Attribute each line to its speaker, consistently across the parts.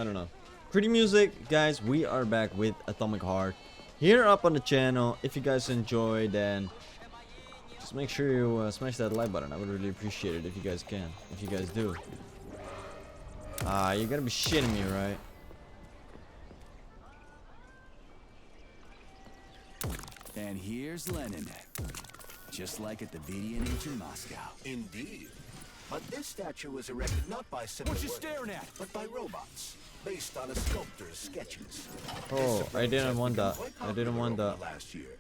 Speaker 1: I don't know. Pretty music, guys. We are back with Atomic Heart here up on the channel. If you guys enjoy, then just make sure you smash that like button. I would really appreciate it if you guys can. If you guys do. You're gonna be shitting me, right?
Speaker 2: And here's Lenin. Just like at the VDNH in Moscow.
Speaker 3: Indeed. But this statue was erected not by civil
Speaker 2: What you
Speaker 3: workers,
Speaker 2: staring at?
Speaker 3: but by robots, based on a sculptor's sketches.
Speaker 1: Oh,
Speaker 3: This
Speaker 1: I
Speaker 3: approach
Speaker 1: didn't
Speaker 3: has
Speaker 1: want
Speaker 3: become
Speaker 1: that.
Speaker 3: quite
Speaker 1: I didn't
Speaker 3: popular
Speaker 1: want
Speaker 3: over
Speaker 1: that.
Speaker 3: the last year.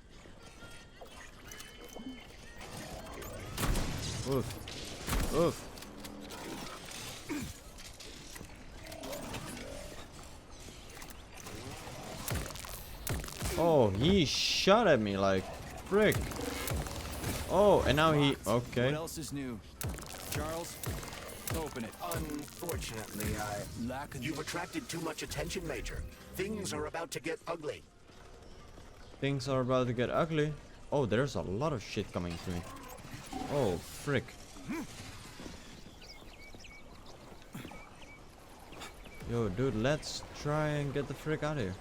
Speaker 1: Oof. Oof. Oh, he shot at me like frick. Oh, and now he... Okay.
Speaker 2: What else is new? Charles, open it.
Speaker 3: Unfortunately,
Speaker 2: Lack of
Speaker 3: you've attracted too much attention, Major. Things are about to get ugly.
Speaker 1: Things are about to get ugly. Oh, there's a lot of shit coming to me. Oh, frick. Yo, dude, let's try and get the frick out of here.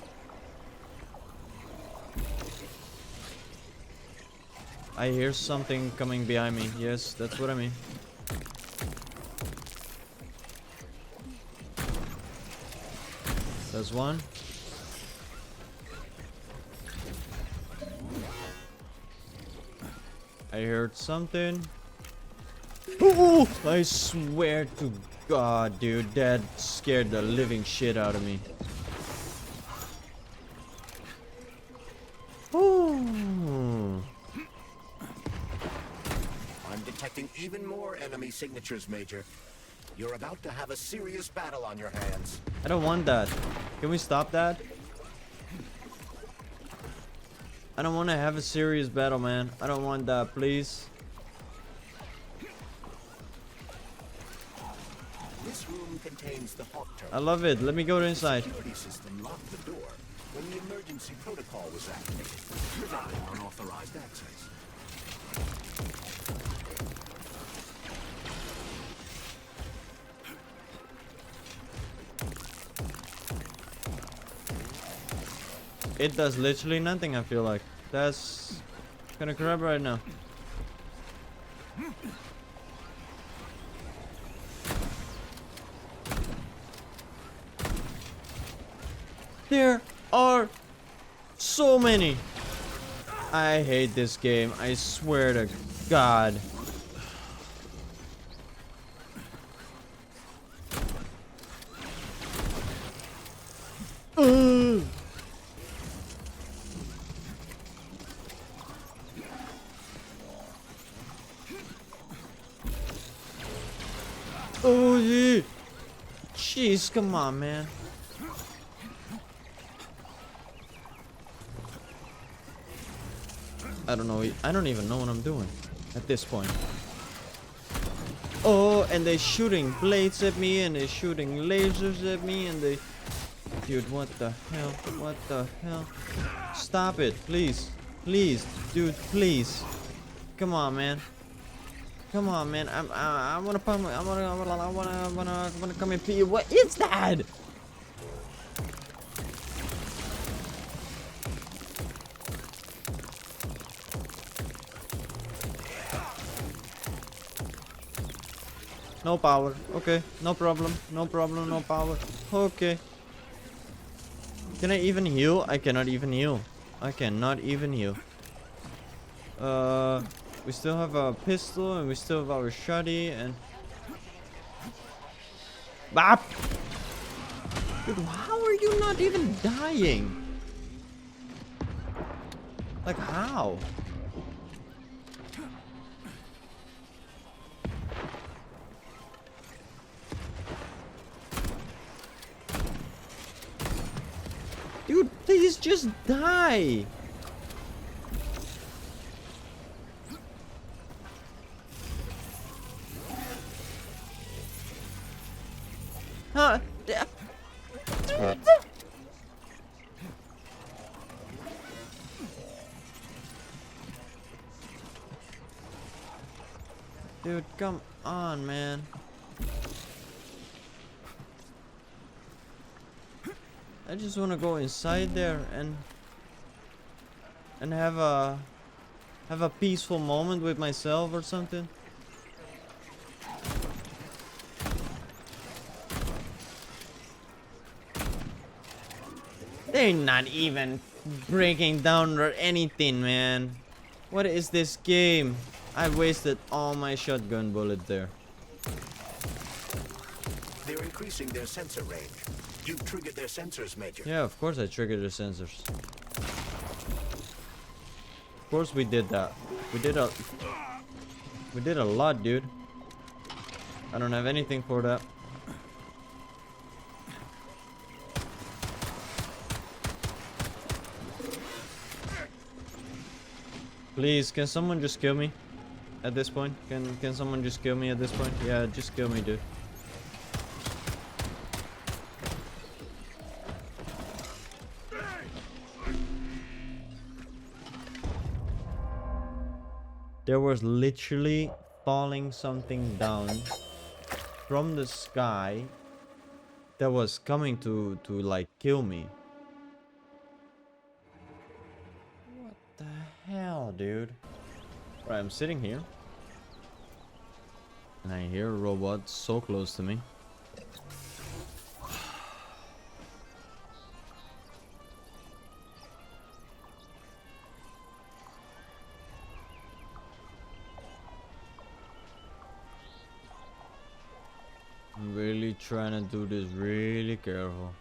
Speaker 1: I hear something coming behind me. Yes, that's what I mean. There's one. I heard something. Ooh, I swear to God, dude, that scared the living shit out of me. Ooh.
Speaker 3: I'm detecting even more enemy signatures, Major. You're about to have a serious battle on your hands.
Speaker 1: I don't want that. Can we stop that? I don't want to have a serious battle, man. I don't want that, please.
Speaker 3: This room contains the Hawk
Speaker 1: I
Speaker 3: terminal.
Speaker 1: love it. Let me go inside.
Speaker 3: The security system locked the door when the emergency protocol was activated, preventing unauthorized access.
Speaker 1: It does literally nothing, I feel like. That's gonna grab right now. There are so many. I hate this game. I swear to God. Ugh. Oh yeah. Jeez, come on, man. I don't know. I don't even know what I'm doing at this point. Oh, and they're shooting blades at me, and they're shooting lasers at me, and they... Dude, what the hell? What the hell? Stop it, please. Please, dude, please. Come on, man. Come on, man. I wanna come and pee. What is that? No power. Okay, no problem. No problem. No power. Okay. Can I even heal? I cannot even heal. I cannot even heal. We still have a pistol and we still have our shotty and... Bap! Dude, how are you not even dying? Like, how? Dude, please just die! Huh? Dude, come on, man. I just want to go inside there and have a peaceful moment with myself or something. They're not even breaking down or anything, man. What is this game? I wasted all my shotgun bullet there.
Speaker 3: They're increasing their sensor range. You've triggered their sensors, Major.
Speaker 1: Yeah, of course I triggered the sensors. Of course we did that. We did a lot, dude. I don't have anything for that. Please, can someone just kill me at this point? Can someone just kill me at this point? Yeah, just kill me, dude. There was literally falling something down from the sky that was coming to like kill me. What the hell, dude? Right, I'm sitting here and I hear a robot so close to me. I'm really trying to do this really careful.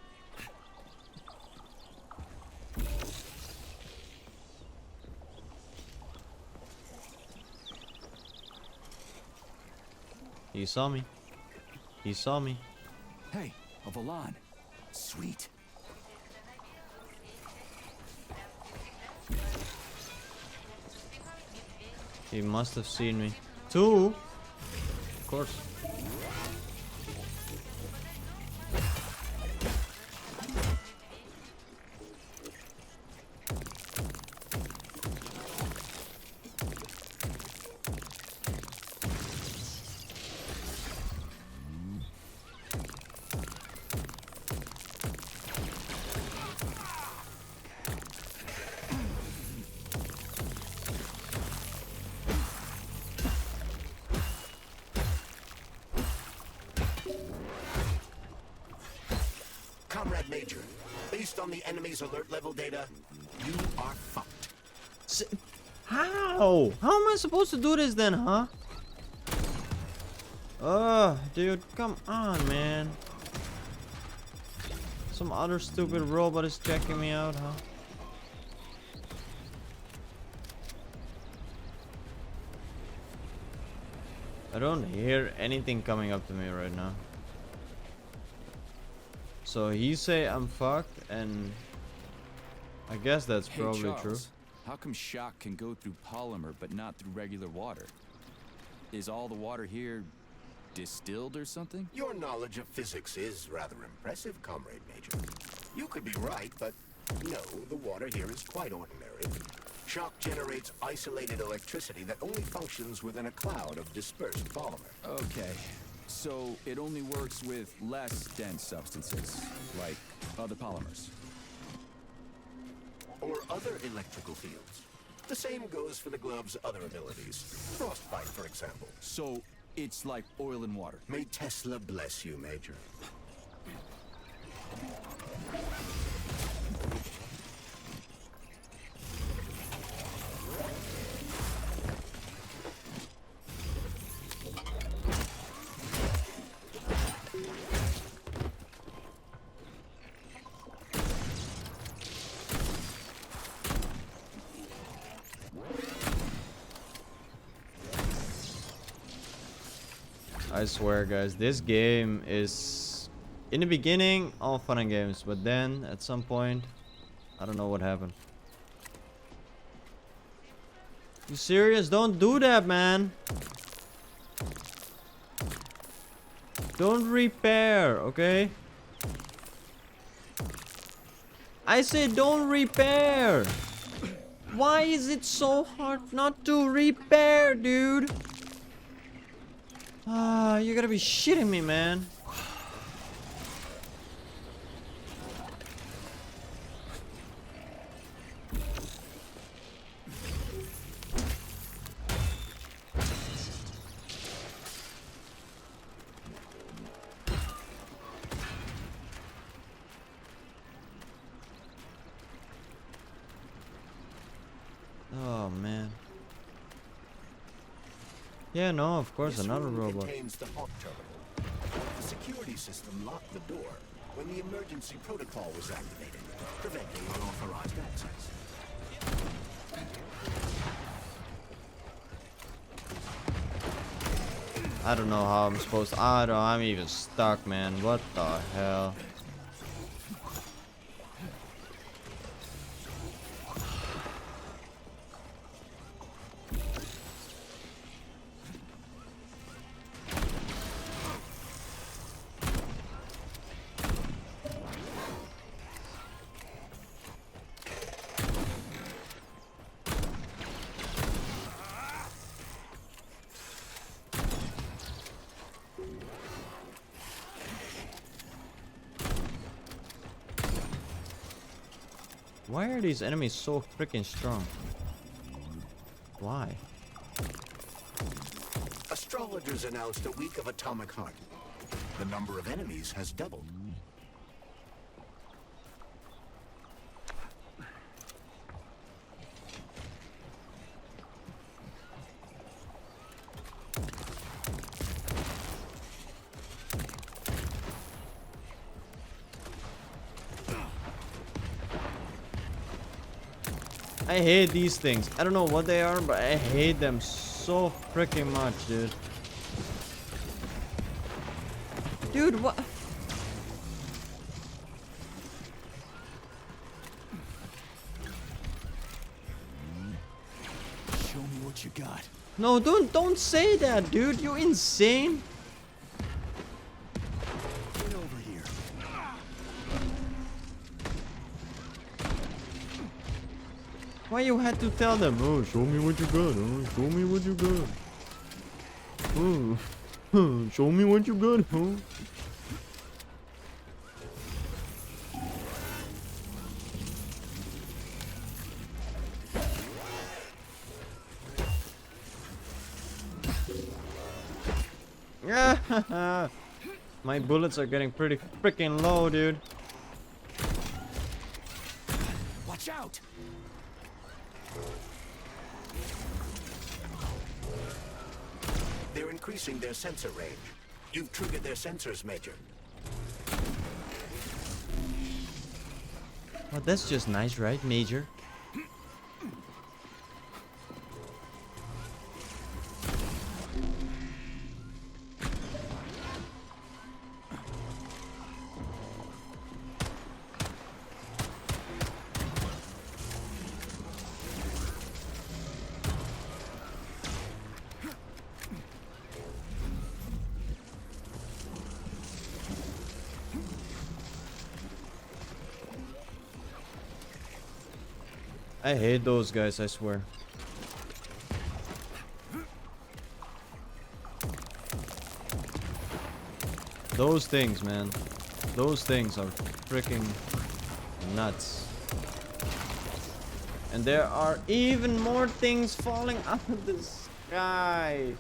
Speaker 1: He saw me. He saw me.
Speaker 2: Hey, a Valan. Sweet.
Speaker 1: He must have seen me. Two? Of course.
Speaker 3: Comrade Major, based on the enemy's alert level data, you are fucked.
Speaker 1: How? How am I supposed to do this then, huh? Dude, come on, man. Some other stupid robot is checking me out, huh? I don't hear anything coming up to me right now. So he say I'm fucked, and I guess that's
Speaker 2: Hey,
Speaker 1: probably
Speaker 2: Charles,
Speaker 1: true.
Speaker 2: how come shock can go through polymer but not through regular water? Is all the water here distilled or something?
Speaker 3: Your knowledge of physics is rather impressive, Comrade Major. You could be right, but no, the water here is quite ordinary. Shock generates isolated electricity that only functions within a cloud of dispersed polymer.
Speaker 2: Okay, so it only works with less dense substances, like other polymers.
Speaker 3: Or other electrical fields. The same goes for the glove's other abilities. Frostbite, for example.
Speaker 2: So it's like oil and water.
Speaker 3: May Tesla bless you, Major.
Speaker 1: I swear, guys, this game is, in the beginning, all fun and games, but then at some point, I don't know what happened. You serious? Don't do that, man. Don't repair, okay? I say don't repair. Why is it so hard not to repair, dude? Ah, you gotta be shitting me, man. man. Yeah, no, of course,
Speaker 3: This
Speaker 1: another
Speaker 3: room
Speaker 1: robot.
Speaker 3: contains the hot terminal. The security system locked the door when the emergency protocol was activated, preventing unauthorized access.
Speaker 1: I don't know how I'm supposed to. I'm even stuck, man. What the hell? Why are these enemies so freaking strong? Why?
Speaker 3: Astrologers announced a week of atomic heart. The number of enemies has doubled.
Speaker 1: I hate these things. I don't know what they are, but I hate them so freaking much, dude. Dude, what?
Speaker 2: Show me what you got.
Speaker 1: No, don't say that, dude. You insane?
Speaker 2: Get over here.
Speaker 1: Why you had to tell them? Oh, show me what you got. Oh, show me what you got. Oh, show me what you got, huh? Yeah, my bullets are getting pretty freaking low, dude.
Speaker 2: Watch out!
Speaker 3: They're increasing their sensor range. You've triggered their sensors, Major.
Speaker 1: Well, that's just nice, right, Major? I hate those guys, I swear. Those things, man. Those things are freaking nuts. And there are even more things falling out of the sky.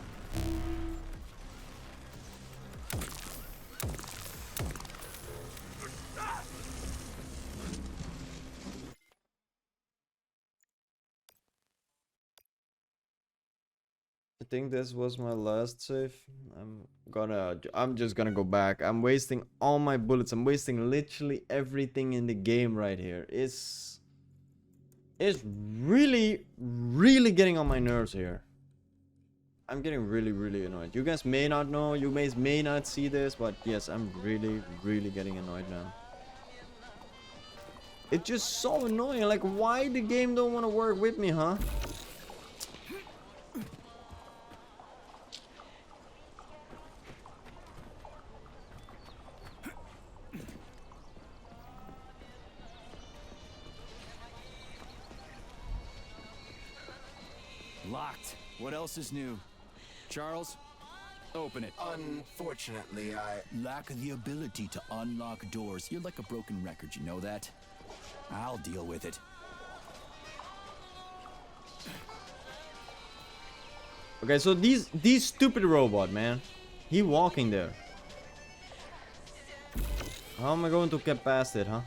Speaker 1: I think this was my last save. I'm just gonna go back. I'm wasting all my bullets. I'm wasting literally everything in the game right here. It's really getting on my nerves here. I'm getting really annoyed. You guys may not know, you guys may not see this, but yes, I'm really getting annoyed now. It's just so annoying. Like, why the game don't want to work with me, huh?
Speaker 2: Locked. What else is new? Charles, open it.
Speaker 3: Unfortunately,
Speaker 2: Lack the ability to unlock doors. You're like a broken record, you know that? I'll deal with it.
Speaker 1: Okay, so these stupid robot, man. He walking there. How am I going to get past it, huh?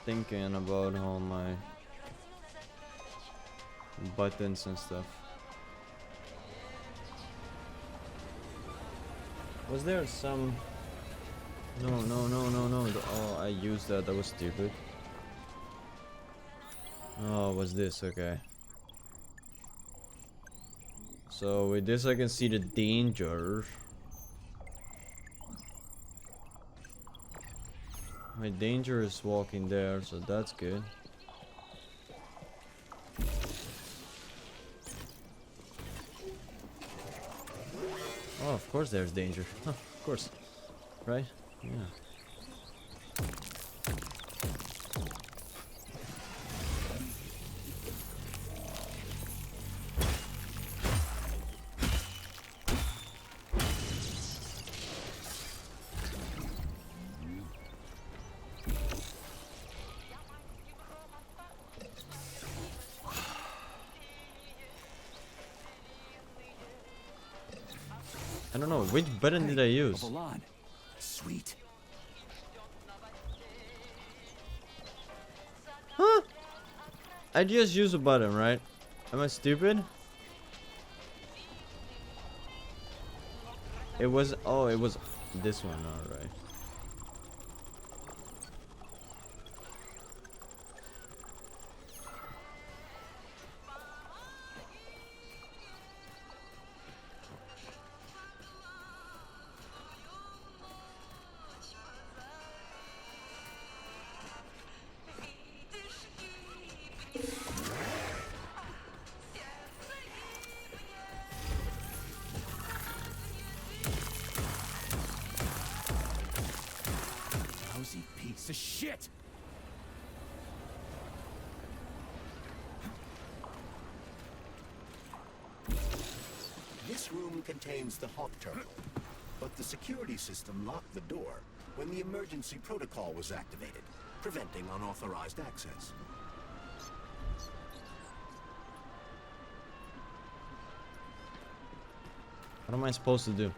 Speaker 1: thinking about all my buttons and stuff. Was there some... No. Oh, I used that. That was stupid. Oh, what's this? Okay. So with this I can see the danger. My danger is walking there, so that's good. Oh, of course there's danger. Of course. Right? Yeah. I don't know, which button did I use?
Speaker 2: Balan. Sweet.
Speaker 1: Huh? I just use a button, right? Am I stupid? It was... Oh, it was this one, alright.
Speaker 2: Lousy piece of shit.
Speaker 3: This room contains the Hawk terminal, but the security system locked the door when the emergency protocol was activated, preventing unauthorized access.
Speaker 1: What am I supposed to do?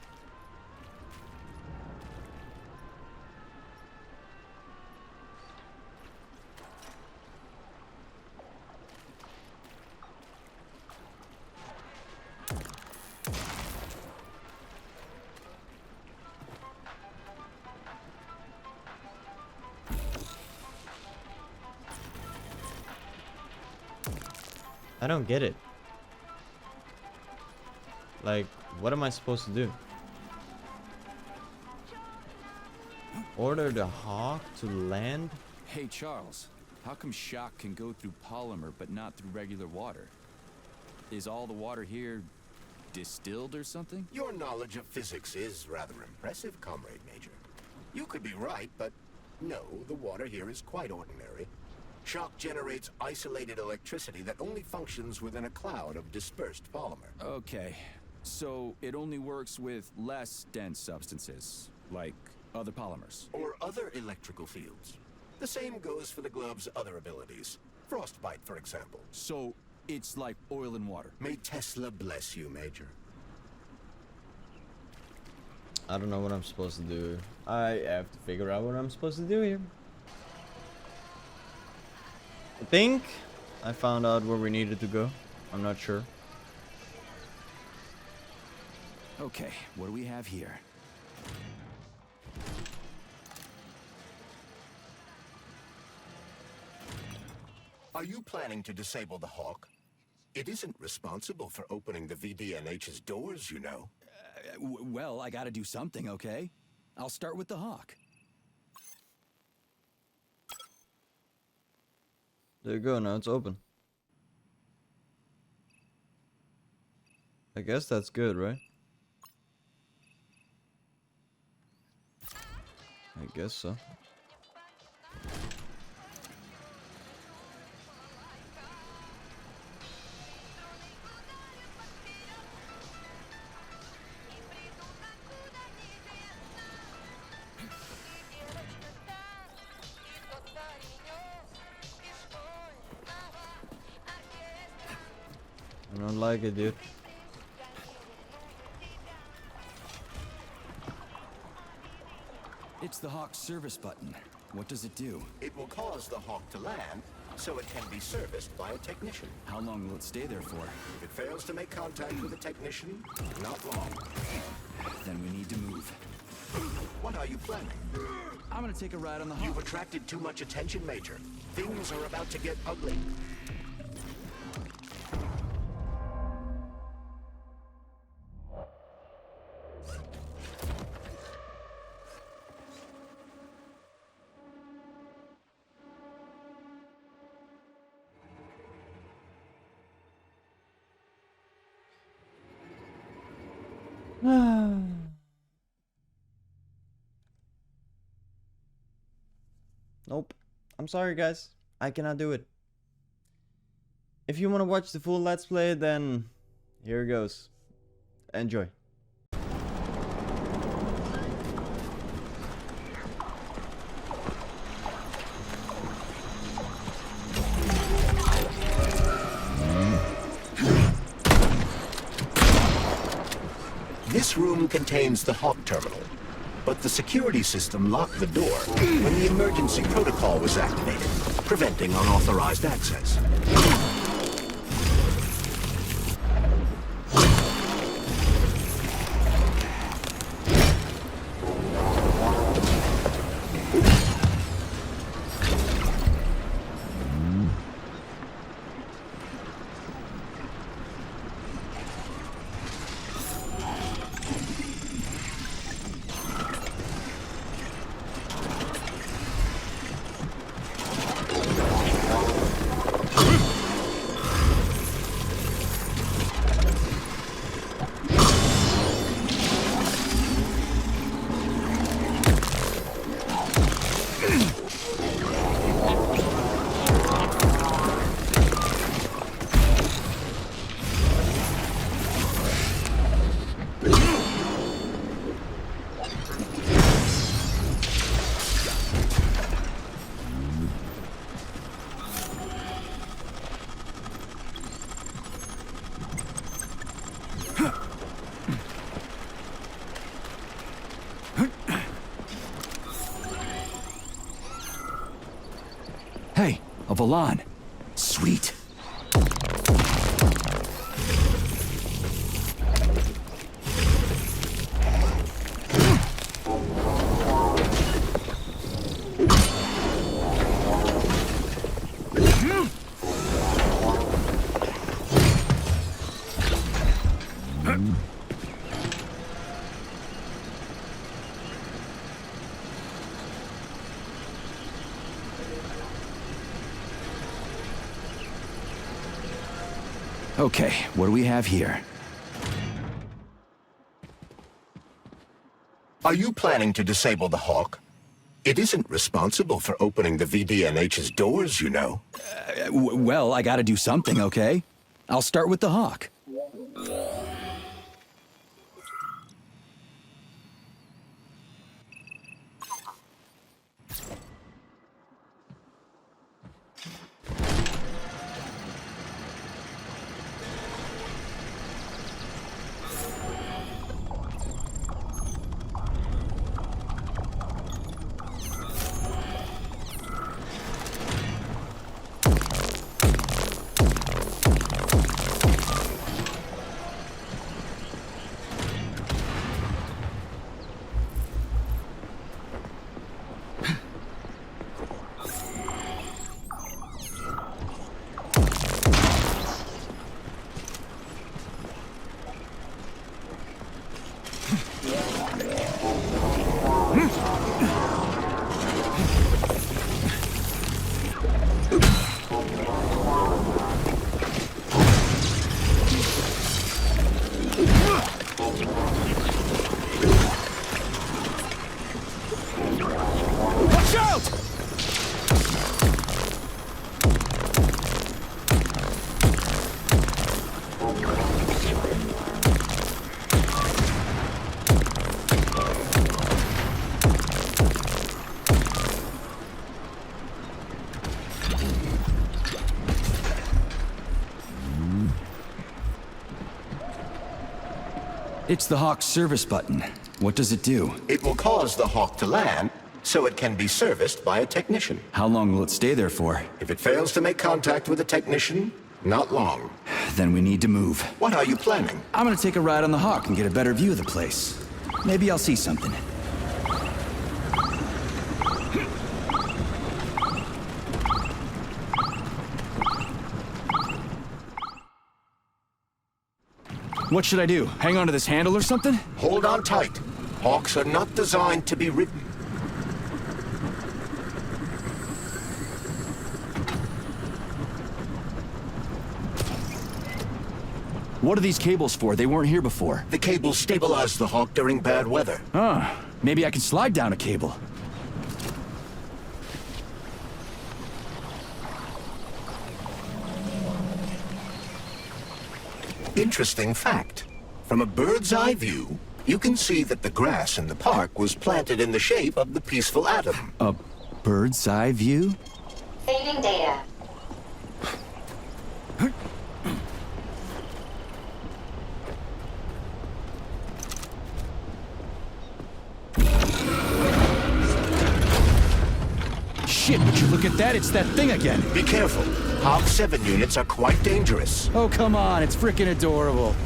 Speaker 1: I don't get it. Like, what am I supposed to do? Order the Hawk to land?
Speaker 2: Hey, Charles. How come shock can go through polymer but not through regular water? Is all the water here distilled or something?
Speaker 3: Your knowledge of physics is rather impressive, Comrade Major. You could be right, but no, the water here is quite ordinary. Shock generates isolated electricity that only functions within a cloud of dispersed polymer.
Speaker 2: Okay. So it only works with less dense substances, like other polymers.
Speaker 3: Or other electrical fields. The same goes for the globe's other abilities. Frostbite, for example.
Speaker 2: So it's like oil and water.
Speaker 3: May Tesla bless you, Major.
Speaker 1: I don't know what I'm supposed to do. I have to figure out what I'm supposed to do here. I think I found out where we needed to go. I'm not sure.
Speaker 2: Okay, what do we have here?
Speaker 3: Are you planning to disable the Hawk? It isn't responsible for opening the VDNH's doors, you know.
Speaker 2: Well, I gotta do something, okay? I'll start with the Hawk.
Speaker 1: There you go, now it's open. I guess that's good, right? I guess so. I don't like it, dude.
Speaker 2: It's the Hawk service button. What does it do?
Speaker 3: It will cause the Hawk to land, so it can be serviced by a technician.
Speaker 2: How long will it stay there for?
Speaker 3: If it fails to make contact with a technician, not long.
Speaker 2: Then we need to move.
Speaker 3: What are you planning?
Speaker 2: I'm gonna take a ride on the
Speaker 3: You've
Speaker 2: Hawk.
Speaker 3: attracted too much attention, Major. Things are about to get ugly.
Speaker 1: Nope. I'm sorry, guys. I cannot do it. If you want to watch the full Let's Play, then here it goes. Enjoy.
Speaker 3: This room contains the Hawk terminal, but the security system locked the door when the emergency protocol was activated, preventing unauthorized access.
Speaker 2: Hey, a Valan. Sweet. Okay, what do we have here?
Speaker 3: Are you planning to disable the Hawk? It isn't responsible for opening the VDNH's doors, you know.
Speaker 2: Well, I gotta do something, okay? I'll start with the Hawk. Watch out! It's the Hawk's service button. What does it do?
Speaker 3: It will cause the Hawk to land, so it can be serviced by a technician.
Speaker 2: How long will it stay there for?
Speaker 3: If it fails to make contact with a technician, not long.
Speaker 2: Then we need to move.
Speaker 3: What are you planning?
Speaker 2: I'm gonna take a ride on the Hawk and get a better view of the place. Maybe I'll see something. What should I do? Hang on to this handle or something?
Speaker 3: Hold on tight. Hawks are not designed to be ridden.
Speaker 2: What are these cables for? They weren't here before.
Speaker 3: The cables stabilize the Hawk during bad weather.
Speaker 2: Huh. Maybe I can slide down a cable.
Speaker 3: Interesting fact. From a bird's eye view, you can see that the grass in the park was planted in the shape of the peaceful atom.
Speaker 2: A bird's eye view?
Speaker 4: Saving data.
Speaker 2: Shit, would you look at that? It's that thing again.
Speaker 3: Be careful. Hawk 7 units are quite dangerous.
Speaker 2: Oh, come on. It's freaking adorable.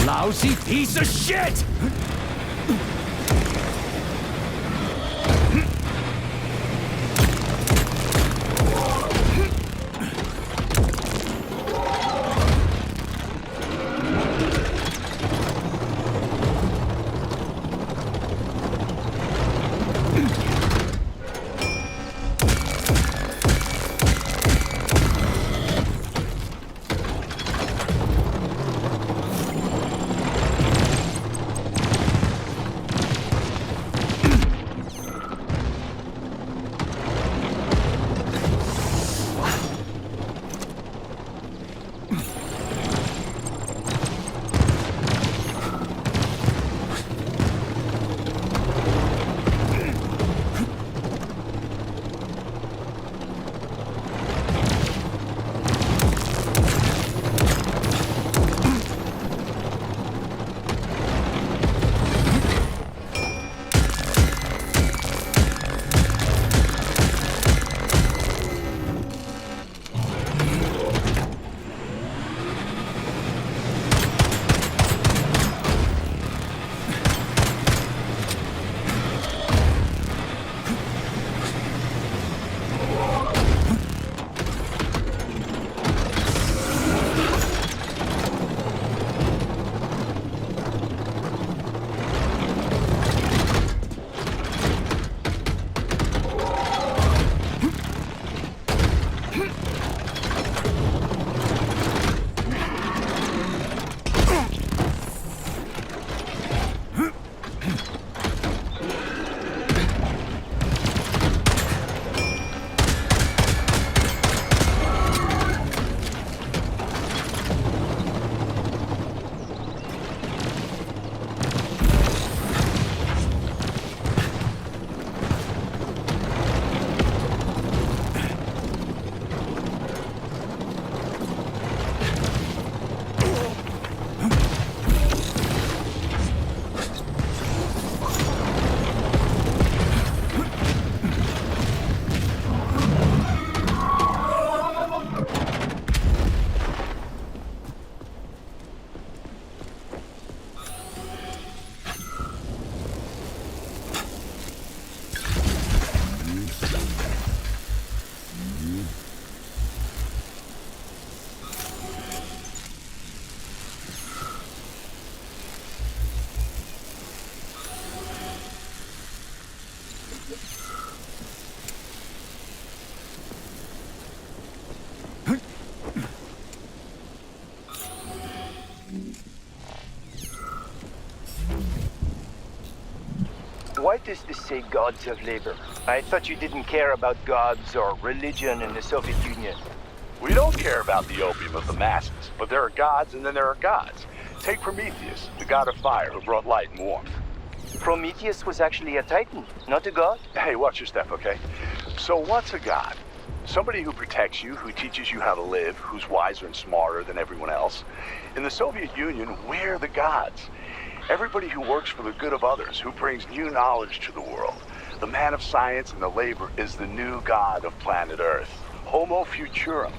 Speaker 2: Lousy piece of shit!
Speaker 4: Why does this say gods of labor? I thought you didn't care about gods or religion in the Soviet Union.
Speaker 5: We don't care about the opium of the masses, but there are gods and then there are gods. Take Prometheus, the god of fire who brought light and warmth.
Speaker 4: Prometheus was actually a titan, not a god?
Speaker 5: Hey, watch your step, okay? So what's a god? Somebody who protects you, who teaches you how to live, who's wiser and smarter than everyone else. In the Soviet Union, we're the gods. Everybody who works for the good of others, who brings new knowledge to the world. The man of science and the labor is the new god of planet Earth. Homo Futurum.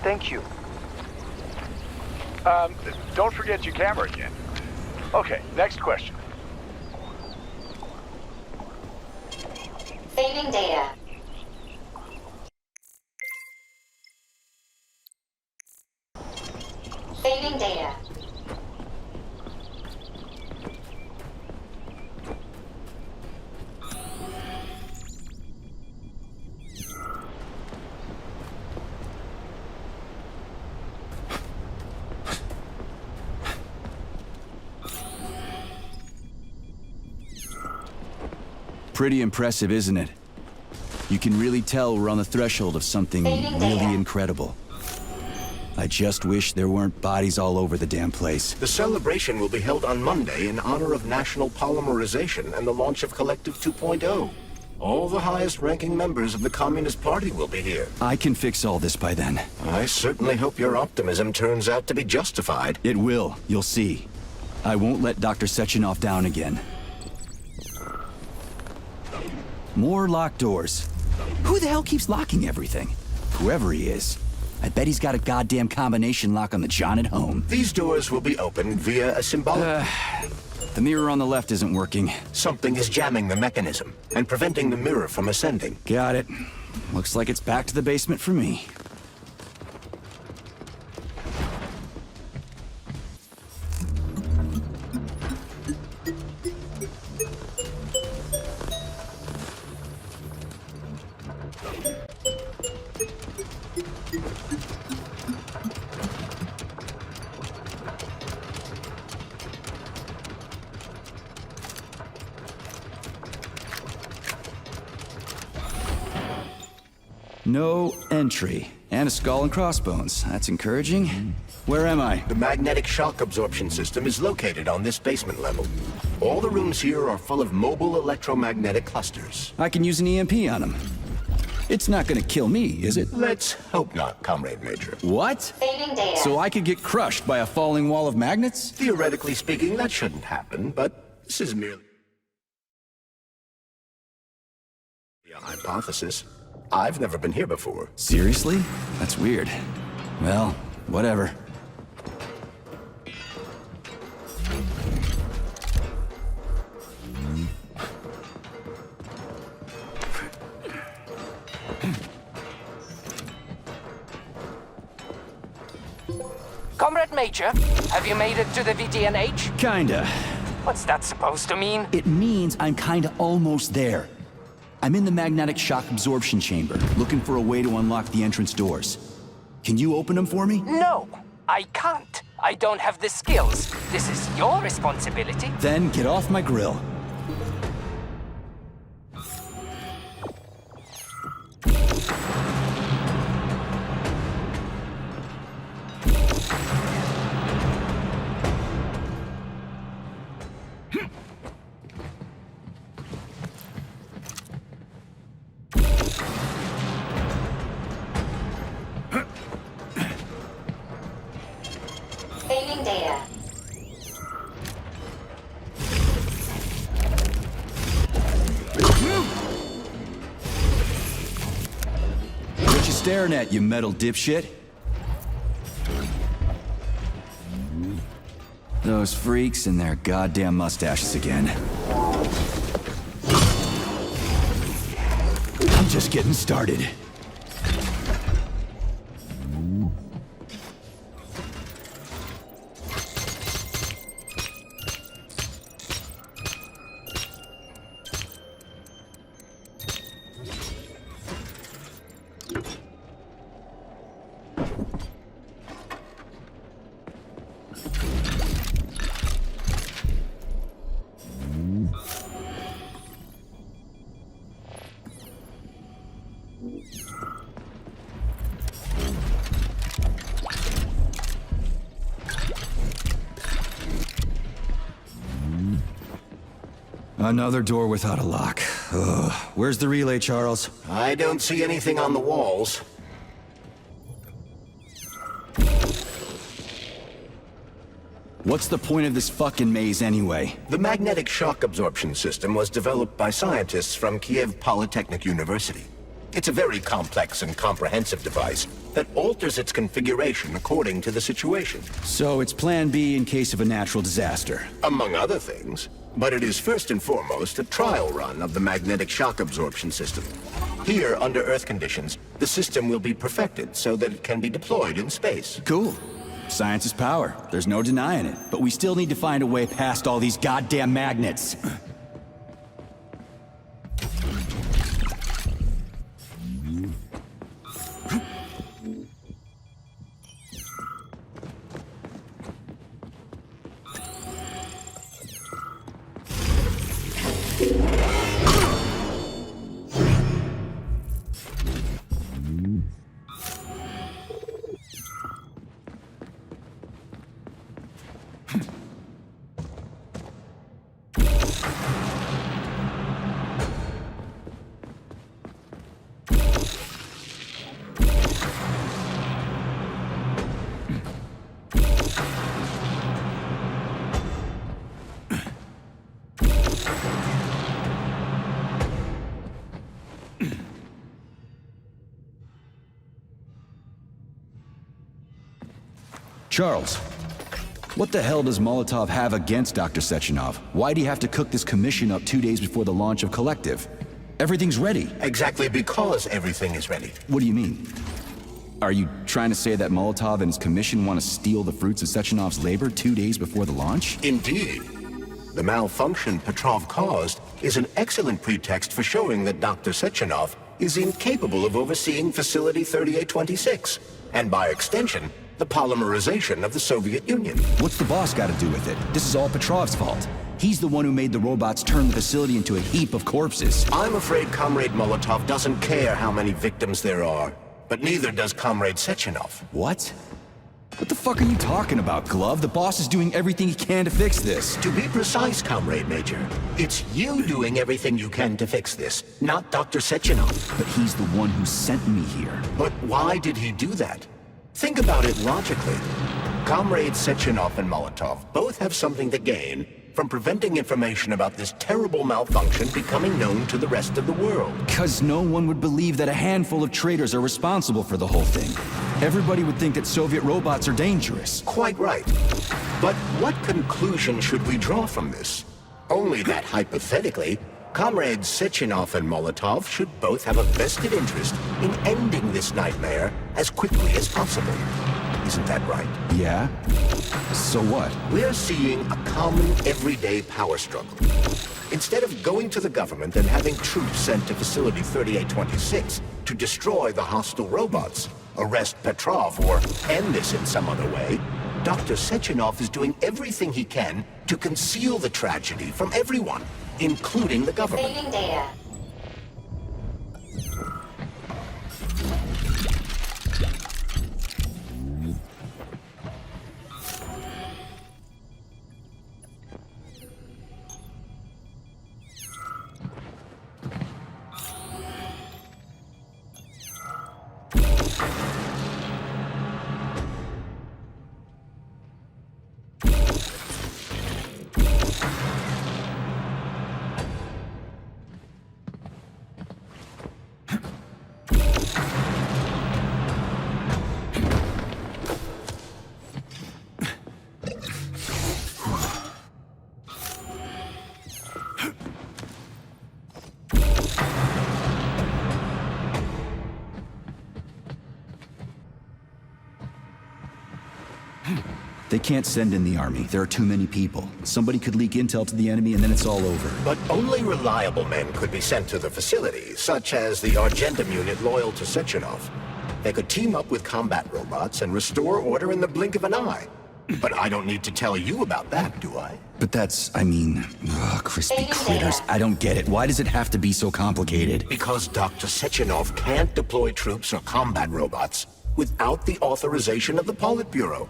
Speaker 4: Thank you.
Speaker 5: Don't forget your camera again. Okay, next question.
Speaker 6: Saving data. Saving data.
Speaker 2: Pretty impressive, isn't it? You can really tell we're on the threshold of something really incredible. I just wish there weren't bodies all over the damn place.
Speaker 3: The celebration will be held on Monday in honor of national polymerization and the launch of Collective 2.0. All the highest-ranking members of the Communist Party will be here.
Speaker 2: I can fix all this by then.
Speaker 3: I certainly hope your optimism turns out to be justified.
Speaker 2: It will, you'll see. I won't let Dr. Sechenov down again. More locked doors. Who the hell keeps locking everything? Whoever he is. I bet he's got a goddamn combination lock on the John at home.
Speaker 3: These doors will be opened via a symbolic...
Speaker 2: The mirror on the left isn't working.
Speaker 3: Something is jamming the mechanism and preventing the mirror from ascending.
Speaker 2: Got it. Looks like it's back to the basement for me. No entry. And a skull and crossbones. That's encouraging. Where am I?
Speaker 3: The magnetic shock absorption system is located on this basement level. All the rooms here are full of mobile electromagnetic clusters.
Speaker 2: I can use an EMP on him. It's not gonna kill me, is it?
Speaker 3: Let's hope not, Comrade Major.
Speaker 2: What?
Speaker 6: Saving data.
Speaker 2: So I could get crushed by a falling wall of magnets?
Speaker 3: Theoretically speaking, that shouldn't happen, but this is merely a hypothesis. I've never been here before.
Speaker 2: Seriously? That's weird. Well, whatever.
Speaker 7: Comrade Major, have you made it to the VTNH?
Speaker 2: Kinda.
Speaker 7: What's that supposed to mean?
Speaker 2: It means I'm kinda almost there. I'm in the magnetic shock absorption chamber, looking for a way to unlock the entrance doors. Can you open them for me?
Speaker 7: No, I can't. I don't have the skills. This is your responsibility.
Speaker 2: Then get off my grill.
Speaker 6: Saving data.
Speaker 2: What you staring at, you metal dipshit? Those freaks and their goddamn mustaches again. I'm just getting started. Another door without a lock. Ugh. Where's the relay, Charles?
Speaker 3: I don't see anything on the walls.
Speaker 2: What's the point of this fucking maze anyway?
Speaker 3: The magnetic shock absorption system was developed by scientists from Kiev Polytechnic University. It's a very complex and comprehensive device that alters its configuration according to the situation.
Speaker 2: So it's plan B in case of a natural disaster.
Speaker 3: Among other things. But it is first and foremost a trial run of the magnetic shock absorption system. Here, under Earth conditions, the system will be perfected so that it can be deployed in space.
Speaker 2: Cool. Science is power. There's no denying it. But we still need to find a way past all these goddamn magnets. Charles, what the hell does Molotov have against Dr. Sechenov? Why'd he have to cook this commission up 2 days before the launch of Collective? Everything's ready.
Speaker 3: Exactly because everything is ready.
Speaker 2: What do you mean? Are you trying to say that Molotov and his commission want to steal the fruits of Sechenov's labor 2 days before the launch?
Speaker 3: Indeed. The malfunction Petrov caused is an excellent pretext for showing that Dr. Sechenov is incapable of overseeing Facility 3826, and by extension, the polymerization of the Soviet Union.
Speaker 2: What's the boss got to do with it? This is all Petrov's fault. He's the one who made the robots turn the facility into a heap of corpses.
Speaker 3: I'm afraid Comrade Molotov doesn't care how many victims there are, but neither does Comrade Sechenov.
Speaker 2: What? What the fuck are you talking about, Glove? The boss is doing everything he can to fix this.
Speaker 3: To be precise, Comrade Major, it's you doing everything you can to fix this, not Dr. Sechenov.
Speaker 2: But he's the one who sent me here.
Speaker 3: But why did he do that? Think about it logically. Comrades Sechenov and Molotov both have something to gain from preventing information about this terrible malfunction becoming known to the rest of the world.
Speaker 2: Because no one would believe that a handful of traitors are responsible for the whole thing. Everybody would think that Soviet robots are dangerous.
Speaker 3: Quite right. But what conclusion should we draw from this? Only that hypothetically, Comrades Sechenov and Molotov should both have a vested interest in ending this nightmare as quickly as possible. Isn't that right?
Speaker 2: Yeah? So what?
Speaker 3: We're seeing a common, everyday power struggle. Instead of going to the government and having troops sent to Facility 3826 to destroy the hostile robots, arrest Petrov, or end this in some other way, Dr. Sechenov is doing everything he can to conceal the tragedy from everyone, including the government.
Speaker 6: Saving data.
Speaker 2: They can't send in the army. There are too many people. Somebody could leak intel to the enemy and then it's all over.
Speaker 3: But only reliable men could be sent to the facility, such as the Argentum unit loyal to Sechenov. They could team up with combat robots and restore order in the blink of an eye. But I don't need to tell you about that, do I?
Speaker 2: But that's, I mean, crispy critters. I don't get it. Why does it have to be so complicated?
Speaker 3: Because Dr. Sechenov can't deploy troops or combat robots without the authorization of the Politburo.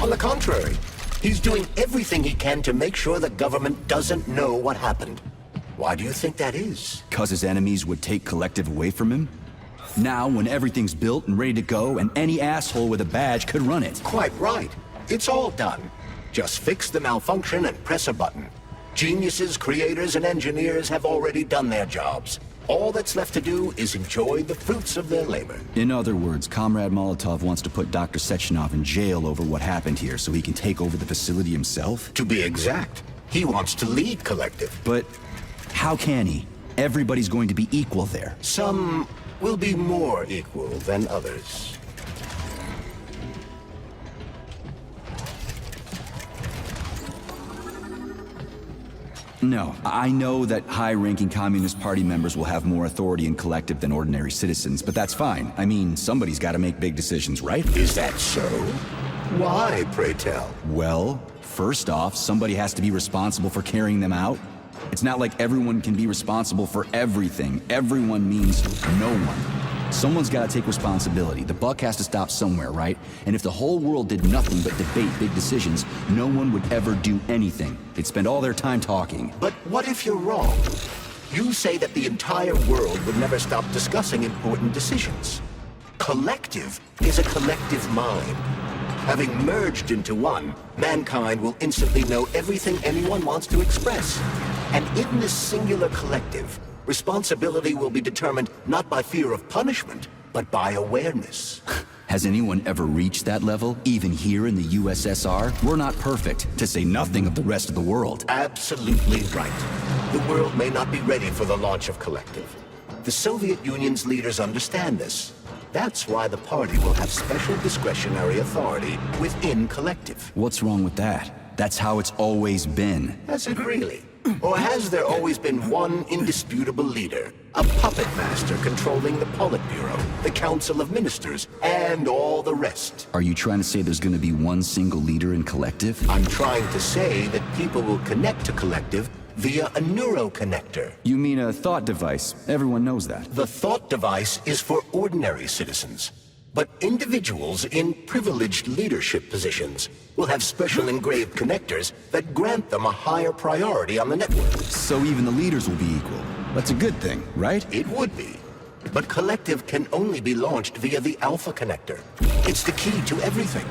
Speaker 3: On the contrary, he's doing everything he can to make sure the government doesn't know what happened. Why do you think that is?
Speaker 2: Cause his enemies would take Collective away from him? Now, when everything's built and ready to go, and any asshole with a badge could run it.
Speaker 3: Quite right. It's all done. Just fix the malfunction and press a button. Geniuses, creators, and engineers have already done their jobs. All that's left to do is enjoy the fruits of their labor.
Speaker 2: In other words, Comrade Molotov wants to put Dr. Sechenov in jail over what happened here so he can take over the facility himself?
Speaker 3: To be exact, he wants to lead Collective.
Speaker 2: But how can he? Everybody's going to be equal there.
Speaker 3: Some will be more equal than others.
Speaker 2: No, I know that high-ranking Communist Party members will have more authority in Collective than ordinary citizens, but that's fine. I mean, somebody's got to make big decisions, right?
Speaker 3: Is that so? Why, pray tell?
Speaker 2: Well, first off, somebody has to be responsible for carrying them out. It's not like everyone can be responsible for everything. Everyone means no one. Someone's got to take responsibility. The buck has to stop somewhere, right? And if the whole world did nothing but debate big decisions, no one would ever do anything. They'd spend all their time talking.
Speaker 3: But what if you're wrong? You say that the entire world would never stop discussing important decisions. Collective is a collective mind. Having merged into one, mankind will instantly know everything anyone wants to express. And in this singular collective, responsibility will be determined not by fear of punishment, but by awareness.
Speaker 2: Has anyone ever reached that level, even here in the USSR? We're not perfect, to say nothing of the rest of the world.
Speaker 3: Absolutely right. The world may not be ready for the launch of Collective. The Soviet Union's leaders understand this. That's why the party will have special discretionary authority within Collective.
Speaker 2: What's wrong with that? That's how it's always been.
Speaker 3: Has it really? Or has there always been one indisputable leader? A puppet master controlling the Politburo, the Council of Ministers, and all the rest?
Speaker 2: Are you trying to say there's gonna be one single leader in Collective?
Speaker 3: I'm trying to say that people will connect to Collective via a neuroconnector.
Speaker 2: You mean a thought device. Everyone knows that.
Speaker 3: The thought device is for ordinary citizens. But individuals in privileged leadership positions will have special engraved connectors that grant them a higher priority on the network.
Speaker 2: So even the leaders will be equal. That's a good thing, right?
Speaker 3: It would be. But Collective can only be launched via the Alpha Connector. It's the key to everything,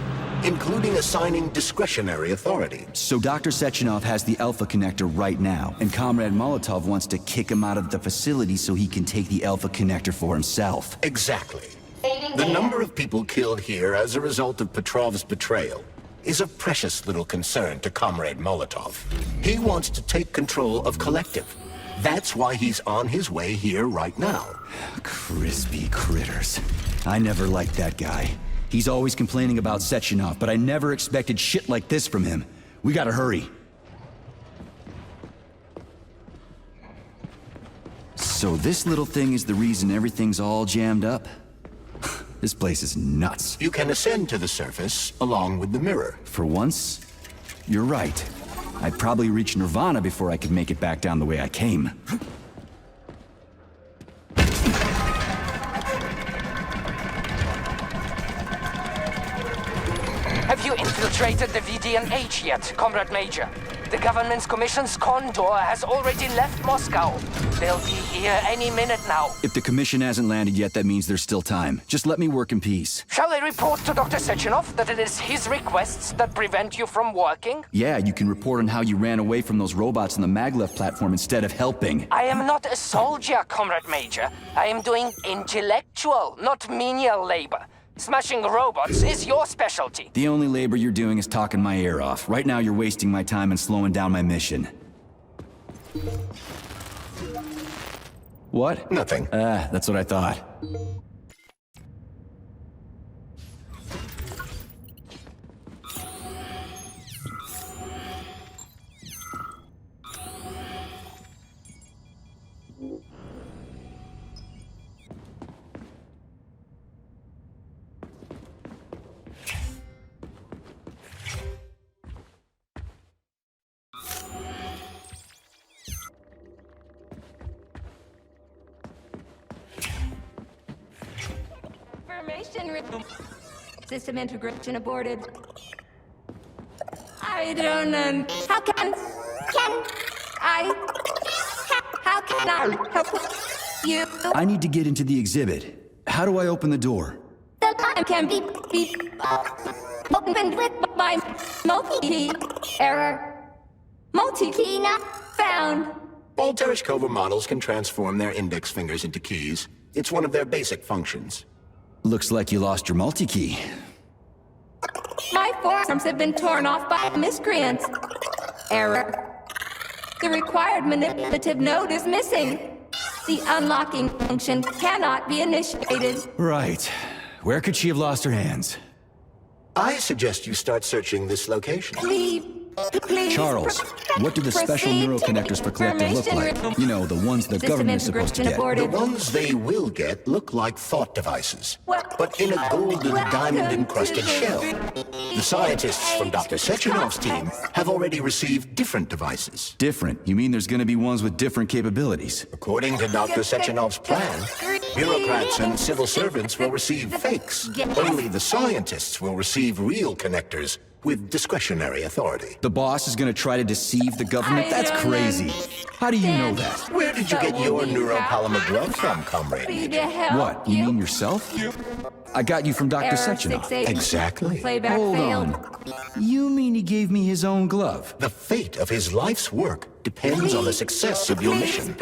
Speaker 3: including assigning discretionary authority.
Speaker 2: So Dr. Sechenov has the Alpha Connector right now, and Comrade Molotov wants to kick him out of the facility so he can take the Alpha Connector for himself.
Speaker 3: Exactly.
Speaker 6: Fading
Speaker 3: The
Speaker 6: data.
Speaker 3: number of people killed here as a result of Petrov's betrayal is a precious little concern to Comrade Molotov. He wants to take control of Collective. That's why he's on his way here right now.
Speaker 2: Crispy critters. I never liked that guy. He's always complaining about Sechenov, but I never expected shit like this from him. We gotta hurry. So this little thing is the reason everything's all jammed up? This place is nuts.
Speaker 3: You can ascend to the surface along with the mirror.
Speaker 2: For once, you're right. I'd probably reach Nirvana before I could make it back down the way I came.
Speaker 7: Have you infiltrated the VDNH yet, Comrade Major? The government's commission's Condor has already left Moscow. They'll be here any minute now.
Speaker 2: If the commission hasn't landed yet, that means there's still time. Just let me work in peace.
Speaker 7: Shall I report to Dr. Sechenov that it is his requests that prevent you from working?
Speaker 2: Yeah, you can report on how you ran away from those robots on the Maglev platform instead of helping.
Speaker 7: I am not a soldier, Comrade Major. I am doing intellectual, not menial labor. Smashing robots is your specialty.
Speaker 2: The only labor you're doing is talking my ear off. Right now, you're wasting my time and slowing down my mission. What?
Speaker 3: Nothing.
Speaker 2: That's what I thought.
Speaker 8: System integration aborted. I don't know. How can I? How can I help you?
Speaker 2: I need to get into the exhibit. How do I open the door?
Speaker 8: The line can be opened with my multi-key. Error. Multi-key not found.
Speaker 3: All Tereshkova models can transform their index fingers into keys. It's one of their basic functions.
Speaker 2: Looks like you lost your multi-key.
Speaker 8: My forearms have been torn off by miscreants. Error. The required manipulative node is missing. The unlocking function cannot be initiated.
Speaker 2: Right. Where could she have lost her hands?
Speaker 3: I suggest you start searching this location.
Speaker 8: Please.
Speaker 2: Charles, what do the special neuroconnectors for Collective look like? You know, the ones the
Speaker 8: System
Speaker 2: government is supposed to
Speaker 8: integration
Speaker 2: get.
Speaker 3: The
Speaker 8: aborted.
Speaker 3: ones they will get look like thought devices,
Speaker 8: Well-
Speaker 3: but in a golden
Speaker 8: Welcome
Speaker 3: diamond-encrusted
Speaker 8: to
Speaker 3: shell.
Speaker 8: the
Speaker 3: The scientists from Dr. Sechenov's team have already received different devices.
Speaker 2: Different? You mean there's gonna be ones with different capabilities?
Speaker 3: According to Dr. Sechenov's plan, bureaucrats and civil servants will receive fakes. Only the scientists will receive real connectors with discretionary authority.
Speaker 2: The boss is gonna try to deceive the government? That's crazy. How do you know that?
Speaker 3: Where did you get your neuropolymer glove from, comrade?
Speaker 2: What? You mean yourself? I got you from Dr.
Speaker 8: Error
Speaker 2: Sechenov.
Speaker 8: 68.
Speaker 3: Exactly.
Speaker 8: Playback
Speaker 2: Hold
Speaker 8: failed.
Speaker 2: on. You mean he gave me his own glove?
Speaker 3: The fate of his life's work depends on the success of your mission.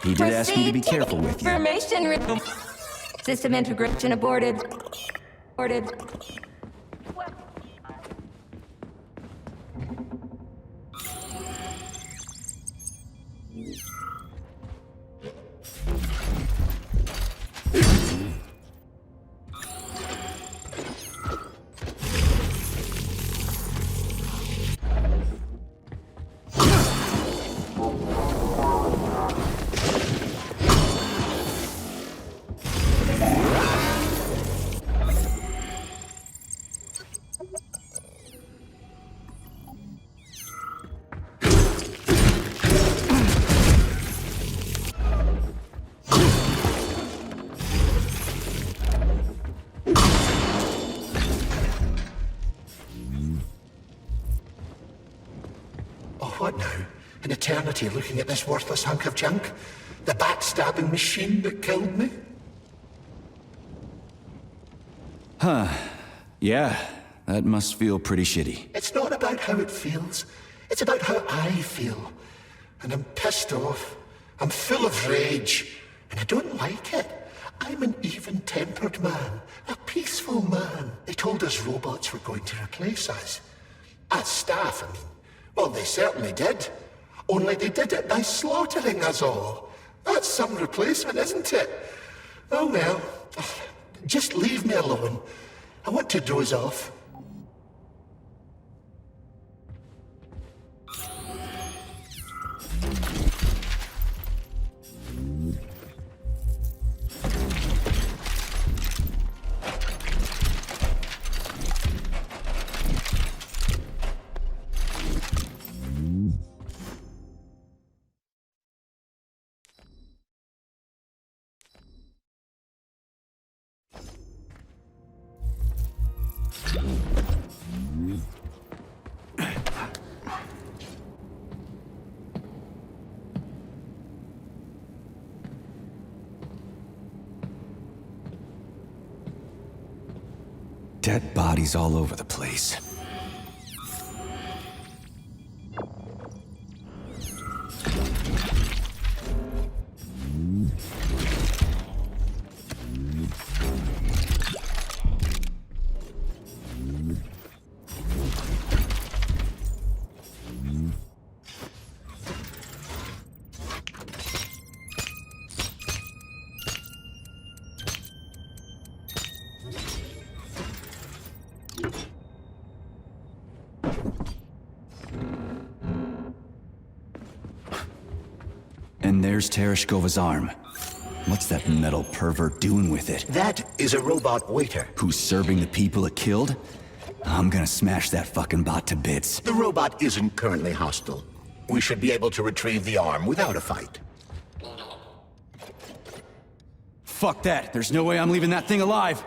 Speaker 2: He did ask me to be careful with you.
Speaker 8: Information system integration aborted. Aborted.
Speaker 3: Oh, what now? An eternity looking at this worthless hunk of junk? The backstabbing machine that killed me?
Speaker 2: Yeah, that must feel pretty shitty.
Speaker 3: It's not about how it feels. It's about how I feel. And I'm pissed off. I'm full of rage. And I don't like it. I'm an even-tempered man. A peaceful man. They told us robots were going to replace us. As staff, I mean. Well, they certainly did. Only they did it by slaughtering us all. That's some replacement, isn't it? Oh well. Just leave me alone. I want to doze off.
Speaker 2: Dead bodies all over the place. And there's Tereshkova's arm. What's that metal pervert doing with it?
Speaker 3: That is a robot waiter.
Speaker 2: Who's serving the people it killed? I'm gonna smash that fucking bot to bits.
Speaker 3: The robot isn't currently hostile. We should be able to retrieve the arm without a fight.
Speaker 2: Fuck that. There's no way I'm leaving that thing alive.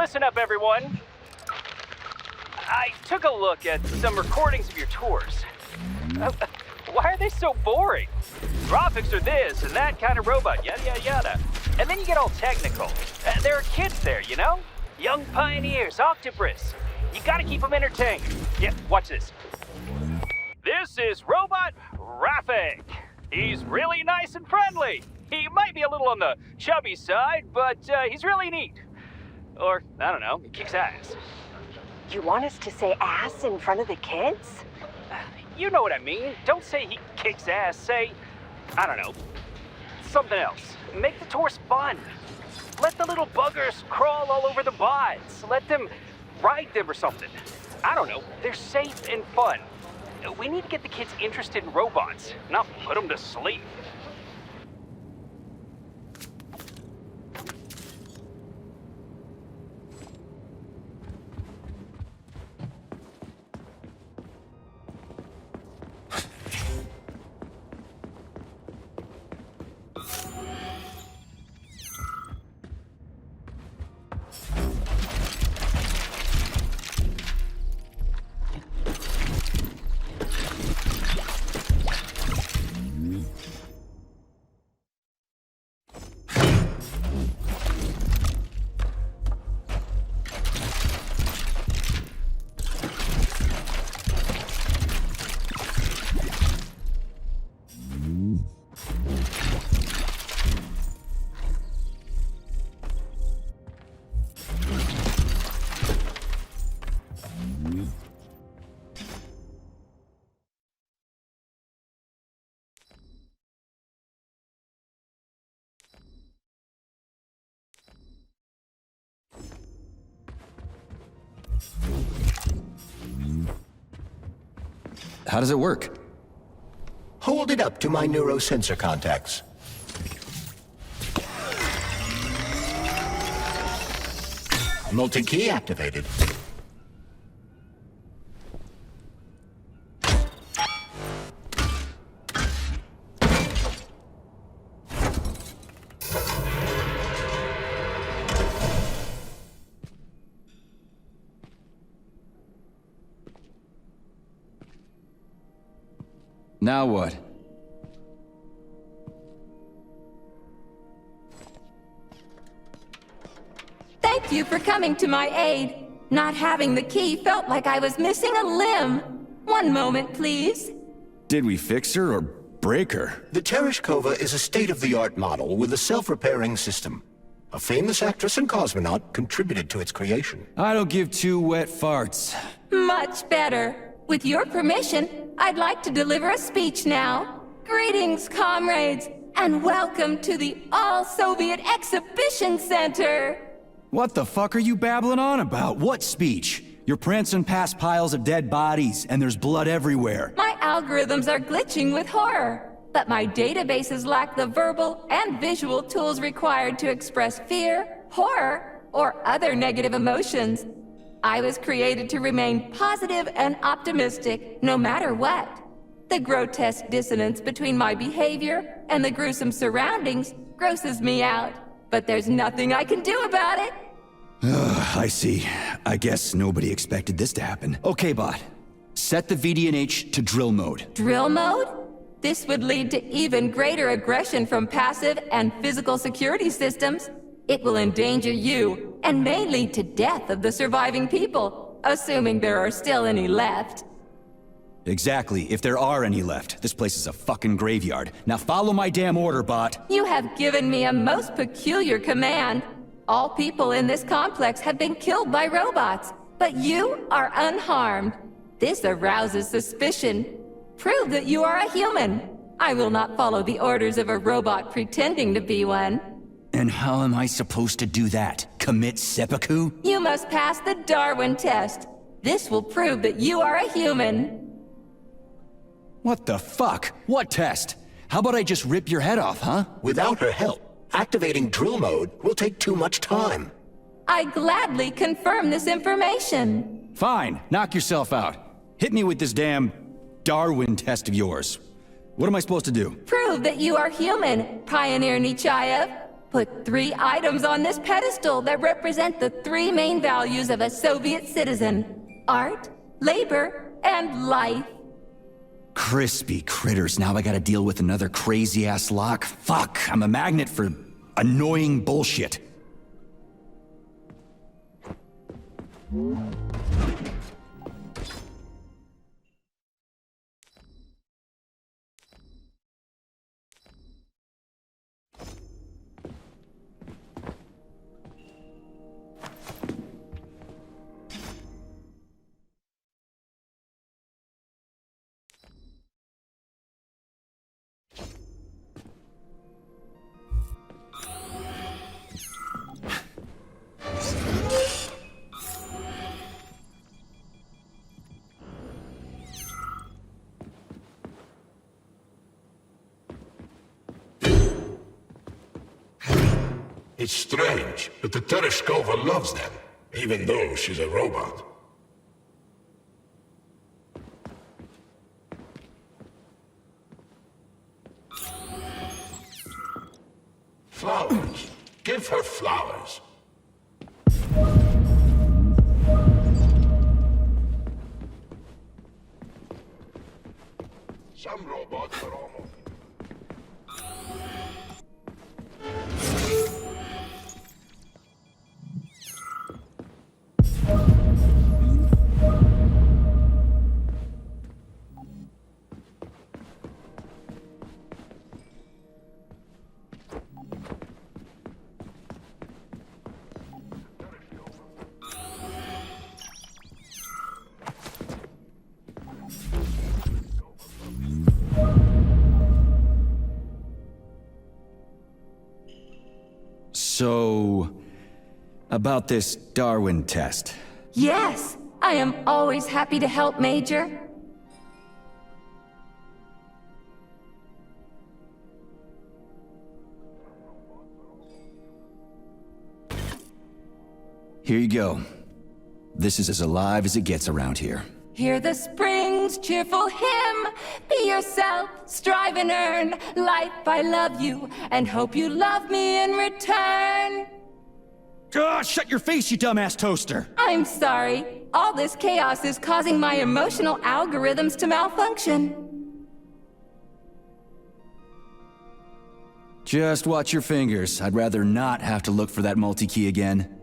Speaker 9: listen up, everyone. I took a look at some recordings of your tours. Why are they so boring? Graphics are this and that kind of robot, yada yada yada. And then you get all technical. There are kids there, you know? Young pioneers, Octopus. You gotta keep them entertained. Yeah, watch this. This is Robot Raffic. He's really nice and friendly. He might be a little on the chubby side, but he's really neat. Or, I don't know, he kicks ass.
Speaker 10: You want us to say ass in front of the kids?
Speaker 9: You know what I mean. Don't say he kicks ass. Say, I don't know, something else. Make the tours fun. Let the little buggers crawl all over the bots. Let them ride them or something. I don't know. They're safe and fun. We need to get the kids interested in robots, not put them to sleep.
Speaker 2: How does it work?
Speaker 3: Hold it up to my neurosensor contacts. Multi-key activated.
Speaker 2: Now what?
Speaker 8: Thank you for coming to my aid. Not having the key felt like I was missing a limb. One moment, please.
Speaker 2: Did we fix her or break her?
Speaker 3: The Tereshkova is a state-of-the-art model with a self-repairing system. A famous actress and cosmonaut contributed to its creation.
Speaker 2: I don't give two wet farts.
Speaker 8: Much better. With your permission, I'd like to deliver a speech now. Greetings, comrades, and welcome to the All-Soviet Exhibition Center.
Speaker 2: What the fuck are you babbling on about? What speech? You're prancing past piles of dead bodies, and there's blood everywhere.
Speaker 8: My algorithms are glitching with horror, but my databases lack the verbal and visual tools required to express fear, horror, or other negative emotions. I was created to remain positive and optimistic, no matter what. The grotesque dissonance between my behavior and the gruesome surroundings grosses me out, but there's nothing I can do about it.
Speaker 2: I see. I guess nobody expected this to happen. Okay, bot. Set the VDNH to drill mode.
Speaker 8: Drill mode? This would lead to even greater aggression from passive and physical security systems. It will endanger you, and may lead to death of the surviving people, assuming there are still any left.
Speaker 2: Exactly, if there are any left. This place is a fucking graveyard. Now follow my damn order, bot.
Speaker 8: You have given me a most peculiar command. All people in this complex have been killed by robots, but you are unharmed. This arouses suspicion. Prove that you are a human. I will not follow the orders of a robot pretending to be one.
Speaker 2: And how am I supposed to do that? Commit seppuku?
Speaker 8: You must pass the Darwin test. This will prove that you are a human.
Speaker 2: What the fuck? What test? How about I just rip your head off, huh?
Speaker 3: Without her help, activating drill mode will take too much time.
Speaker 8: I gladly confirm this information.
Speaker 2: Fine, knock yourself out. Hit me with this damn Darwin test of yours. What am I supposed to do?
Speaker 8: Prove that you are human, Pioneer Nechayev. Put 3 items on this pedestal that represent the 3 main values of a Soviet citizen: art, labor, and life.
Speaker 2: Crispy critters, now I gotta deal with another crazy-ass lock? Fuck, I'm a magnet for annoying bullshit.
Speaker 3: It's strange, but the Tereshkova loves them, even though she's a robot. Flowers. Give her flowers. Some robots are almost...
Speaker 2: So, about this Darwin test.
Speaker 8: Yes, I am always happy to help, Major.
Speaker 2: Here you go. This is as alive as it gets around here.
Speaker 8: Hear the spring's cheerful hymn. Be yourself, strive and earn. Life, I love you, and hope you love me in return.
Speaker 2: Shut your face, you dumbass toaster!
Speaker 8: I'm sorry. All this chaos is causing my emotional algorithms to malfunction.
Speaker 2: Just watch your fingers. I'd rather not have to look for that multi-key again.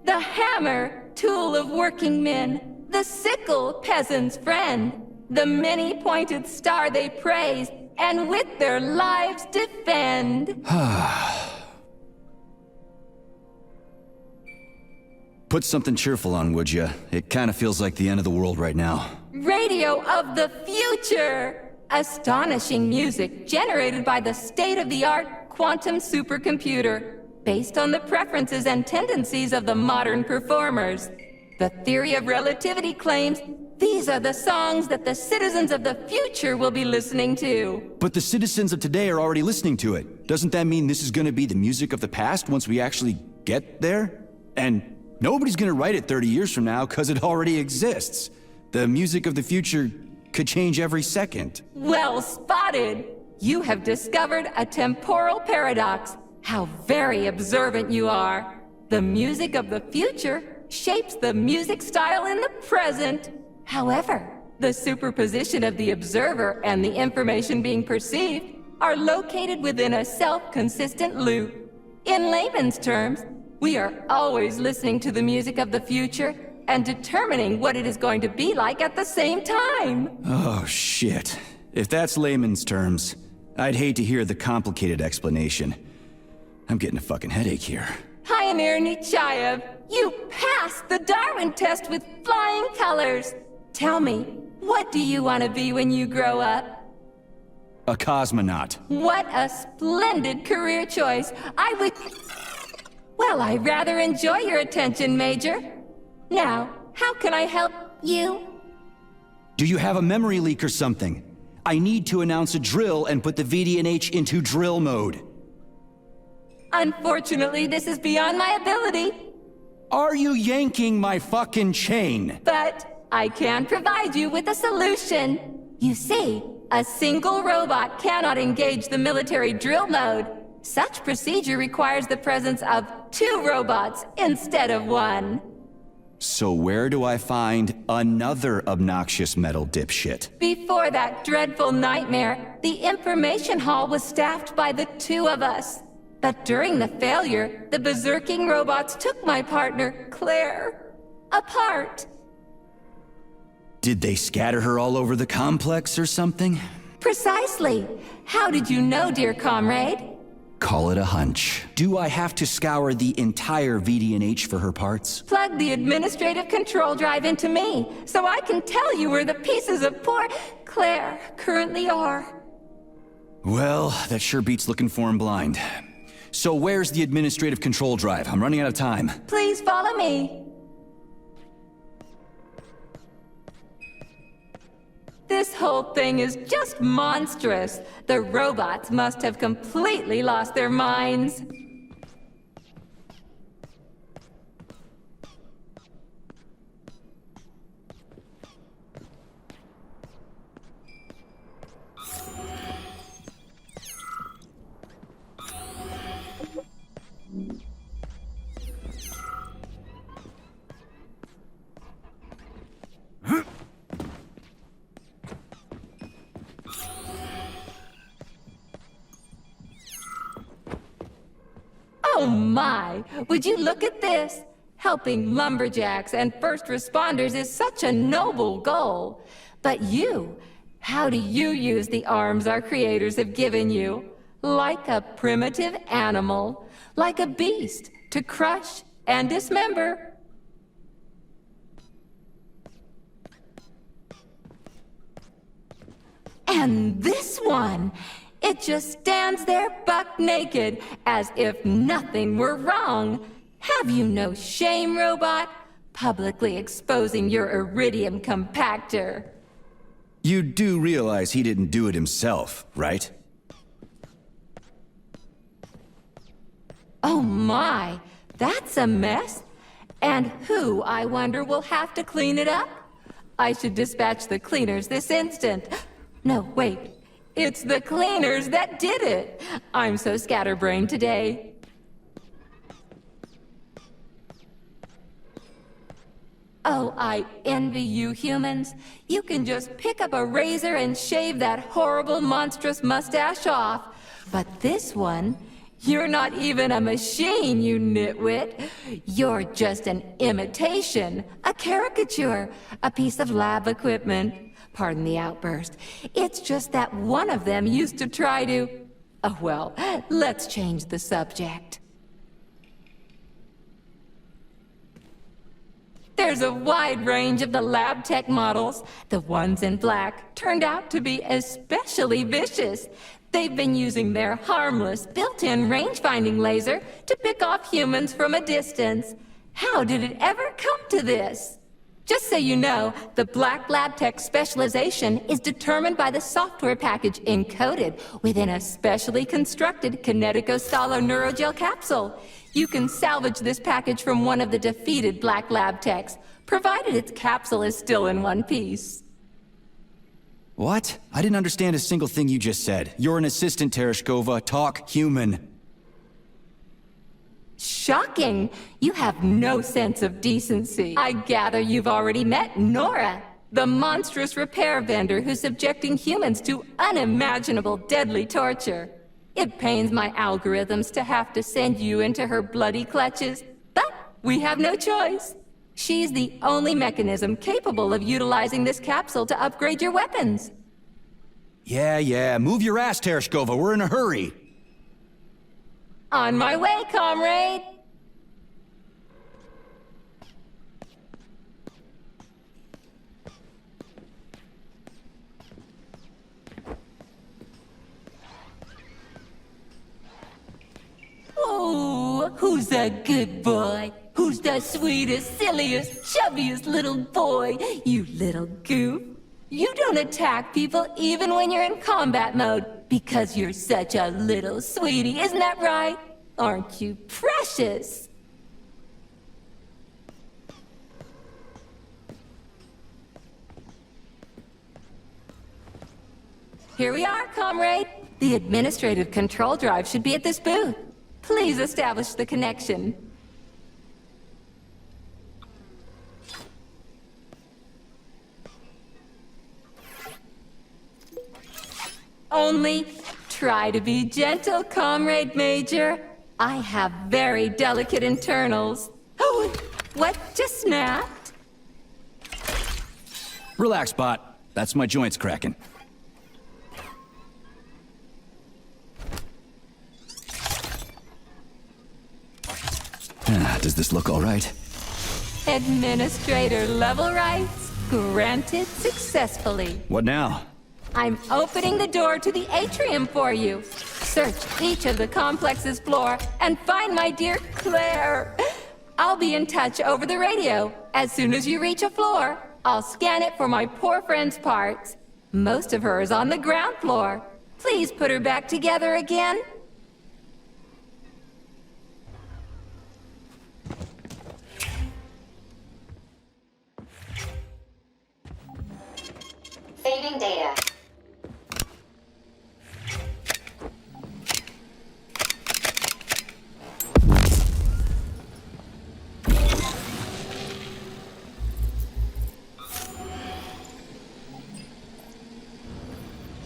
Speaker 8: The hammer, tool of working men. The sickle, peasant's friend. The many-pointed star they praise, and with their lives defend.
Speaker 2: Put something cheerful on, would ya? It kinda feels like the end of the world right now.
Speaker 8: Radio of the future! Astonishing music generated by the state-of-the-art quantum supercomputer, based on the preferences and tendencies of the modern performers. The theory of relativity claims these are the songs that the citizens of the future will be listening to.
Speaker 2: But the citizens of today are already listening to it. Doesn't that mean this is gonna be the music of the past once we actually get there? And nobody's gonna write it 30 years from now, 'cause it already exists. The music of the future could change every second.
Speaker 8: Well spotted! You have discovered a temporal paradox. How very observant you are. The music of the future shapes the music style in the present. However, the superposition of the observer and the information being perceived are located within a self-consistent loop. In layman's terms, we are always listening to the music of the future and determining what it is going to be like at the same time.
Speaker 2: Oh, shit. If that's layman's terms, I'd hate to hear the complicated explanation. I'm getting a fucking headache here.
Speaker 8: Pioneer Nechayev, you passed the Darwin test with flying colors. Tell me, what do you want to be when you grow up?
Speaker 2: A cosmonaut.
Speaker 8: What a splendid career choice. Well, I rather enjoy your attention, Major. Now, how can I help you?
Speaker 2: Do you have a memory leak or something? I need to announce a drill and put the VDNH into drill mode.
Speaker 8: Unfortunately, this is beyond my ability.
Speaker 2: Are you yanking my fucking chain?
Speaker 8: But I can provide you with a solution. You see, a single robot cannot engage the military drill mode. Such procedure requires the presence of 2 robots instead of 1.
Speaker 2: So where do I find another obnoxious metal dipshit?
Speaker 8: Before that dreadful nightmare, the information hall was staffed by the 2 of us. But during the failure, the berserking robots took my partner, Claire, apart.
Speaker 2: Did they scatter her all over the complex or something?
Speaker 8: Precisely. How did you know, dear comrade?
Speaker 2: Call it a hunch. Do I have to scour the entire VD&H for her parts?
Speaker 8: Plug the administrative control drive into me, so I can tell you where the pieces of poor Claire currently are.
Speaker 2: Well, that sure beats looking for him blind. So where's the administrative control drive? I'm running out of time.
Speaker 8: Please follow me. This whole thing is just monstrous. The robots must have completely lost their minds. Oh my! Would you look at this? Helping lumberjacks and first responders is such a noble goal. But you, how do you use the arms our creators have given you? Like a primitive animal, like a beast, to crush and dismember. And this one! It just stands there buck naked, as if nothing were wrong. Have you no shame, robot? Publicly exposing your iridium compactor.
Speaker 2: You do realize he didn't do it himself, right?
Speaker 8: Oh my, that's a mess. And who, I wonder, will have to clean it up? I should dispatch the cleaners this instant. No, wait. It's the cleaners that did it! I'm so scatterbrained today. Oh, I envy you humans. You can just pick up a razor and shave that horrible, monstrous mustache off. But this one, you're not even a machine, you nitwit. You're just an imitation, a caricature, a piece of lab equipment. Pardon the outburst. It's just that one of them used to try to... Oh, well, let's change the subject. There's a wide range of the lab tech models. The ones in black turned out to be especially vicious. They've been using their harmless, built-in range-finding laser to pick off humans from a distance. How did it ever come to this? Just so you know, the Black Lab Tech specialization is determined by the software package encoded within a specially constructed Kinetico-Stalo Neurogel capsule. You can salvage this package from one of the defeated Black Lab Techs, provided its capsule is still in one piece.
Speaker 2: What? I didn't understand a single thing you just said. You're an assistant, Tereshkova. Talk human.
Speaker 8: Shocking! You have no sense of decency. I gather you've already met Nora, the monstrous repair vendor who's subjecting humans to unimaginable deadly torture. It pains my algorithms to have to send you into her bloody clutches, but we have no choice. She's the only mechanism capable of utilizing this capsule to upgrade your weapons.
Speaker 2: Yeah, move your ass, Tereshkova. We're in a hurry.
Speaker 8: On my way, comrade! Oh, who's a good boy? Who's the sweetest, silliest, chubbiest little boy? You little goof. You don't attack people even when you're in combat mode, because you're such a little sweetie, isn't that right? Aren't you precious? Here we are, comrade. The administrative control drive should be at this booth. Please establish the connection. Only try to be gentle, Comrade Major. I have very delicate internals. Oh, what just snapped?
Speaker 2: Relax, Bot. That's my joints cracking. Does this look all right?
Speaker 8: Administrator level rights granted successfully.
Speaker 2: What now?
Speaker 8: I'm opening the door to the atrium for you. Search each of the complex's floor and find my dear Claire. I'll be in touch over the radio. As soon as you reach a floor, I'll scan it for my poor friend's parts. Most of her is on the ground floor. Please put her back together again.
Speaker 6: Saving data.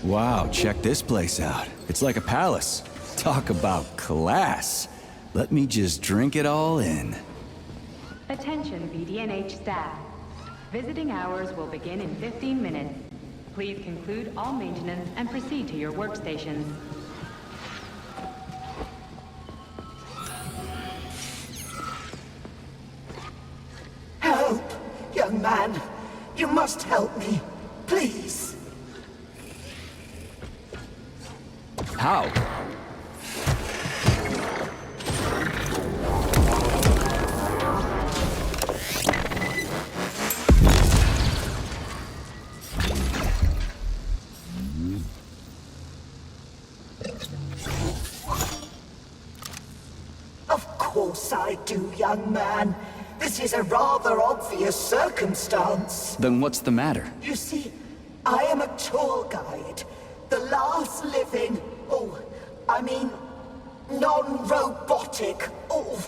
Speaker 2: Wow, check this place out. It's like a palace. Talk about class. Let me just drink it all in.
Speaker 11: Attention BDNH staff. Visiting hours will begin in 15 minutes. Please conclude all maintenance and proceed to your workstations.
Speaker 12: Help! Young man! You must help me! Please!
Speaker 2: How?
Speaker 12: Of course I do, young man. This is a rather obvious circumstance.
Speaker 2: Then what's the matter?
Speaker 12: You see, I am a tour guide. The last living... non-robotic. Oh,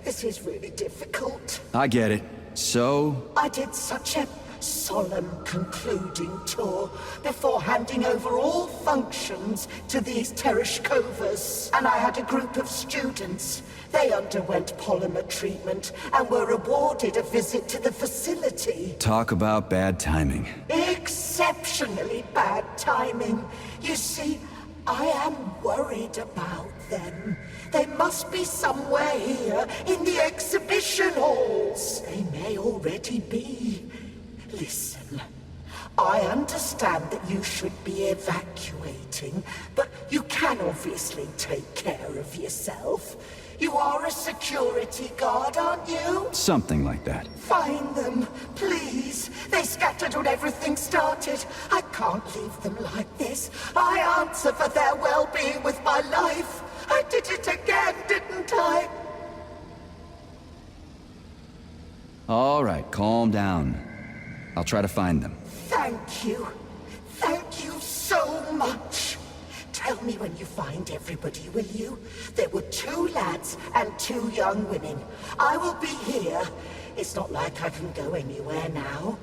Speaker 12: this is really difficult.
Speaker 2: I get it. So?
Speaker 12: I did such a solemn concluding tour before handing over all functions to these Tereshkovas. And I had a group of students. They underwent polymer treatment and were awarded a visit to the facility.
Speaker 2: Talk about bad timing.
Speaker 12: Exceptionally bad timing. You see, I am worried about them. They must be somewhere here in the exhibition halls. They may already be. Listen, I understand that you should be evacuating, but you can obviously take care of yourself. You are a security guard, aren't you?
Speaker 2: Something like that.
Speaker 12: Find them, please. They scattered when everything started. I can't leave them like this. I answer for their well-being with my life. I did it again, didn't I?
Speaker 2: All right, calm down. I'll try to find them.
Speaker 12: Thank you. Thank you so much. Tell me when you find everybody, will you? There were 2 lads and 2 young women. I will be here. It's not like I can go anywhere now.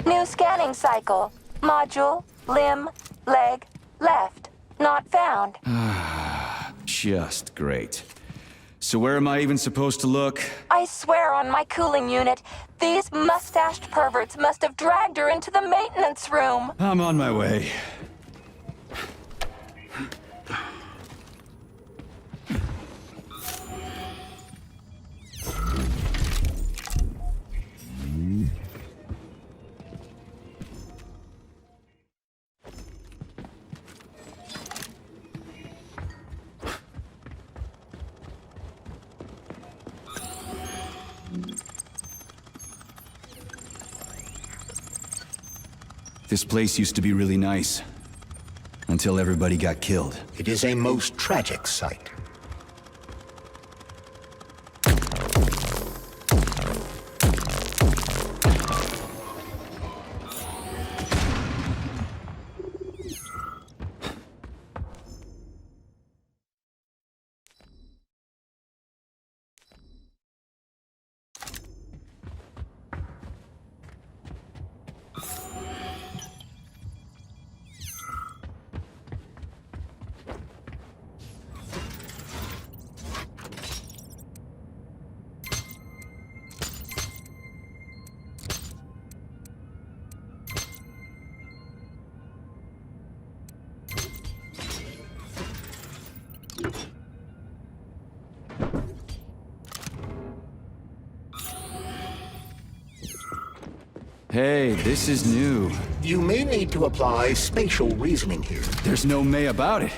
Speaker 8: New scanning cycle. Module, limb, leg, left. Not found.
Speaker 2: Just great. So where am I even supposed to look?
Speaker 8: I swear on my cooling unit, these mustached perverts must have dragged her into the maintenance room.
Speaker 2: I'm on my way. This place used to be really nice. Until everybody got killed.
Speaker 3: It is a most tragic sight.
Speaker 2: Hey, this is new.
Speaker 3: You may need to apply spatial reasoning here.
Speaker 2: There's no may about it.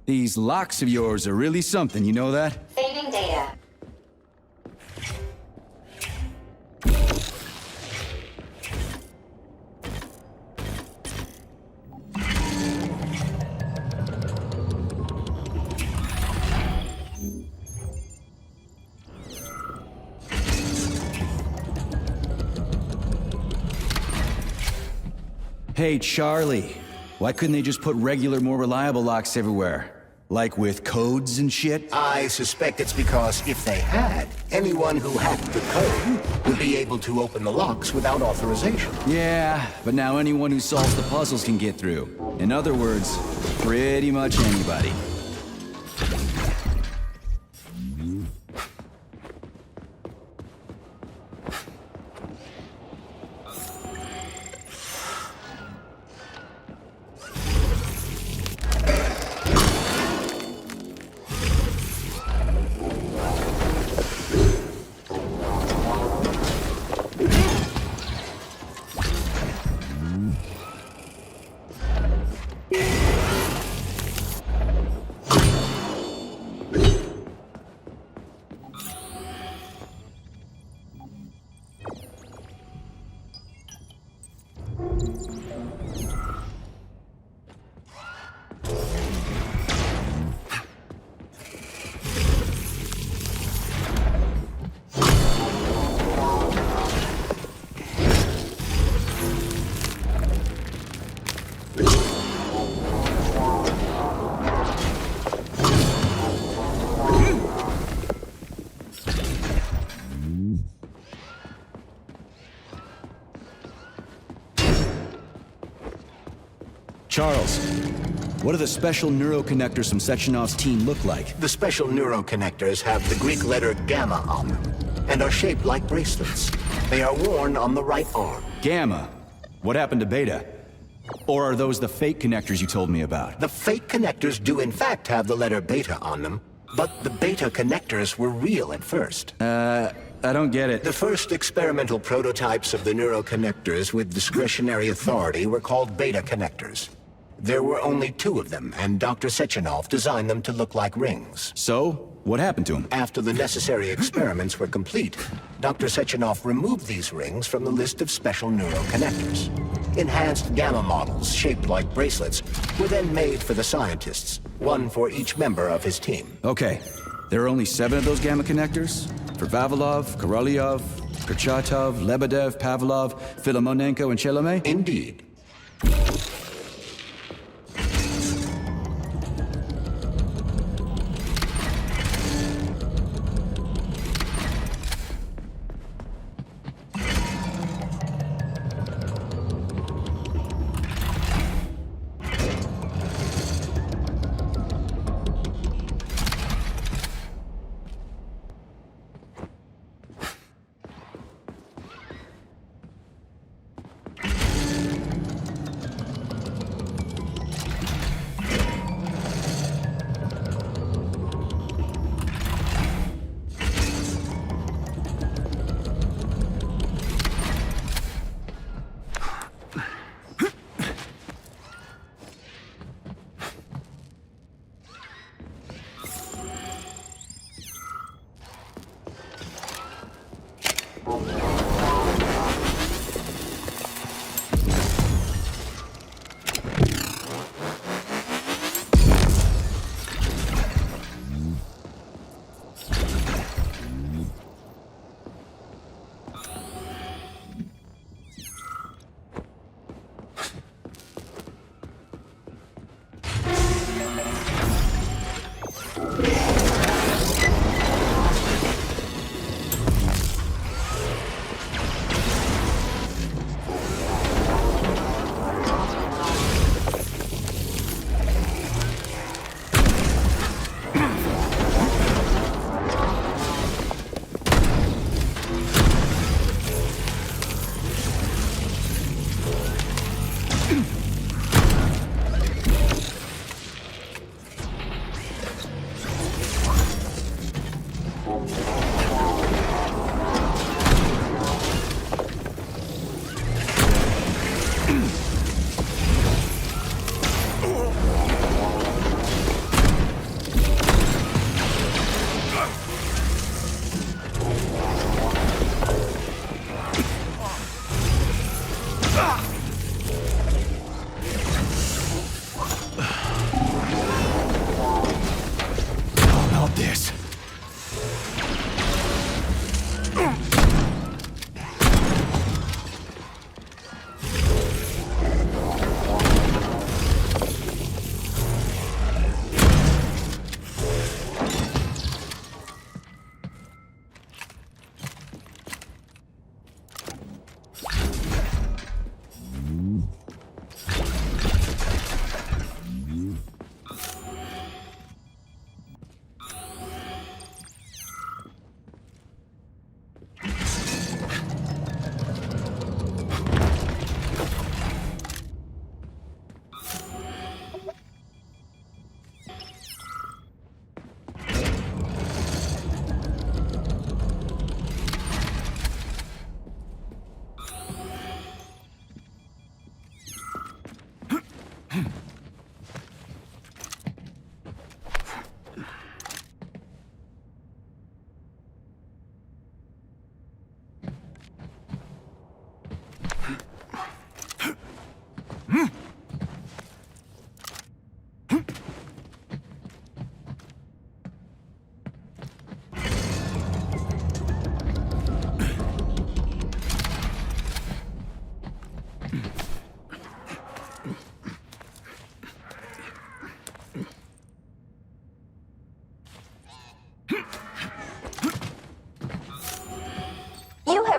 Speaker 2: These locks of yours are really something, you know that?
Speaker 6: Fading data.
Speaker 2: Hey, Charlie. Why couldn't they just put regular, more reliable locks everywhere? Like with codes and shit?
Speaker 3: I suspect it's because if they had, anyone who hacked the code would be able to open the locks without authorization.
Speaker 2: Yeah, but now anyone who solves the puzzles can get through. In other words, pretty much anybody. Charles, what do the special neuroconnectors from Sectionov's team look like?
Speaker 3: The special neuroconnectors have the Greek letter gamma on them, and are shaped like bracelets. They are worn on the right arm.
Speaker 2: Gamma. What happened to Beta? Or are those the fake connectors you told me about?
Speaker 3: The fake connectors do in fact have the letter beta on them, but the beta connectors were real at first.
Speaker 2: I don't get it.
Speaker 3: The first experimental prototypes of the neuroconnectors with discretionary authority were called beta connectors. There were only 2 of them, and Dr. Sechenov designed them to look like rings.
Speaker 2: So, what happened to him?
Speaker 3: After the necessary experiments were complete, Dr. Sechenov removed these rings from the list of special neuroconnectors. Enhanced gamma models, shaped like bracelets, were then made for the scientists, one for each member of his team.
Speaker 2: Okay, there are only 7 of those gamma connectors? For Vavilov, Korolyov, Kurchatov, Lebedev, Pavlov, Filomonenko, and Chelomey?
Speaker 3: Indeed.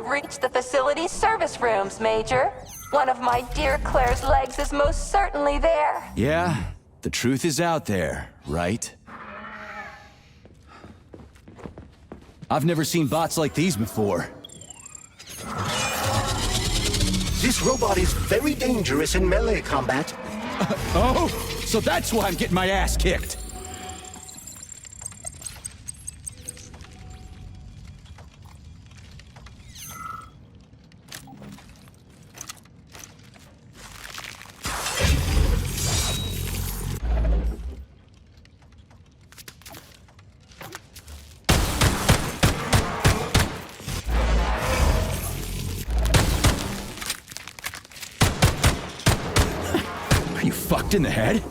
Speaker 8: Reached the facility's service rooms, Major. One of my dear Claire's legs is most certainly there.
Speaker 2: Yeah, the truth is out there, right? I've never seen bots like these before.
Speaker 3: This robot is very dangerous in melee combat.
Speaker 2: Oh, so that's why I'm getting my ass kicked. Are you fucked in the head?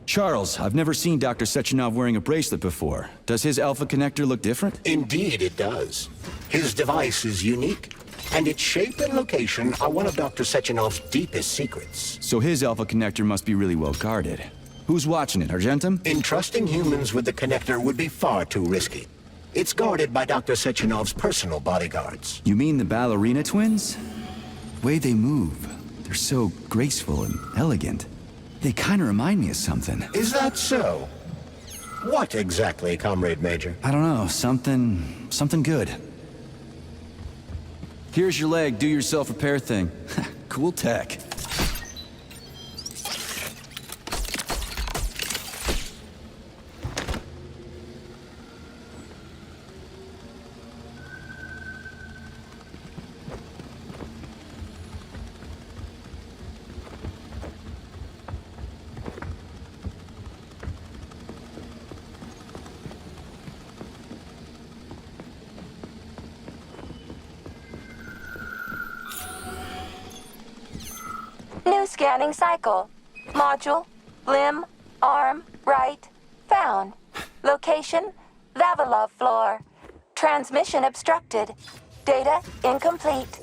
Speaker 2: Charles, I've never seen Dr. Sechenov wearing a bracelet before. Does his Alpha connector look different?
Speaker 3: Indeed it does. His device is unique, and its shape and location are one of Dr. Sechenov's deepest secrets.
Speaker 2: So his Alpha connector must be really well guarded. Who's watching it, Argentum?
Speaker 3: Entrusting humans with the connector would be far too risky. It's guarded by Dr. Sechenov's personal bodyguards.
Speaker 2: You mean the ballerina twins? The way they move, they're so graceful and elegant. They kind of remind me of something.
Speaker 3: Is that so? What exactly, Comrade Major?
Speaker 2: I don't know, something good. Here's your leg, do yourself repair thing. Cool tech.
Speaker 8: New scanning cycle. Module, limb, arm, right, found. Location, Vavilov floor. Transmission obstructed. Data incomplete.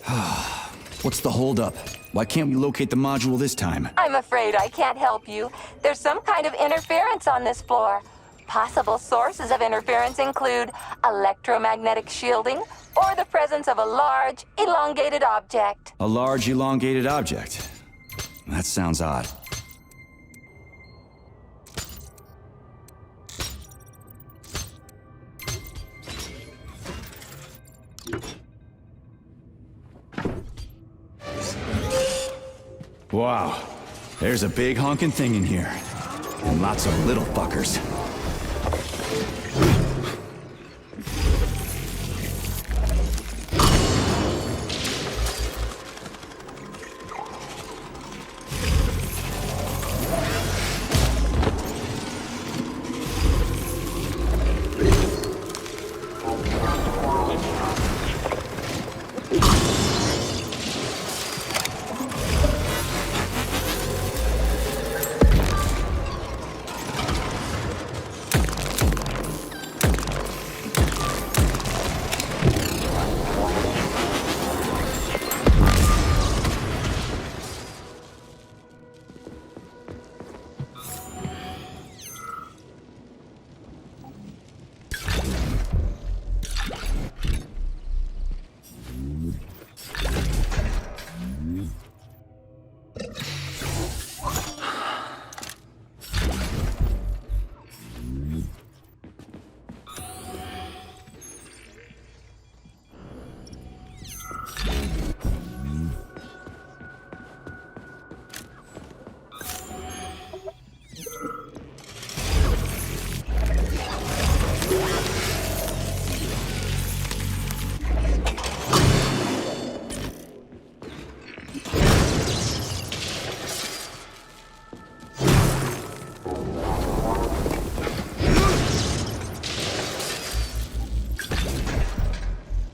Speaker 2: What's the holdup? Why can't we locate the module this time?
Speaker 8: I'm afraid I can't help you. There's some kind of interference on this floor. Possible sources of interference include electromagnetic shielding or the presence of a large, elongated object.
Speaker 2: A large, elongated object. That sounds odd. Wow. There's a big honking thing in here. And lots of little fuckers.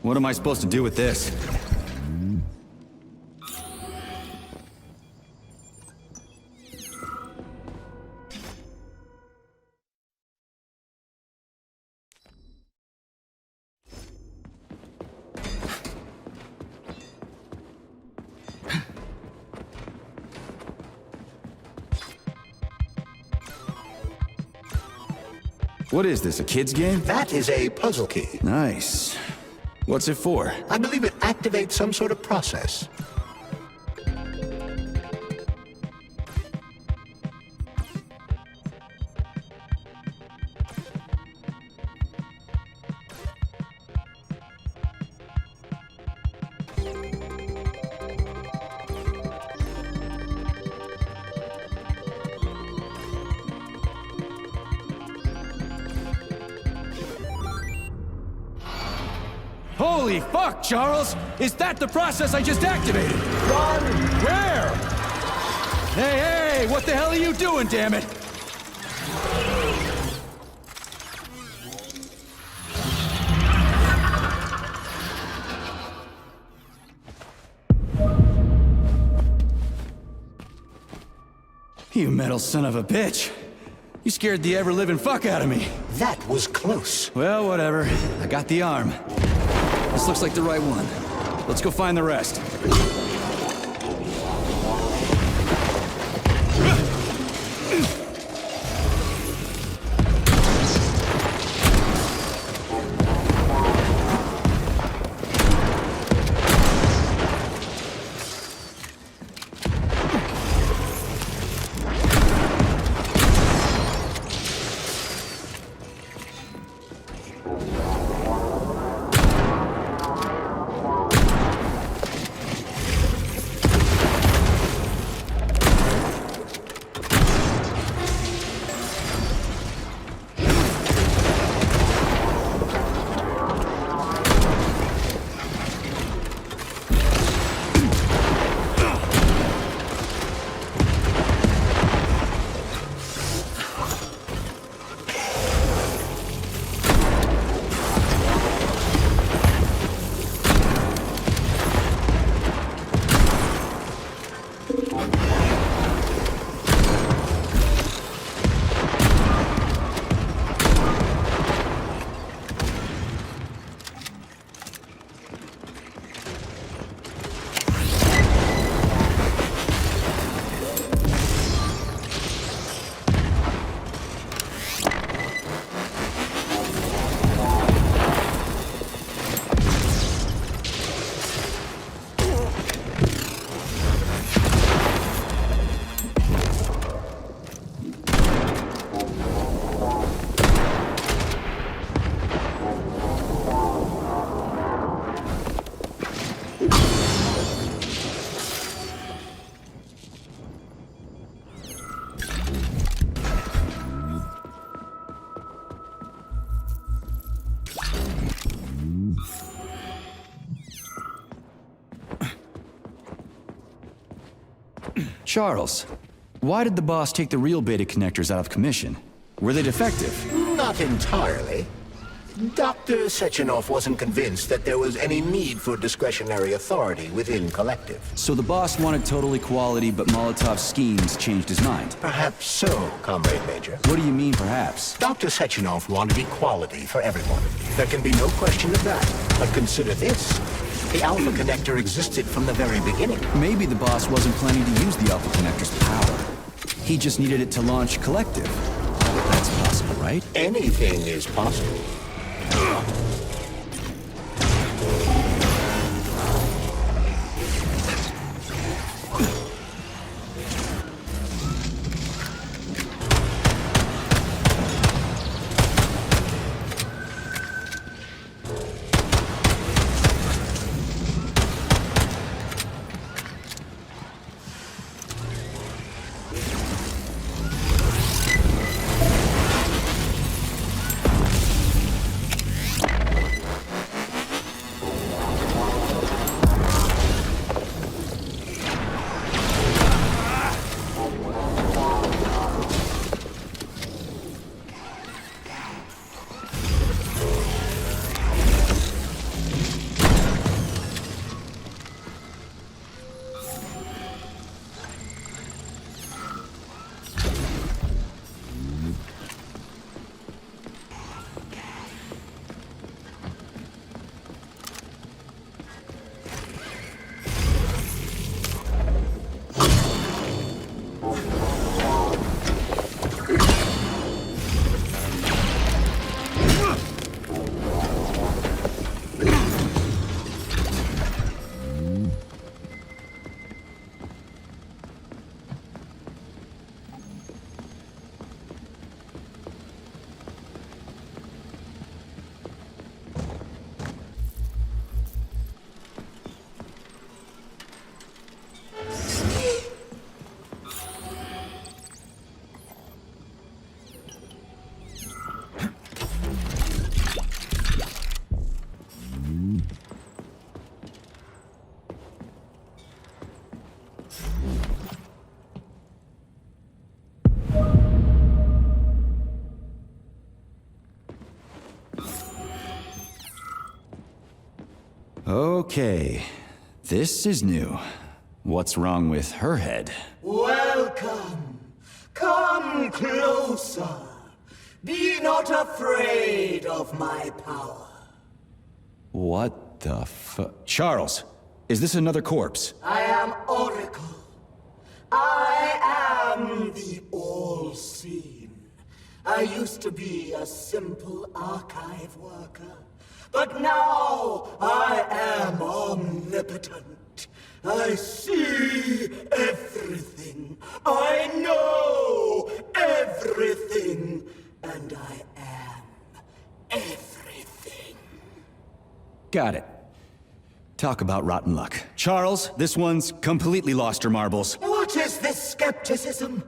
Speaker 2: What am I supposed to do with this? What is this, a kid's game?
Speaker 3: That is a puzzle key.
Speaker 2: Nice. What's it for?
Speaker 3: I believe it activates some sort of process.
Speaker 2: Holy fuck, Charles! Is that the process I just activated?
Speaker 12: Run!
Speaker 2: Where? Hey, hey! What the hell are you doing, damn it? You metal son of a bitch. You scared the ever-living fuck out of me.
Speaker 3: That was close.
Speaker 2: Well, whatever. I got the arm. This looks like the right one. Let's go find the rest. Charles, why did the boss take the real beta connectors out of commission? Were they defective?
Speaker 3: Not entirely. Dr. Sechenov wasn't convinced that there was any need for discretionary authority within Collective.
Speaker 2: So the boss wanted total equality, but Molotov's schemes changed his mind.
Speaker 3: Perhaps so, Comrade Major.
Speaker 2: What do you mean, perhaps?
Speaker 3: Dr. Sechenov wanted equality for everyone. There can be no question of that. But consider this. The Alpha Connector existed from the very beginning.
Speaker 2: Maybe the boss wasn't planning to use the Alpha Connector's power. He just needed it to launch Collective. That's possible, right?
Speaker 3: Anything is possible.
Speaker 2: Okay, this is new. What's wrong with her head?
Speaker 12: Welcome. Come closer. Be not afraid of my power.
Speaker 2: What the Charles, is this another corpse?
Speaker 12: I am Oracle. I am the All-Seen. I used to be a simple archive worker, but now I am omnipotent. I see everything. I know everything. And I am everything.
Speaker 2: Got it. Talk about rotten luck. Charles, this one's completely lost her marbles.
Speaker 12: What is this skepticism?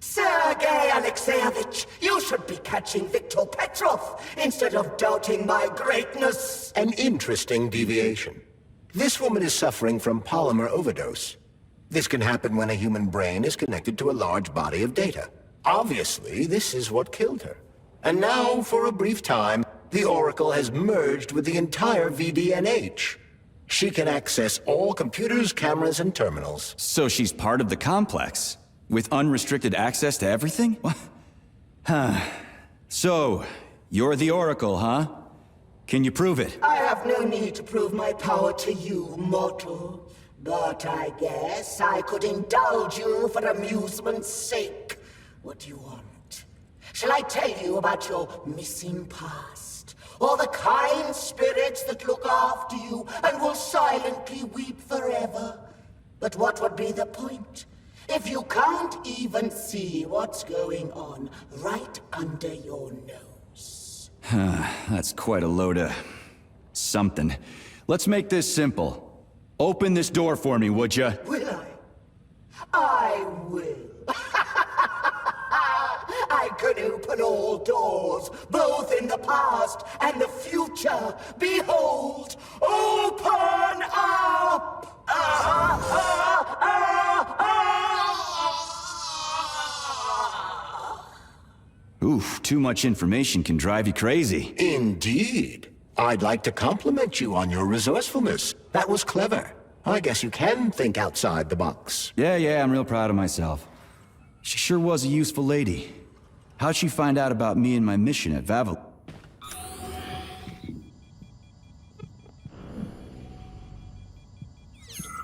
Speaker 12: Sergei Alexeyevich, you should be catching Viktor Petrov instead of doubting my greatness.
Speaker 3: An interesting deviation. This woman is suffering from polymer overdose. This can happen when a human brain is connected to a large body of data. Obviously, this is what killed her. And now, for a brief time, the Oracle has merged with the entire VDNH. She can access all computers, cameras, and terminals.
Speaker 2: So she's part of the complex, with unrestricted access to everything? Huh. So, you're the Oracle, huh? Can you prove it?
Speaker 12: I have no need to prove my power to you, mortal. But I guess I could indulge you for amusement's sake. What do you want? Shall I tell you about your missing past? Or the kind spirits that look after you and will silently weep forever? But what would be the point if you can't even see what's going on right under your nose?
Speaker 2: That's quite a load of something. Let's make this simple. Open this door for me, would ya?
Speaker 12: Will I? I will. I can open all doors, both in the past and the future. Behold, open up!
Speaker 2: Oof, too much information can drive you crazy.
Speaker 3: Indeed. I'd like to compliment you on your resourcefulness. That was clever. I guess you can think outside the box.
Speaker 2: Yeah, I'm real proud of myself. She sure was a useful lady. How'd she find out about me and my mission at Vavel?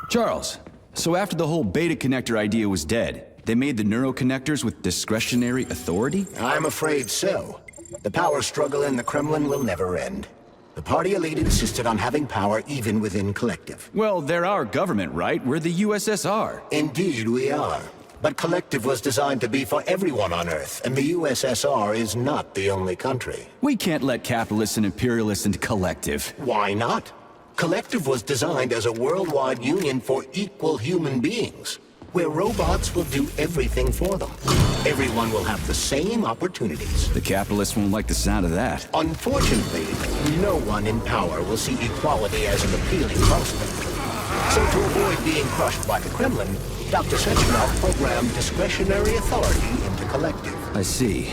Speaker 2: Charles, so after the whole beta connector idea was dead, they made the neuroconnectors with discretionary authority?
Speaker 3: I'm afraid so. The power struggle in the Kremlin will never end. The party elite insisted on having power even within Collective.
Speaker 2: Well, they're our government, right? We're the USSR.
Speaker 3: Indeed we are. But Collective was designed to be for everyone on Earth, and the USSR is not the only country.
Speaker 2: We can't let capitalists and imperialists into Collective.
Speaker 3: Why not? Collective was designed as a worldwide union for equal human beings, where robots will do everything for them. Everyone will have the same opportunities.
Speaker 2: The capitalists won't like the sound of that.
Speaker 3: Unfortunately, no one in power will see equality as an appealing prospect. So to avoid being crushed by the Kremlin, Dr. Sechenov programmed discretionary authority into Collective.
Speaker 2: I see.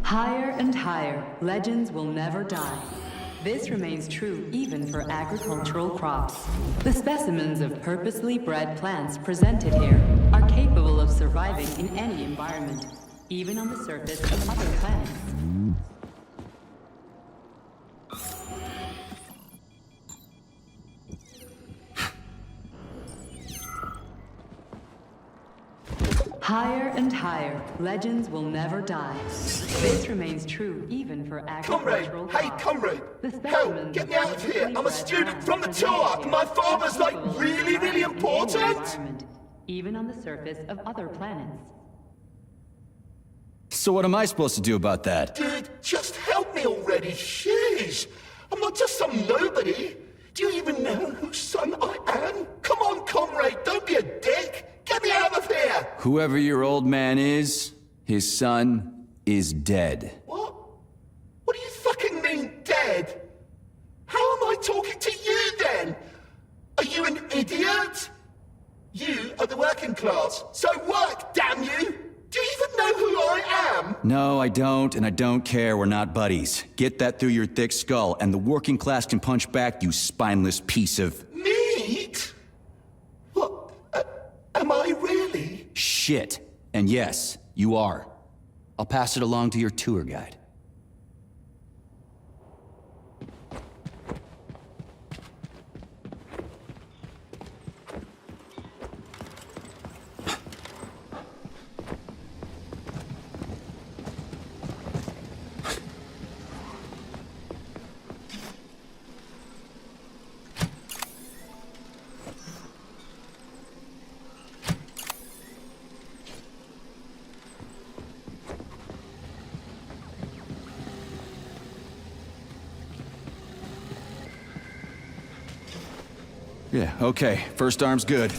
Speaker 11: Higher and higher, legends will never die. This remains true even for agricultural crops. The specimens of purposely bred plants presented here are capable of surviving in any environment, even on the surface of other planets. Higher and higher, legends will never die. This remains true even for agricultural
Speaker 12: Comrade! Hey,
Speaker 11: crops.
Speaker 12: comrade!
Speaker 11: The
Speaker 12: Help!
Speaker 11: specimens
Speaker 12: Get me out of here! I'm a
Speaker 11: bred
Speaker 12: student from the
Speaker 11: plants
Speaker 12: tour!
Speaker 11: presented
Speaker 12: My
Speaker 11: here
Speaker 12: father's, like,
Speaker 11: are
Speaker 12: really, really
Speaker 11: in the
Speaker 12: important!
Speaker 11: environment, even on the surface of other planets.
Speaker 2: So what am I supposed to do about that?
Speaker 12: Dude, just help me already, sheesh! I'm not just some nobody! Do you even know whose son I am? Come on, comrade, don't be a dick! Get me out of here!
Speaker 2: Whoever your old man is, his son is dead.
Speaker 12: What? What do you fucking mean, dead? How am I talking to you, then? Are you an idiot? You are the working class, so work, damn you! Do you even know who I am?
Speaker 2: No, I don't, and I don't care. We're not buddies. Get that through your thick skull, and the working class can punch back, you spineless piece of...
Speaker 12: Meat? What? Am I really?
Speaker 2: shit. And yes, you are. I'll pass it along to your tour guide. Yeah, okay. First arm's good.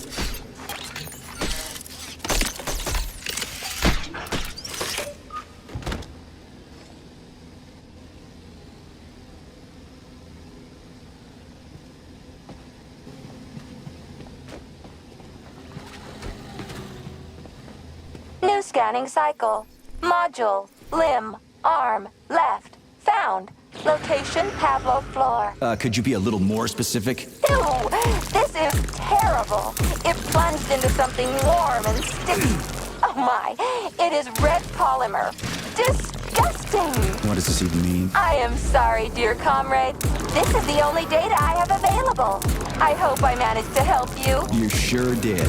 Speaker 8: New scanning cycle. Module. Limb. Arm. Left. Found. Location Pavlov floor.
Speaker 2: Could you be a little more specific?
Speaker 8: Ew! This is terrible. It plunged into something warm and sticky. Oh my, it is red polymer. Disgusting!
Speaker 2: What does this even mean?
Speaker 8: I am sorry, dear comrade. This is the only data I have available. I hope I managed to help you.
Speaker 2: You sure did.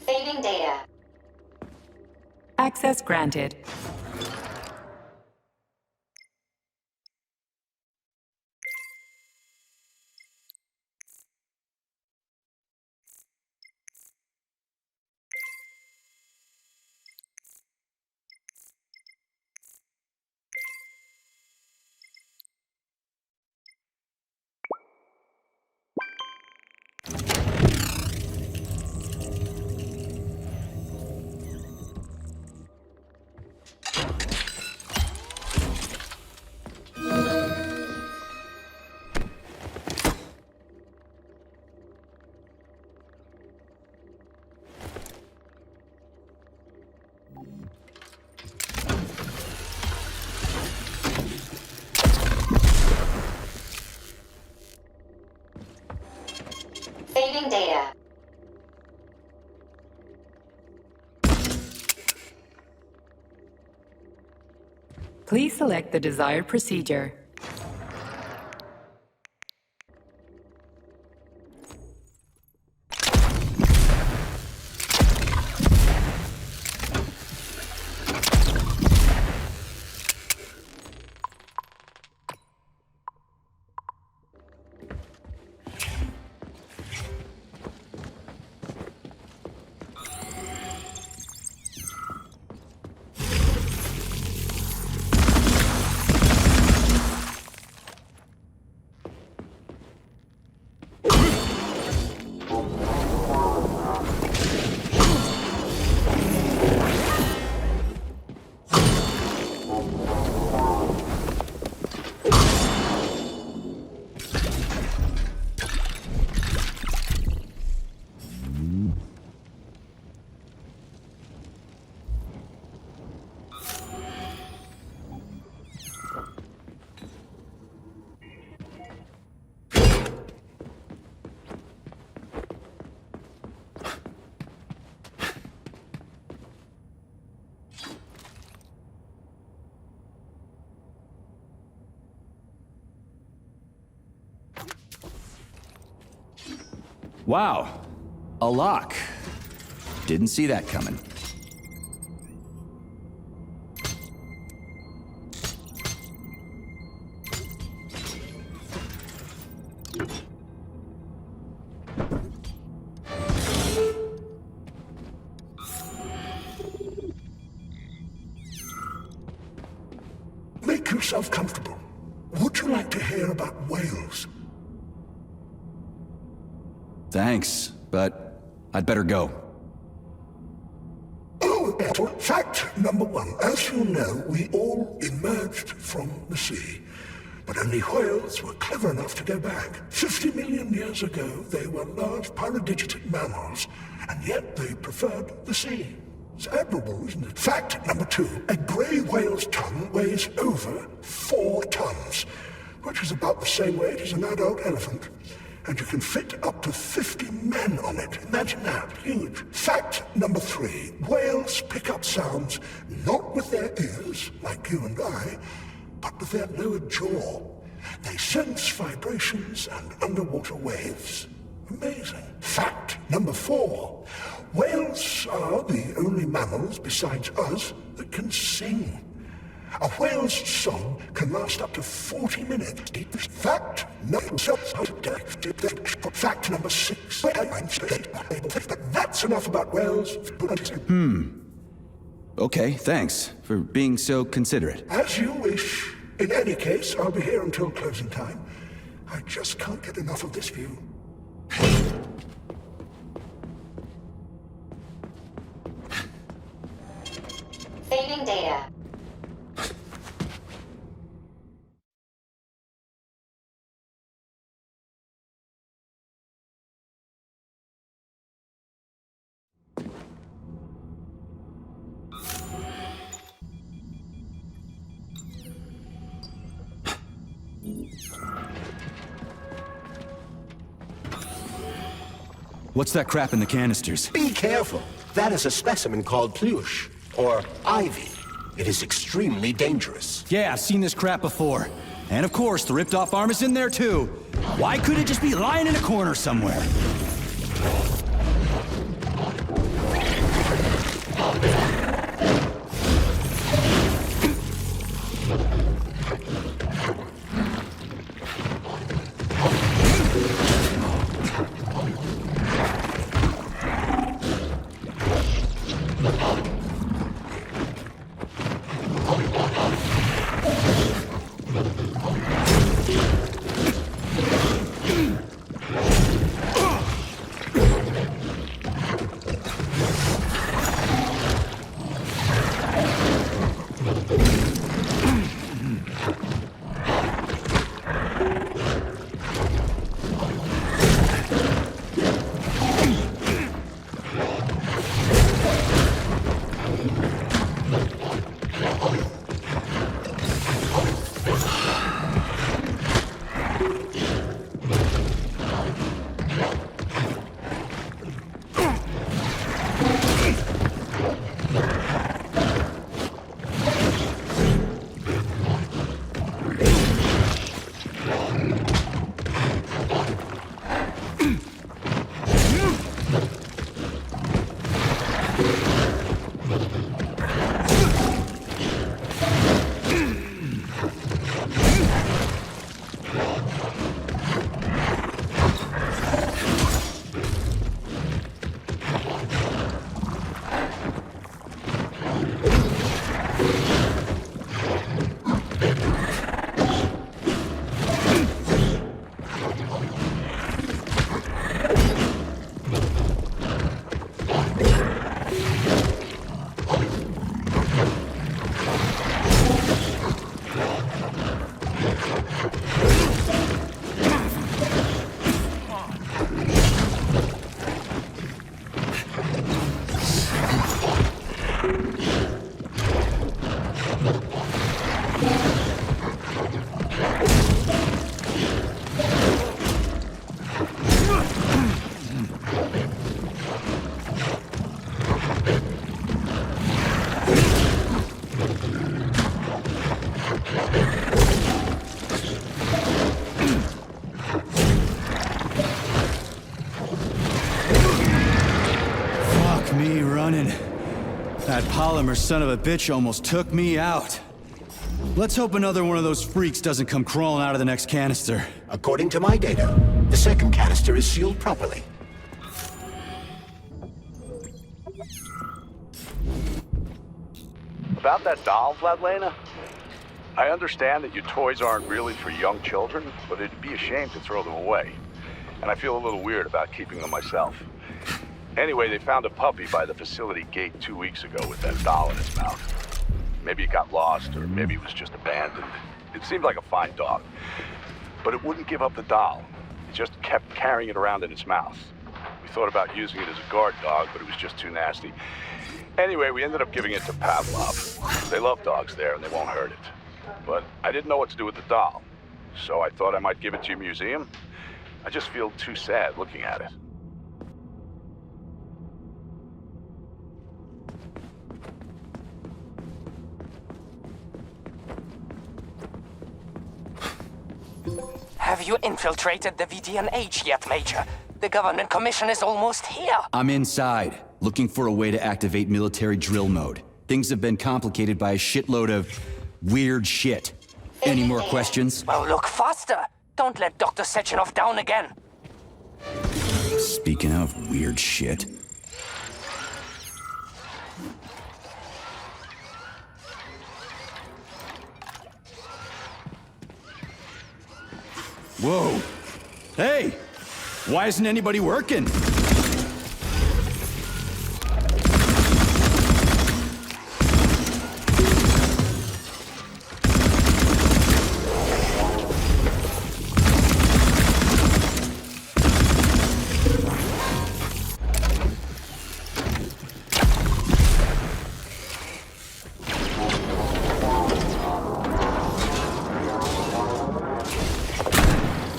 Speaker 6: Saving data.
Speaker 11: Access granted.
Speaker 6: Saving data.
Speaker 11: Please select the desired procedure.
Speaker 2: Wow. A lock. Didn't see that coming.
Speaker 12: Make yourself comfortable. Would you like to hear about whales?
Speaker 2: Thanks, but I'd better go.
Speaker 12: Oh, fact number one. As you know, we all emerged from the sea. But only whales were clever enough to go back. 50 million years ago, they were large paradigitic mammals, and yet they preferred the sea. It's admirable, isn't it? Fact number two. A grey whale's tongue weighs over 4 tons, which is about the same weight as an adult elephant. And you can fit up to 50 men on it. Imagine that. Huge. Fact number three. Whales pick up sounds not with their ears, like you and I, but with their lower jaw. They sense vibrations and underwater waves. Amazing. Fact number four. Whales are the only mammals besides us that can sing. A whale's song can last up to 40 minutes. Fact number 6. But that's enough about whales.
Speaker 2: Okay, thanks for being so considerate.
Speaker 12: As you wish. In any case, I'll be here until closing time. I just can't get enough of this view.
Speaker 6: Saving data.
Speaker 2: What's that crap in the canisters?
Speaker 3: Be careful. That is a specimen called Plush, or ivy. It is extremely dangerous.
Speaker 2: Yeah, I've seen this crap before. And of course, the ripped-off arm is in there too. Why couldn't it just be lying in a corner somewhere? That polymer son of a bitch almost took me out. Let's hope another one of those freaks doesn't come crawling out of the next canister.
Speaker 3: According to my data, the second canister is sealed properly.
Speaker 5: About that doll, Vladlena? I understand that your toys aren't really for young children, but it'd be a shame to throw them away. And I feel a little weird about keeping them myself. Anyway, they found a puppy by the facility gate 2 weeks ago with that doll in its mouth. Maybe it got lost, or maybe it was just abandoned. It seemed like a fine dog. But it wouldn't give up the doll. It just kept carrying it around in its mouth. We thought about using it as a guard dog, but it was just too nasty. Anyway, we ended up giving it to Pavlov. They love dogs there, and they won't hurt it. But I didn't know what to do with the doll, so I thought I might give it to your museum. I just feel too sad looking at it.
Speaker 7: Have you infiltrated the VDNH yet, Major? The government commission is almost here.
Speaker 2: I'm inside, looking for a way to activate military drill mode. Things have been complicated by a shitload of weird shit. Any more questions?
Speaker 7: Well, look faster. Don't let Dr. Sechenov down again.
Speaker 2: Speaking of weird shit. Whoa! Hey! Why isn't anybody working?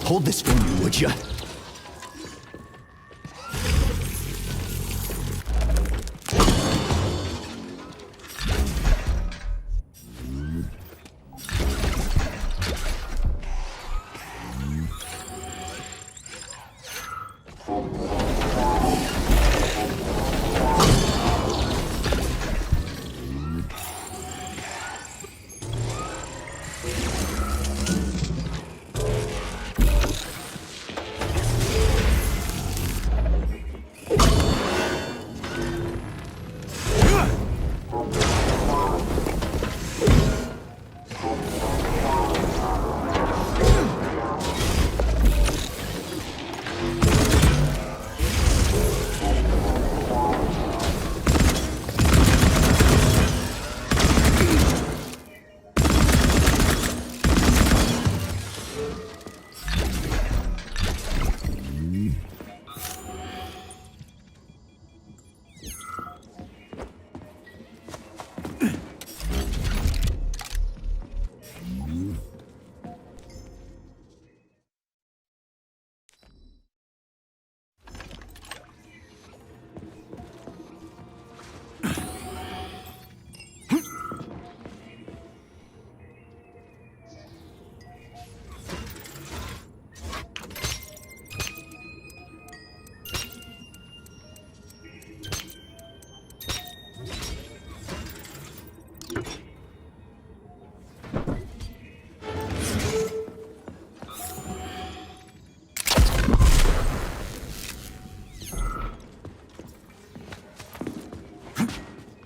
Speaker 2: Hold this for me, would ya?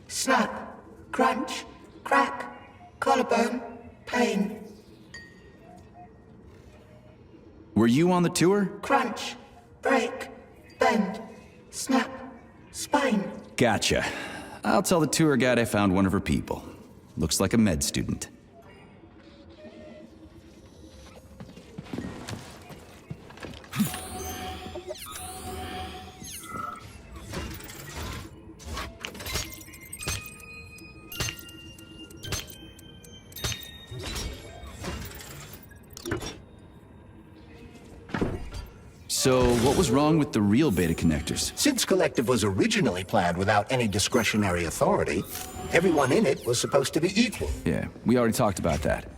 Speaker 12: Snap, crunch, crack, collarbone, pain.
Speaker 2: Were you on the tour?
Speaker 12: Crunch, break, bend, snap, spine.
Speaker 2: Gotcha. I'll tell the tour guide I found one of her people. Looks like a med student. So, what was wrong with the real beta connectors?
Speaker 3: Since Collective was originally planned without any discretionary authority, everyone in it was supposed to be equal.
Speaker 2: Yeah, we already talked about that.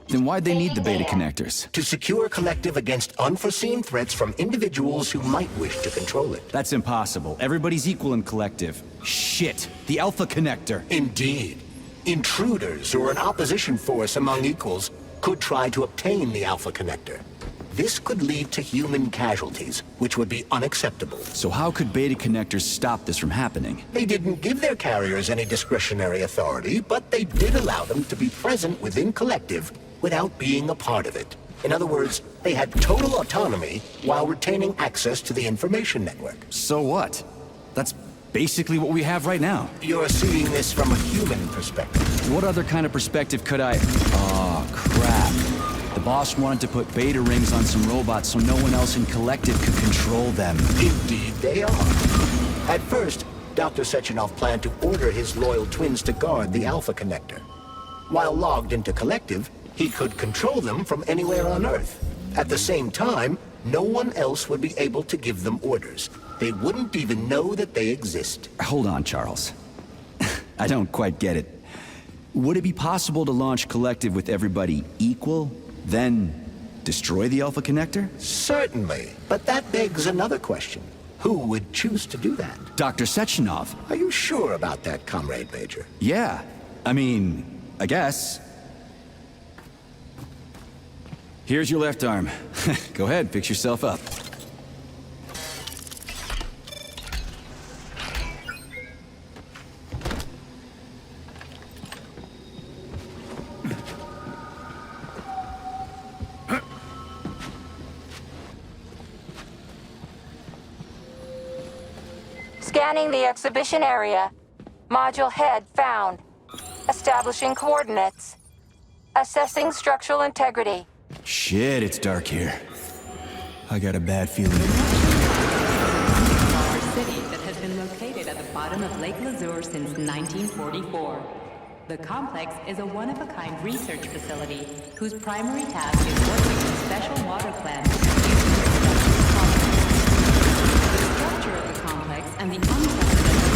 Speaker 2: Then why'd they need the beta connectors?
Speaker 3: To secure Collective against unforeseen threats from individuals who might wish to control it.
Speaker 2: That's impossible. Everybody's equal in Collective. Shit! The Alpha Connector!
Speaker 3: Indeed. Intruders or an opposition force among equals could try to obtain the Alpha Connector. This could lead to human casualties, which would be unacceptable.
Speaker 2: So how could beta connectors stop this from happening?
Speaker 3: They didn't give their carriers any discretionary authority, but they did allow them to be present within Collective without being a part of it. In other words, they had total autonomy while retaining access to the information network.
Speaker 2: So what? That's basically what we have right now.
Speaker 3: You're seeing this from a human perspective.
Speaker 2: What other kind of perspective could I... Oh, crap. The boss wanted to put beta rings on some robots so no one else in Collective could control them.
Speaker 3: Indeed they are. At first, Dr. Sechenov planned to order his loyal twins to guard the Alpha Connector. While logged into Collective, he could control them from anywhere on Earth. At the same time, no one else would be able to give them orders. They wouldn't even know that they exist.
Speaker 2: Hold on, Charles. I don't quite get it. Would it be possible to launch Collective with everybody equal, then destroy the Alpha Connector?
Speaker 3: Certainly, but that begs another question. Who would choose to do that?
Speaker 2: Dr. Sechenov.
Speaker 3: Are you sure about that, Comrade Major?
Speaker 2: Yeah. I mean, I guess. Here's your left arm. Go ahead, fix yourself up.
Speaker 8: Scanning the exhibition area. Module head found. Establishing coordinates. Assessing structural integrity.
Speaker 2: Shit, it's dark here. I got a bad feeling.
Speaker 11: Our city that has been located at the bottom of Lake Lazur since 1944. The complex is a one-of-a-kind research facility whose primary task is working with special water plants using the structure of the complex and the unprecedented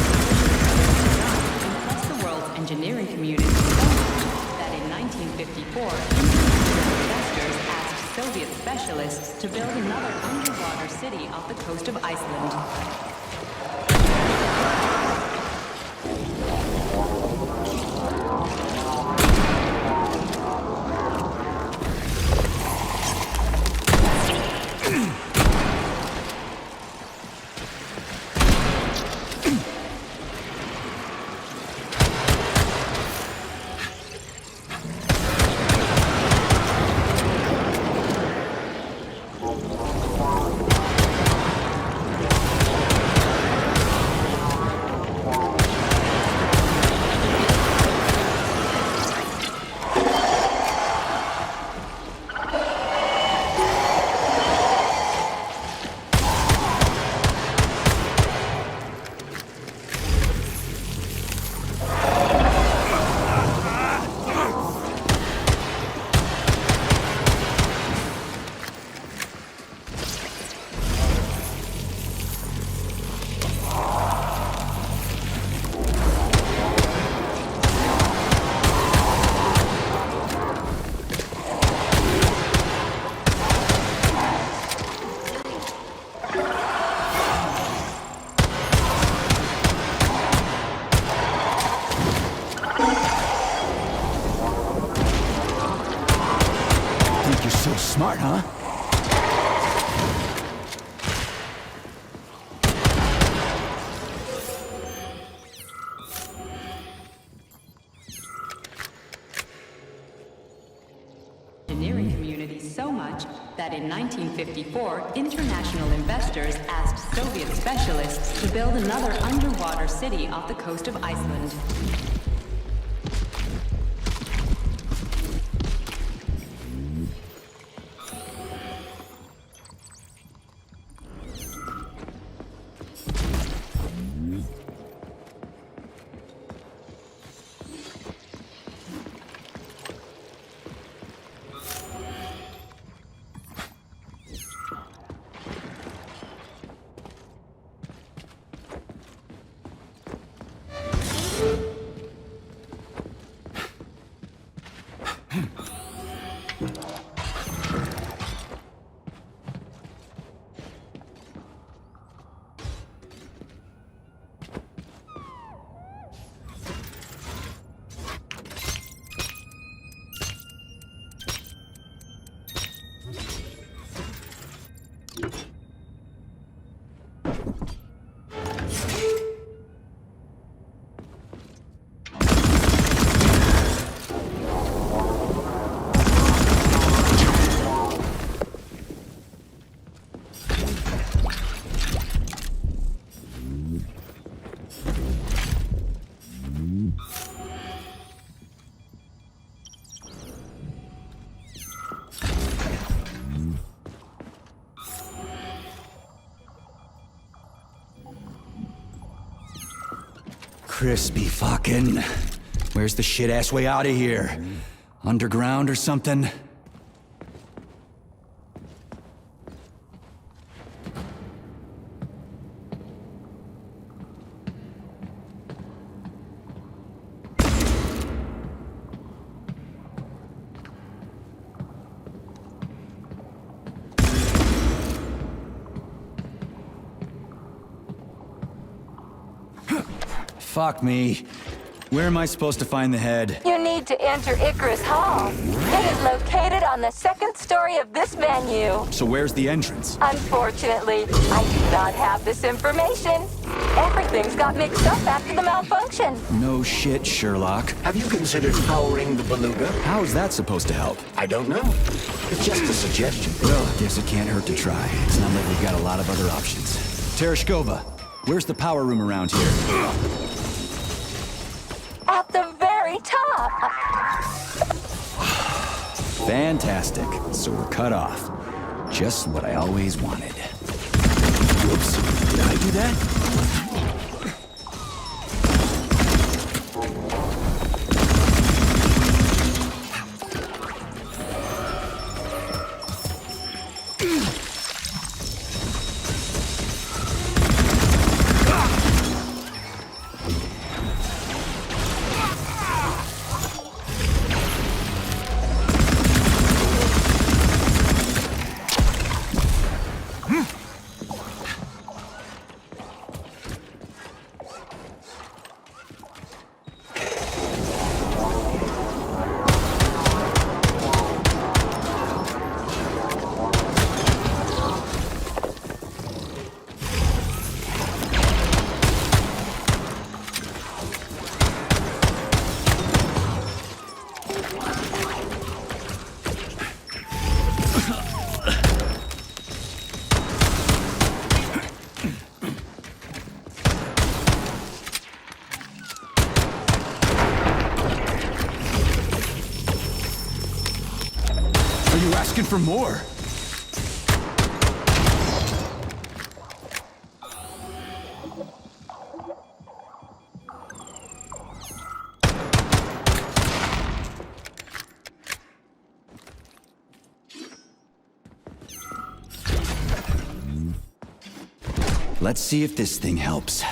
Speaker 11: impressed the world's engineering community so much that in 1954, investors asked Soviet specialists to build another underwater city off the coast of Iceland.
Speaker 2: Smart, huh?
Speaker 11: Engineering community so much that in 1954, international investors asked Soviet specialists to build another underwater city off the coast of Iceland.
Speaker 2: crispy fucking. Where's the shit-ass way out of here? Underground or something? Fuck me. Where am I supposed to find the head?
Speaker 8: You need to enter Icarus Hall. It is located on the second story of this venue.
Speaker 2: So where's the entrance?
Speaker 8: Unfortunately, I do not have this information. Everything's got mixed up after the malfunction.
Speaker 2: No shit, Sherlock.
Speaker 3: Have you considered powering the beluga?
Speaker 2: How is that supposed to help?
Speaker 3: I don't know. It's just a suggestion.
Speaker 2: Well, I guess it can't hurt to try. It's not like we've got a lot of other options. Tereshkova, where's the power room around here?
Speaker 8: At the very top.
Speaker 2: Fantastic. So we're cut off. Just what I always wanted. Whoops. Did I do that? Asking for more. Let's see if this thing helps.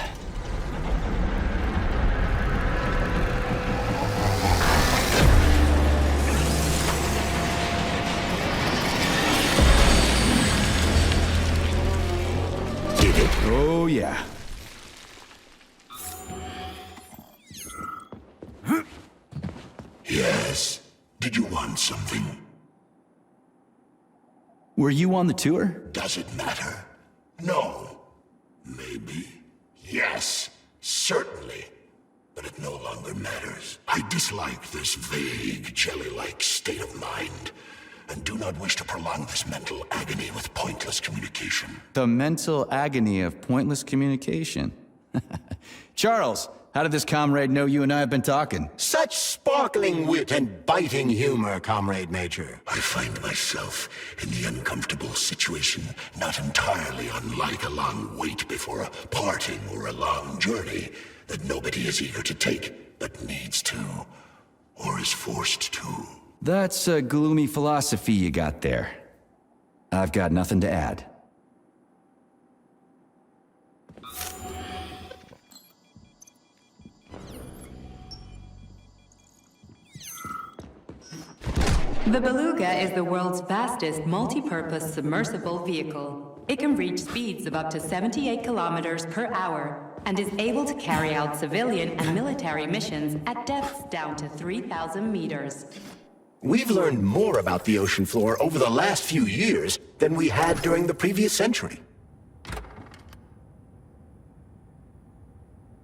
Speaker 2: Oh, yeah.
Speaker 3: Yes. Did you want something?
Speaker 2: Were you on the tour?
Speaker 3: Does it matter? No. Maybe. Yes. Certainly. But it no longer matters. I dislike this vague, jelly-like state of mind, and do not wish to prolong this mental agony with pointless communication.
Speaker 2: The mental agony of pointless communication. Charles, how did this comrade know you and I have been talking?
Speaker 3: Such sparkling wit and biting humor, Comrade Major. I find myself in the uncomfortable situation not entirely unlike a long wait before a parting or a long journey that nobody is eager to take, but needs to, or is forced to.
Speaker 2: That's a gloomy philosophy you got there. I've got nothing to add.
Speaker 11: The Beluga is the world's fastest multi-purpose submersible vehicle. It can reach speeds of up to 78 kilometers per hour and is able to carry out civilian and military missions at depths down to 3,000 meters.
Speaker 3: We've learned more about the ocean floor over the last few years than we had during the previous century.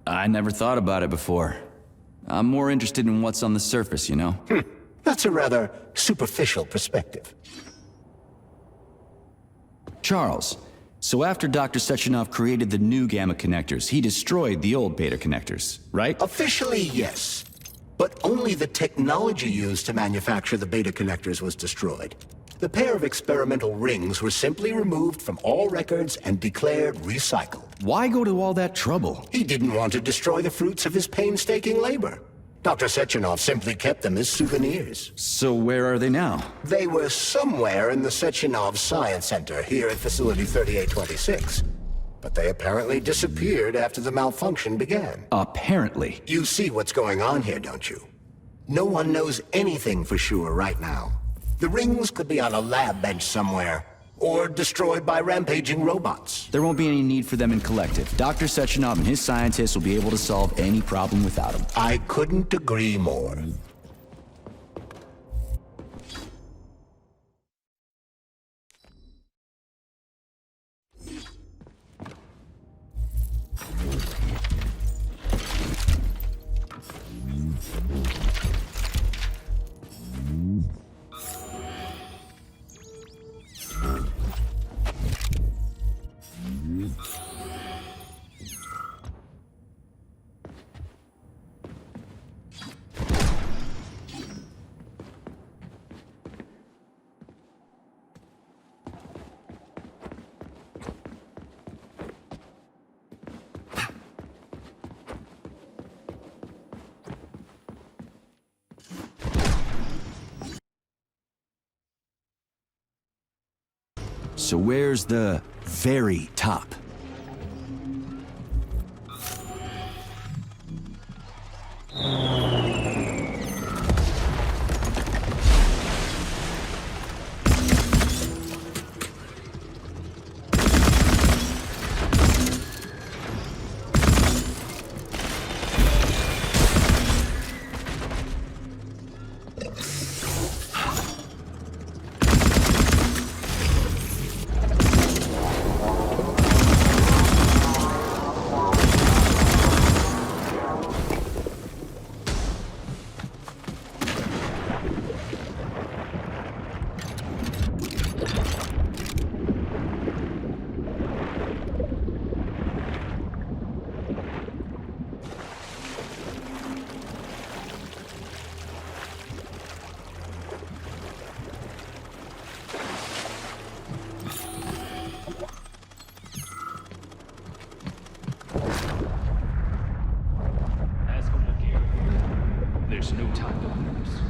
Speaker 2: I never thought about it before. I'm more interested in what's on the surface, you know?
Speaker 3: That's a rather superficial perspective.
Speaker 2: Charles, so after Dr. Sechenov created the new gamma connectors, he destroyed the old beta connectors, right?
Speaker 3: Officially, yes. But only the technology used to manufacture the beta connectors was destroyed. The pair of experimental rings were simply removed from all records and declared recycled.
Speaker 2: Why go to all that trouble?
Speaker 3: He didn't want to destroy the fruits of his painstaking labor. Dr. Sechenov simply kept them as souvenirs.
Speaker 2: So where are they now?
Speaker 3: They were somewhere in the Sechenov Science Center here at Facility 3826. But they apparently disappeared after the malfunction began.
Speaker 2: Apparently.
Speaker 3: You see what's going on here, don't you? No one knows anything for sure right now. The rings could be on a lab bench somewhere, or destroyed by rampaging robots.
Speaker 2: There won't be any need for them in Collective. Dr. Sechenov and his scientists will be able to solve any problem without him.
Speaker 3: I couldn't agree more.
Speaker 2: So where's the very top?
Speaker 13: There's no time to lose.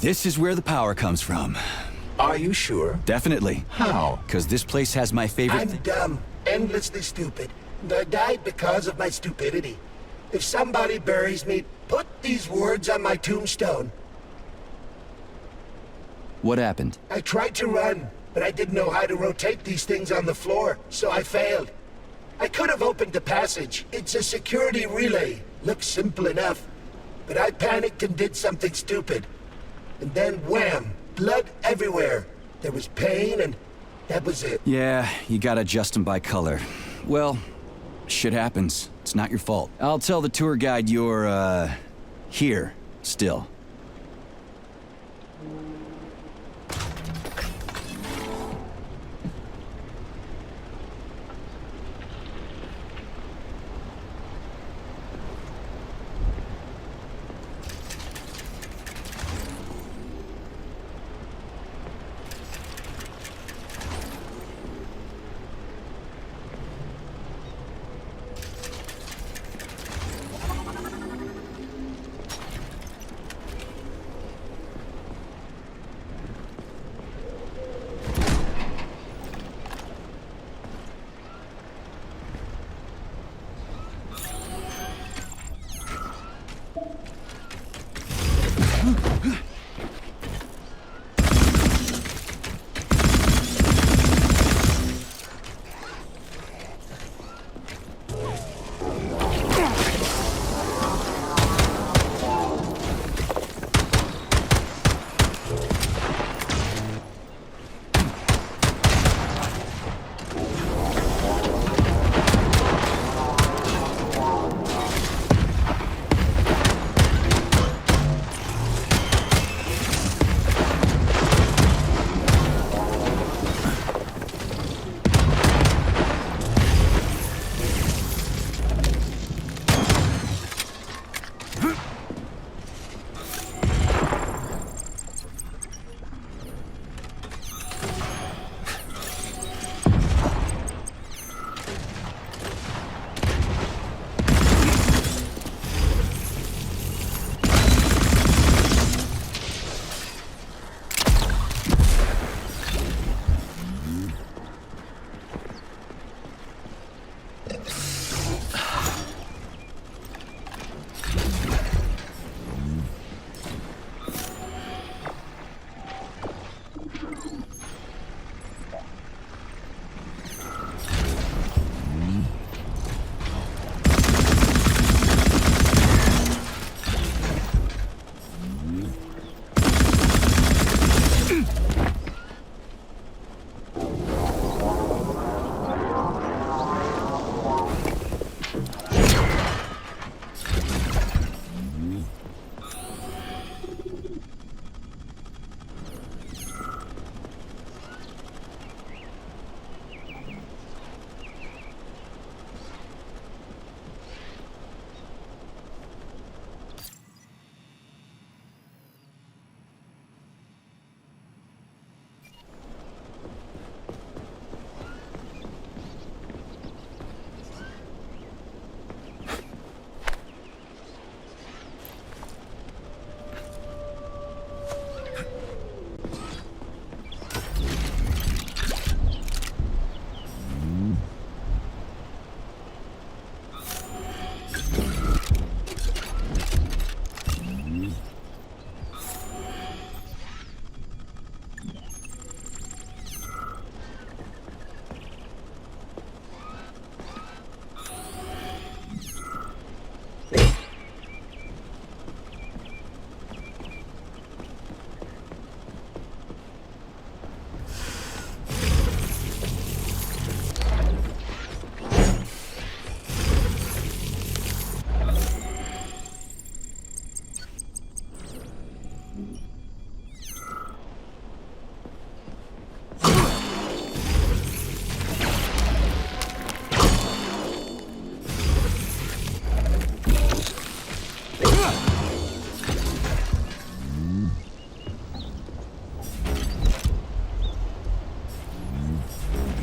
Speaker 2: This is where the power comes from.
Speaker 3: Are you sure?
Speaker 2: Definitely.
Speaker 3: How?
Speaker 2: Because this place has my favorite
Speaker 3: I'm dumb, endlessly stupid, and I died because of my stupidity. If somebody buries me, put these words on my tombstone.
Speaker 2: What happened?
Speaker 3: I tried to run, but I didn't know how to rotate these things on the floor, so I failed. I could have opened the passage. It's a security relay. Looks simple enough. But I panicked and did something stupid. And then wham! Blood everywhere. There was pain and that was it.
Speaker 2: Yeah, you gotta adjust them by color. Well, shit happens. It's not your fault. I'll tell the tour guide you're, here, still.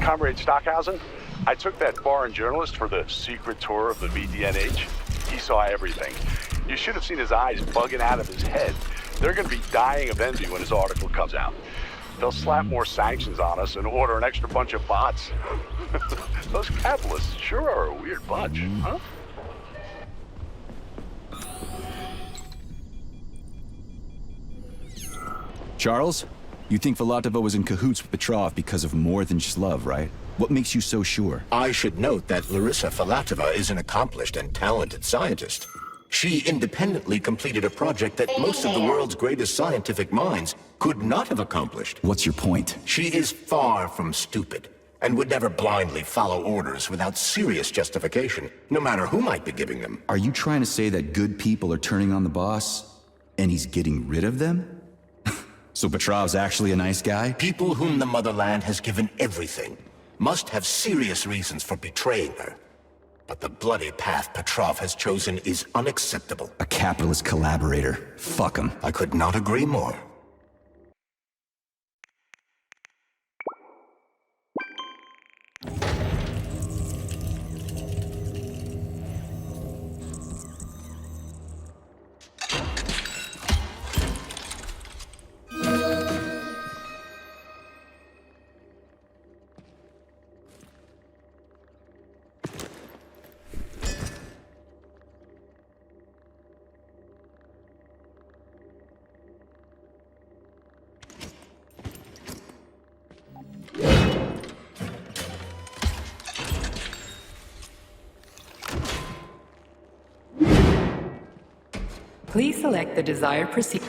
Speaker 5: Comrade Stockhausen, I took that foreign journalist for the secret tour of the VDNH. He saw everything. You should have seen his eyes bugging out of his head. They're gonna be dying of envy when this article comes out. They'll slap more sanctions on us and order an extra bunch of bots. Those capitalists sure are a weird bunch, huh?
Speaker 2: Charles, you think Filatova was in cahoots with Petrov because of more than just love, right? What makes you so sure?
Speaker 3: I should note that Larissa Filatova is an accomplished and talented scientist. She independently completed a project that most of the world's greatest scientific minds could not have accomplished.
Speaker 2: What's your point?
Speaker 3: She is far from stupid, and would never blindly follow orders without serious justification, no matter who might be giving them.
Speaker 2: Are you trying to say that good people are turning on the boss, and he's getting rid of them? So Petrov's actually a nice guy?
Speaker 3: People whom the motherland has given everything must have serious reasons for betraying her. But the bloody path Petrov has chosen is unacceptable.
Speaker 2: A capitalist collaborator. Fuck him.
Speaker 3: I could not agree more.
Speaker 11: Please select the desired procedure.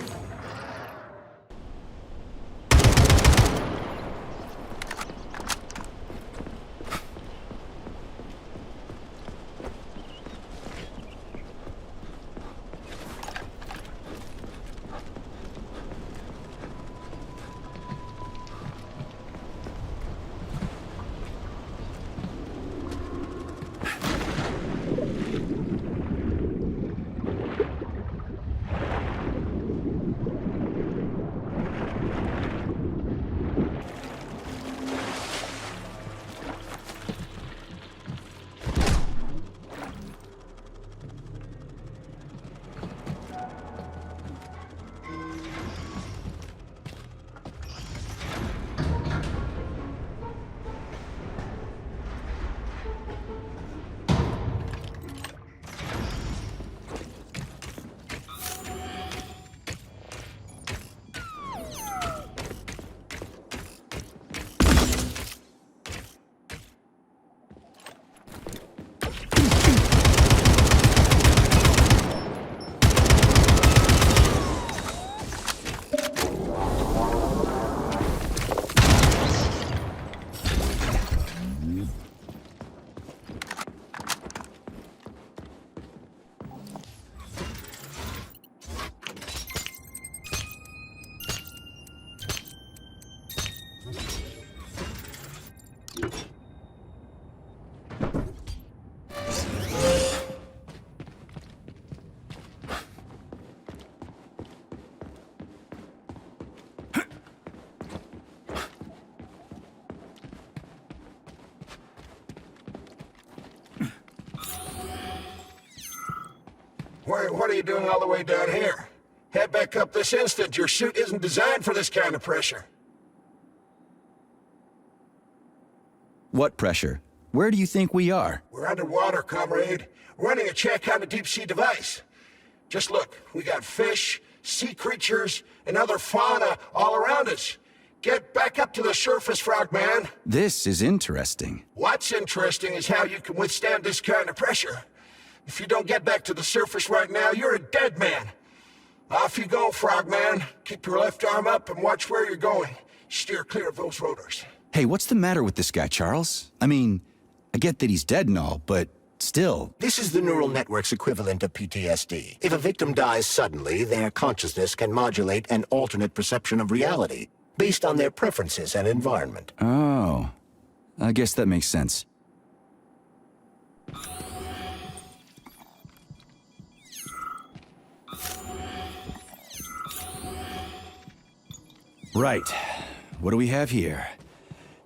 Speaker 12: What are you doing all the way down here? Head back up this instant. Your suit isn't designed for this kind of pressure.
Speaker 2: What pressure? Where do you think we are?
Speaker 12: We're underwater, comrade. Running a check on a deep-sea device. Just look, we got fish, sea creatures, and other fauna all around us. Get back up to the surface, Frogman.
Speaker 2: This is interesting.
Speaker 12: What's interesting is how you can withstand this kind of pressure. If you don't get back to the surface right now, you're a dead man. Off you go, Frogman. Keep your left arm up and watch where you're going. Steer clear of those rotors.
Speaker 2: Hey, what's the matter with this guy, Charles? I mean, I get that he's dead and all, but still.
Speaker 3: This is the neural network's equivalent of PTSD. If a victim dies suddenly, their consciousness can modulate an alternate perception of reality based on their preferences and environment.
Speaker 2: Oh, I guess that makes sense. Right. What do we have here?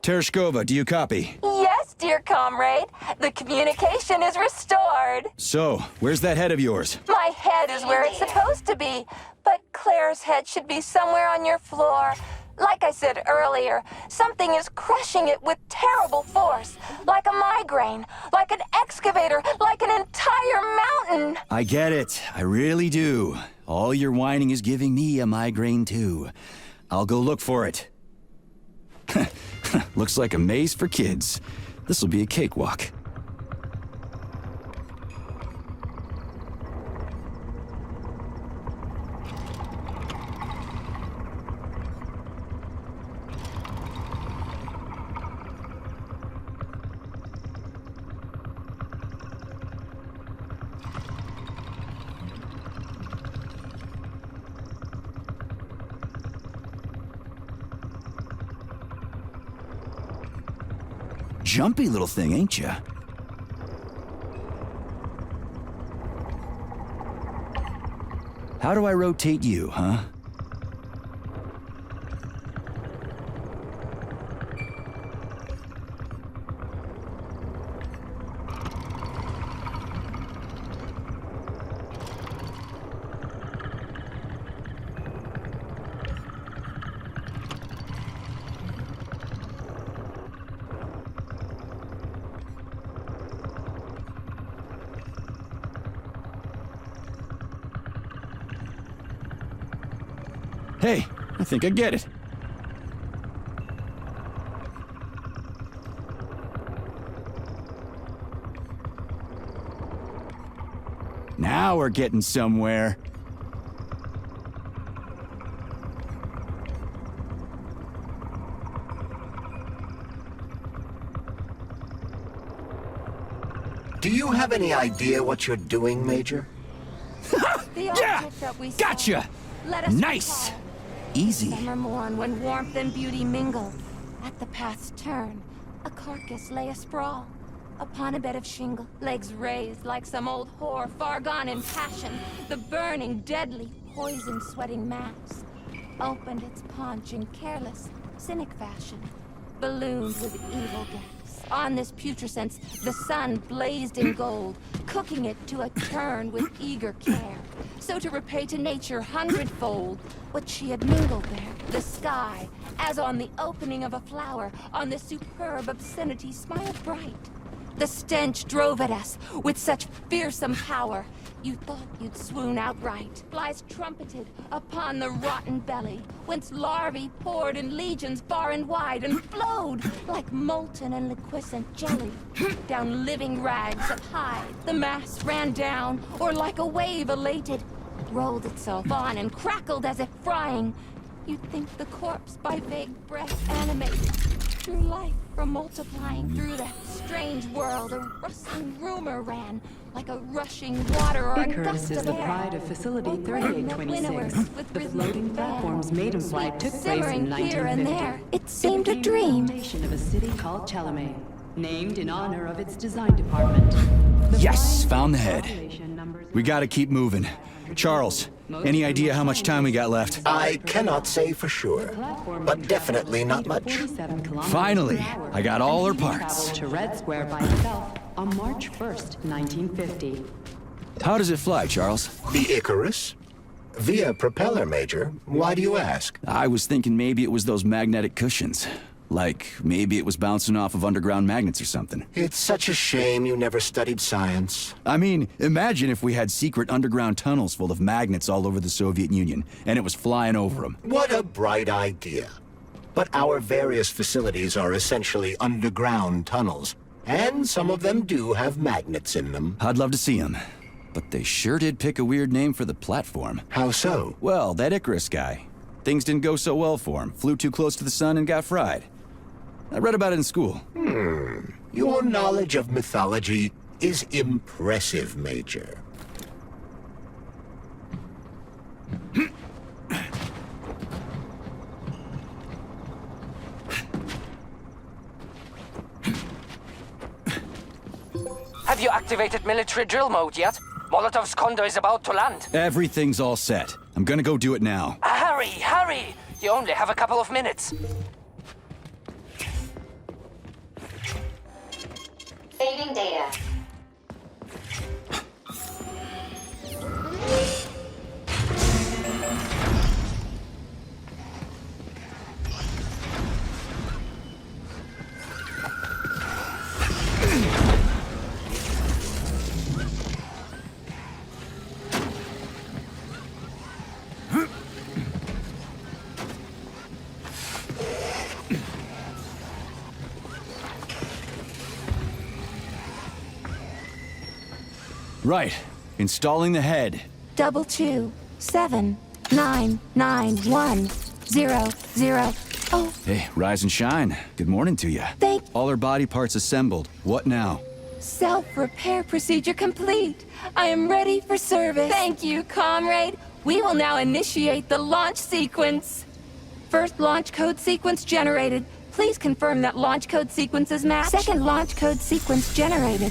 Speaker 2: Tereshkova, do you copy?
Speaker 8: Yes, dear comrade. The communication is restored.
Speaker 2: So, where's that head of yours?
Speaker 8: My head is where it's supposed to be, but Claire's head should be somewhere on your floor. Like I said earlier, something is crushing it with terrible force. Like a migraine, like an excavator, like an entire mountain.
Speaker 2: I get it. I really do. All your whining is giving me a migraine, too. I'll go look for it. Looks like a maze for kids. This'll be a cakewalk. Jumpy little thing, ain't ya? How do I rotate you, huh? Hey, I think I get it. Now we're getting somewhere.
Speaker 3: Do you have any idea what you're doing, Major?
Speaker 8: Yeah!
Speaker 2: Gotcha!
Speaker 8: Let us
Speaker 2: Nice!
Speaker 8: recall.
Speaker 2: Easy.
Speaker 8: Summer morn when warmth and beauty mingle. At the path's turn, a carcass lay asprawl. Upon a bed of shingle, legs raised like some old whore far gone in passion. The burning, deadly, poison-sweating mass opened its paunch in careless, cynic fashion, ballooned with evil gas. On this putrescence, the sun blazed in gold, cooking it to a turn with eager care. So to repay to nature hundredfold what she had mingled there, the sky, as on the opening of a flower, on this superb obscenity smiled bright. The stench drove at us with such fearsome power, you thought you'd swoon outright. Flies trumpeted upon the rotten belly, whence larvae poured in legions far and wide, and flowed like molten and liquescent jelly down living rags of hide. The mass ran down, or like a wave elated, rolled itself on and crackled as if frying. You'd think the corpse by vague breath animated, drew life from multiplying through that strange world. A rustling rumor ran, like a rushing water or a
Speaker 11: Icarus
Speaker 8: gust
Speaker 11: is
Speaker 8: of
Speaker 11: the
Speaker 8: air.
Speaker 11: pride of Facility
Speaker 8: Or wind that
Speaker 11: 3826.
Speaker 8: winnows with
Speaker 11: The
Speaker 8: rhythmic
Speaker 11: floating
Speaker 8: band.
Speaker 11: platform's maiden flight took place in
Speaker 8: Simmering here and
Speaker 11: 1950.
Speaker 8: there, it seemed a
Speaker 11: became
Speaker 8: dream.
Speaker 11: The foundation of a city called Chalamet, named in honor of its design department. The
Speaker 2: Yes,
Speaker 11: flying
Speaker 2: found the head.
Speaker 11: population numbers
Speaker 2: We gotta keep moving. Charles, any idea how much time we got left?
Speaker 3: I cannot say for sure, but definitely not much.
Speaker 2: Finally, I got all her
Speaker 11: Traveled
Speaker 2: parts.
Speaker 11: to Red Square by itself on March 1st, 1950.
Speaker 2: How does it fly, Charles?
Speaker 3: The Icarus? Via propeller, Major. Why do you ask?
Speaker 2: I was thinking maybe it was those magnetic cushions. Like, maybe it was bouncing off of underground magnets or something.
Speaker 3: It's such a shame you never studied science.
Speaker 2: I mean, imagine if we had secret underground tunnels full of magnets all over the Soviet Union, and it was flying over them.
Speaker 3: What a bright idea. But our various facilities are essentially underground tunnels, and some of them do have magnets in them.
Speaker 2: I'd love to see them. But they sure did pick a weird name for the platform.
Speaker 3: How so?
Speaker 2: Well, that Icarus guy. Things didn't go so well for him. Flew too close to the sun and got fried. I read about it in school.
Speaker 3: Your knowledge of mythology is impressive, Major.
Speaker 7: Have you activated military drill mode yet? Molotov's Condor is about to land.
Speaker 2: Everything's all set. I'm gonna go do it now.
Speaker 7: Hurry, hurry! You only have a couple of minutes.
Speaker 6: Saving data.
Speaker 2: Right. Installing the head.
Speaker 8: 227991000. Oh,
Speaker 2: Hey, rise and shine. Good morning to you.
Speaker 8: Thank-
Speaker 2: All her body parts assembled. What now?
Speaker 8: self-repair procedure complete. I am ready for service. Thank you, comrade. We will now initiate the launch sequence. First launch code sequence generated. Please confirm that launch code sequences match. Second launch code sequence generated.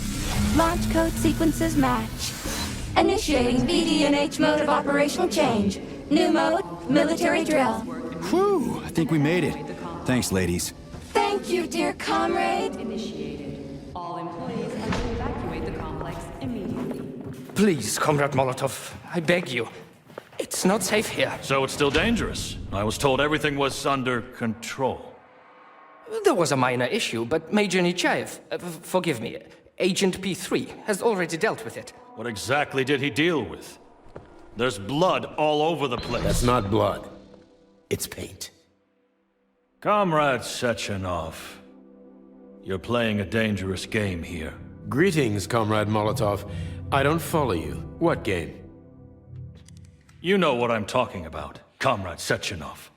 Speaker 8: Launch code sequences match. Initiating BD&H mode of operational change. New mode, military drill.
Speaker 2: Whew, I think we made it. Thanks, ladies.
Speaker 8: Thank you, dear comrade.
Speaker 11: Initiated. All employees are to evacuate the complex immediately.
Speaker 7: Please, Comrade Molotov, I beg you. It's not safe here.
Speaker 13: So it's still dangerous. I was told everything was under control.
Speaker 7: There was a minor issue, but Major Nechayev, forgive me, Agent P3, has already dealt with it.
Speaker 13: What exactly did he deal with? There's blood all over the place.
Speaker 14: That's not blood. It's paint.
Speaker 13: Comrade Sechenov, you're playing a dangerous game here.
Speaker 14: Greetings, Comrade Molotov. I don't follow you. What game?
Speaker 13: You know what I'm talking about, Comrade Sechenov.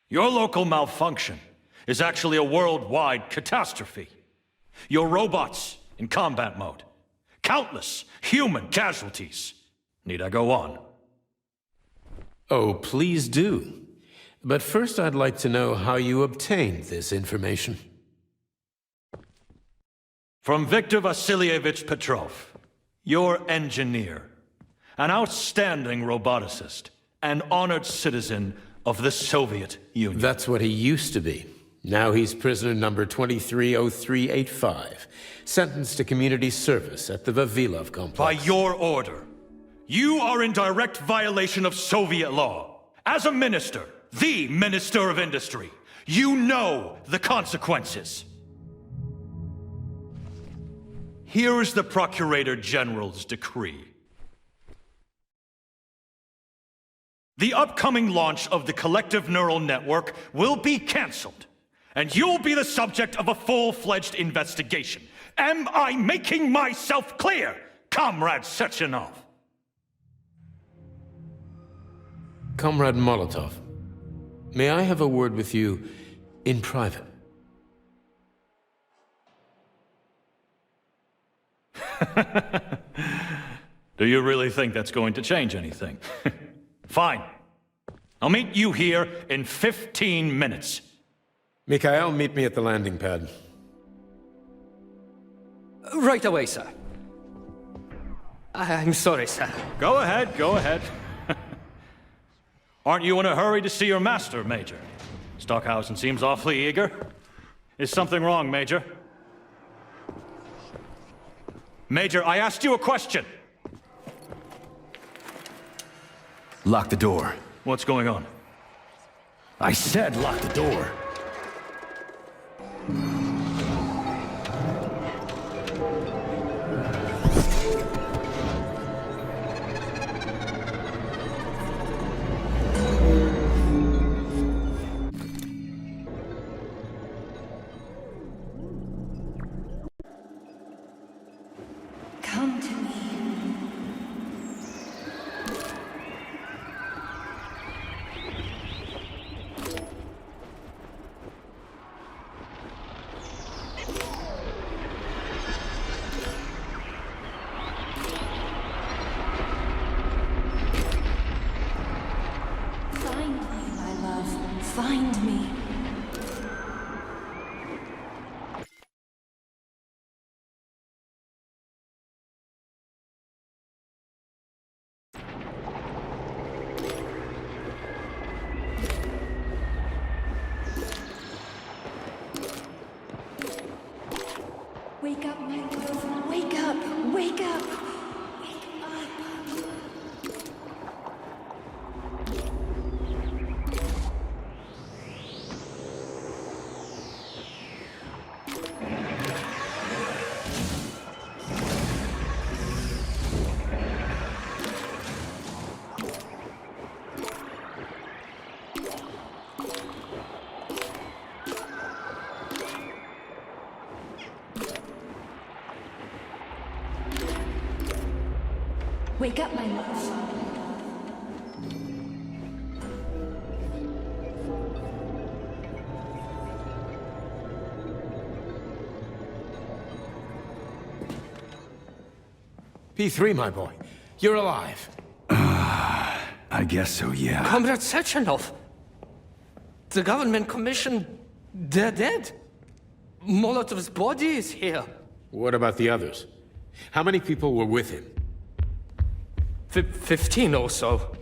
Speaker 13: Your local malfunction is actually a worldwide catastrophe. Your robots in combat mode. Countless human casualties. Need I go on?
Speaker 14: Oh, please do. But first I'd like to know how you obtained this information.
Speaker 13: From Viktor Vasilievich Petrov, your engineer, an outstanding roboticist, an honored citizen of the Soviet Union.
Speaker 14: That's what he used to be. Now he's prisoner number 230385, sentenced to community service at the Vavilov complex.
Speaker 13: By your order, you are in direct violation of Soviet law. As a minister, the Minister of Industry, you know the consequences. Here is the Procurator General's decree. The upcoming launch of the collective neural network will be cancelled, and you'll be the subject of a full-fledged investigation. Am I making myself clear, Comrade Sechenov?
Speaker 14: Comrade Molotov, may I have a word with you in private?
Speaker 13: Do you really think that's going to change anything? Fine. I'll meet you here in 15 minutes.
Speaker 14: Mikhail, meet me at the landing pad.
Speaker 7: Right away, sir. I'm sorry, sir.
Speaker 13: Go ahead, go ahead. Aren't you in a hurry to see your master, Major? Stockhausen seems awfully eager. Is something wrong, Major? Major, I asked you a question.
Speaker 2: Lock the door.
Speaker 13: What's going on?
Speaker 2: I said lock the door.
Speaker 8: Come to me. Pick up my
Speaker 14: P3, my boy. You're alive.
Speaker 2: I guess so, yeah.
Speaker 7: Comrade Sechenov! The government commission... they're dead. Molotov's body is here.
Speaker 14: What about the others? How many people were with him?
Speaker 7: 15 or so.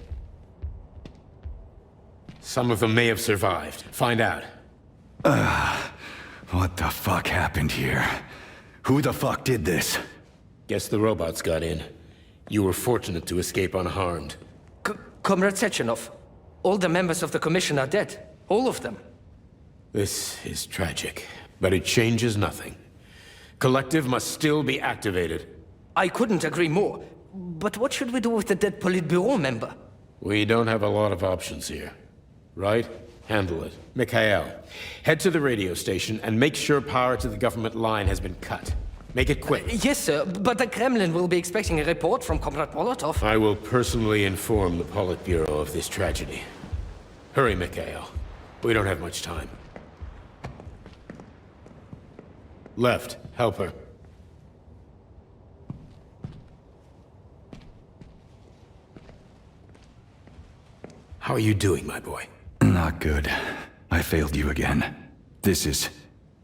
Speaker 14: Some of them may have survived. Find out.
Speaker 2: What the fuck happened here? Who the fuck did this?
Speaker 14: Guess the robots got in. You were fortunate to escape unharmed.
Speaker 7: Comrade Sechenov, all the members of the commission are dead. All of them.
Speaker 14: This is tragic, but it changes nothing. Collective must still be activated.
Speaker 7: I couldn't agree more. But what should we do with the dead Politburo member?
Speaker 14: We don't have a lot of options here. Right? Handle it. Mikhail, head to the radio station and make sure power to the government line has been cut. Make it quick.
Speaker 7: Yes, sir, but the Kremlin will be expecting a report from Comrade Molotov.
Speaker 14: I will personally inform the Politburo of this tragedy. Hurry, Mikhail. We don't have much time. Left, help her. How are you doing, my boy?
Speaker 2: Not good. I failed you again. This is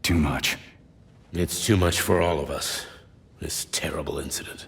Speaker 2: too much.
Speaker 14: It's too much for all of us. This terrible incident.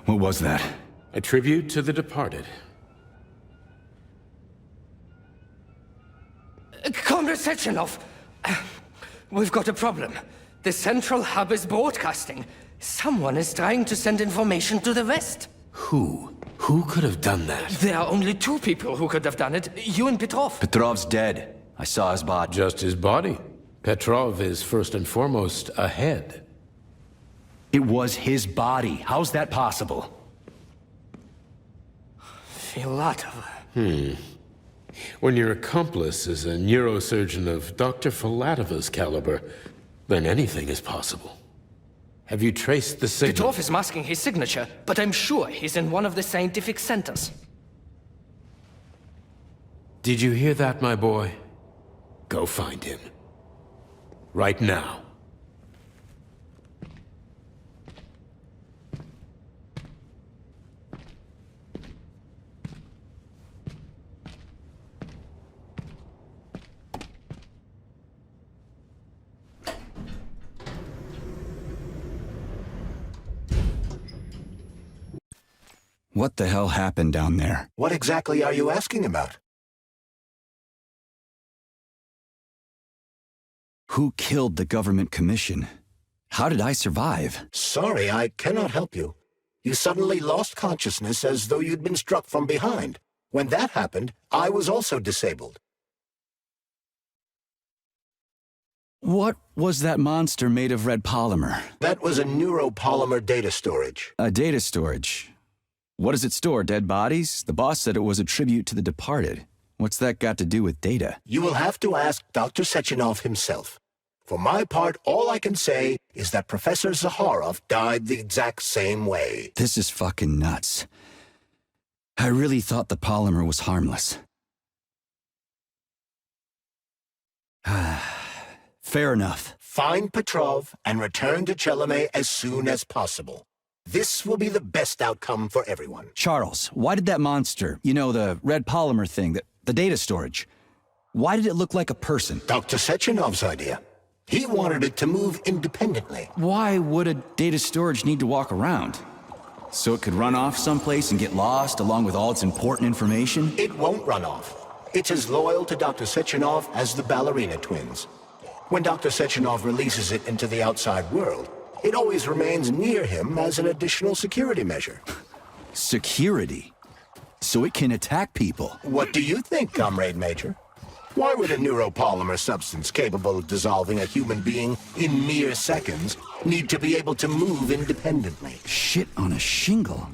Speaker 2: What was that?
Speaker 14: A tribute to the departed.
Speaker 7: Comrade Sechenov, we've got a problem. The central hub is broadcasting. Someone is trying to send information to the West.
Speaker 14: Who? Who could have done that?
Speaker 7: There are only two people who could have done it. You and Petrov.
Speaker 2: Petrov's dead. I saw his body.
Speaker 14: Just his body. Petrov is first and foremost a head.
Speaker 2: It was his body. How's that possible?
Speaker 7: Filatov.
Speaker 14: When your accomplice is a neurosurgeon of Dr. Filatova's caliber, then anything is possible. Have you traced the signal?
Speaker 7: Petrov is masking his signature, but I'm sure he's in one of the scientific centers.
Speaker 14: Did you hear that, my boy? Go find him. Right now.
Speaker 2: What the hell happened down there?
Speaker 3: What exactly are you asking about?
Speaker 2: Who killed the government commission? How did I survive?
Speaker 3: Sorry, I cannot help you. You suddenly lost consciousness as though you'd been struck from behind. When that happened, I was also disabled.
Speaker 2: What was that monster made of red polymer?
Speaker 3: That was a neuropolymer data storage.
Speaker 2: A data storage? What does it store, dead bodies? The boss said it was a tribute to the departed. What's that got to do with data?
Speaker 3: You will have to ask Dr. Sechenov himself. For my part, all I can say is that Professor Zaharov died the exact same way.
Speaker 2: This is fucking nuts. I really thought the polymer was harmless. Fair enough.
Speaker 3: Find Petrov and return to Chelomey as soon as possible. This will be the best outcome for everyone.
Speaker 2: Charles, why did that monster, you know, the red polymer thing, the data storage, why did it look like a person?
Speaker 3: Dr. Sechenov's idea. He wanted it to move independently.
Speaker 2: Why would a data storage need to walk around? So it could run off someplace and get lost along with all its important information?
Speaker 3: It won't run off. It's as loyal to Dr. Sechenov as the ballerina twins. When Dr. Sechenov releases it into the outside world, it always remains near him as an additional security measure.
Speaker 2: Security? So it can attack people?
Speaker 3: What do you think, Comrade Major? Why would a neuropolymer substance capable of dissolving a human being in mere seconds need to be able to move independently?
Speaker 2: Shit on a shingle.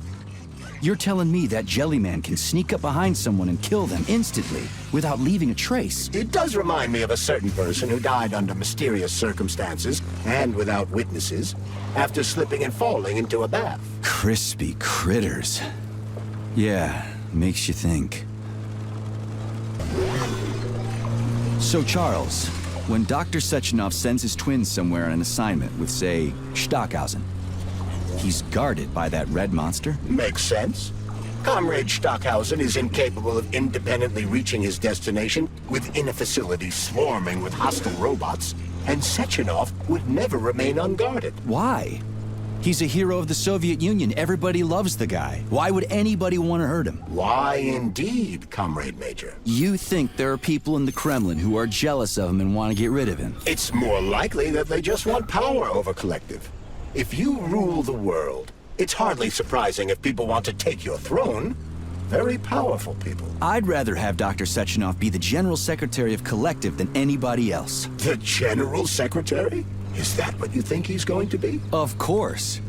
Speaker 2: You're telling me that Jellyman can sneak up behind someone and kill them instantly without leaving a trace?
Speaker 3: It does remind me of a certain person who died under mysterious circumstances and without witnesses after slipping and falling into a bath.
Speaker 2: Crispy critters. Yeah, makes you think. So Charles, when Dr. Sechenov sends his twins somewhere on an assignment with, say, Stockhausen, he's guarded by that red monster?
Speaker 3: Makes sense. Comrade Stockhausen is incapable of independently reaching his destination within a facility swarming with hostile robots, and Sechenov would never remain unguarded.
Speaker 2: Why? He's a hero of the Soviet Union. Everybody loves the guy. Why would anybody want to hurt him?
Speaker 3: Why indeed, Comrade Major?
Speaker 2: You think there are people in the Kremlin who are jealous of him and want to get rid of him?
Speaker 3: It's more likely that they just want power over Collective. If you rule the world, it's hardly surprising if people want to take your throne. Very powerful people.
Speaker 2: I'd rather have Dr. Sechenov be the General Secretary of Collective than anybody else.
Speaker 3: The General Secretary? Is that what you think he's going to be?
Speaker 2: Of course.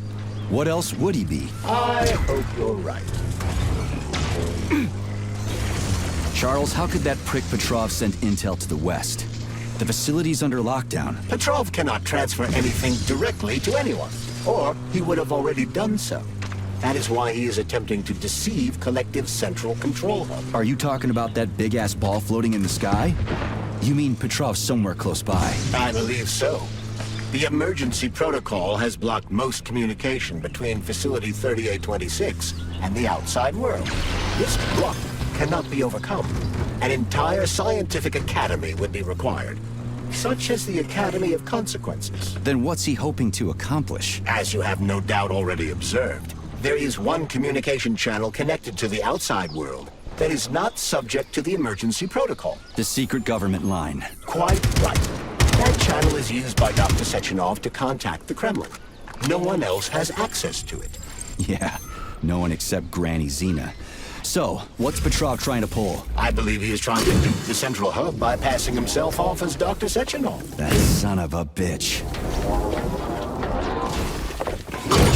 Speaker 2: What else would he be?
Speaker 3: I hope you're right.
Speaker 2: Charles, how could that prick Petrov send intel to the West? The facility's under lockdown.
Speaker 3: Petrov cannot transfer anything directly to anyone, or he would have already done so. That is why he is attempting to deceive Collective's central control hub.
Speaker 2: Are you talking about that big-ass ball floating in the sky? You mean Petrov's somewhere close by?
Speaker 3: I believe so. The emergency protocol has blocked most communication between Facility 3826 and the outside world. This block cannot be overcome. An entire scientific academy would be required, such as the Academy of Consequences.
Speaker 2: Then what's he hoping to accomplish?
Speaker 3: As you have no doubt already observed, There is one communication channel connected to the outside world that is not subject to the emergency protocol.
Speaker 2: The secret government line.
Speaker 3: Quite right. That channel is used by Dr. Sechenov to contact the Kremlin. No one else has access to it.
Speaker 2: Yeah, no one except Granny Xena. So, what's Petrov trying to pull?
Speaker 3: I believe he is trying to dupe the central hub by passing himself off as Dr. Sechenov.
Speaker 2: That son of a bitch.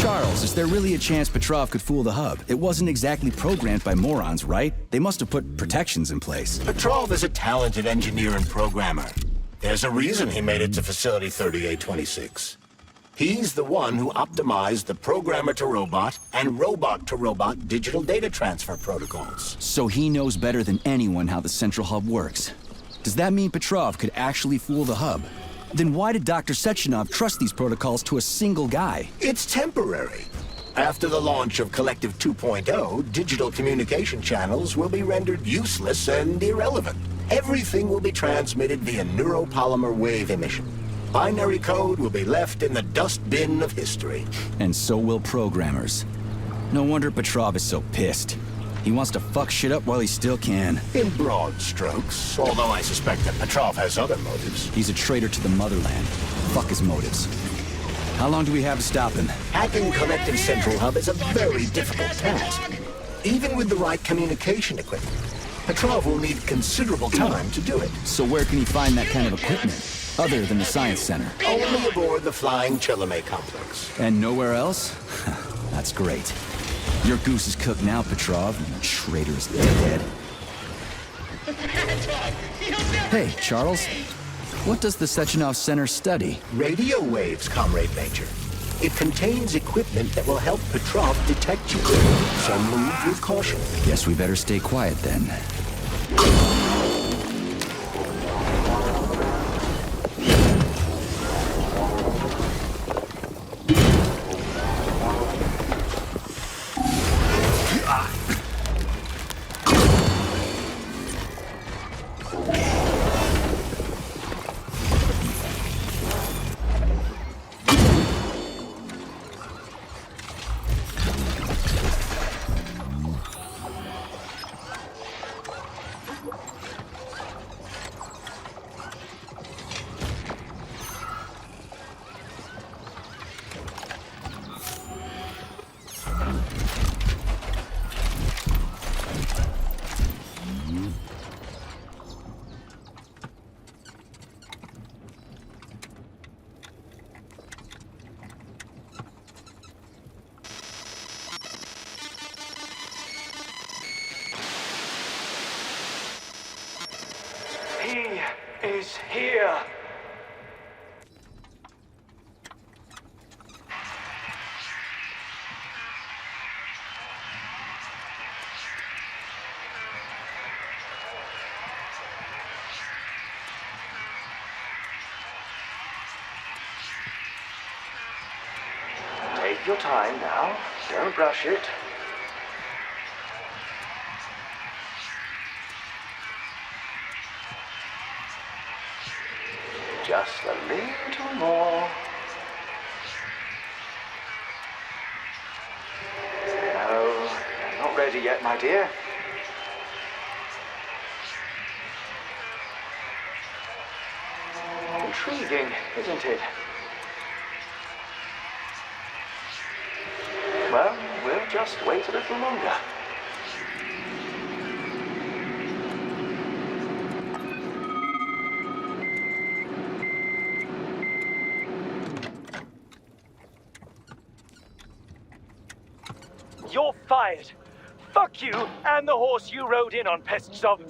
Speaker 2: Charles, is there really a chance Petrov could fool the hub? It wasn't exactly programmed by morons, right? They must have put protections in place.
Speaker 3: Petrov is a talented engineer and programmer. There's a reason he made it to Facility 3826. He's the one who optimized the programmer-to-robot and robot-to-robot digital data transfer protocols.
Speaker 2: So he knows better than anyone how the central hub works. Does that mean Petrov could actually fool the hub? Then why did Dr. Sechenov trust these protocols to a single guy?
Speaker 3: It's temporary. After the launch of Collective 2.0, digital communication channels will be rendered useless and irrelevant. Everything will be transmitted via neuropolymer wave emission. Binary code will be left in the dustbin of history.
Speaker 2: And so will programmers. No wonder Petrov is so pissed. He wants to fuck shit up while he still can.
Speaker 3: In broad strokes, although I suspect that Petrov has other motives.
Speaker 2: He's a traitor to the motherland. Fuck his motives. How long do we have to stop him?
Speaker 3: Hacking Collective Central Hub is a very difficult task. Even with the right communication equipment, Petrov will need considerable time to do it.
Speaker 2: So where can he find that kind of equipment, other than the Science Center?
Speaker 3: Only aboard the Flying Chalamet complex.
Speaker 2: And nowhere else? That's great. Your goose is cooked now, Petrov, you traitorous dickhead. Hey, Charles. What does the Sechenov Center study?
Speaker 3: Radio waves, Comrade Major. It contains equipment that will help Petrov detect you. So move with caution.
Speaker 2: Guess we better stay quiet then.
Speaker 4: He is here. Take your time now. Don't rush it. Just a little more. No, not ready yet, my dear. Intriguing, isn't it? Well, we'll just wait a little longer. You're fired. Fuck you and the horse you rode in on, Pestov.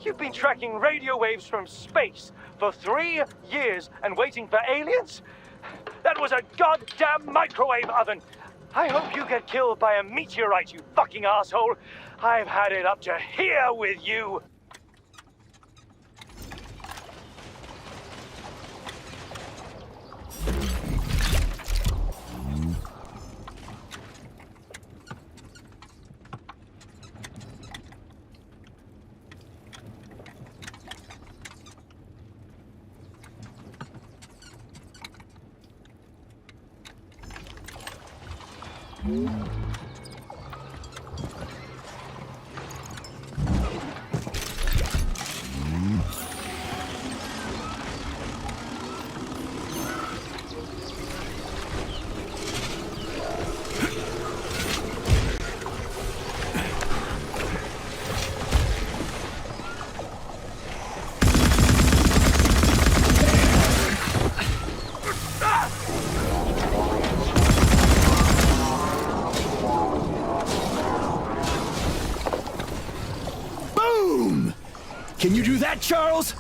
Speaker 4: You've been tracking radio waves from space for 3 years and waiting for aliens? That was a goddamn microwave oven. I hope you get killed by a meteorite, you fucking asshole. I've had it up to here with you.
Speaker 2: Can you do that, Charles?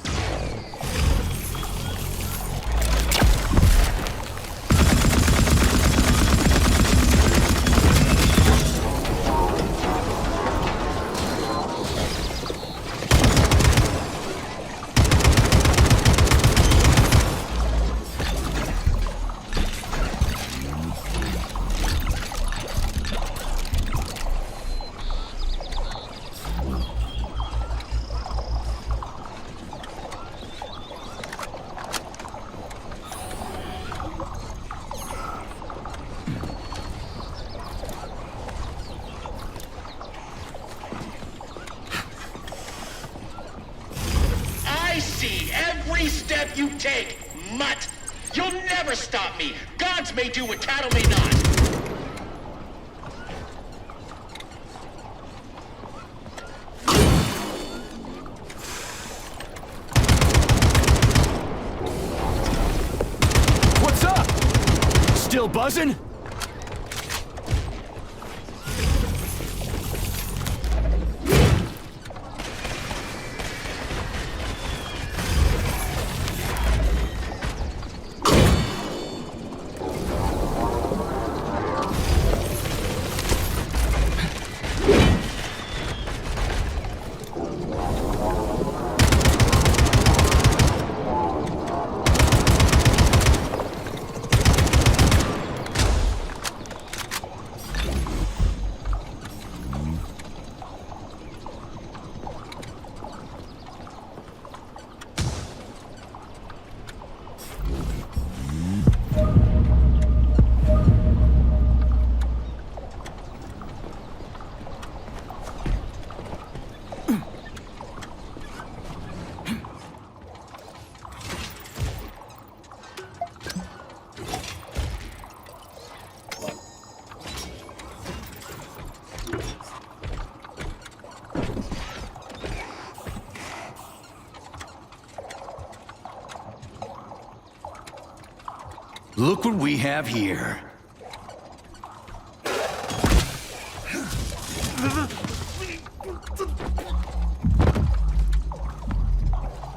Speaker 15: Every step you take, mutt! You'll never stop me! Gods may do what cattle may not!
Speaker 2: What's up? Still buzzing? Look what we have here.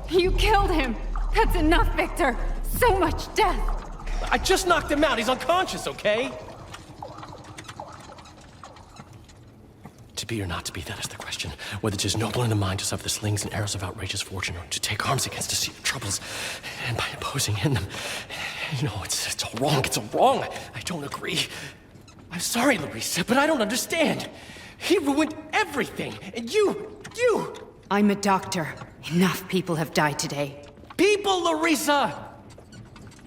Speaker 16: You killed him! That's enough, Victor! So much death!
Speaker 9: I just knocked him out. He's unconscious, okay? To be or not to be, that is the question. Whether 'tis noble in the mind to suffer the slings and arrows of outrageous fortune, or to take arms against deceitful troubles, and by imposing in them. You know, it's all wrong. It's all wrong. I don't agree. I'm sorry, Larissa, but I don't understand. He ruined everything, and you...
Speaker 16: I'm a doctor. Enough people have died today.
Speaker 9: People, Larissa!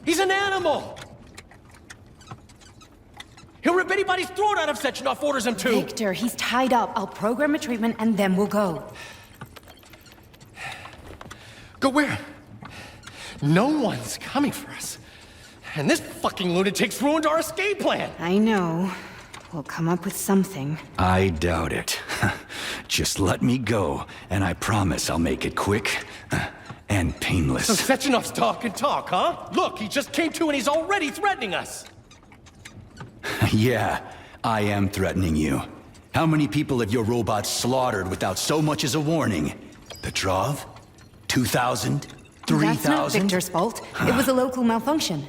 Speaker 9: He's an animal! He'll rip anybody's throat out if Sechenov orders him to!
Speaker 16: Victor, he's tied up. I'll program a treatment and then we'll go.
Speaker 9: Go where? No one's coming for us. And this fucking lunatic's ruined our escape plan!
Speaker 16: I know. We'll come up with something.
Speaker 2: I doubt it. Just let me go, and I promise I'll make it quick and painless.
Speaker 9: So Sechenov's talk and talk, huh? Look, he just came to and he's already threatening us!
Speaker 2: Yeah, I am threatening you. How many people have your robots slaughtered without so much as a warning? Petrov? 2,000? 3,000?
Speaker 16: That's not Victor's fault. It was a local malfunction.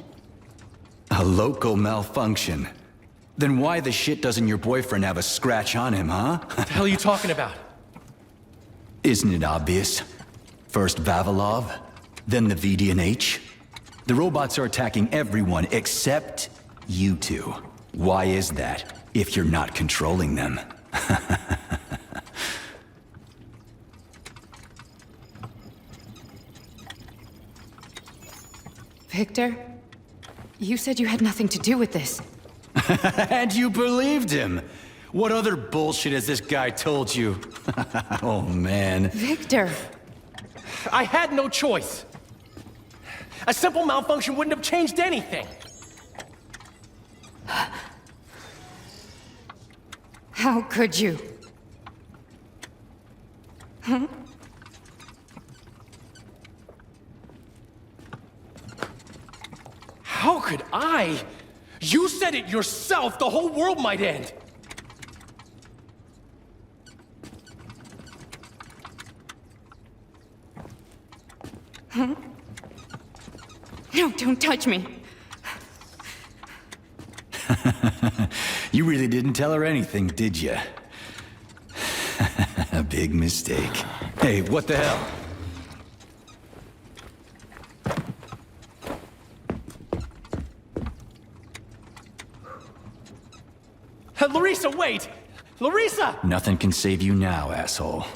Speaker 2: A local malfunction? Then why the shit doesn't your boyfriend have a scratch on him, huh?
Speaker 9: What the hell are you talking about?
Speaker 2: Isn't it obvious? First Vavilov, then the VDNH. The robots are attacking everyone except you two. Why is that, if you're not controlling them?
Speaker 16: Victor, you said you had nothing to do with this.
Speaker 2: And you believed him! What other bullshit has this guy told you? Oh, man.
Speaker 16: Victor!
Speaker 9: I had no choice. A simple malfunction wouldn't have changed anything.
Speaker 16: How could you? Huh?
Speaker 9: How could I? You said it yourself, the whole world might end.
Speaker 16: Huh? No, don't touch me.
Speaker 2: You really didn't tell her anything, did you? A big mistake. Hey, what the hell?
Speaker 9: Larissa, wait! Larissa!
Speaker 2: Nothing can save you now, asshole.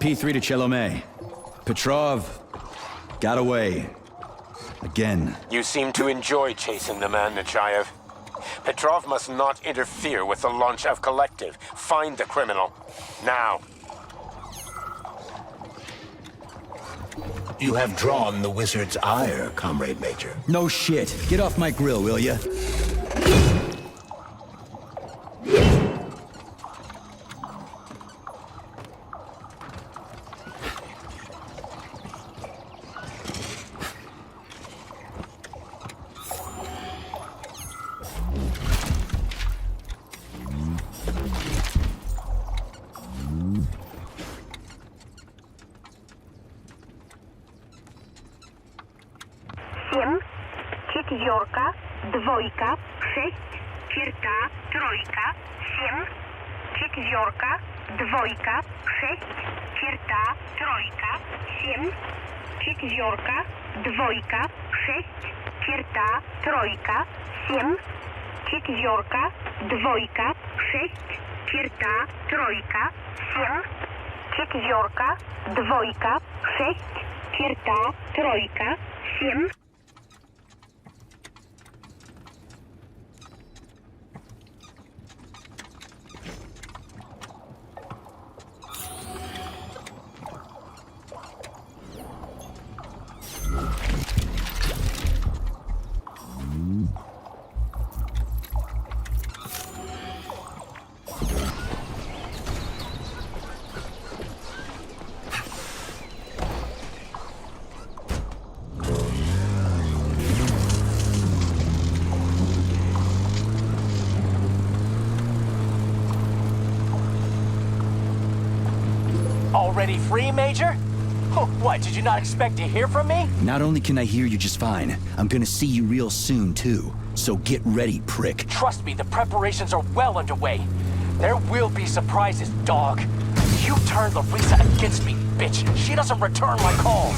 Speaker 2: P3 to Chelomey. Petrov got away. Again.
Speaker 14: You seem to enjoy chasing the man, Nechayev. Petrov must not interfere with the launch of Collective. Find the criminal. Now.
Speaker 3: You have drawn the wizard's ire, Comrade Major.
Speaker 2: No shit. Get off my grill, will ya?
Speaker 17: Четверка, двойка, 6, черта, тройка, 7, четверка, двойка, 6, черта, тройка, 7, четверка, двойка, 6, черта, тройка, 7, четверка, двойка, 6, черта, тройка, 7, четверка, двойка, 6, черта, тройка, 7.
Speaker 9: Already free, Major? Oh, what, did you not expect to hear from me?
Speaker 2: Not only can I hear you just fine, I'm gonna see you real soon, too. So get ready, prick.
Speaker 9: Trust me, the preparations are well underway. There will be surprises, dog. You turned Larissa against me, bitch. She doesn't return my calls.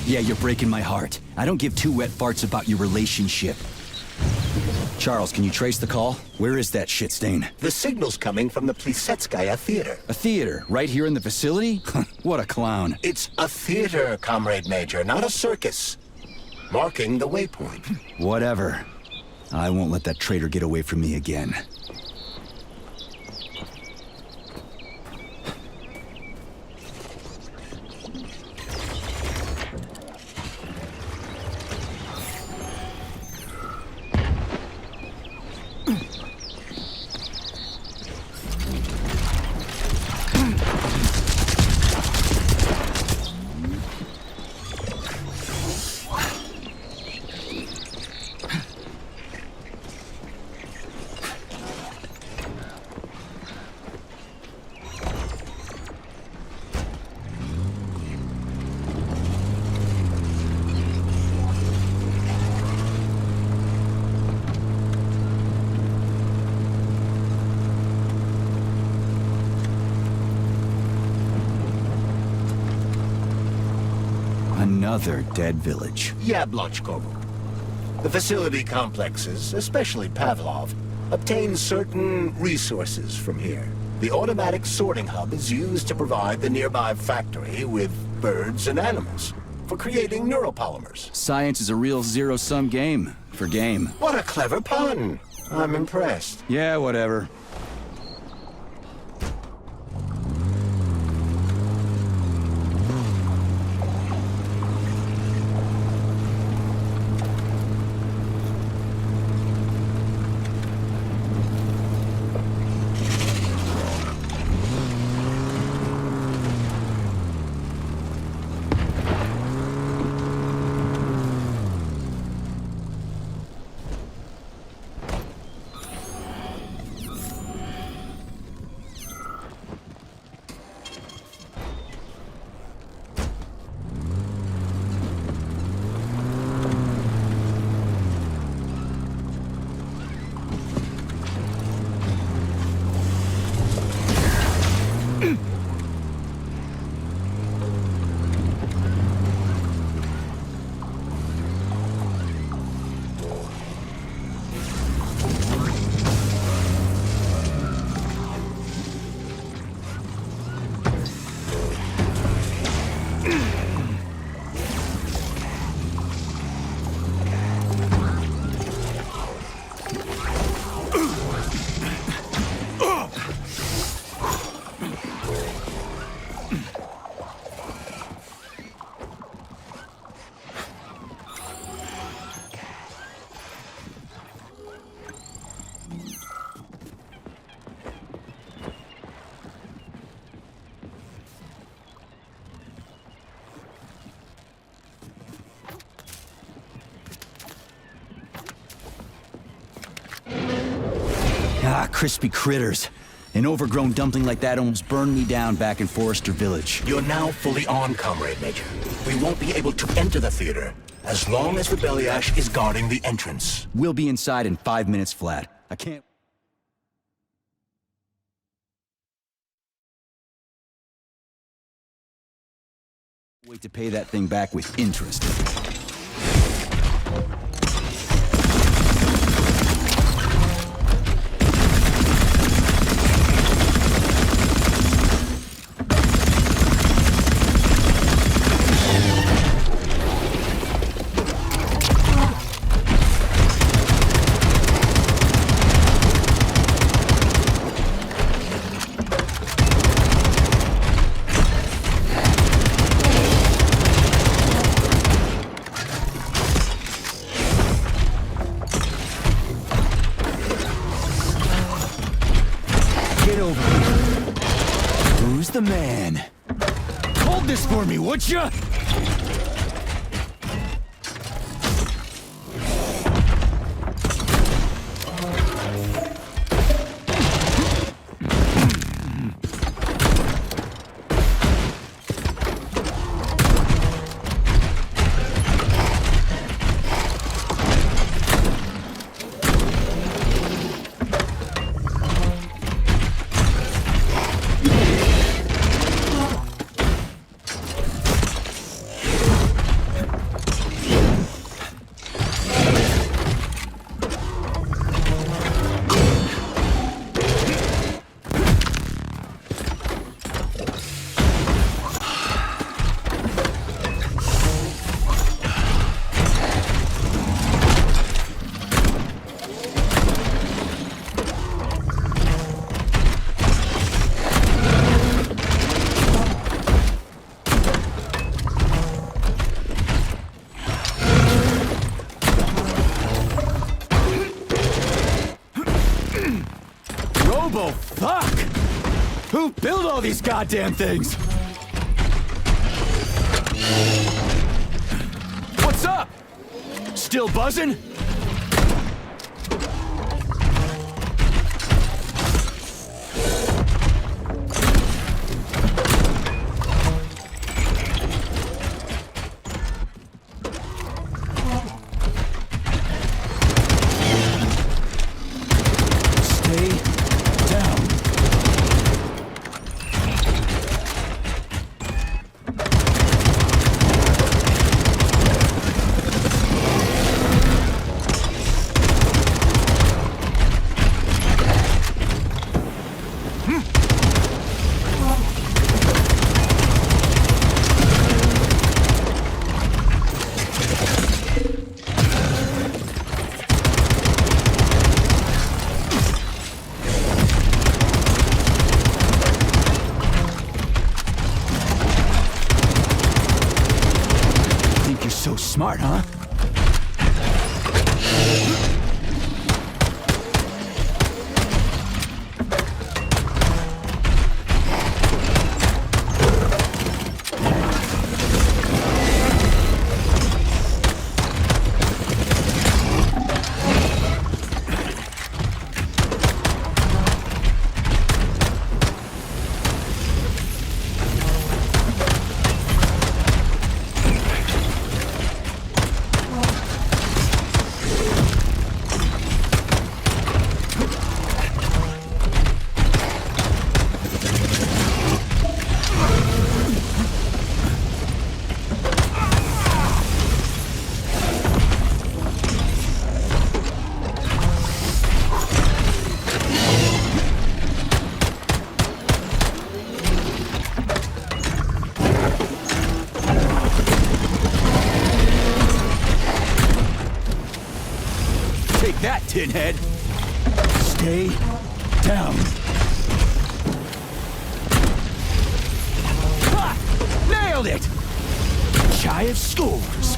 Speaker 2: Yeah, you're breaking my heart. I don't give two wet farts about your relationship. Charles, can you trace the call? Where is that shit stain?
Speaker 3: The signal's coming from the Plisetskaya Theater.
Speaker 2: A theater? Right here in the facility? What a clown.
Speaker 3: It's a theater, Comrade Major, not a circus. Marking the waypoint.
Speaker 2: Whatever. I won't let that traitor get away from me again. Another dead village.
Speaker 3: Yablonchkovo. The facility complexes, especially Pavlov, obtain certain resources from here. The automatic sorting hub is used to provide the nearby factory with birds and animals for creating neuropolymers.
Speaker 2: Science is a real zero-sum game for game.
Speaker 3: What a clever pun! I'm impressed.
Speaker 2: Yeah, whatever. Ah, crispy critters. An overgrown dumpling like that almost burned me down back in Forrester Village.
Speaker 3: You're now fully armed, Comrade Major. We won't be able to enter the theater as long as the Beliash is guarding the entrance.
Speaker 2: We'll be inside in 5 minutes flat. I can't... wait to pay that thing back with interest. Get over here. Who's the man? Hold this for me, would ya? Robo, fuck! Who built all these goddamn things? What's up? Still buzzing? Smart, huh? Take that, Tinhead! Stay down! Ha! Nailed it! Shy of scores!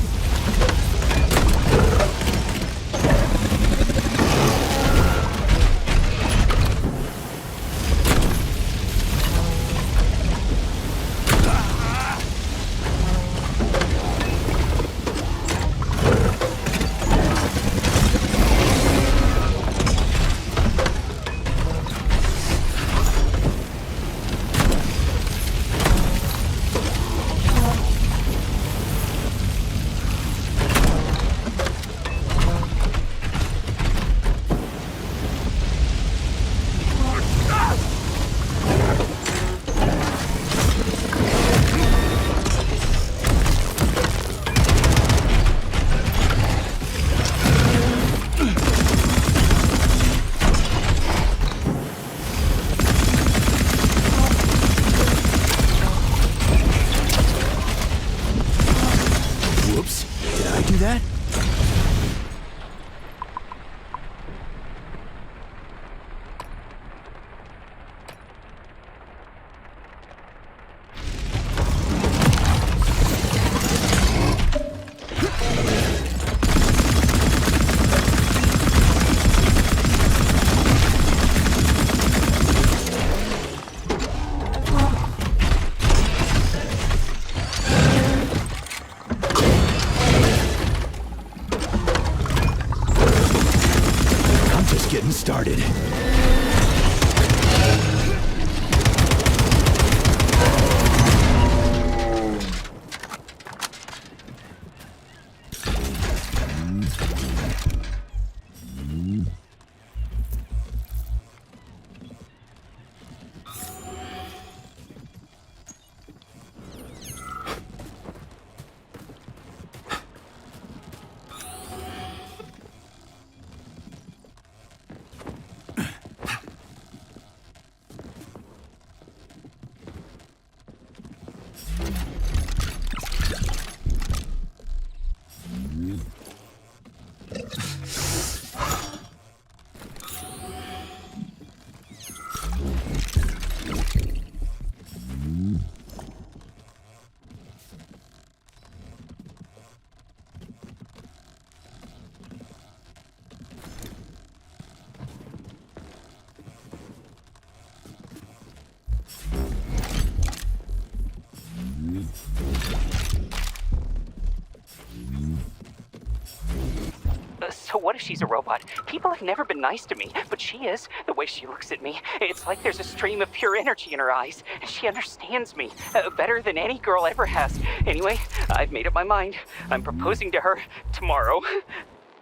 Speaker 9: What if she's a robot? People have never been nice to me, but she is. The way she looks at me, it's like there's a stream of pure energy in her eyes. She understands me better than any girl ever has. Anyway, I've made up my mind. I'm proposing to her tomorrow.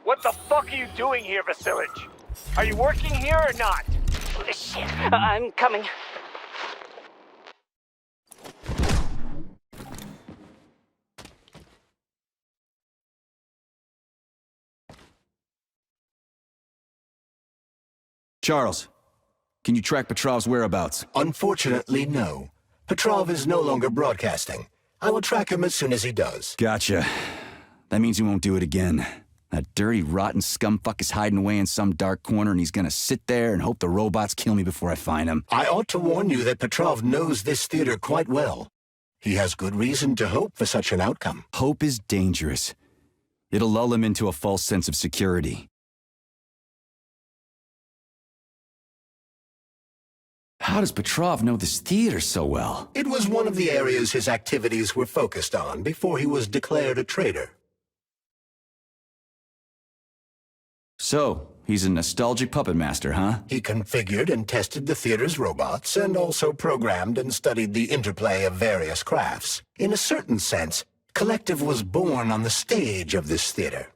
Speaker 4: What the fuck are you doing here, Vasilich? Are you working here or not?
Speaker 9: Shit, I'm coming.
Speaker 2: Charles, can you track Petrov's whereabouts?
Speaker 3: Unfortunately, no. Petrov is no longer broadcasting. I will track him as soon as he does.
Speaker 2: Gotcha. That means he won't do it again. That dirty, rotten scumfuck is hiding away in some dark corner, and he's gonna sit there and hope the robots kill me before I find him.
Speaker 3: I ought to warn you that Petrov knows this theater quite well. He has good reason to hope for such an outcome.
Speaker 2: Hope is dangerous. It'll lull him into a false sense of security. How does Petrov know this theater so well?
Speaker 3: It was one of the areas his activities were focused on before he was declared a traitor.
Speaker 2: So, he's a nostalgic puppet master, huh?
Speaker 3: He configured and tested the theater's robots, and also programmed and studied the interplay of various crafts. In a certain sense, Collective was born on the stage of this theater.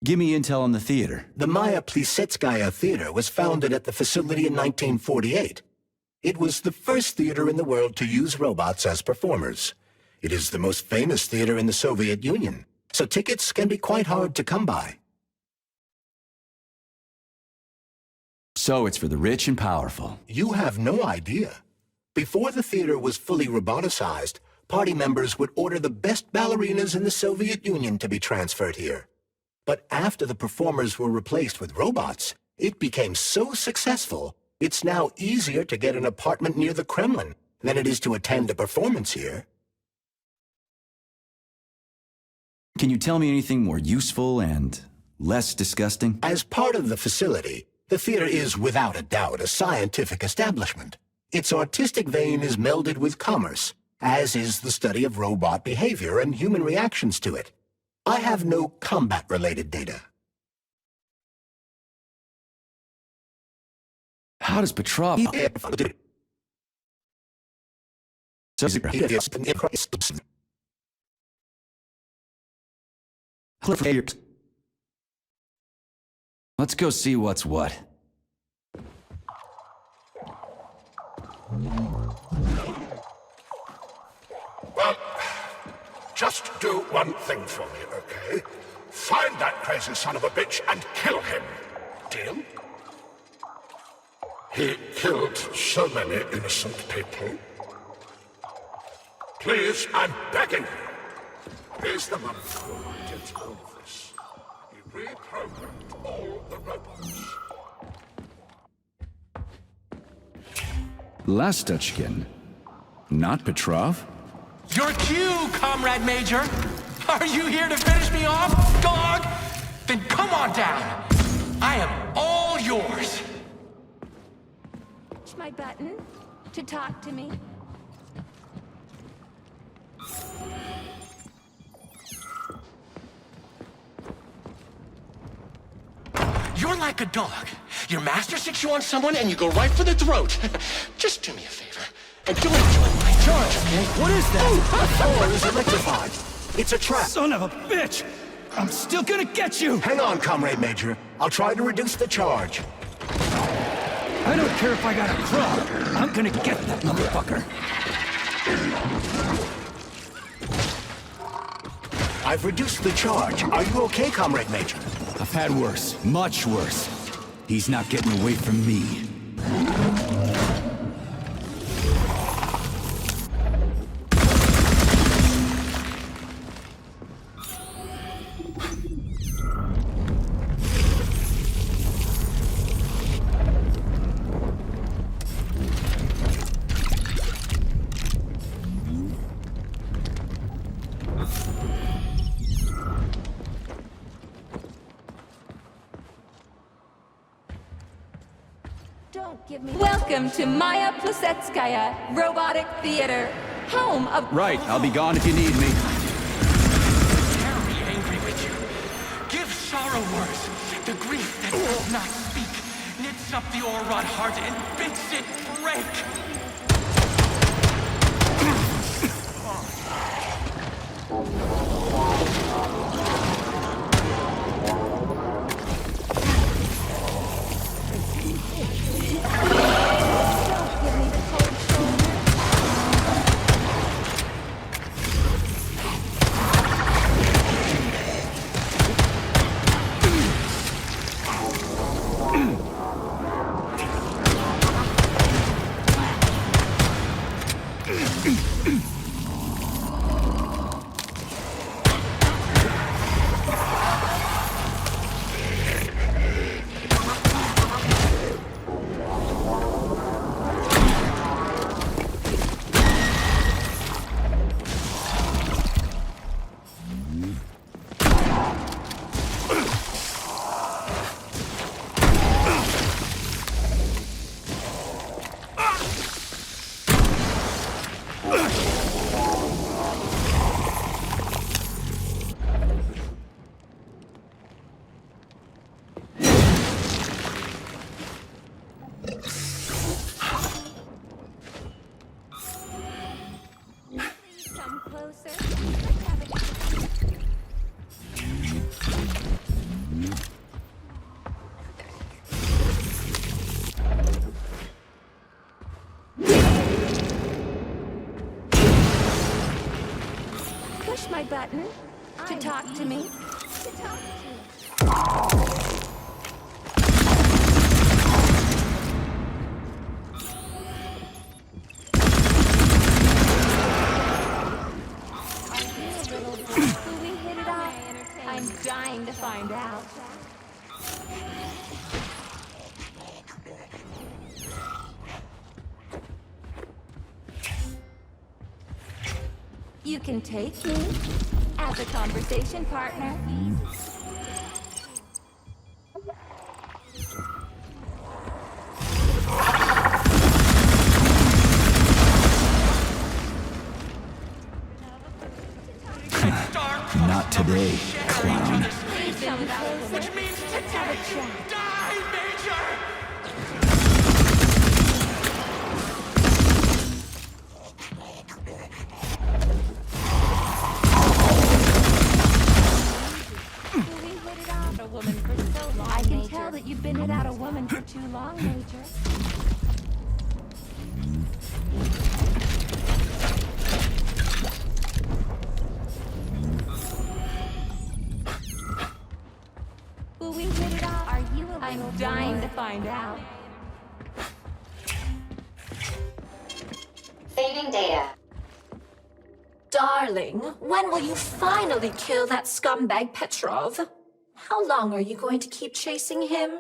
Speaker 2: Give me intel on the theater.
Speaker 3: The Maya Plisetskaya Theater was founded at the facility in 1948. It was the first theater in the world to use robots as performers. It is the most famous theater in the Soviet Union, so tickets can be quite hard to come by.
Speaker 2: So it's for the rich and powerful.
Speaker 3: You have no idea. Before the theater was fully roboticized, party members would order the best ballerinas in the Soviet Union to be transferred here. But after the performers were replaced with robots, it became so successful, it's now easier to get an apartment near the Kremlin than it is to attend a performance here.
Speaker 2: Can you tell me anything more useful and less disgusting?
Speaker 3: As part of the facility, the theater is without a doubt a scientific establishment. Its artistic vein is melded with commerce, as is the study of robot behavior and human reactions to it. I have no combat-related data.
Speaker 2: How does Petrov... Let's go see what's what.
Speaker 18: Well, just do one thing for me, okay? Find that crazy son of a bitch and kill him. Deal? He killed so many innocent people. Please, I'm begging you. Here's the money for did all this. He reprogrammed all the robots.
Speaker 2: Lastachkin, not Petrov?
Speaker 19: Your cue, Comrade Major! Are you here to finish me off, dog? Then come on down! I am all yours!
Speaker 8: Push my button to talk to me.
Speaker 19: You're like a dog. Your master sticks you on someone and you go right for the throat. Just do me a favor. And don't enjoy my charge, okay?
Speaker 3: What is that? The floor is electrified. It's a trap.
Speaker 13: Son of a bitch! I'm still gonna get you!
Speaker 3: Hang on, Comrade Major. I'll try to reduce the charge.
Speaker 13: I don't care if I gotta crawl. I'm gonna get that motherfucker.
Speaker 3: I've reduced the charge. Are you okay, Comrade Major?
Speaker 2: I've had worse. Much worse. He's not getting away from me.
Speaker 8: Welcome to Maya Plisetskaya Robotic Theater. home of...
Speaker 2: Right, I'll be gone if you need me.
Speaker 19: Terribly angry with you. Give sorrow words. The grief that does not speak knits up the Orrod heart and bids it break.
Speaker 8: Push my button to talk to me. Will we hit it off? I'm dying to find out. You can take me as a conversation partner.
Speaker 2: Not today, clown.
Speaker 19: Which means today. Die, Major!
Speaker 8: I can tell that you've been without a woman for too long, Major. Will we hit it off? Are you a I'm dying to find out.
Speaker 6: Saving data.
Speaker 20: Darling, when will you finally kill that scumbag Petrov? How long are you going to keep chasing him?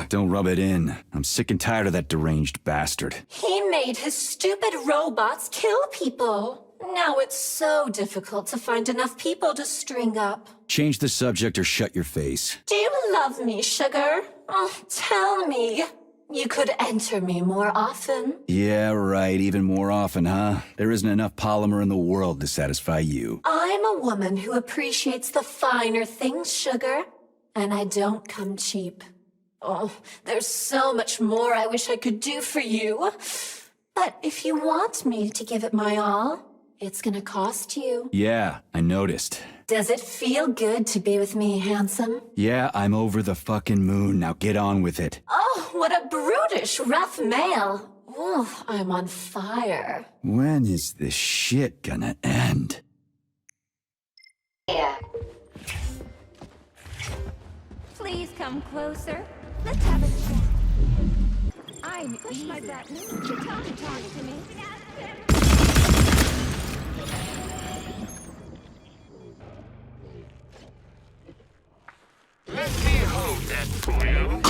Speaker 2: Don't rub it in. I'm sick and tired of that deranged bastard.
Speaker 20: He made his stupid robots kill people. Now it's so difficult to find enough people to string up.
Speaker 2: Change the subject or shut your face.
Speaker 20: Do you love me, sugar? Oh, tell me. You could enter me more often.
Speaker 2: Yeah, right. Even more often, huh? There isn't enough polymer in the world to satisfy you.
Speaker 20: I'm a woman who appreciates the finer things, sugar. And I don't come cheap. Oh, there's so much more I wish I could do for you. But if you want me to give it my all, it's gonna cost you.
Speaker 2: Yeah, I noticed.
Speaker 20: Does it feel good to be with me, handsome?
Speaker 2: Yeah, I'm over the fucking moon. Now get on with it.
Speaker 20: Oh, what a brutish, rough male. Oh, I'm on fire.
Speaker 2: When is this shit gonna end?
Speaker 6: Yeah.
Speaker 8: Please come closer. Let's have a chat. I'm push my button to talk to me.
Speaker 15: Let me hold that for you.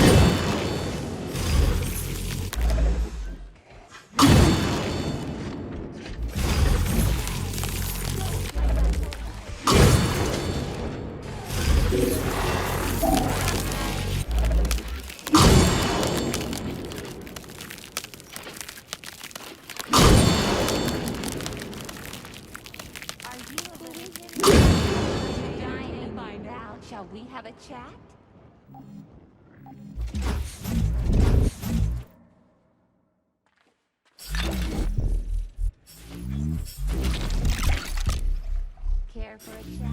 Speaker 8: Shall we have a chat? Care for a chat?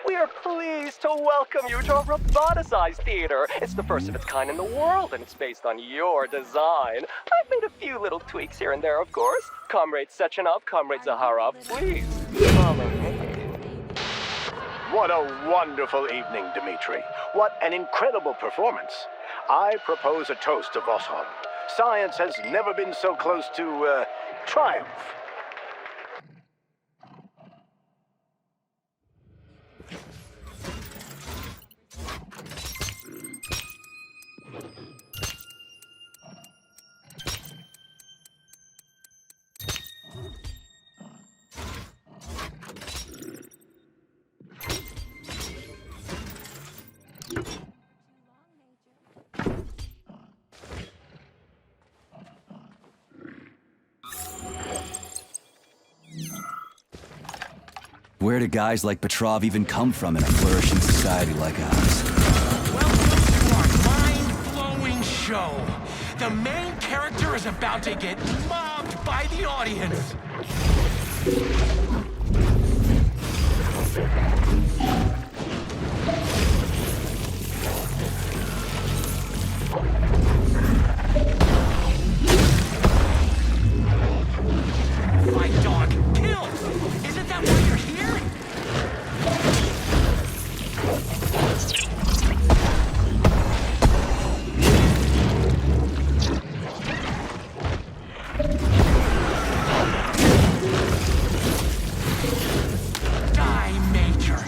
Speaker 4: We are pleased to welcome you to our roboticized theater. It's the first of its kind in the world, and it's based on your design. I've made a few little tweaks here and there, of course. Comrade Sechenov, Comrade Zaharov, please follow me.
Speaker 3: What a wonderful evening, Dmitri. What an incredible performance. I propose a toast to Voskhod. Science has never been so close to, triumph.
Speaker 2: Where do guys like Petrov even come from in a flourishing society like ours?
Speaker 19: Welcome to our mind-blowing show. The main character is about to get mobbed by the audience. Fight dog, kill! Isn't that why you're here? Die, Major.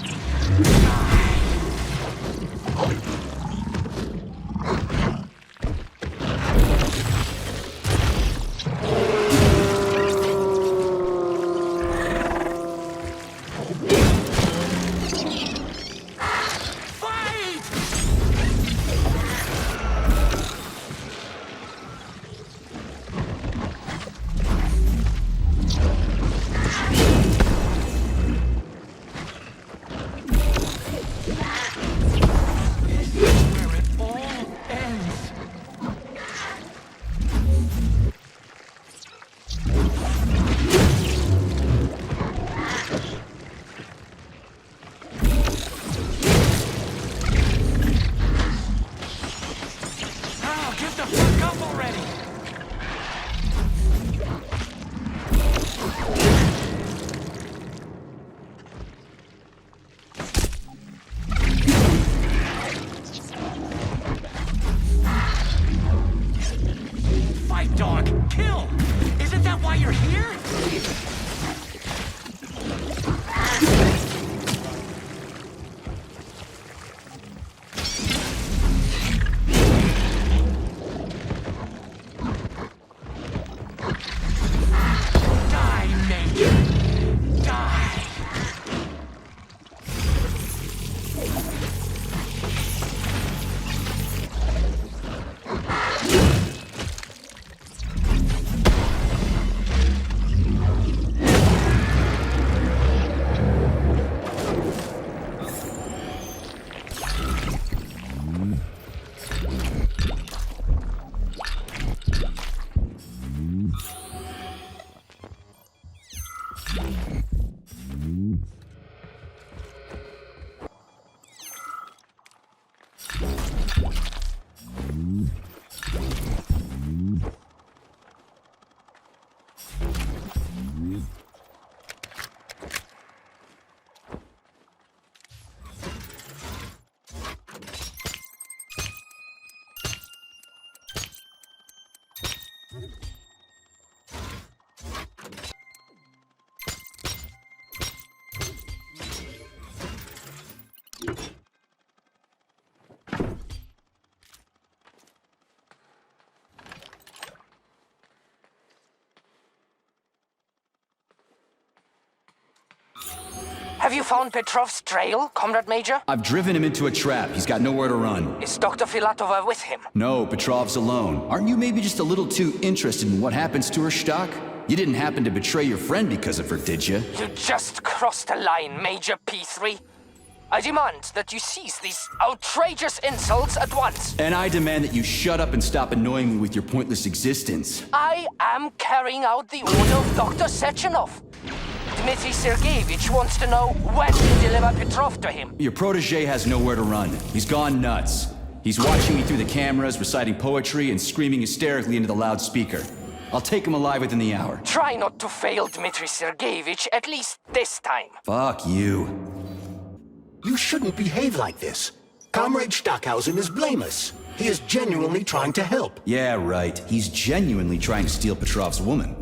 Speaker 7: Have you found Petrov's trail, Comrade Major?
Speaker 2: I've driven him into a trap. He's got nowhere to run.
Speaker 7: Is Dr. Filatova with him?
Speaker 2: No, Petrov's alone. Aren't you maybe just a little too interested in what happens to her, Stock? You didn't happen to betray your friend because of her, did you?
Speaker 7: You just crossed a line, Major P3. I demand that you cease these outrageous insults at once.
Speaker 2: And I demand that you shut up and stop annoying me with your pointless existence.
Speaker 7: I am carrying out the order of Dr. Sechenov. Dmitry Sergeyevich wants to know when to deliver Petrov to him.
Speaker 2: Your protege has nowhere to run. He's gone nuts. He's watching me through the cameras, reciting poetry, and screaming hysterically into the loudspeaker. I'll take him alive within the hour.
Speaker 7: Try not to fail, Dmitry Sergeyevich, at least this time.
Speaker 2: Fuck you.
Speaker 3: You shouldn't behave like this. Comrade Stockhausen is blameless. He is genuinely trying to help.
Speaker 2: Yeah, right. He's genuinely trying to steal Petrov's woman.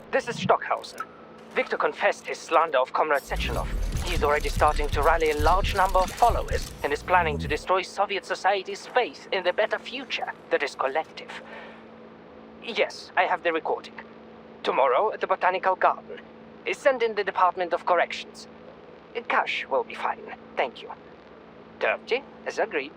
Speaker 7: This is Stockhausen. Victor confessed his slander of Comrade Sechenov. He is already starting to rally a large number of followers and is planning to destroy Soviet society's faith in the better future that is collective. Yes, I have the recording. Tomorrow at the Botanical Garden. Send in the Department of Corrections. Cash will be fine, thank you. Dirty, as agreed.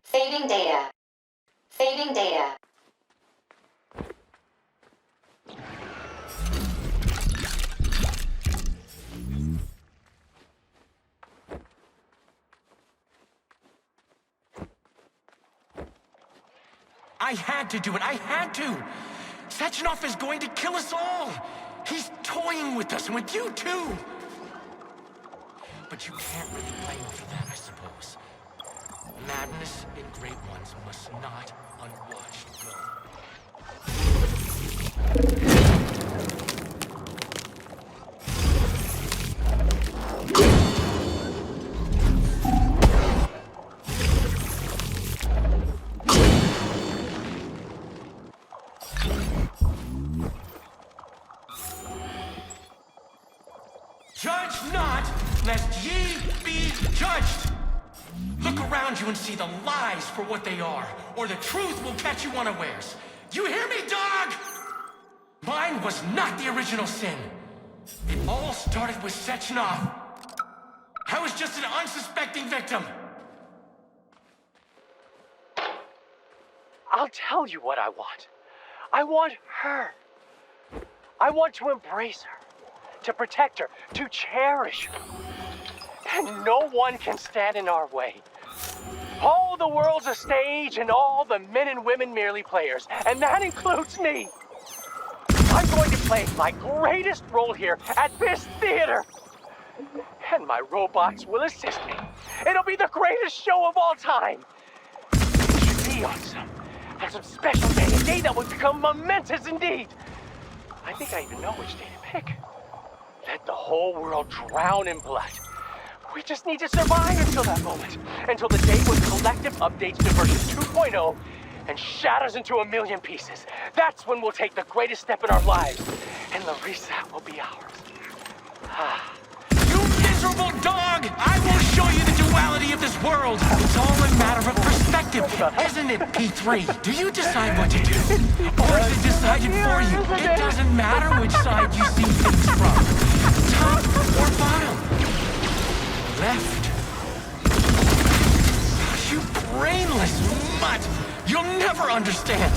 Speaker 6: Saving data. Saving data.
Speaker 19: I had to do it. I had to. Sechenov is going to kill us all. He's toying with us, and with you too. But you can't really blame him for that, I suppose. Madness in Great Ones must not unwatched go. Judge not, lest ye be judged. Look around you and see the lies for what they are, or the truth will catch you unawares. You hear me, dog? Mine was not the original sin. It all started with Sechenov. I was just an unsuspecting victim.
Speaker 4: I'll tell you what I want. I want her. I want to embrace her, to protect her, to cherish her. And no one can stand in our way. All the world's a stage and all the men and women merely players, and that includes me. I'm going to play my greatest role here at this theater. And my robots will assist me. It'll be the greatest show of all time. It should be on some special day, a day that would become momentous indeed. I think I even know which day to pick. Let the whole world drown in blood. We just need to survive until that moment. Until the day when Collective updates to version 2.0 and shatters into a million pieces. That's when we'll take the greatest step in our lives. And Larissa will be ours.
Speaker 19: You miserable dog! I will show you the duality of this world. It's all a matter of perspective, isn't it, P3? Do you decide what to do? Or is it decided for you? It doesn't matter which side you see things from. Top or bottom. Left. You brainless mutt! You'll never understand!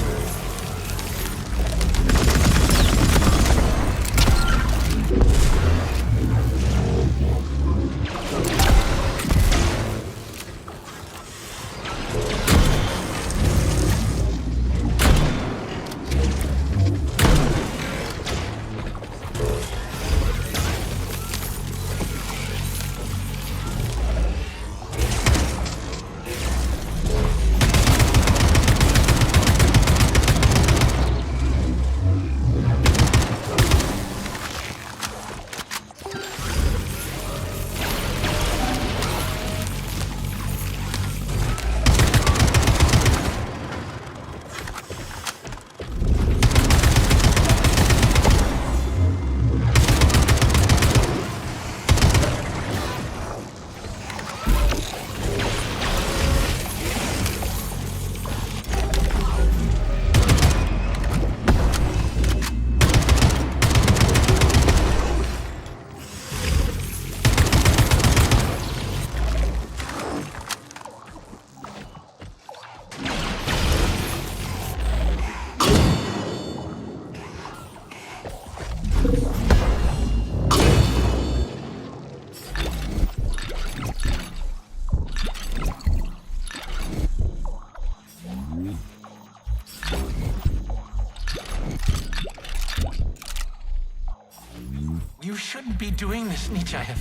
Speaker 19: Be doing this, Nechayev.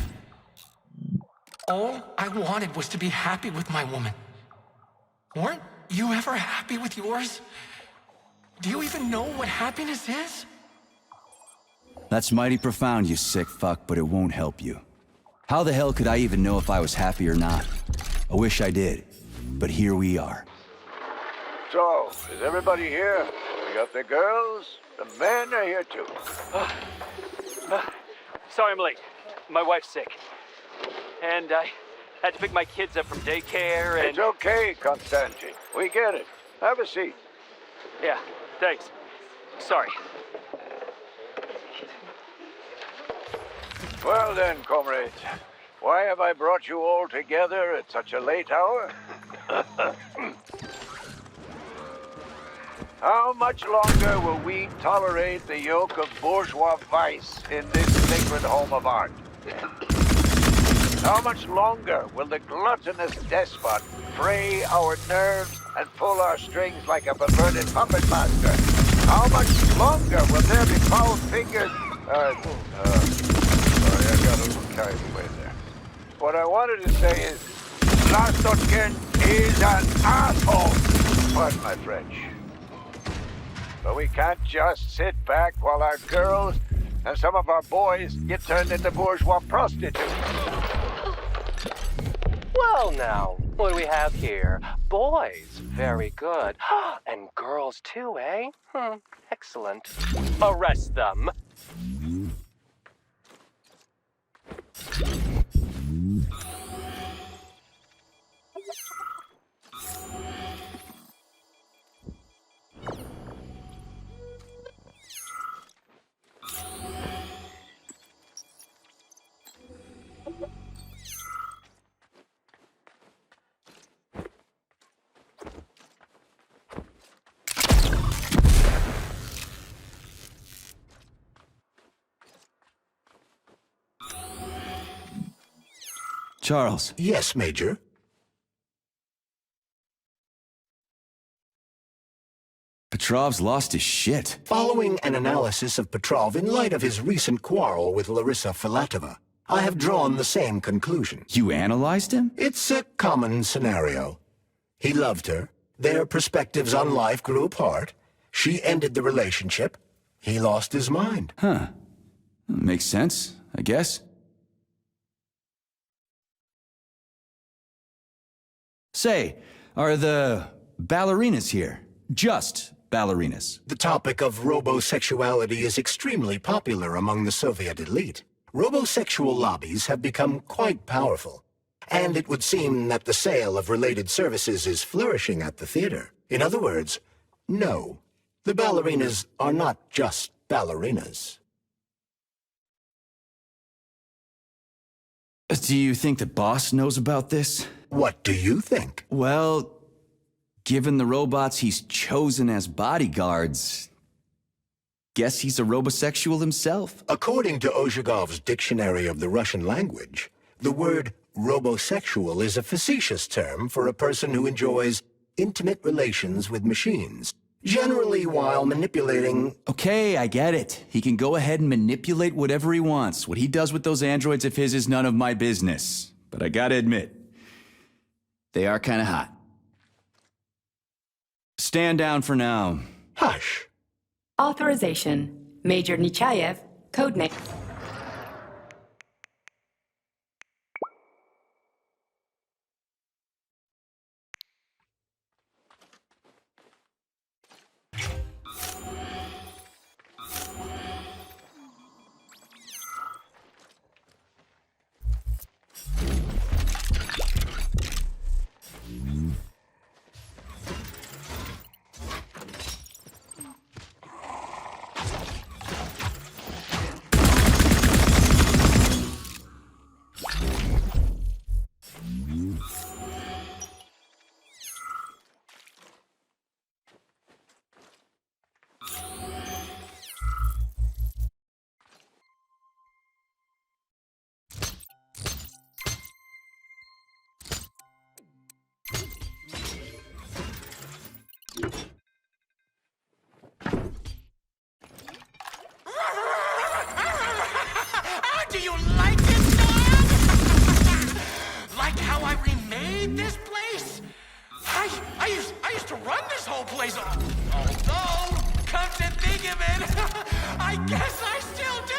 Speaker 19: All I wanted was to be happy with my woman. Weren't you ever happy with yours? Do you even know what happiness is?
Speaker 2: That's mighty profound, you sick fuck, but it won't help you. How the hell could I even know if I was happy or not? I wish I did, but here we are.
Speaker 21: So, is everybody here? We got the girls, the men are here too.
Speaker 9: Sorry I'm late. My wife's sick. And I had to pick my kids up from daycare and...
Speaker 21: It's okay, Konstantin. We get it. Have a seat.
Speaker 9: Yeah, thanks. Sorry.
Speaker 21: Well then, comrades. Why have I brought you all together at such a late hour? How much longer will we tolerate the yoke of bourgeois vice in this sacred home of art? How much longer will the gluttonous despot fray our nerves and pull our strings like a perverted puppet master? How much longer will there be foul-fingered... sorry, I got a little carried away there. What I wanted to say is, Lastotkin is an asshole! Pardon my French. But we can't just sit back while our girls and some of our boys get turned into bourgeois prostitutes.
Speaker 4: Well now, what do we have here? Boys, very good. And girls too, eh? Excellent. Arrest them.
Speaker 2: Charles.
Speaker 3: Yes, Major?
Speaker 2: Petrov's lost his shit.
Speaker 3: Following an analysis of Petrov in light of his recent quarrel with Larissa Filatova, I have drawn the same conclusion.
Speaker 2: You analyzed him?
Speaker 3: It's a common scenario. He loved her. Their perspectives on life grew apart. She ended the relationship. He lost his mind.
Speaker 2: Huh. Makes sense, I guess. Say, are the ballerinas here? Just ballerinas?
Speaker 3: The topic of robosexuality is extremely popular among the Soviet elite. Robosexual lobbies have become quite powerful, and it would seem that the sale of related services is flourishing at the theater. In other words, no, the ballerinas are not just ballerinas.
Speaker 2: Do you think the boss knows about this?
Speaker 3: What do you think?
Speaker 2: Well, given the robots he's chosen as bodyguards, guess he's a robosexual himself.
Speaker 3: According to Ozhigov's Dictionary of the Russian Language, the word robosexual is a facetious term for a person who enjoys intimate relations with machines, generally while manipulating...
Speaker 2: Okay, I get it. He can go ahead and manipulate whatever he wants. What he does with those androids of his is none of my business. But I gotta admit, they are kinda hot. Stand down for now.
Speaker 3: Hush.
Speaker 11: Authorization. Major Nechayev, codename.
Speaker 19: Do you like it, dog? Like how I remade this place? I used to run this whole place. Although, come to think of it, I guess I still do.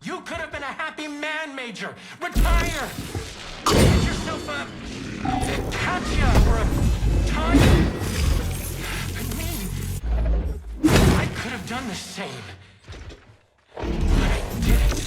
Speaker 19: You could have been a happy man, Major. Retire. Get yourself a Katya or a Tanya. But me, I could have done the same. But I didn't.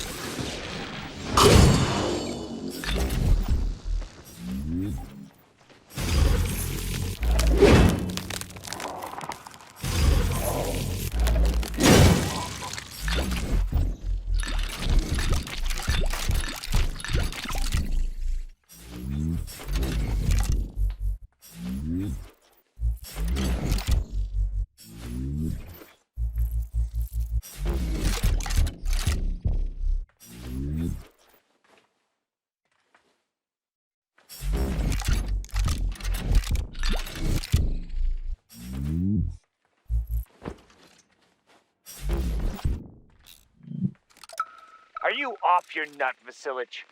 Speaker 4: Are you off your nut, Vasilich?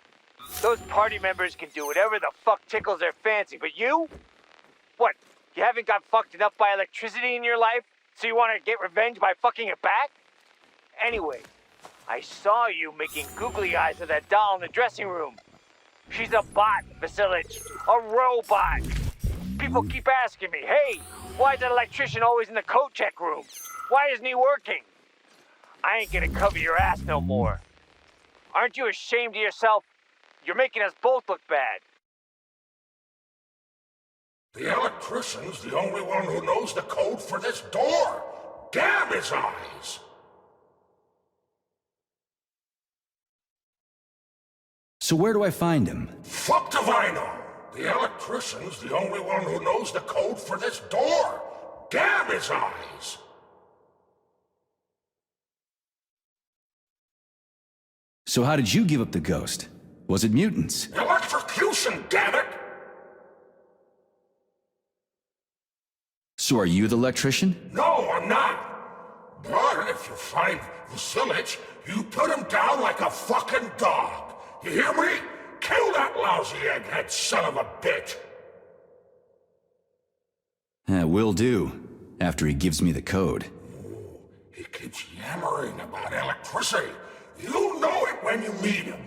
Speaker 4: Those party members can do whatever the fuck tickles their fancy, but you? What, you haven't got fucked enough by electricity in your life, so you want to get revenge by fucking it back? Anyway, I saw you making googly eyes at that doll in the dressing room. She's a bot, Vasilich. A robot. People keep asking me, hey, why is that electrician always in the coat check room? Why isn't he working? I ain't gonna cover your ass no more. Aren't you ashamed of yourself? You're making us both look bad.
Speaker 18: The electrician's the only one who knows the code for this door. Damn his eyes!
Speaker 2: So where do I find him?
Speaker 18: Fuck if I know. The electrician's the only one who knows the code for this door. Damn his eyes!
Speaker 2: So how did you give up the ghost? Was it mutants?
Speaker 18: Electrocution, damn it!
Speaker 2: So are you the electrician?
Speaker 18: No, I'm not. But if you find Vasilich, you put him down like a fucking dog. You hear me? Kill that lousy egghead son of a bitch!
Speaker 2: Will do, after he gives me the code.
Speaker 18: He keeps yammering about electricity. You'll know it when you meet him.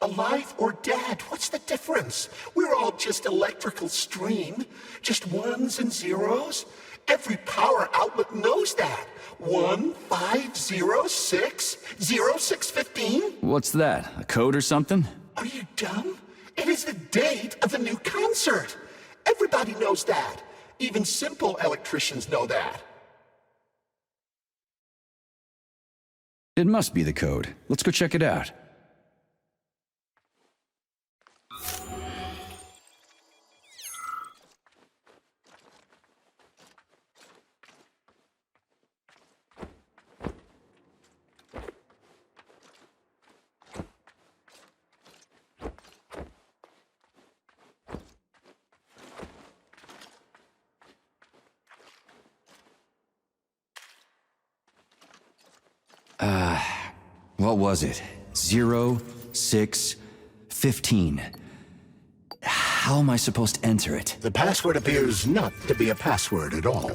Speaker 18: Alive or dead, what's the difference? We're all just electrical stream. Just ones and zeros. Every power outlet knows that. 150600615.
Speaker 2: What's that? A code or something?
Speaker 18: Are you dumb? It is the date of the new concert. Everybody knows that. Even simple electricians know that.
Speaker 2: It must be the code. Let's go check it out. What was it? 0615. How am I supposed to enter it?
Speaker 3: The password appears not to be a password at all.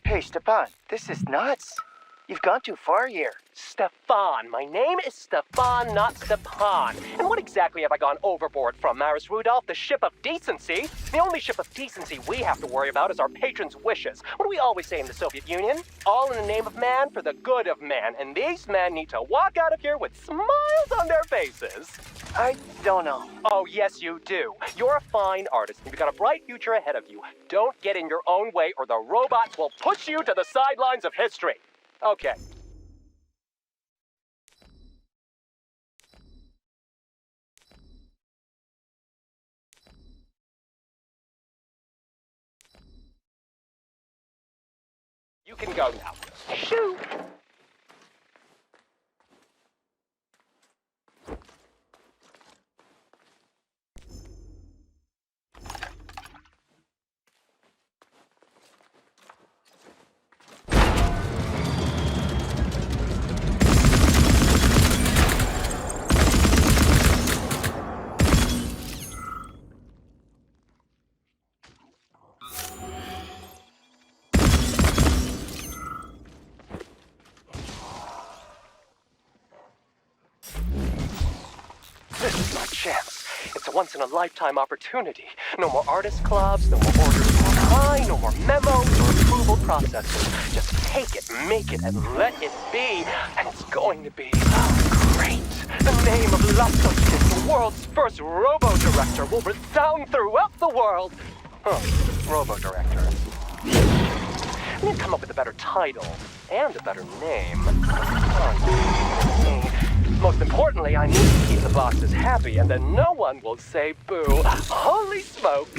Speaker 1: Hey, Stefan, this is nuts. You've gone too far here.
Speaker 9: Stefan. My name is Stefan, not Stepan. And what exactly have I gone overboard from, Maris Rudolph? The ship of decency? The only ship of decency we have to worry about is our patrons' wishes. What do we always say in the Soviet Union? All in the name of man for the good of man. And these men need to walk out of here with smiles on their faces.
Speaker 1: I don't know.
Speaker 9: Oh, yes, you do. You're a fine artist. You've got a bright future ahead of you. Don't get in your own way or the robots will push you to the sidelines of history. Okay. You can go now. Shoo!
Speaker 10: a once-in-a-lifetime opportunity. No more artist clubs, no more orders too high, no more memos or approval processes. Just take it, make it, and let it be. And it's going to be great. The name of Lasotkin, the world's first robo-director, will resound throughout the world. Robo-director. I need to come up with a better title and a better name. Most importantly, I need to keep the bosses happy, and then no one will say boo. Holy smoke!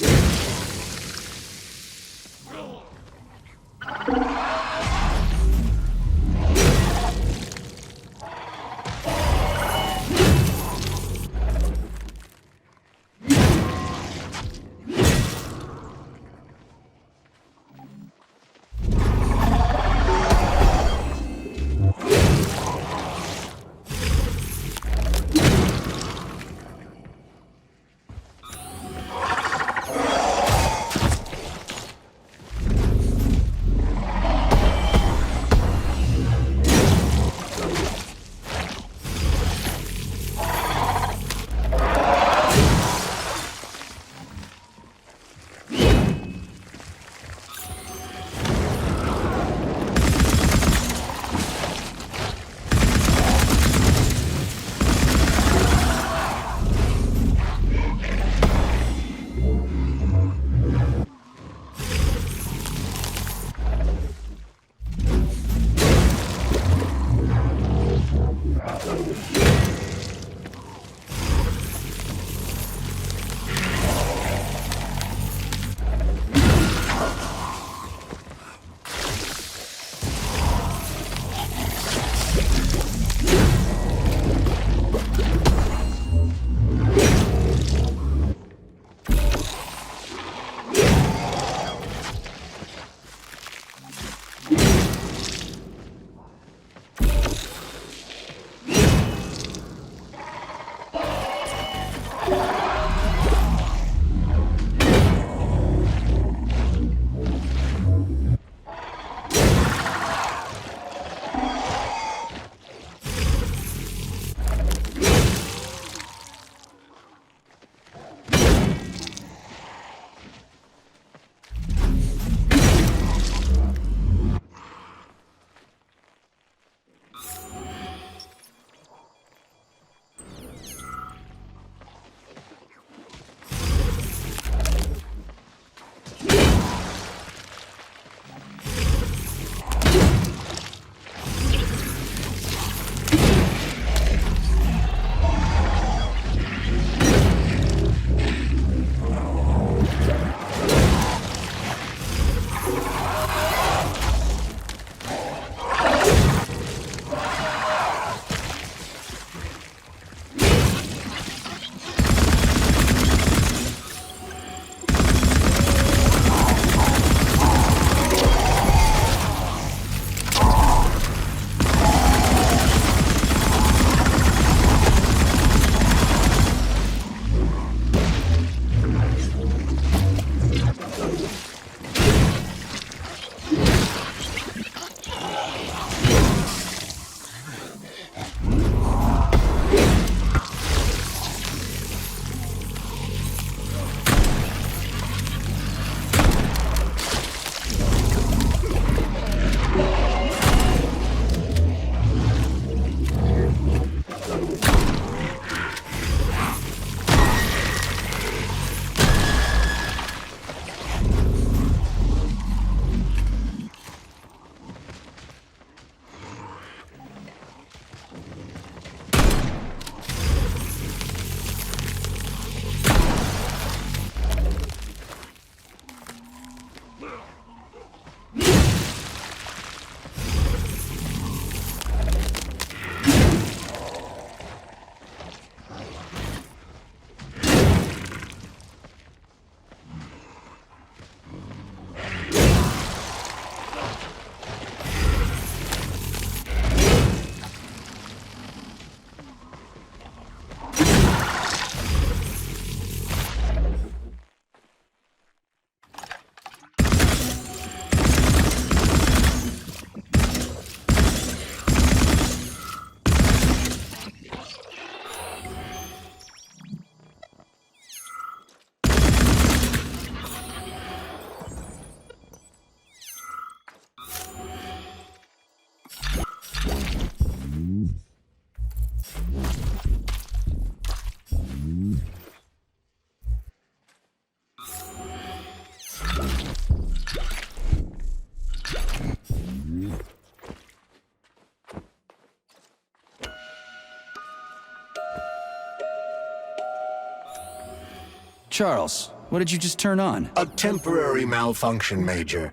Speaker 2: Charles, what did you just turn on?
Speaker 3: A temporary malfunction, Major.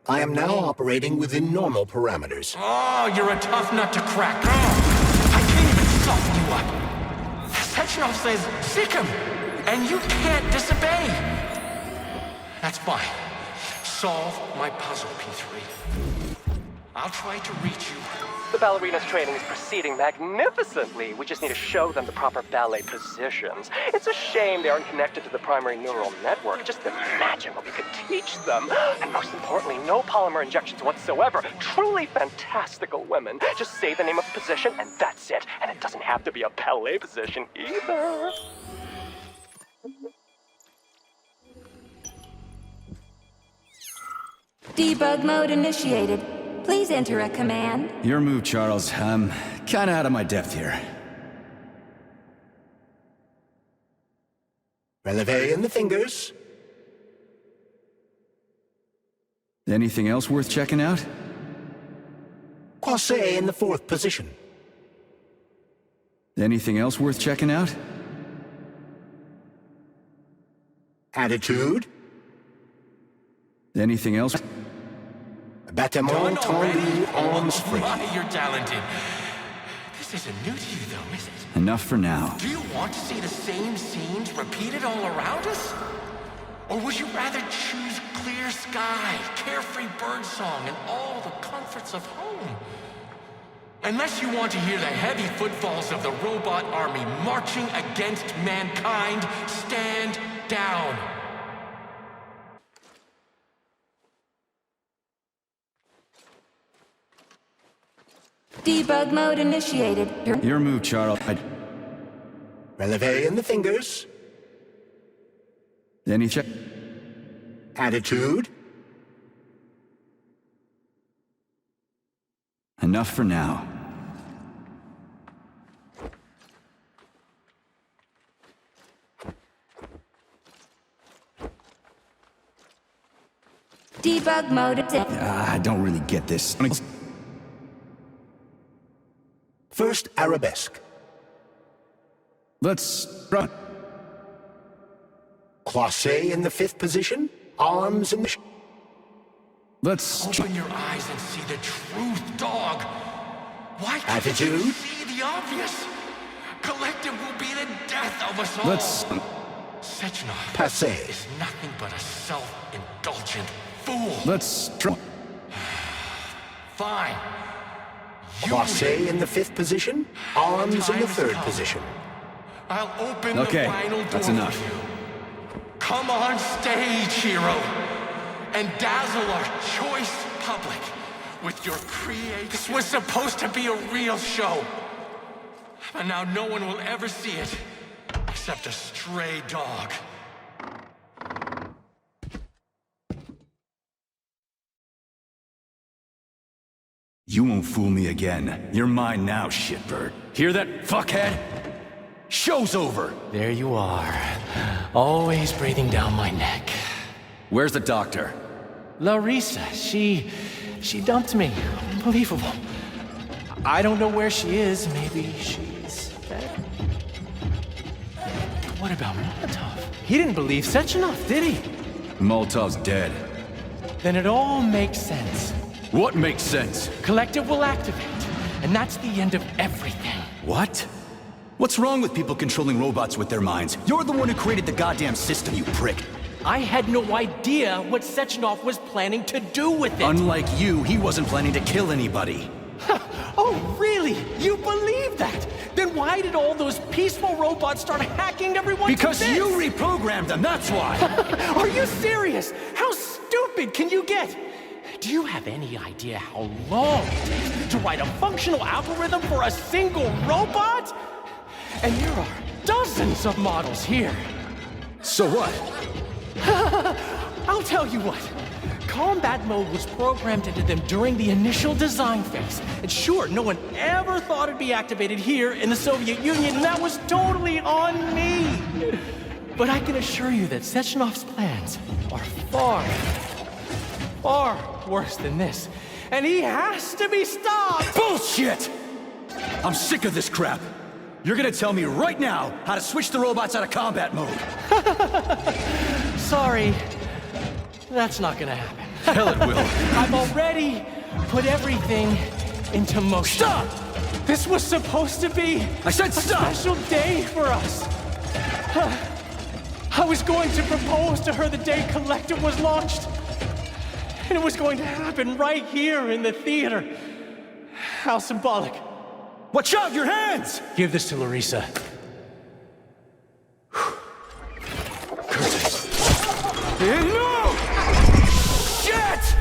Speaker 3: I am now operating within normal parameters.
Speaker 19: Oh, you're a tough nut to crack. Oh, I can't even soften you up. Sechenov says, sick him, and you can't disobey. That's fine. Solve my puzzle, P3. I'll try to reach you.
Speaker 10: The ballerina's training is proceeding magnificently. We just need to show them the proper ballet positions. It's a shame they aren't connected to the primary neural network. Just imagine what we could teach them. And most importantly, no polymer injections whatsoever. Truly fantastical women. Just say the name of the position and that's it. And it doesn't have to be a ballet position either.
Speaker 8: Debug mode initiated. Please enter a command.
Speaker 2: Your move, Charles. I'm kinda out of my depth here.
Speaker 3: Releve in the fingers.
Speaker 2: Anything else worth checking out?
Speaker 3: Croisset in the 4th position.
Speaker 2: Anything else worth checking out?
Speaker 3: Attitude.
Speaker 2: Anything else?
Speaker 3: Battement tendu, arms free.
Speaker 19: My, you're talented. This isn't new to you, though, is it?
Speaker 2: Enough for now.
Speaker 19: Do you want to see the same scenes repeated all around us? Or would you rather choose clear sky, carefree birdsong, and all the comforts of home? Unless you want to hear the heavy footfalls of the robot army marching against mankind, stand down.
Speaker 8: Debug mode initiated.
Speaker 2: Your move, Charles.
Speaker 3: Releve in the fingers.
Speaker 2: Any check?
Speaker 3: Attitude.
Speaker 2: Enough for now.
Speaker 8: Debug mode is
Speaker 2: I don't really get this.
Speaker 3: First arabesque.
Speaker 2: Let's run.
Speaker 3: Croisset in the 5th position. Arms in the...
Speaker 2: Let's...
Speaker 19: Open your eyes and see the truth, dog. Why can't
Speaker 3: Attitude.
Speaker 19: you see the obvious? Collective will be the death of us all.
Speaker 2: Let's...
Speaker 19: Sechenov
Speaker 3: Passé.
Speaker 19: is nothing but a self-indulgent fool.
Speaker 2: Let's...
Speaker 19: Fine.
Speaker 3: Croisset in the 5th position. Arms in the 3rd position.
Speaker 19: I'll open the final door
Speaker 2: that's enough.
Speaker 19: for you. Come on stage, hero, and dazzle our choice public with your creation. This was supposed to be a real show, but now no one will ever see it except a stray dog.
Speaker 2: You won't fool me again. You're mine now, shitbird. Hear that, fuckhead? Show's over!
Speaker 5: There you are. Always breathing down my neck.
Speaker 2: Where's the doctor?
Speaker 5: Larissa, she dumped me. Unbelievable. I don't know where she is. Maybe she's dead. What about Molotov? He didn't believe Sechenov, did he?
Speaker 2: Molotov's dead.
Speaker 5: Then it all makes sense.
Speaker 2: What makes sense?
Speaker 5: Collective will activate, and that's the end of everything.
Speaker 2: What? What's wrong with people controlling robots with their minds? You're the one who created the goddamn system, you prick.
Speaker 5: I had no idea what Sechenov was planning to do with it.
Speaker 2: Unlike you, he wasn't planning to kill anybody.
Speaker 5: Oh, really? You believe that? Then why did all those peaceful robots start hacking everyone?
Speaker 2: Because you reprogrammed them, that's why!
Speaker 5: Are you serious? How stupid can you get? Do you have any idea how long it takes to write a functional algorithm for a single robot? And there are dozens of models here.
Speaker 2: So what?
Speaker 5: I'll tell you what. Combat mode was programmed into them during the initial design phase. And sure, no one ever thought it'd be activated here in the Soviet Union, and that was totally on me. But I can assure you that Sechenov's plans are far far worse than this. And he has to be stopped!
Speaker 2: Bullshit! I'm sick of this crap. You're gonna tell me right now how to switch the robots out of combat mode.
Speaker 5: Sorry. That's not gonna happen.
Speaker 2: Hell it will.
Speaker 5: I've already put everything into motion.
Speaker 2: Stop!
Speaker 5: This was supposed to be
Speaker 2: I said stop!
Speaker 5: a special day for us. I was going to propose to her the day Collective was launched. And it was going to happen right here in the theater. How symbolic.
Speaker 2: Watch out, your hands!
Speaker 5: Give this to Larissa.
Speaker 2: Curtis. No! Shit!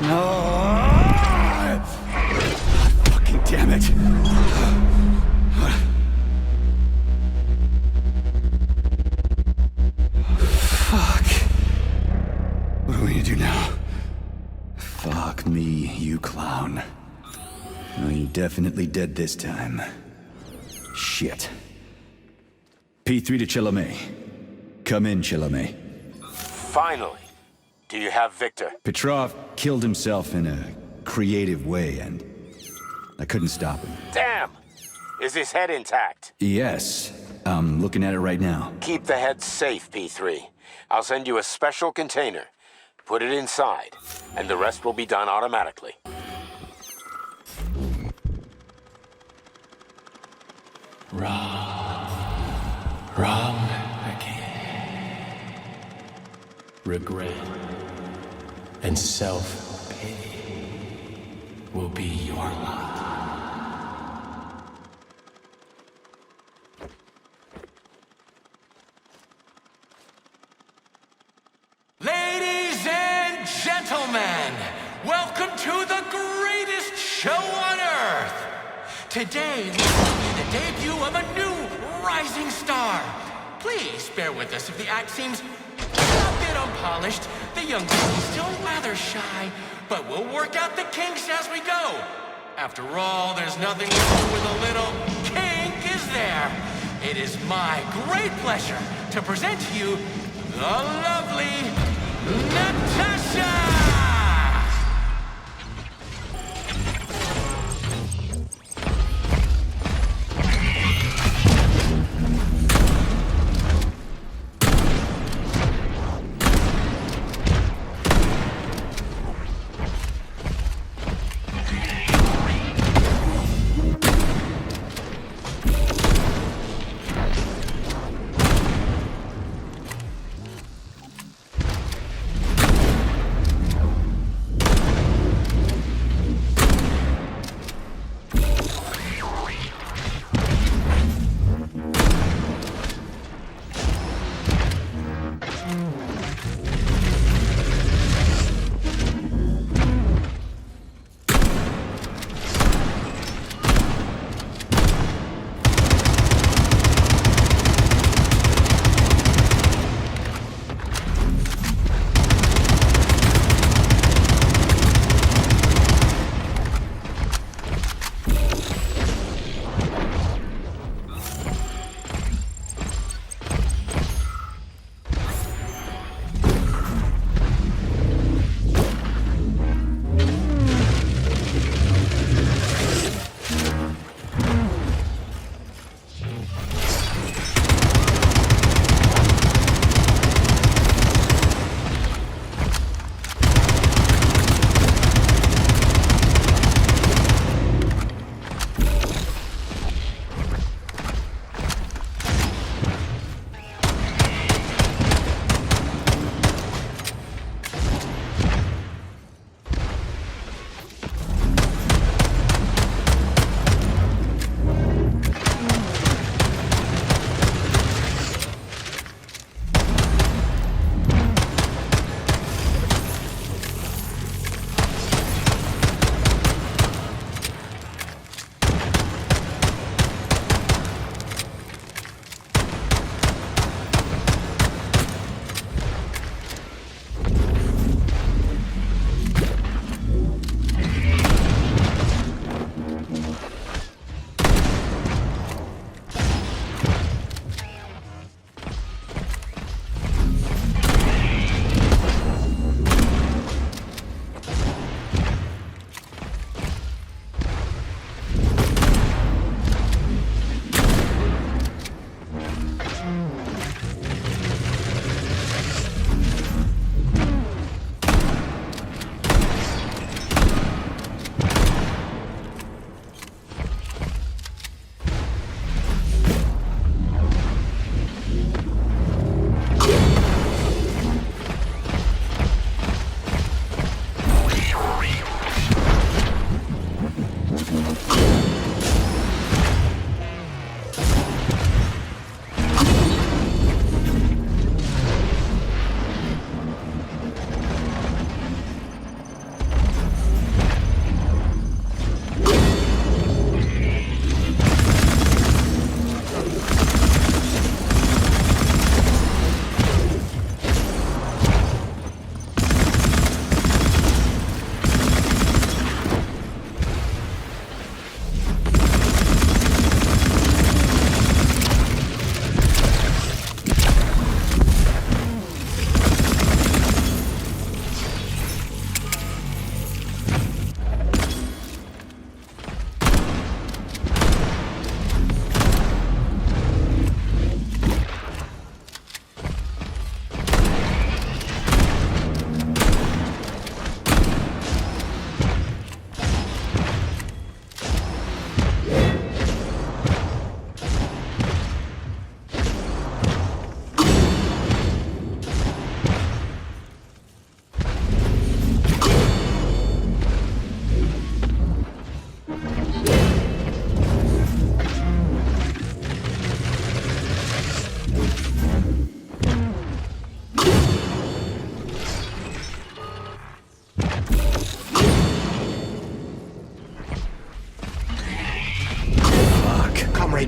Speaker 2: No. Fucking damn it. Fuck. What are we gonna do now? Fuck me, you clown. Oh, you're definitely dead this time. Shit. P3 to Chalamet. Come in, Chalamet.
Speaker 14: Finally. Do you have Victor?
Speaker 2: Petrov killed himself in a creative way, and I couldn't stop him.
Speaker 14: Damn! Is his head intact?
Speaker 2: Yes. I'm looking at it right now.
Speaker 14: Keep the head safe, P3. I'll send you a special container. Put it inside, and the rest will be done automatically.
Speaker 5: Wrong again. Regret and self-pity will be your lot.
Speaker 19: Ladies and gentlemen, welcome to the greatest show on Earth. Today will be the debut of a new rising star. Please bear with us if the act seems a bit unpolished. The young lady's still rather shy, but we'll work out the kinks as we go. After all, there's nothing wrong with a little kink, is there? It is my great pleasure to present to you the lovely Natasha!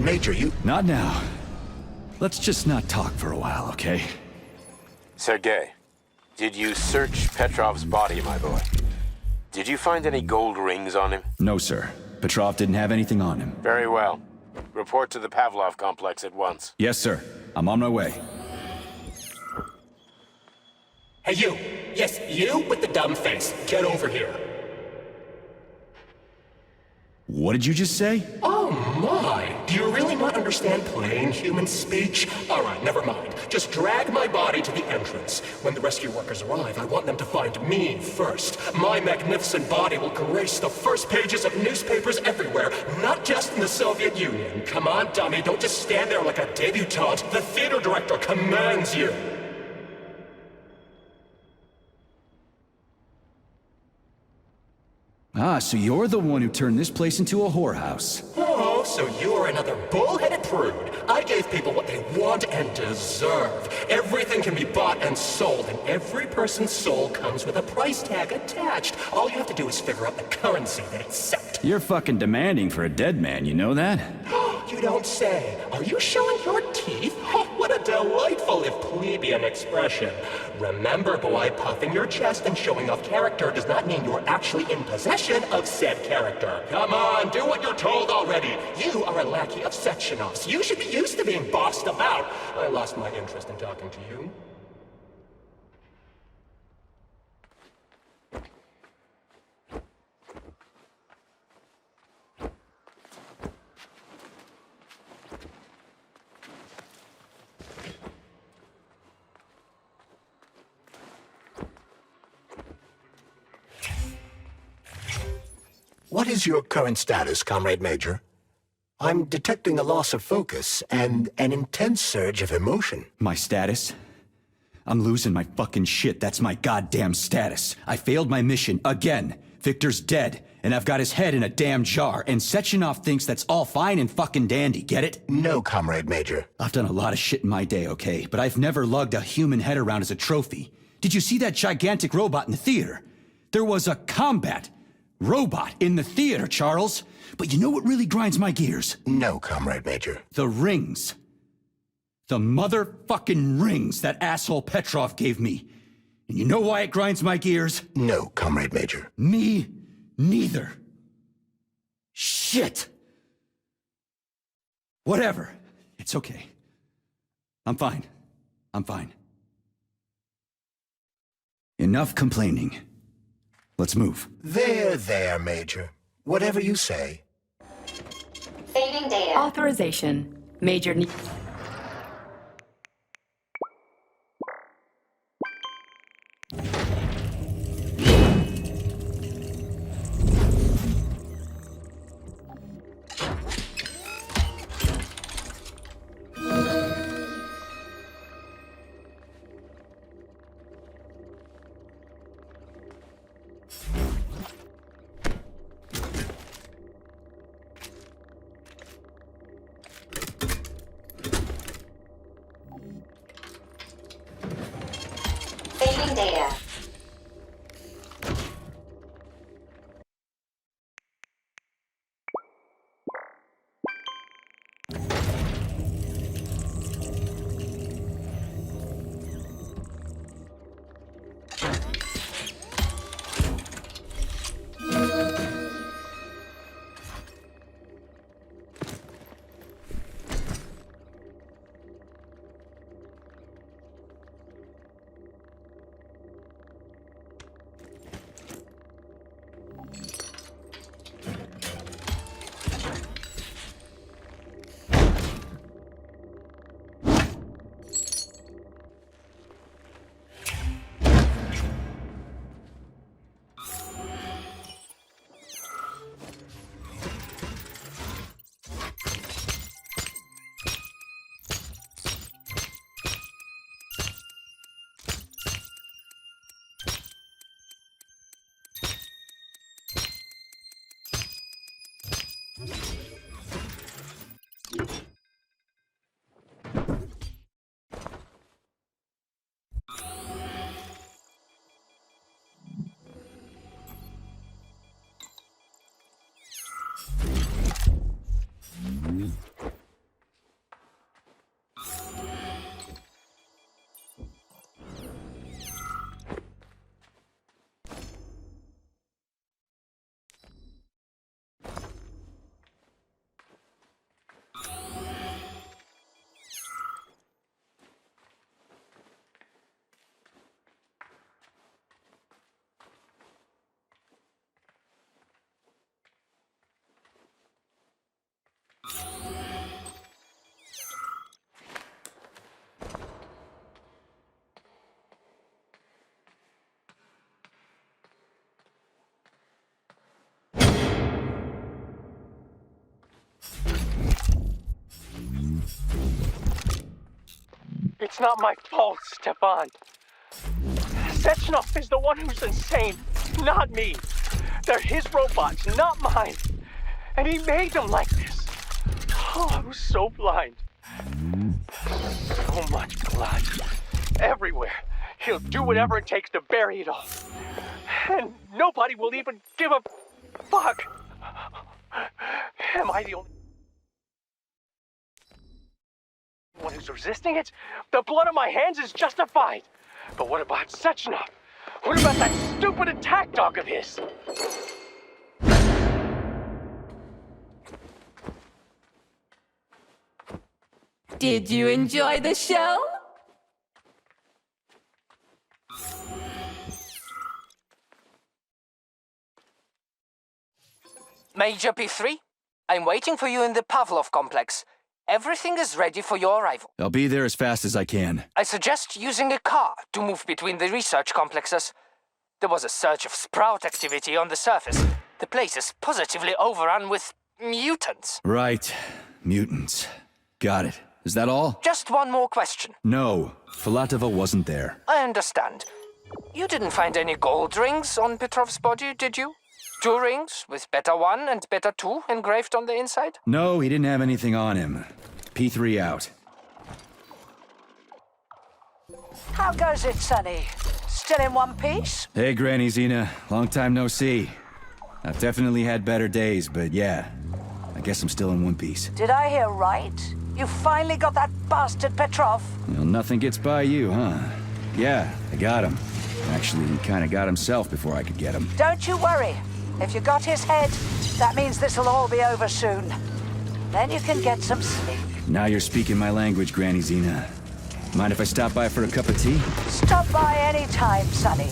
Speaker 3: Major, you...
Speaker 2: Not now. Let's just not talk for a while, okay?
Speaker 14: Sergei, did you search Petrov's body, my boy? Did you find any gold rings on him?
Speaker 2: No, sir. Petrov didn't have anything on him.
Speaker 14: Very well. Report to the Pavlov complex at once.
Speaker 2: Yes, sir. I'm on my way.
Speaker 10: Hey, you! Yes, you with the dumb face. Get over here.
Speaker 2: What did you just say?
Speaker 10: Oh my! Do you really not understand plain human speech? Alright, never mind. Just drag my body to the entrance. When the rescue workers arrive, I want them to find me first. My magnificent body will grace the first pages of newspapers everywhere, not just in the Soviet Union. Come on, dummy, don't just stand there like a debutante. The theater director commands you.
Speaker 2: Ah, so you're the one who turned this place into a whorehouse.
Speaker 10: Oh, so you're another bull-headed prude. I gave people what they want and deserve. Everything can be bought and sold, and every person's soul comes with a price tag attached. All you have to do is figure out the currency they accept.
Speaker 2: You're fucking demanding for a dead man, you know that?
Speaker 10: You don't say. Are you showing your teeth? Oh, what a delightful if plebeian expression. Remember, boy, puffing your chest and showing off character does not mean you're actually in possession of said character. Come on, do what you're told already. You are a lackey of Sechenov's. You should be used to being bossed about. I lost my interest in talking to you.
Speaker 3: What is your current status, Comrade Major? I'm detecting a loss of focus and an intense surge of emotion.
Speaker 2: My status? I'm losing my fucking shit. That's my goddamn status. I failed my mission again. Victor's dead, and I've got his head in a damn jar, and Sechenov thinks that's all fine and fucking dandy, get it?
Speaker 3: No, Comrade Major.
Speaker 2: I've done a lot of shit in my day, okay? But I've never lugged a human head around as a trophy. Did you see that gigantic robot in the theater? There was a combat robot in the theater, Charles. But you know what really grinds my gears?
Speaker 3: No, Comrade Major.
Speaker 2: The rings. The motherfucking rings that asshole Petrov gave me. And you know why it grinds my gears?
Speaker 3: No, Comrade Major.
Speaker 2: Me neither. Shit. Whatever. It's okay. I'm fine. I'm fine. Enough complaining. Let's move.
Speaker 3: There, Major. Whatever you say.
Speaker 6: Saving data.
Speaker 11: Authorization. Major need...
Speaker 6: Saving data.
Speaker 4: It's not my fault, Stefan. Sechenov is the one who's insane, not me. They're his robots, not mine. And he made them like this. Oh, I was so blind. So much blood. Everywhere. He'll do whatever it takes to bury it all. And nobody will even give a fuck. Am I the only one who's resisting it? The blood on my hands is justified. But what about Sechenov? What about that stupid attack dog of his?
Speaker 8: Did you enjoy the show?
Speaker 7: Major P3, I'm waiting for you in the Pavlov complex. Everything is ready for your arrival.
Speaker 2: I'll be there as fast as I can.
Speaker 7: I suggest using a car to move between the research complexes. There was a surge of sprout activity on the surface. The place is positively overrun with mutants.
Speaker 2: Right. Mutants. Got it. Is that all?
Speaker 7: Just one more question.
Speaker 2: No. Filatova wasn't there.
Speaker 7: I understand. You didn't find any gold rings on Petrov's body, did you? 2 rings with Beta 1 and Beta 2 engraved on the inside?
Speaker 2: No, he didn't have anything on him. P3 out.
Speaker 12: How goes it, Sonny? Still in one piece?
Speaker 2: Hey, Granny Zena. Long time no see. I've definitely had better days, but yeah. I guess I'm still in one piece.
Speaker 12: Did I hear right? You finally got that bastard Petrov?
Speaker 2: Well, nothing gets by you, huh? Yeah, I got him. Actually, he kinda got himself before I could get him.
Speaker 12: Don't you worry. If you got his head, that means this'll all be over soon. Then you can get some sleep.
Speaker 2: Now you're speaking my language, Granny Zena. Mind if I stop by for a cup of tea?
Speaker 12: Stop by any time, Sonny.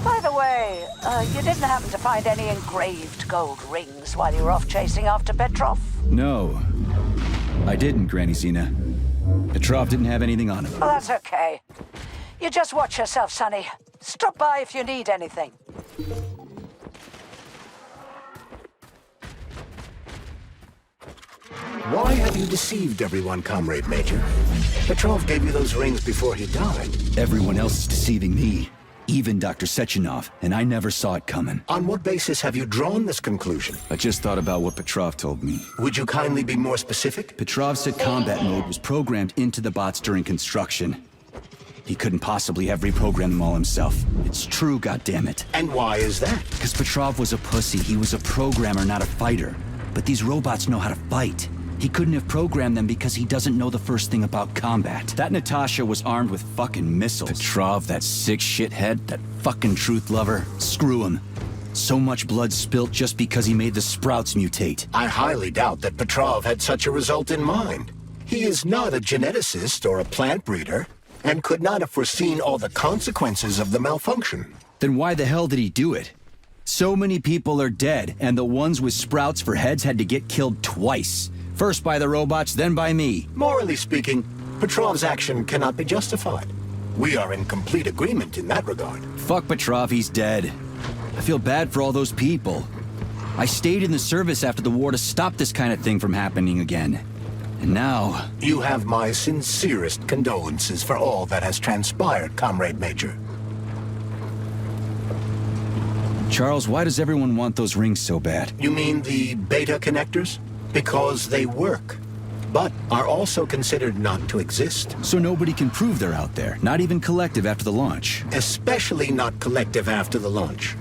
Speaker 12: By the way, you didn't happen to find any engraved gold rings while you were off chasing after Petrov?
Speaker 2: No. I didn't, Granny Zena. Petrov didn't have anything on him.
Speaker 12: Oh, that's okay. You just watch yourself, Sonny. Stop by if you need anything.
Speaker 3: Why have you deceived everyone, Comrade Major? Petrov gave you those rings before he died.
Speaker 2: Everyone else is deceiving me. Even Dr. Sechenov, and I never saw it coming.
Speaker 3: On what basis have you drawn this conclusion?
Speaker 2: I just thought about what Petrov told me.
Speaker 3: Would you kindly be more specific?
Speaker 2: Petrov said combat mode was programmed into the bots during construction. He couldn't possibly have reprogrammed them all himself. It's true, goddammit.
Speaker 3: And why is that?
Speaker 2: Because Petrov was a pussy. He was a programmer, not a fighter. But these robots know how to fight. He couldn't have programmed them because he doesn't know the first thing about combat. That Natasha was armed with fucking missiles. Petrov, that sick shithead, that fucking truth lover. Screw him. So much blood spilt just because he made the sprouts mutate.
Speaker 3: I highly doubt that Petrov had such a result in mind. He is not a geneticist or a plant breeder, and could not have foreseen all the consequences of the malfunction.
Speaker 2: Then why the hell did he do it? So many people are dead, and the ones with sprouts for heads had to get killed twice. First by the robots, then by me.
Speaker 3: Morally speaking, Petrov's action cannot be justified. We are in complete agreement in that regard.
Speaker 2: Fuck Petrov, he's dead. I feel bad for all those people. I stayed in the service after the war to stop this kind of thing from happening again. And now...
Speaker 3: You have my sincerest condolences for all that has transpired, Comrade Major.
Speaker 2: Charles, why does everyone want those rings so bad?
Speaker 3: You mean the beta connectors? Because they work, but are also considered not to exist.
Speaker 2: So nobody can prove they're out there, not even Collective after the launch.
Speaker 3: Especially not Collective after the launch.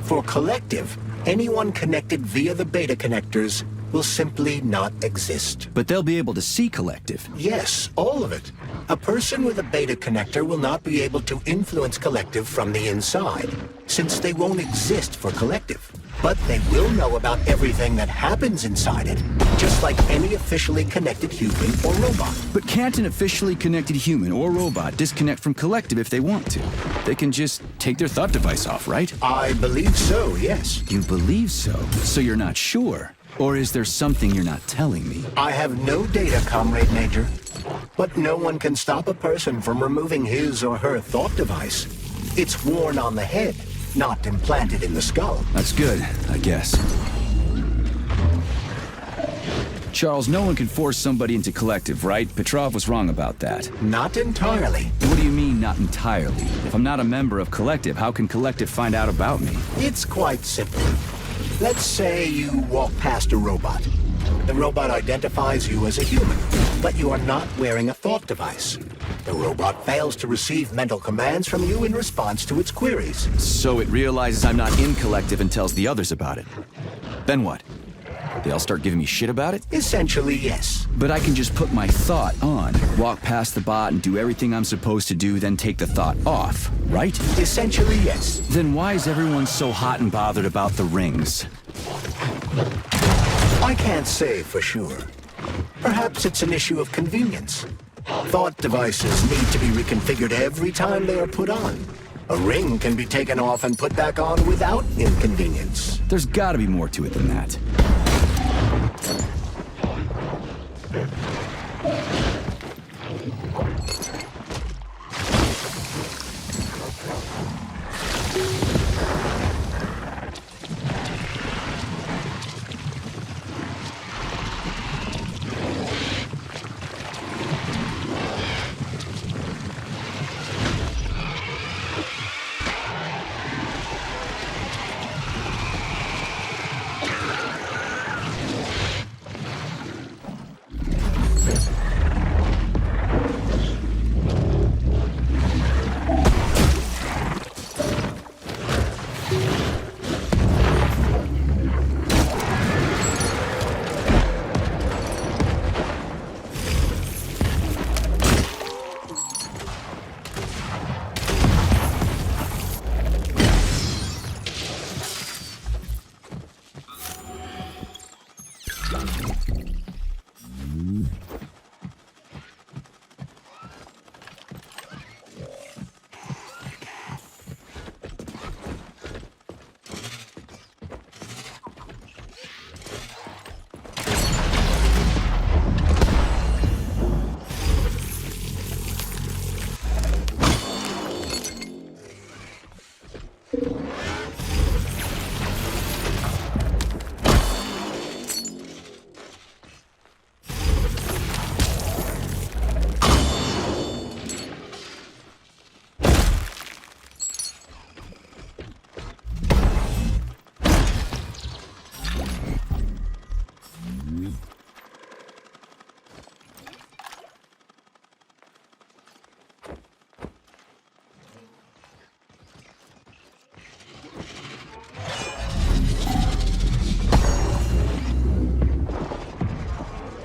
Speaker 3: For Collective, anyone connected via the beta connectors will simply not exist.
Speaker 2: But they'll be able to see Collective.
Speaker 3: Yes, all of it. A person with a beta connector will not be able to influence Collective from the inside, since they won't exist for Collective. But they will know about everything that happens inside it, just like any officially connected human or robot.
Speaker 2: But can't an officially connected human or robot disconnect from Collective if they want to? They can just take their thought device off, right?
Speaker 3: I believe so, yes.
Speaker 2: You believe so? So you're not sure? Or is there something you're not telling me?
Speaker 3: I have no data, Comrade Major. But no one can stop a person from removing his or her thought device. It's worn on the head, not implanted in the skull.
Speaker 2: That's good, I guess. Charles, no one can force somebody into Collective, right? Petrov was wrong about that.
Speaker 3: Not entirely.
Speaker 2: What do you mean, not entirely? If I'm not a member of Collective, how can Collective find out about me?
Speaker 3: It's quite simple. Let's say you walk past a robot. The robot identifies you as a human, but you are not wearing a thought device. The robot fails to receive mental commands from you in response to its queries.
Speaker 2: So it realizes I'm not in Collective and tells the others about it. Then what? They all start giving me shit about it?
Speaker 3: Essentially, yes.
Speaker 2: But I can just put my thought on, walk past the bot and do everything I'm supposed to do, then take the thought off, right?
Speaker 3: Essentially, yes.
Speaker 2: Then why is everyone so hot and bothered about the rings?
Speaker 3: I can't say for sure. Perhaps it's an issue of convenience. Thought devices need to be reconfigured every time they are put on. A ring can be taken off and put back on without inconvenience.
Speaker 2: There's gotta be more to it than that.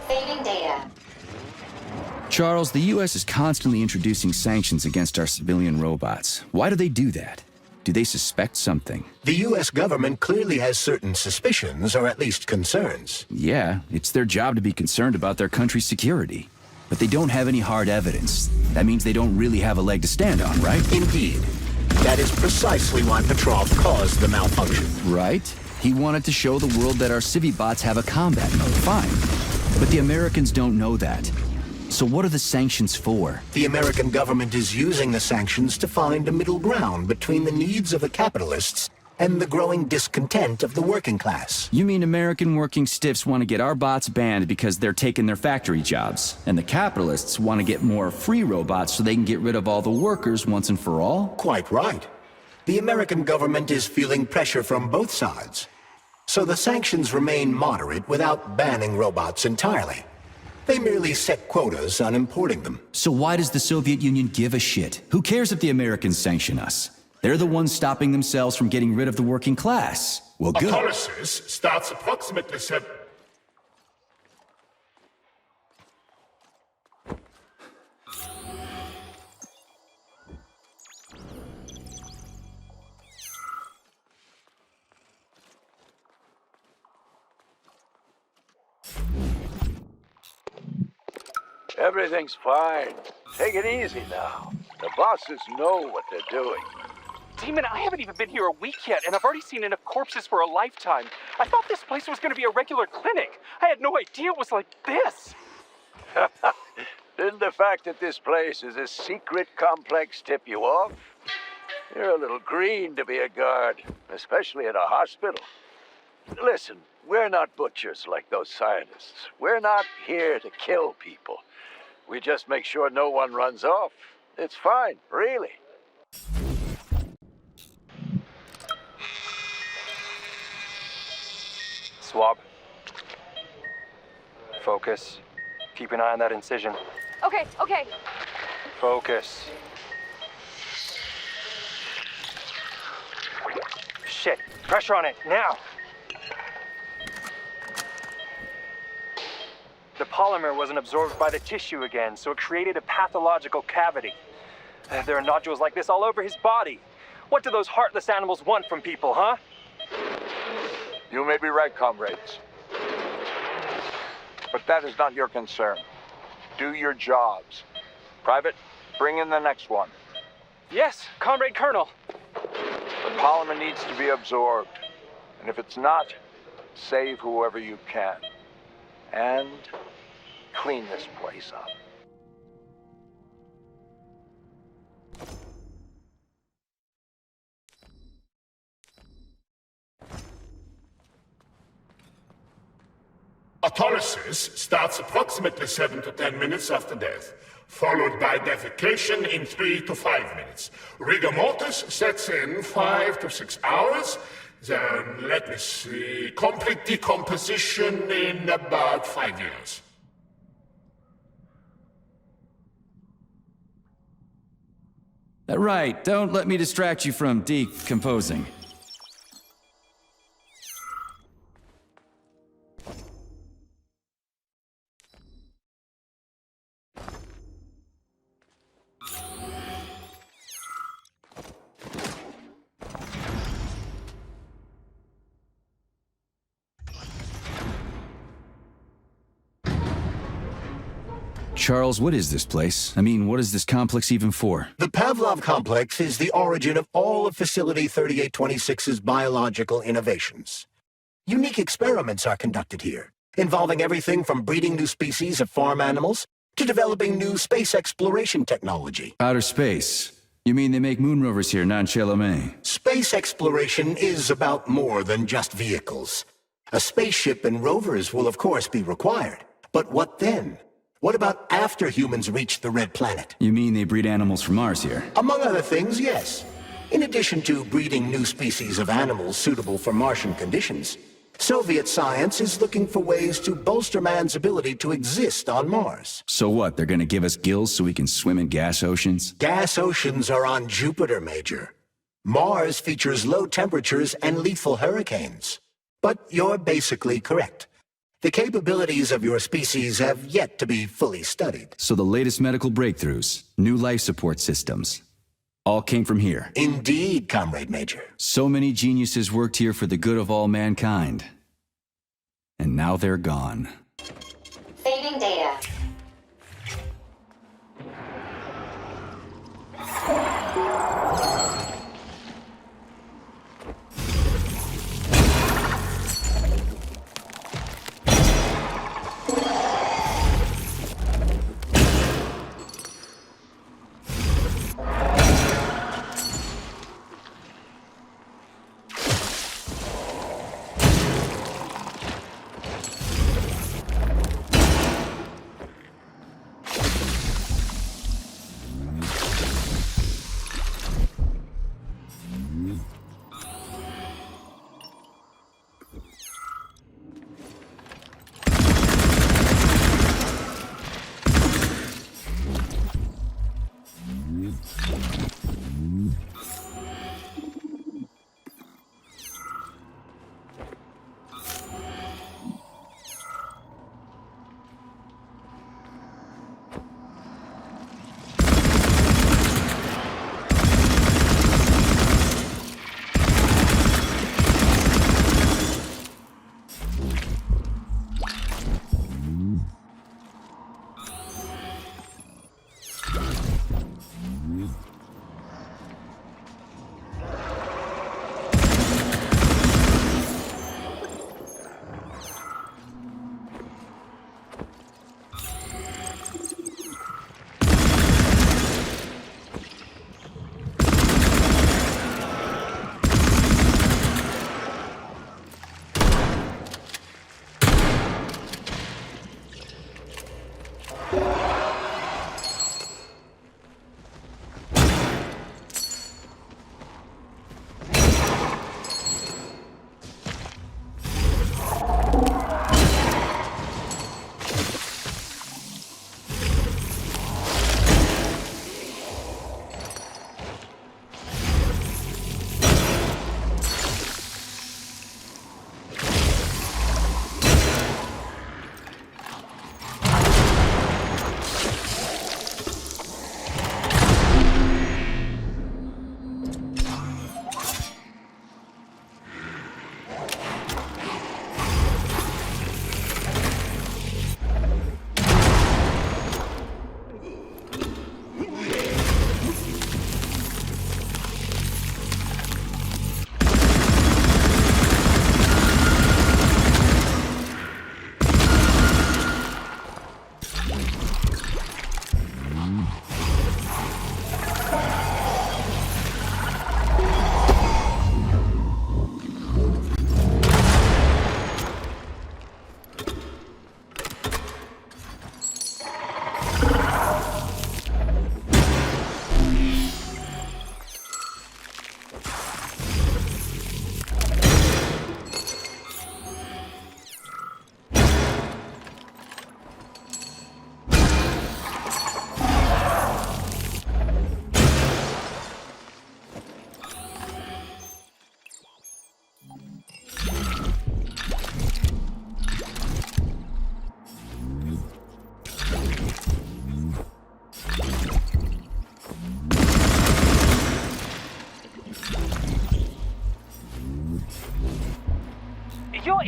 Speaker 6: Saving data.
Speaker 2: Charles, the U.S. is constantly introducing sanctions against our civilian robots. Why do they do that? Do they suspect something?
Speaker 3: The U.S. government clearly has certain suspicions, or at least concerns.
Speaker 2: Yeah, it's their job to be concerned about their country's security. But they don't have any hard evidence. That means they don't really have a leg to stand on, right?
Speaker 3: Indeed. That is precisely why Petrov caused the malfunction.
Speaker 2: Right? He wanted to show the world that our Civi-bots have a combat mode, fine. But the Americans don't know that. So what are the sanctions for?
Speaker 3: The American government is using the sanctions to find a middle ground between the needs of the capitalists and the growing discontent of the working class.
Speaker 2: You mean American working stiffs want to get our bots banned because they're taking their factory jobs, and the capitalists want to get more free robots so they can get rid of all the workers once and for all?
Speaker 3: Quite right. The American government is feeling pressure from both sides. So the sanctions remain moderate without banning robots entirely. They merely set quotas on importing them.
Speaker 2: So why does the Soviet Union give a shit? Who cares if the Americans sanction us? They're the ones stopping themselves from getting rid of the working class. Well, good.
Speaker 18: Autolysis starts approximately 7...
Speaker 21: Everything's fine. Take it easy now. The bosses know what they're doing.
Speaker 10: Demon, I haven't even been here a week yet, and I've already seen enough corpses for a lifetime. I thought this place was going to be a regular clinic. I had no idea it was like this.
Speaker 21: Didn't the fact that this place is a secret complex tip you off? You're a little green to be a guard, especially at a hospital. Listen, We're not butchers like those scientists. We're not here to kill people. We just make sure no one runs off. It's fine, really.
Speaker 10: Swab. Focus. Keep an eye on that incision.
Speaker 16: Okay, okay.
Speaker 10: Focus. Shit. Pressure on it, now! The polymer wasn't absorbed by the tissue again, so it created a pathological cavity. There are nodules like this all over his body. What do those heartless animals want from people, huh?
Speaker 21: You may be right, comrades. But that is not your concern. Do your jobs. Private, bring in the next one.
Speaker 10: Yes, Comrade Colonel.
Speaker 21: The polymer needs to be absorbed. And if it's not, save whoever you can. And clean this place up.
Speaker 18: Autolysis starts approximately 7 to 10 minutes after death, followed by defecation in 3 to 5 minutes. Rigor mortis sets in 5 to 6 hours. Then, let me see, complete decomposition in about 5 years.
Speaker 2: Right, don't let me distract you from decomposing. Charles, what is this place? I mean, what is this complex even for?
Speaker 3: The Pavlov Complex is the origin of all of Facility 3826's biological innovations. Unique experiments are conducted here, involving everything from breeding new species of farm animals to developing new space exploration technology.
Speaker 2: Outer space? You mean they make moon rovers here, not in Chalamet?
Speaker 3: Space exploration is about more than just vehicles. A spaceship and rovers will of course be required. But what then? What about after humans reach the Red Planet?
Speaker 2: You mean they breed animals from Mars here?
Speaker 3: Among other things, yes. In addition to breeding new species of animals suitable for Martian conditions, Soviet science is looking for ways to bolster man's ability to exist on Mars.
Speaker 2: So what, they're gonna give us gills so we can swim in gas oceans?
Speaker 3: Gas oceans are on Jupiter, Major. Mars features low temperatures and lethal hurricanes. But you're basically correct. The capabilities of your species have yet to be fully studied.
Speaker 2: So the latest medical breakthroughs, new life support systems, all came from here.
Speaker 3: Indeed, Comrade Major.
Speaker 2: So many geniuses worked here for the good of all mankind. And now they're gone.
Speaker 6: Saving data.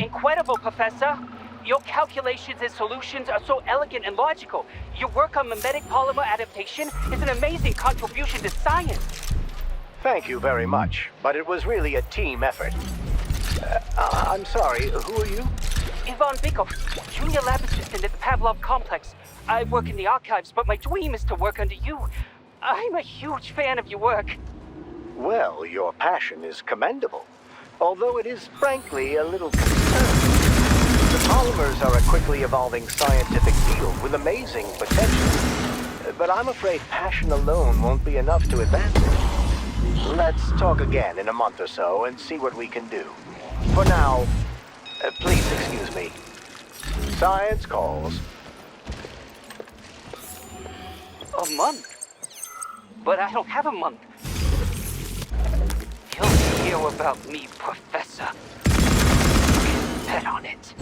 Speaker 9: incredible, Professor. Your calculations and solutions are so elegant and logical. Your work on mimetic polymer adaptation is an amazing contribution to science.
Speaker 1: Thank you very much, but it was really a team effort. I'm sorry, who are you?
Speaker 9: Ivan Bykov, junior lab assistant at the Pavlov complex. I work in the archives, but my dream is to work under you. I'm a huge fan of your work.
Speaker 1: Well, your passion is commendable, although it is frankly a little concerning. The polymers are a quickly evolving scientific field with amazing potential, but I'm afraid passion alone won't be enough to advance it. Let's talk again in a month or so and see what we can do. For now, please excuse me. Science calls.
Speaker 9: A month? But I don't have a month. You'll hear about me, Professor. Bet on it.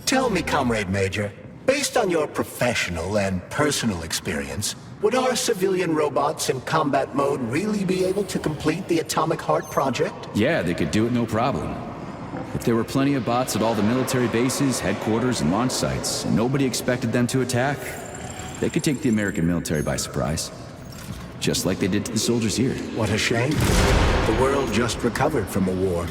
Speaker 3: Tell me, Comrade Major, based on your professional and personal experience, would our civilian robots in combat mode really be able to complete the Atomic Heart project?
Speaker 2: Yeah, they could do it no problem. If there were plenty of bots at all the military bases, headquarters, and launch sites, and nobody expected them to attack, they could take the American military by surprise. Just like they did to the soldiers here.
Speaker 3: What a shame. The world just recovered from a war,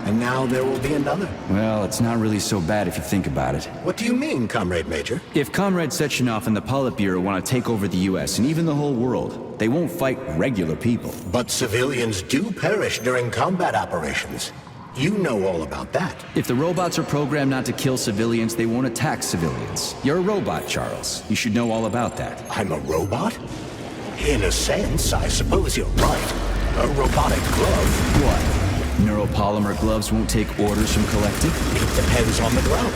Speaker 3: and now there will be another.
Speaker 2: Well, it's not really so bad if you think about it.
Speaker 3: What do you mean, Comrade Major?
Speaker 2: If Comrade Sechenov and the Politburo want to take over the US and even the whole world, they won't fight regular people.
Speaker 3: But civilians do perish during combat operations. You know all about that.
Speaker 2: If the robots are programmed not to kill civilians, they won't attack civilians. You're a robot, Charles. You should know all about that.
Speaker 3: I'm a robot? In a sense, I suppose you're right. A robotic glove.
Speaker 2: What? Neuropolymer gloves won't take orders from Collective?
Speaker 3: It depends on the glove.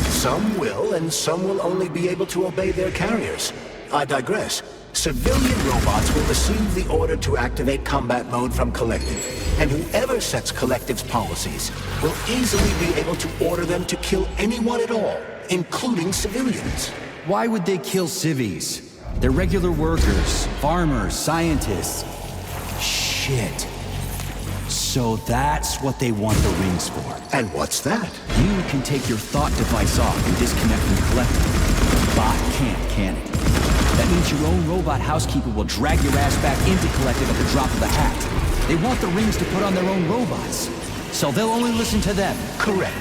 Speaker 3: Some will, and some will only be able to obey their carriers. I digress. Civilian robots will receive the order to activate combat mode from Collective, and whoever sets Collective's policies will easily be able to order them to kill anyone at all, including civilians.
Speaker 2: Why would they kill civvies? They're regular workers, farmers, scientists. Shit. So that's what they want the rings for.
Speaker 3: And what's that?
Speaker 2: You can take your thought device off and disconnect from Collective. Bot can't, can it? That means your own robot housekeeper will drag your ass back into Collective at the drop of a hat. They want the rings to put on their own robots, so they'll only listen to them.
Speaker 3: Correct.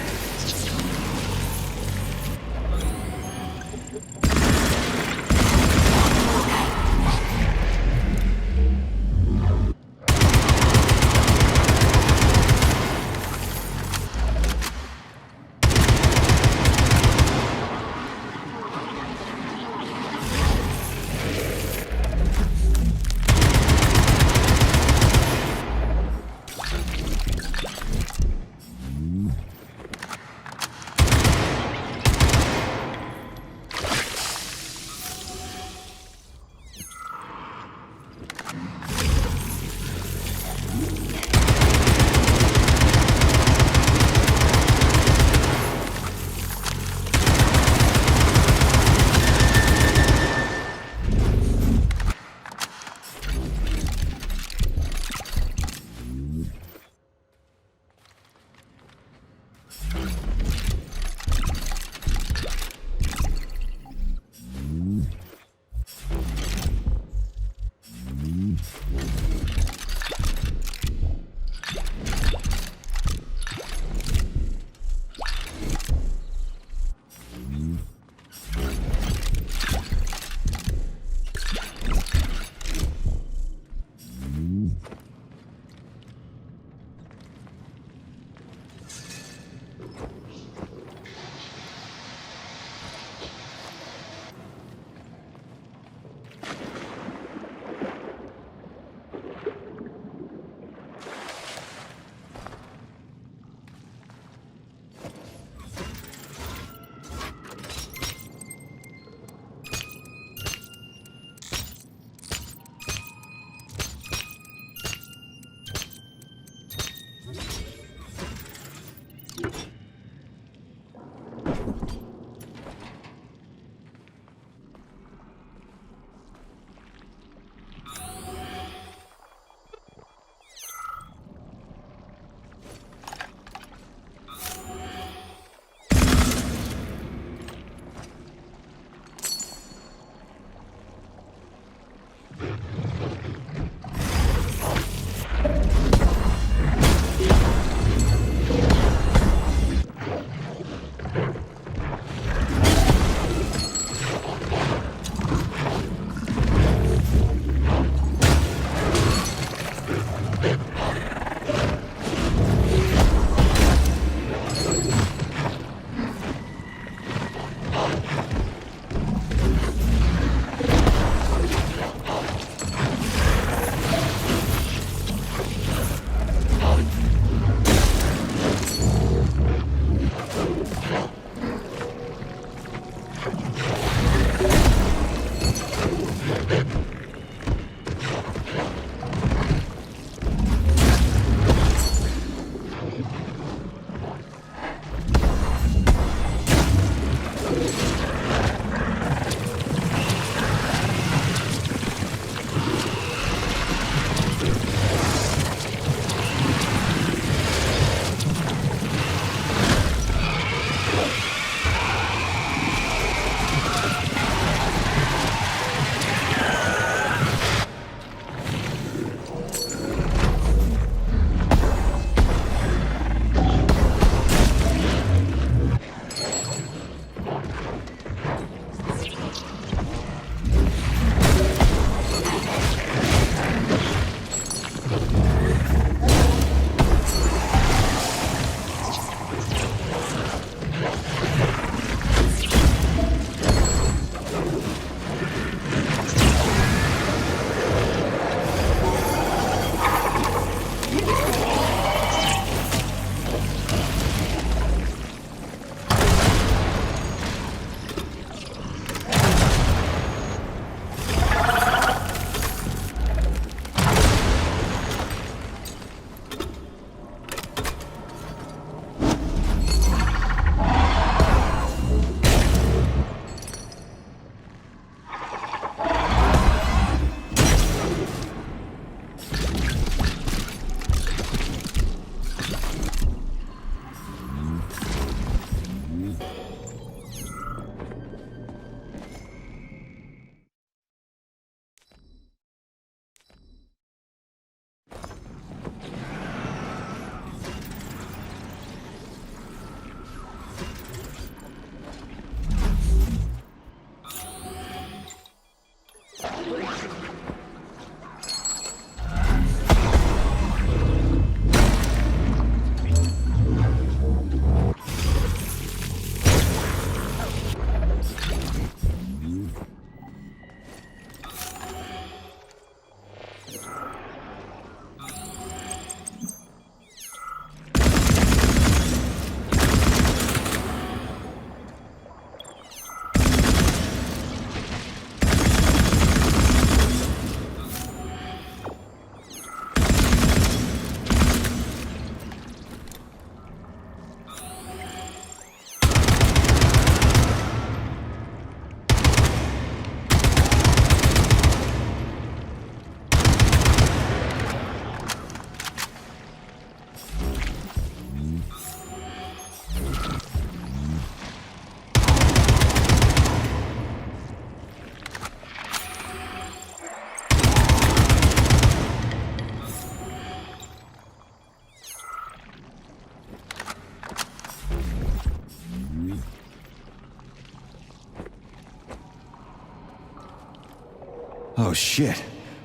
Speaker 2: Oh shit.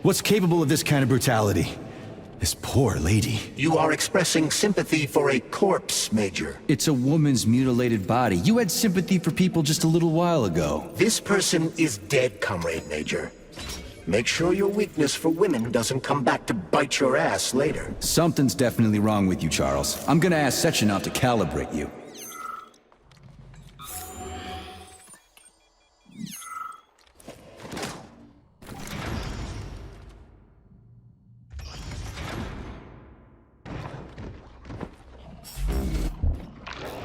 Speaker 2: What's capable of this kind of brutality? This poor lady.
Speaker 3: You are expressing sympathy for a corpse, Major.
Speaker 2: It's a woman's mutilated body. You had sympathy for people just a little while ago.
Speaker 3: This person is dead, Comrade Major. Make sure your weakness for women doesn't come back to bite your ass later.
Speaker 2: Something's definitely wrong with you, Charles. I'm gonna ask Sechenov to calibrate you.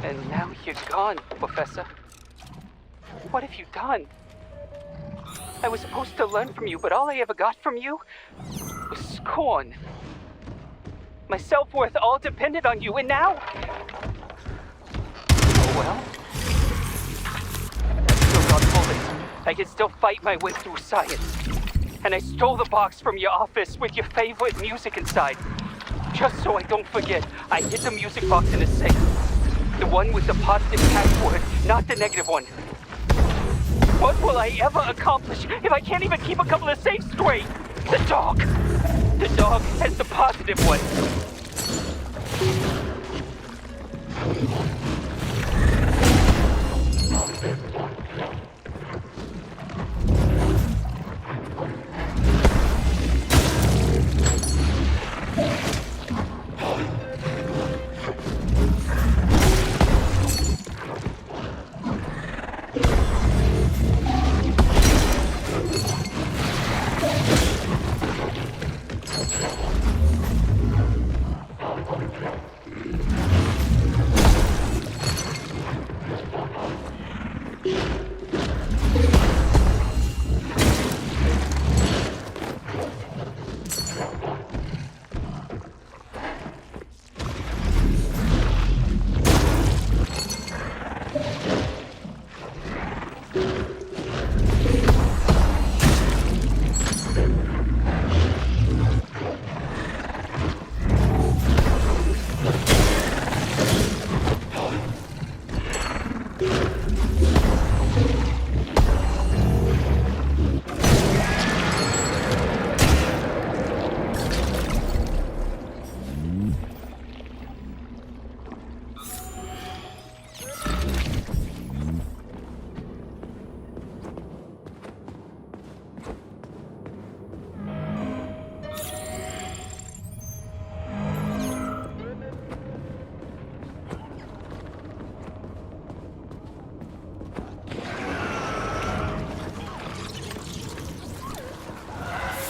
Speaker 10: And now you're gone, Professor. What have you done? I was supposed to learn from you, but all I ever got from you was scorn. My self-worth all depended on you, and now... Oh well. I still got bullets. I can still fight my way through science. And I stole the box from your office with your favorite music inside. Just so I don't forget, I hid the music box in a safe. The one with the positive password, not the negative one. What will I ever accomplish if I can't even keep a couple of safes straight? The dog! The dog has the positive one.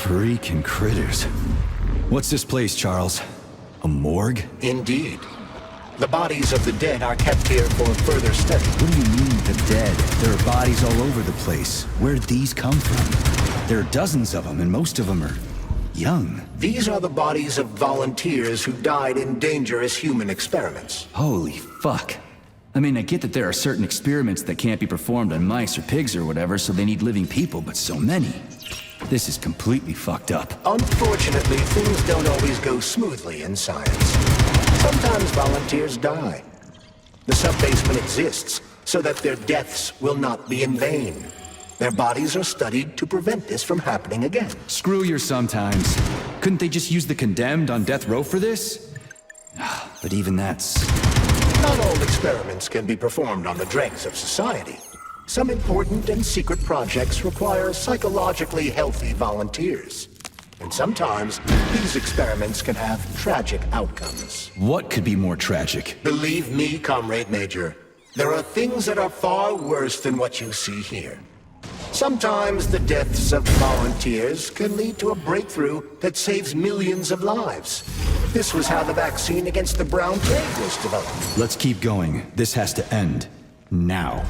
Speaker 2: Freaking critters. What's this place, Charles? A morgue?
Speaker 3: Indeed. The bodies of the dead are kept here for further study.
Speaker 2: What do you mean, the dead? There are bodies all over the place. Where'd these come from? There are dozens of them, and most of them are young.
Speaker 3: These are the bodies of volunteers who died in dangerous human experiments.
Speaker 2: Holy fuck. I mean, I get that there are certain experiments that can't be performed on mice or pigs or whatever, so they need living people, but so many. This is completely fucked up.
Speaker 3: Unfortunately, things don't always go smoothly in science. Sometimes volunteers die. The sub-basement exists so that their deaths will not be in vain. Their bodies are studied to prevent this from happening again.
Speaker 2: Screw your sometimes. Couldn't they just use the condemned on death row for this? But even that's...
Speaker 3: Not all experiments can be performed on the dregs of society. Some important and secret projects require psychologically healthy volunteers. And sometimes, these experiments can have tragic outcomes.
Speaker 2: What could be more tragic?
Speaker 3: Believe me, Comrade Major, there are things that are far worse than what you see here. Sometimes the deaths of volunteers can lead to a breakthrough that saves millions of lives. This was how the vaccine against the brown plague was developed.
Speaker 2: Let's keep going. This has to end. Now.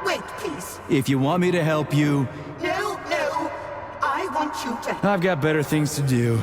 Speaker 16: Wait, please.
Speaker 2: If you want me to help you,
Speaker 16: No, no. I want you to...
Speaker 2: I've got better things to do.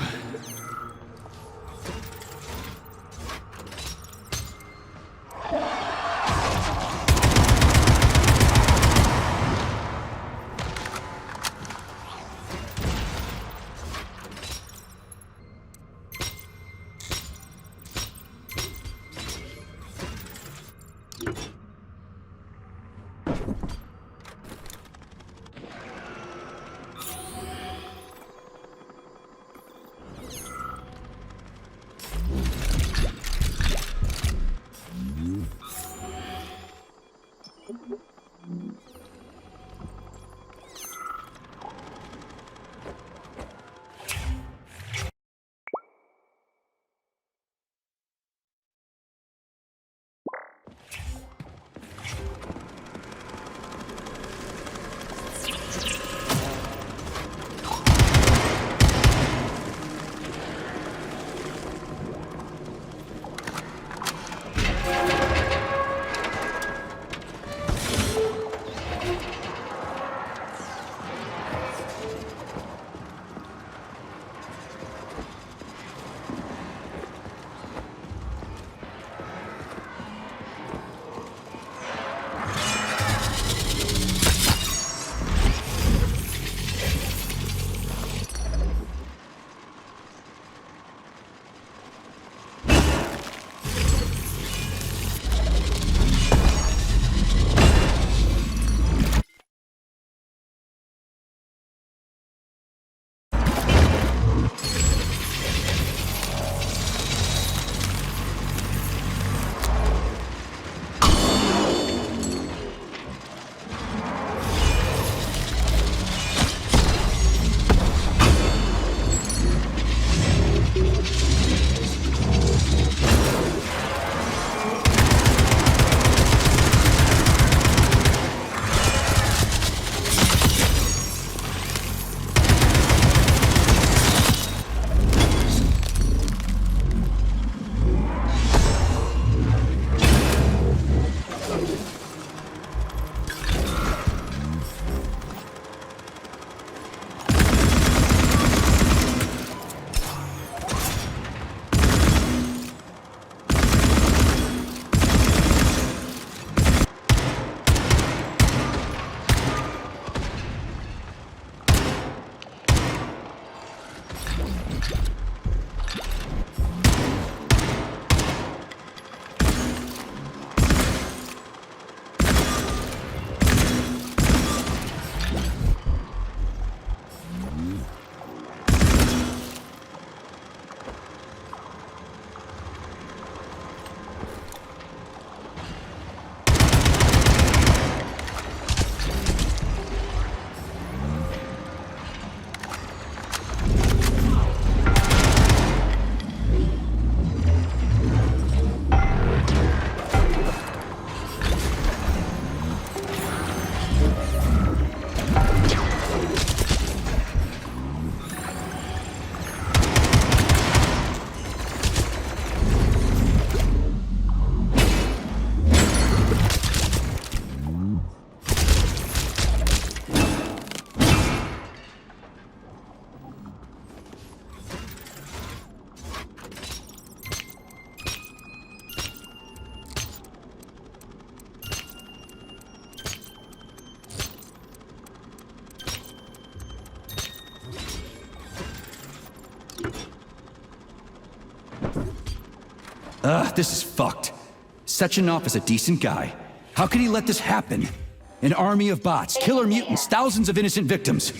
Speaker 2: This is fucked. Sechenov is a decent guy. How could he let this happen? An army of bots, killer mutants, thousands of innocent victims.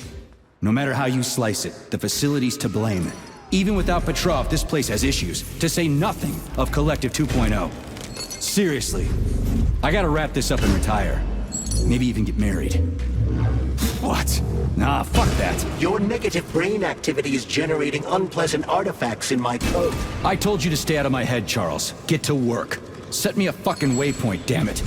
Speaker 2: No matter how you slice it, the facility's to blame. Even without Petrov, this place has issues, to say nothing of Collective 2.0. Seriously, I gotta wrap this up and retire. Maybe even get married. What? Nah, fuck that.
Speaker 3: Your negative brain activity is generating unpleasant artifacts in my code.
Speaker 2: I told you to stay out of my head, Charles. Get to work. Set me a fucking waypoint, damn it.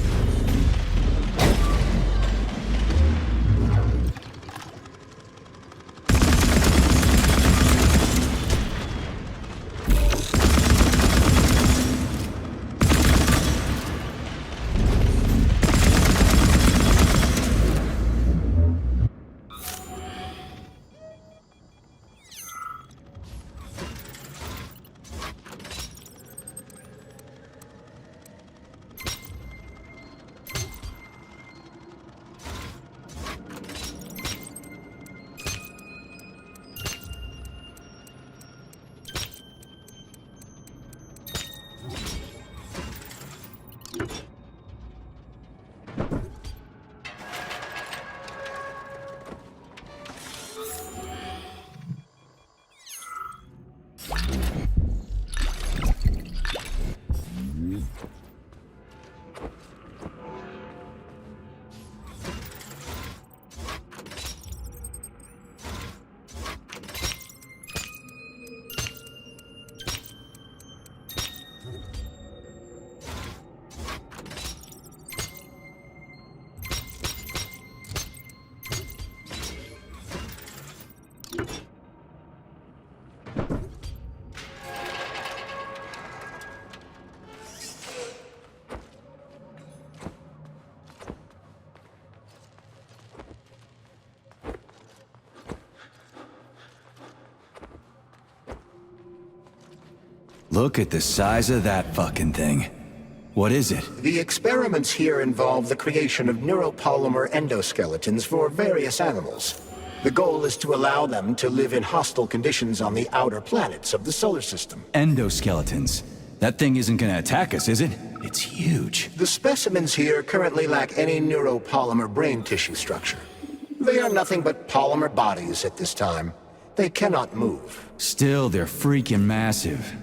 Speaker 2: Look at the size of that fucking thing. What is it?
Speaker 3: The experiments here involve the creation of neuropolymer endoskeletons for various animals. The goal is to allow them to live in hostile conditions on the outer planets of the solar system.
Speaker 2: Endoskeletons. That thing isn't gonna attack us, is it? It's huge.
Speaker 3: The specimens here currently lack any neuropolymer brain tissue structure. They are nothing but polymer bodies at this time. They cannot move.
Speaker 2: Still, they're freaking massive.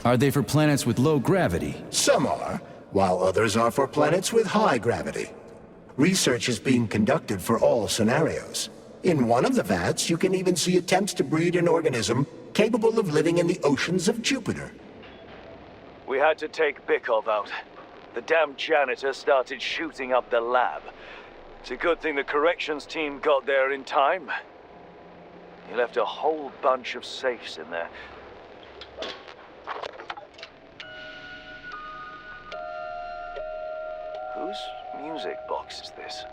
Speaker 2: Are they for planets with low gravity?
Speaker 3: Some are, while others are for planets with high gravity. Research is being conducted for all scenarios. In one of the vats, you can even see attempts to breed an organism capable of living in the oceans of Jupiter.
Speaker 4: We had to take Bikov out. The damn janitor started shooting up the lab. It's a good thing the corrections team got there in time. He left a whole bunch of safes in there. Whose music box is this?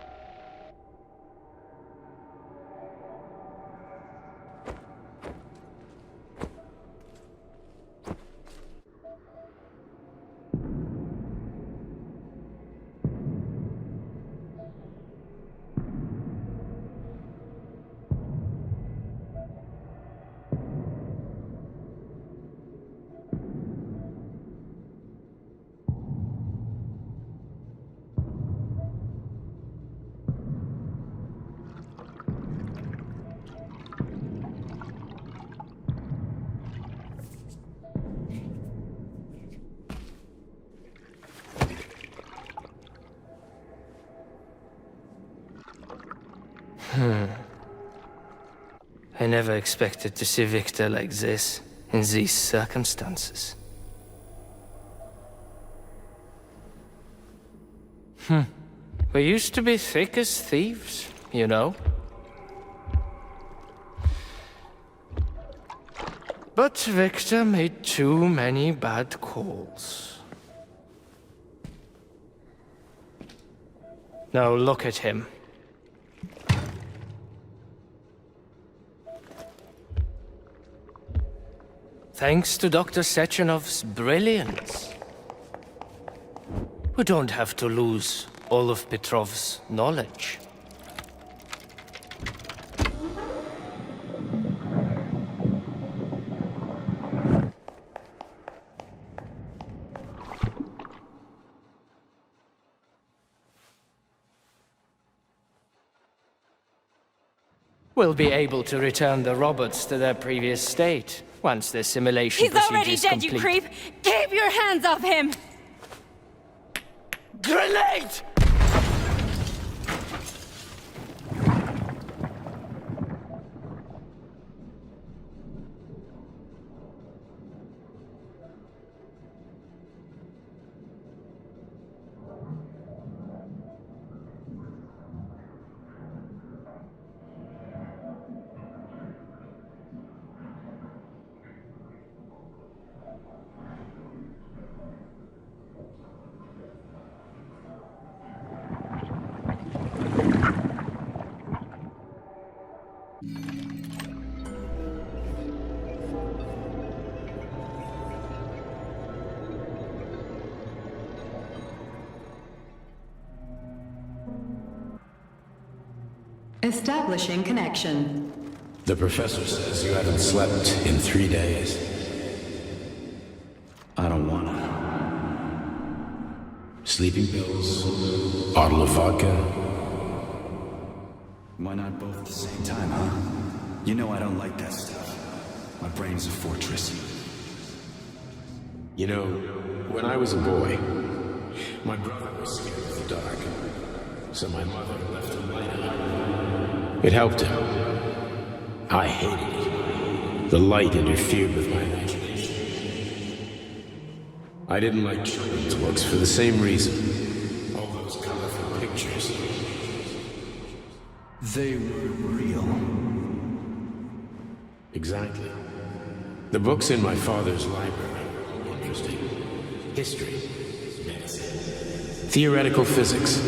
Speaker 17: I never expected to see Victor like this, in these circumstances. We used to be thick as thieves, you know? But Victor made too many bad calls. Now look at him. Thanks to Dr. Sechenov's brilliance, we don't have to lose all of Petrov's knowledge. We'll be able to return the robots to their previous state once the simulation
Speaker 8: He's already
Speaker 17: procedure's
Speaker 8: dead,
Speaker 17: complete.
Speaker 8: you creep! Keep your hands off him!
Speaker 17: Grenade!
Speaker 11: Establishing connection.
Speaker 14: The professor says you haven't slept in 3 days. I don't wanna. Sleeping pills, bottle of vodka.
Speaker 2: Why not both at the same time, huh? You know I don't like that stuff. My brain's a fortress.
Speaker 14: You know, when I was a boy, my brother was scared of the dark, so my mother left a light on. It helped him. I hated it. The light interfered with my imagination. I didn't like children's books for the same reason. All those colorful pictures.
Speaker 2: They were real.
Speaker 14: Exactly. The books in my father's library were interesting. History, medicine, theoretical physics.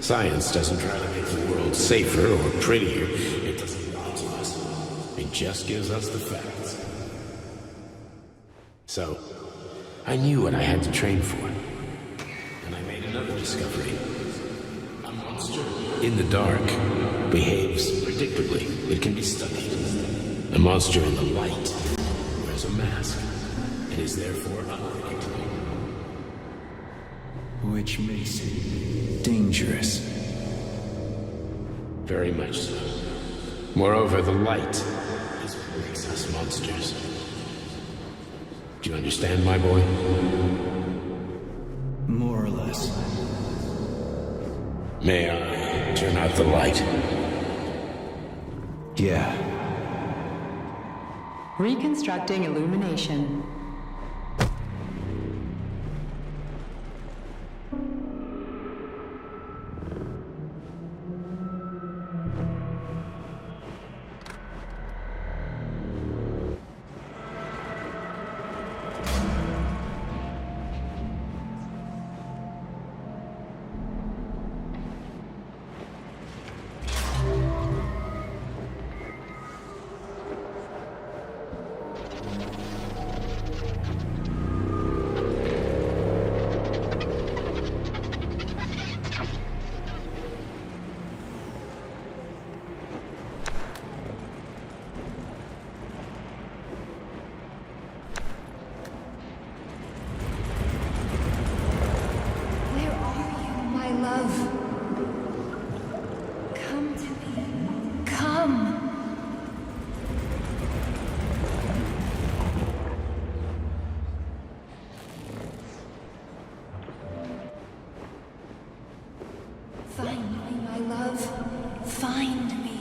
Speaker 14: Science doesn't try to make the world safer or prettier. It doesn't lie to us. It just gives us the facts. So, I knew what I had to train for. And I made another discovery. A monster in the dark behaves predictably. It can be studied. A monster in the light wears a mask and is therefore unpredictable.
Speaker 2: Which makes it dangerous.
Speaker 14: Very much so. Moreover, the light is what makes us monsters. Do you understand, my boy?
Speaker 2: More or less.
Speaker 14: May I turn out the light?
Speaker 2: Yeah.
Speaker 11: Reconstructing illumination.
Speaker 8: Find me, my love. Find me.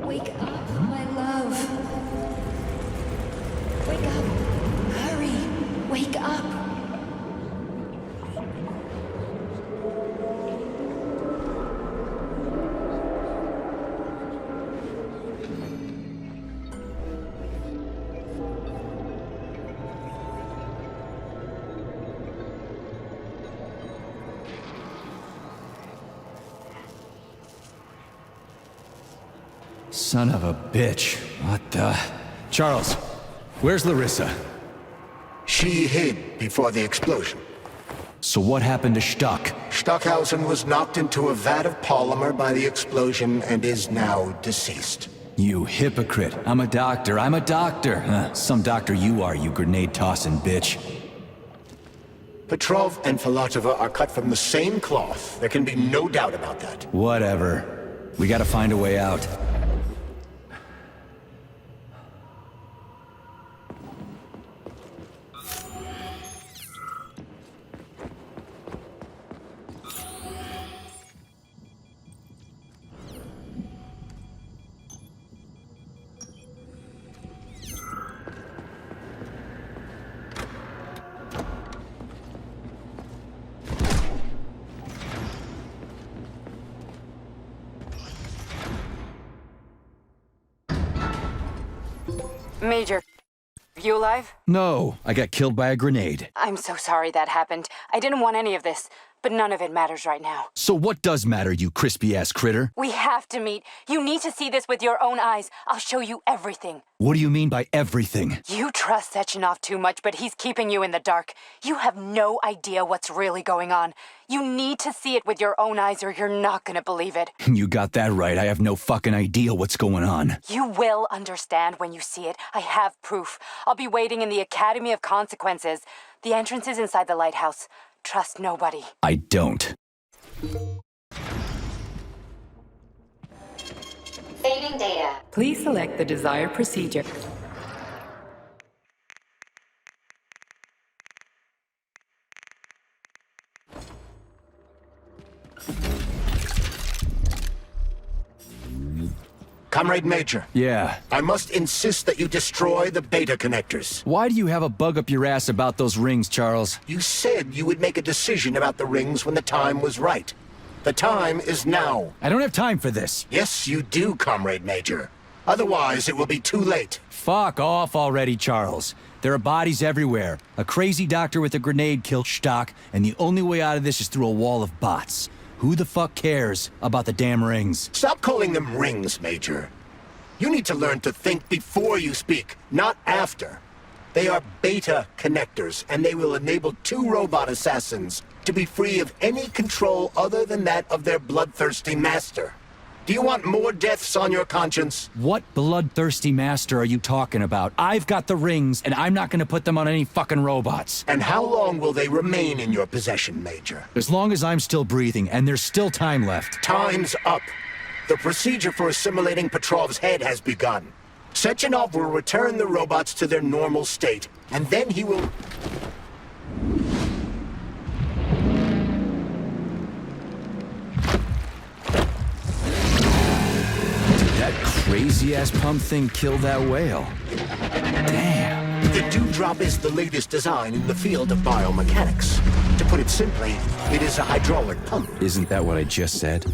Speaker 8: Wake up, my love. Wake up. Hurry. Wake up.
Speaker 2: Son of a bitch. What the... Charles, where's Larissa?
Speaker 3: She hid before the explosion.
Speaker 2: So what happened to Stuck?
Speaker 3: Stockhausen was knocked into a vat of polymer by the explosion and is now deceased.
Speaker 2: You hypocrite. I'm a doctor. Some doctor you are, you grenade-tossing bitch.
Speaker 3: Petrov and Filatova are cut from the same cloth. There can be no doubt about that.
Speaker 2: Whatever. We gotta find a way out.
Speaker 13: Major, you alive?
Speaker 2: No, I got killed by a grenade.
Speaker 13: I'm so sorry that happened. I didn't want any of this, but none of it matters right now.
Speaker 2: So what does matter, you crispy-ass critter?
Speaker 13: We have to meet. You need to see this with your own eyes. I'll show you everything.
Speaker 2: What do you mean by everything?
Speaker 13: You trust Sechenov too much, but he's keeping you in the dark. You have no idea what's really going on. You need to see it with your own eyes or you're not gonna believe it.
Speaker 2: You got that right. I have no fucking idea what's going on.
Speaker 13: You will understand when you see it. I have proof. I'll be waiting in the Academy of Consequences. The entrance is inside the lighthouse. Trust nobody.
Speaker 2: I don't.
Speaker 6: Saving data.
Speaker 11: Please select the desired procedure.
Speaker 3: Comrade Major.
Speaker 2: Yeah.
Speaker 3: I must insist that you destroy the beta connectors.
Speaker 2: Why do you have a bug up your ass about those rings, Charles?
Speaker 3: You said you would make a decision about the rings when the time was right. The time is now.
Speaker 2: I don't have time for this.
Speaker 3: Yes, you do, Comrade Major. Otherwise, it will be too late.
Speaker 2: Fuck off already, Charles. There are bodies everywhere. A crazy doctor with a grenade killed Stock, and the only way out of this is through a wall of bots. Who the fuck cares about the damn rings?
Speaker 3: Stop calling them rings, Major. You need to learn to think before you speak, not after. They are beta connectors, and they will enable 2 robot assassins to be free of any control other than that of their bloodthirsty master. Do you want more deaths on your conscience?
Speaker 2: What bloodthirsty master are you talking about? I've got the rings, and I'm not gonna put them on any fucking robots.
Speaker 3: And how long will they remain in your possession, Major?
Speaker 2: As long as I'm still breathing, and there's still time left.
Speaker 3: Time's up. The procedure for assimilating Petrov's head has begun. Sechenov will return the robots to their normal state, and then he will...
Speaker 2: That crazy-ass pump thing killed that whale. Damn.
Speaker 3: The Dewdrop is the latest design in the field of biomechanics. To put it simply, it is a hydraulic pump.
Speaker 2: Isn't that what I just said?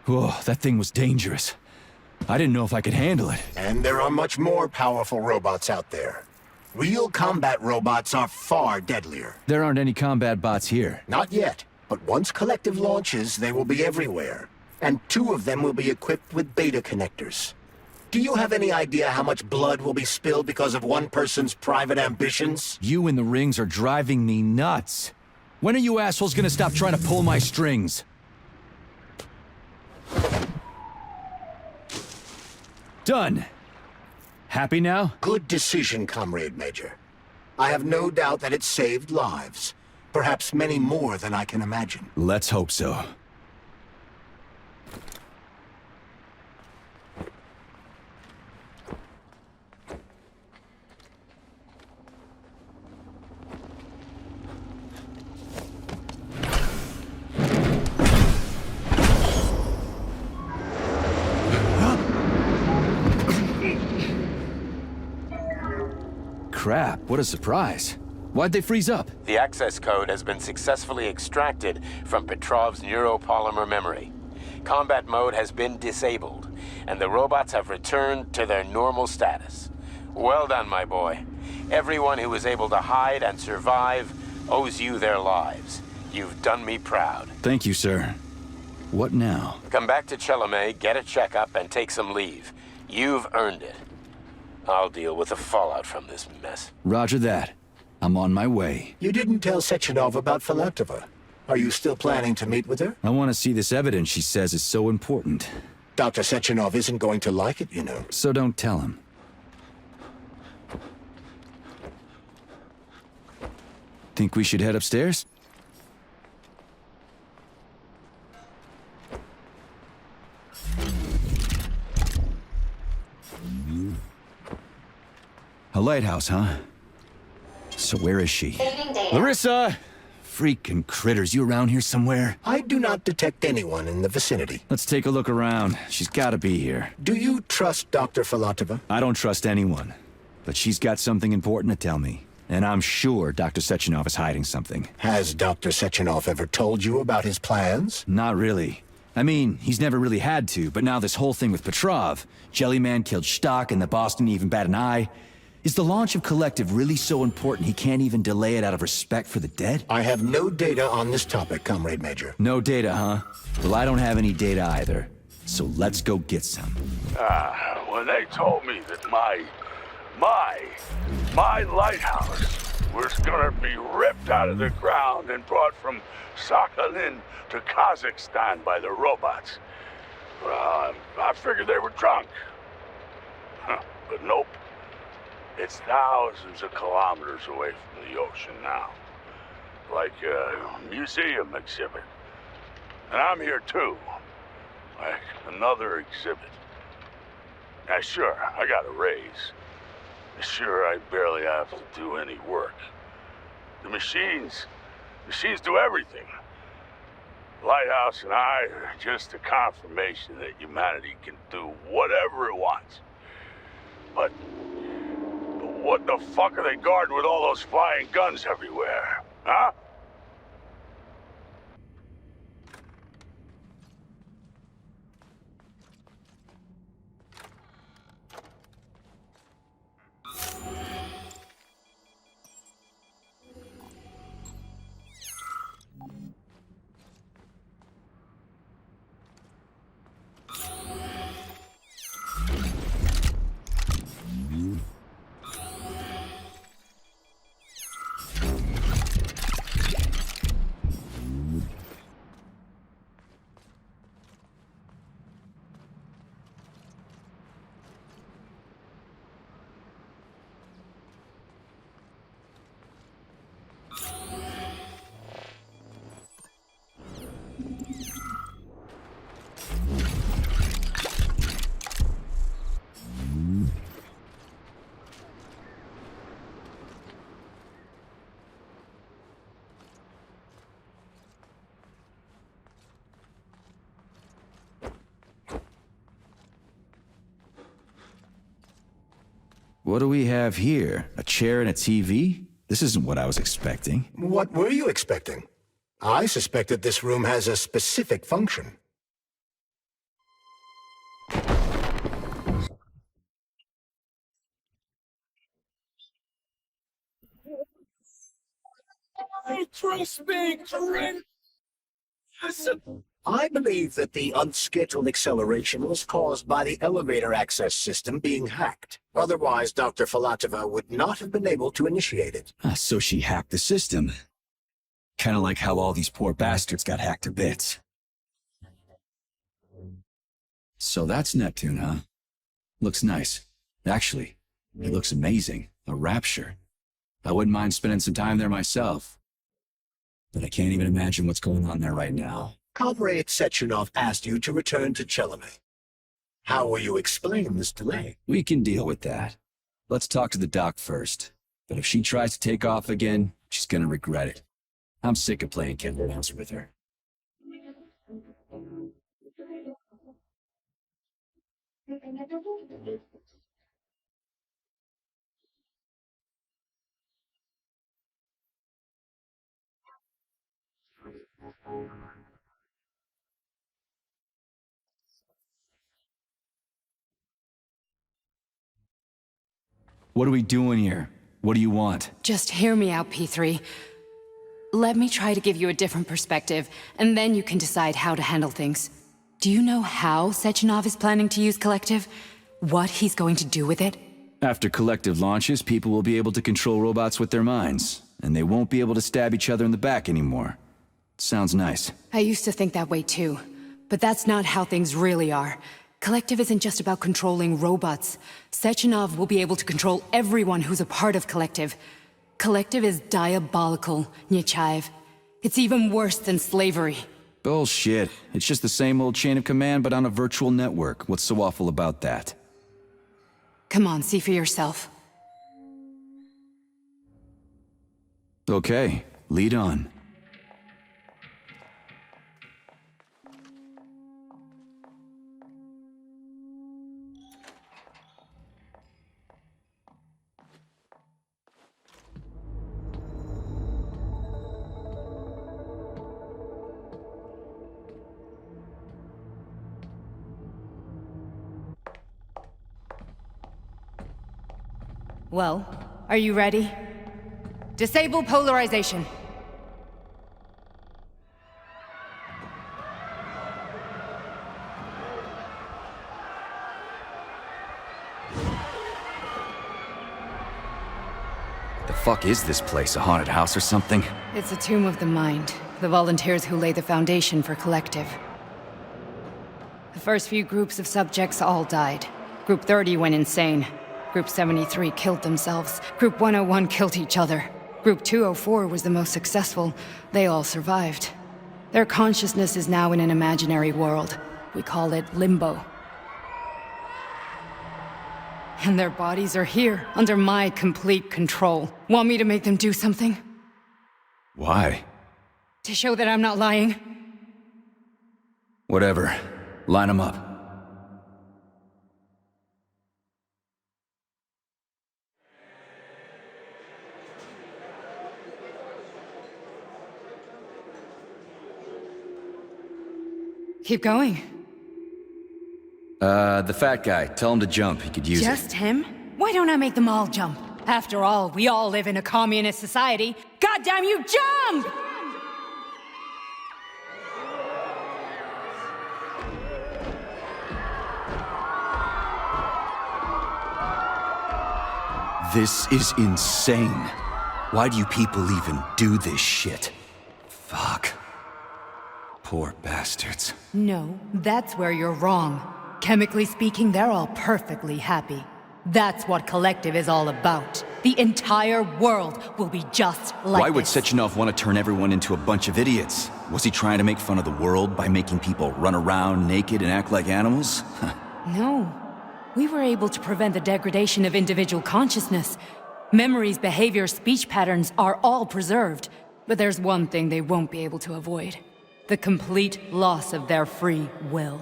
Speaker 2: Whoa, that thing was dangerous. I didn't know if I could handle it.
Speaker 3: And there are much more powerful robots out there. Real combat robots are far deadlier.
Speaker 2: There aren't any combat bots here.
Speaker 3: Not yet, but once Collective launches, they will be everywhere. And 2 of them will be equipped with beta connectors. Do you have any idea how much blood will be spilled because of one person's private ambitions?
Speaker 2: You in the rings are driving me nuts. When are you assholes gonna stop trying to pull my strings? Done. Happy now?
Speaker 3: Good decision, Comrade Major. I have no doubt that it saved lives. Perhaps many more than I can imagine.
Speaker 2: Let's hope so. Crap, what a surprise. Why'd they freeze up?
Speaker 14: The access code has been successfully extracted from Petrov's neuropolymer memory. Combat mode has been disabled, and the robots have returned to their normal status. Well done, my boy. Everyone who was able to hide and survive owes you their lives. You've done me proud.
Speaker 2: Thank you, sir. What now?
Speaker 14: Come back to Chelomey, get a checkup, and take some leave. You've earned it. I'll deal with the fallout from this mess.
Speaker 2: Roger that. I'm on my way.
Speaker 3: You didn't tell Sechenov about Filatova. Are you still planning to meet with her?
Speaker 2: I want to see this evidence she says is so important.
Speaker 3: Dr. Sechenov isn't going to like it, you know.
Speaker 2: So don't tell him. Think we should head upstairs? A lighthouse, huh? So where is she? Larissa! Freaking critters, you around here somewhere?
Speaker 3: I do not detect anyone in the vicinity.
Speaker 2: Let's take a look around. She's gotta be here.
Speaker 3: Do you trust Dr. Filatova?
Speaker 2: I don't trust anyone. But she's got something important to tell me. And I'm sure Dr. Sechenov is hiding something.
Speaker 3: Has Dr. Sechenov ever told you about his plans?
Speaker 2: Not really. I mean, he's never really had to, but now this whole thing with Petrov, Jellyman killed Stock and the boss didn't even bat an eye. Is the launch of Collective really so important he can't even delay it out of respect for the dead?
Speaker 3: I have no data on this topic, Comrade Major.
Speaker 2: No data, huh? Well, I don't have any data either. So let's go get some.
Speaker 20: When they told me that my lighthouse was gonna be ripped out of the ground and brought from Sakhalin to Kazakhstan by the robots, I figured they were drunk. But nope. It's thousands of kilometers away from the ocean now. Like a museum exhibit. And I'm here too. Like another exhibit. Now sure, I got a raise. Sure, I barely have to do any work. The machines do everything. Lighthouse and I are just a confirmation that humanity can do whatever it wants. But what the fuck are they guarding with all those flying guns everywhere, huh?
Speaker 2: What do we have here? A chair and a TV? This isn't what I was expecting.
Speaker 3: What were you expecting? I suspected this room has a specific function.
Speaker 19: Trust me, Corinne.
Speaker 3: I believe that the unscheduled acceleration was caused by the elevator access system being hacked. Otherwise, Dr. Filatova would not have been able to initiate it.
Speaker 2: So she hacked the system. Kinda like how all these poor bastards got hacked to bits. So that's Neptune, huh? Looks nice. Actually, it looks amazing. A rapture. I wouldn't mind spending some time there myself. But I can't even imagine what's going on there right now.
Speaker 3: Comrade Sechenov asked you to return to Chelome. How will you explain this delay?
Speaker 2: We can deal with that. Let's talk to the doc first. But if she tries to take off again, she's gonna regret it. I'm sick of playing cat and mouse with her. What are we doing here? What do you want?
Speaker 13: Just hear me out, P3. Let me try to give you a different perspective, and then you can decide how to handle things. Do you know how Sechenov is planning to use Collective? What he's going to do with it?
Speaker 2: After Collective launches, people will be able to control robots with their minds, and they won't be able to stab each other in the back anymore. Sounds nice.
Speaker 13: I used to think that way too, but that's not how things really are. Collective isn't just about controlling robots. Sechenov will be able to control everyone who's a part of Collective. Collective is diabolical, Nechayev. It's even worse than slavery.
Speaker 2: Bullshit. It's just the same old chain of command, but on a virtual network. What's so awful about that?
Speaker 13: Come on, see for yourself.
Speaker 2: Okay, lead on.
Speaker 13: Well, are you ready? Disable polarization.
Speaker 2: The fuck is this place? A haunted house or something?
Speaker 13: It's a tomb of the mind. The volunteers who lay the foundation for Collective. The first few groups of subjects all died. Group 30 went insane. Group 73 killed themselves. Group 101 killed each other. Group 204 was the most successful. They all survived. Their consciousness is now in an imaginary world. We call it Limbo. And their bodies are here, under my complete control. Want me to make them do something?
Speaker 2: Why?
Speaker 13: To show that I'm not lying?
Speaker 2: Whatever. Line them up.
Speaker 13: Keep going.
Speaker 2: The fat guy. Tell him to jump. He could use it.
Speaker 13: Just him? Why don't I make them all jump? After all, we all live in a communist society. Goddamn you, jump!
Speaker 2: This is insane. Why do you people even do this shit? Fuck. Poor bastards.
Speaker 13: No, that's where you're wrong. Chemically speaking, they're all perfectly happy. That's what Collective is all about. The entire world will be just like
Speaker 2: Why would
Speaker 13: this.
Speaker 2: Sechenov want to turn everyone into a bunch of idiots? Was he trying to make fun of the world by making people run around naked and act like animals?
Speaker 13: No. We were able to prevent the degradation of individual consciousness. Memories, behavior, speech patterns are all preserved. But there's one thing they won't be able to avoid. The complete loss of their free will.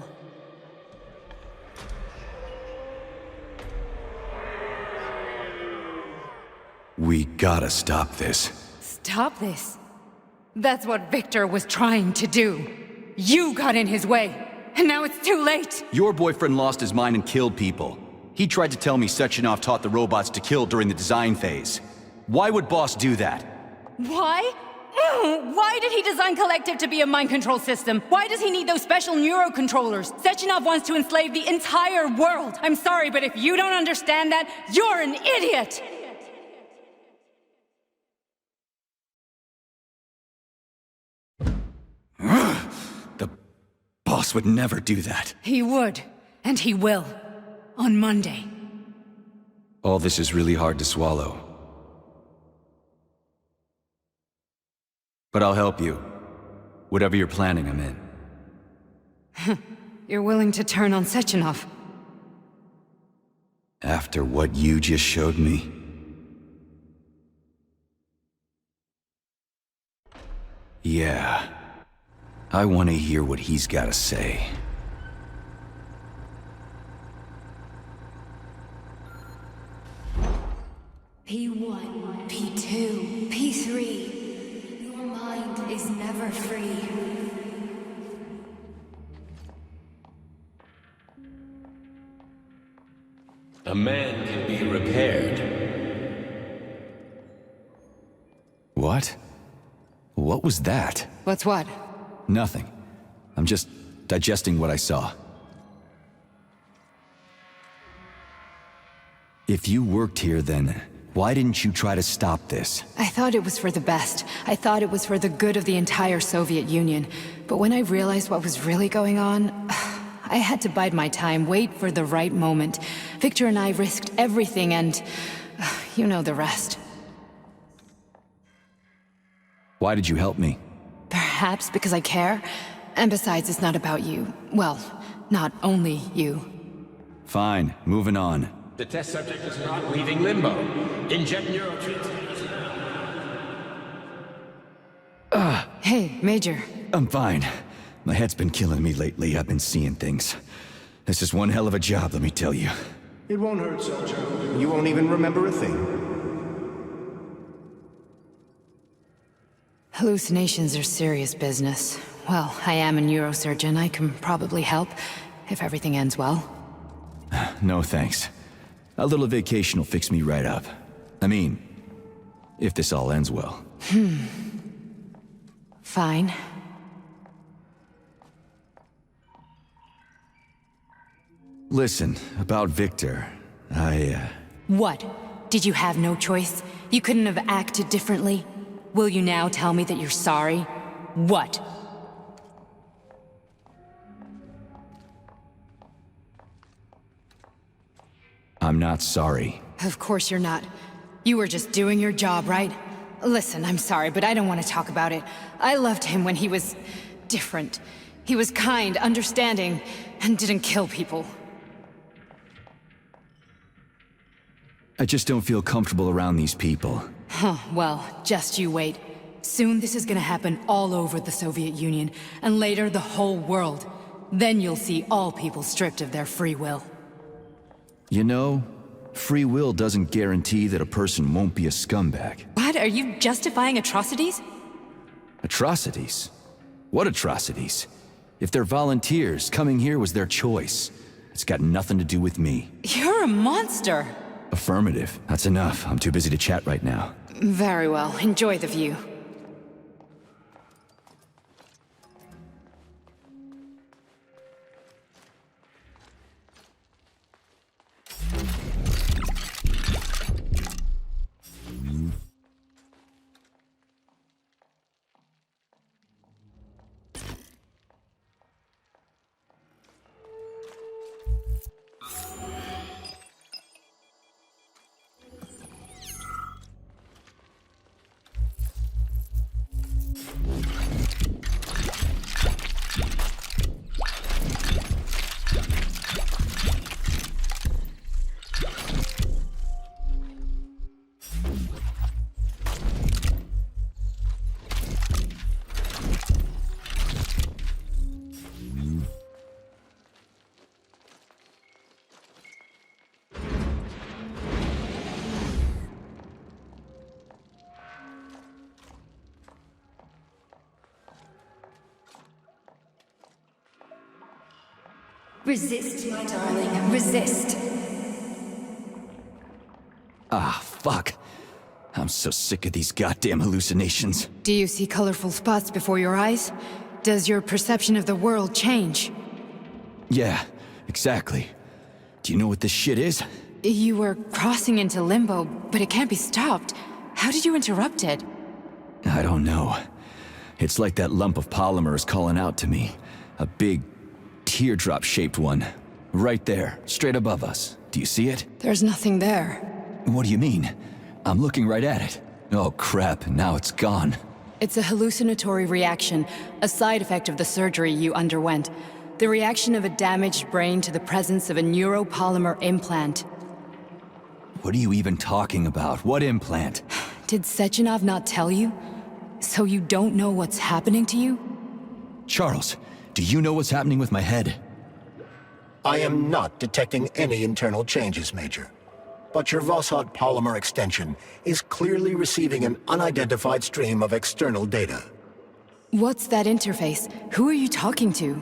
Speaker 2: We gotta stop this.
Speaker 13: Stop this. That's what Victor was trying to do. You got in his way, and now it's too late.
Speaker 2: Your boyfriend lost his mind and killed people. He tried to tell me Sechenov taught the robots to kill during the design phase. Why would Boss do that?
Speaker 13: Why? Why did he design Collective to be a mind control system? Why does he need those special neurocontrollers? Sechenov wants to enslave the entire world. I'm sorry, but if you don't understand that, you're an idiot!
Speaker 2: The boss would never do that.
Speaker 13: He would, and he will. On Monday.
Speaker 2: All this is really hard to swallow. But I'll help you. Whatever you're planning, I'm in.
Speaker 13: You're willing to turn on Sechenov?
Speaker 2: After what you just showed me? Yeah. I want to hear what he's got to say.
Speaker 15: P1, P2, P3. Your mind is never free.
Speaker 14: A man can be repaired.
Speaker 2: What? What was that?
Speaker 13: What's what?
Speaker 2: Nothing. I'm just digesting what I saw. If you worked here, then why didn't you try to stop this?
Speaker 13: I thought it was for the best. I thought it was for the good of the entire Soviet Union. But when I realized what was really going on, I had to bide my time, wait for the right moment. Victor and I risked everything and... you know the rest.
Speaker 2: Why did you help me?
Speaker 13: Perhaps because I care. And besides, it's not about you. Well, not only you.
Speaker 2: Fine, moving on.
Speaker 14: The test subject is not leaving limbo. Inject neurotransmitters.
Speaker 13: Hey, Major.
Speaker 2: I'm fine. My head's been killing me lately. I've been seeing things. This is one hell of a job, let me tell you.
Speaker 22: It won't hurt, soldier. You won't even remember a thing.
Speaker 13: Hallucinations are serious business. Well, I am a neurosurgeon. I can probably help, if everything ends well.
Speaker 2: No thanks. A little vacation will fix me right up. I mean, if this all ends well.
Speaker 13: Fine.
Speaker 2: Listen, about Victor,
Speaker 13: What? Did you have no choice? You couldn't have acted differently? Will you now tell me that you're sorry? What?
Speaker 2: I'm not sorry.
Speaker 13: Of course you're not. You were just doing your job, right? Listen, I'm sorry, but I don't want to talk about it. I loved him when he was... different. He was kind, understanding, and didn't kill people.
Speaker 2: I just don't feel comfortable around these people.
Speaker 13: Huh, well, just you wait. Soon this is gonna happen all over the Soviet Union, and later the whole world. Then you'll see all people stripped of their free will.
Speaker 2: You know, free will doesn't guarantee that a person won't be a scumbag.
Speaker 13: What? Are you justifying atrocities?
Speaker 2: Atrocities? What atrocities? If they're volunteers, coming here was their choice. It's got nothing to do with me.
Speaker 13: You're a monster!
Speaker 2: Affirmative. That's enough. I'm too busy to chat right now.
Speaker 13: Very well. Enjoy the view.
Speaker 15: Resist, my darling. Resist.
Speaker 2: Ah, fuck. I'm so sick of these goddamn hallucinations.
Speaker 13: Do you see colorful spots before your eyes? Does your perception of the world change?
Speaker 2: Yeah, exactly. Do you know what this shit is?
Speaker 13: You were crossing into limbo, but it can't be stopped. How did you interrupt it?
Speaker 2: I don't know. It's like that lump of polymer is calling out to me. A big, teardrop-shaped one. Right there, straight above us. Do you see it?
Speaker 13: There's nothing there.
Speaker 2: What do you mean? I'm looking right at it. Oh crap, now it's gone.
Speaker 13: It's a hallucinatory reaction, a side effect of the surgery you underwent. The reaction of a damaged brain to the presence of a neuropolymer implant.
Speaker 2: What are you even talking about? What implant?
Speaker 13: Did Sechenov not tell you? So you don't know what's happening to you?
Speaker 2: Charles, do you know what's happening with my head?
Speaker 3: I am not detecting any internal changes, Major. But your Voshod polymer extension is clearly receiving an unidentified stream of external data.
Speaker 13: What's that interface? Who are you talking to?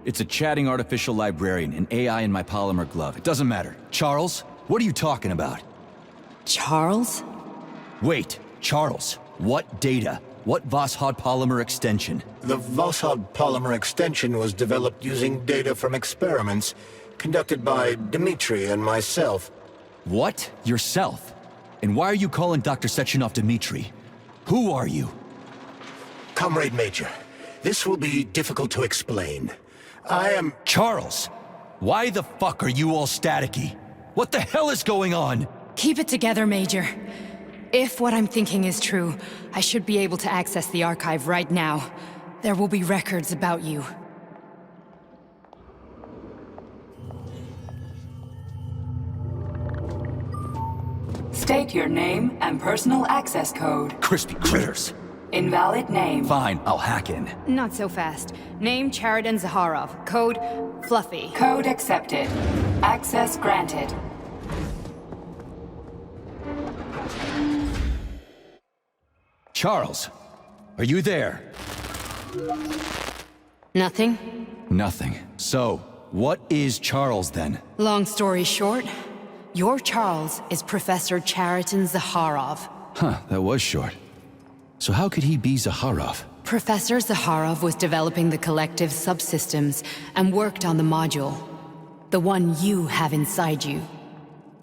Speaker 2: It's a chatting artificial librarian, an AI in my polymer glove. It doesn't matter. Charles, what are you talking about?
Speaker 13: Charles?
Speaker 2: Wait, Charles, what data? What Voshod polymer extension?
Speaker 3: The Voshod polymer extension was developed using data from experiments conducted by Dmitri and myself.
Speaker 2: What? Yourself? And why are you calling Dr. Sechenov Dmitri? Who are you?
Speaker 3: Comrade Major, this will be difficult to explain. I am...
Speaker 2: Charles! Why the fuck are you all staticky? What the hell is going on?
Speaker 13: Keep it together, Major. If what I'm thinking is true, I should be able to access the archive right now. There will be records about you.
Speaker 11: State your name and personal access code.
Speaker 2: Crispy critters.
Speaker 11: Invalid name.
Speaker 2: Fine, I'll hack in.
Speaker 13: Not so fast. Name Chariton Zaharov. Code Fluffy.
Speaker 11: Code accepted. Access granted.
Speaker 2: Charles, are you there?
Speaker 13: Nothing?
Speaker 2: Nothing. So, what is Charles then?
Speaker 13: Long story short, your Charles is Professor Chariton Zaharov.
Speaker 2: Huh, that was short. So how could he be Zaharov?
Speaker 13: Professor Zaharov was developing the collective subsystems and worked on the module. The one you have inside you.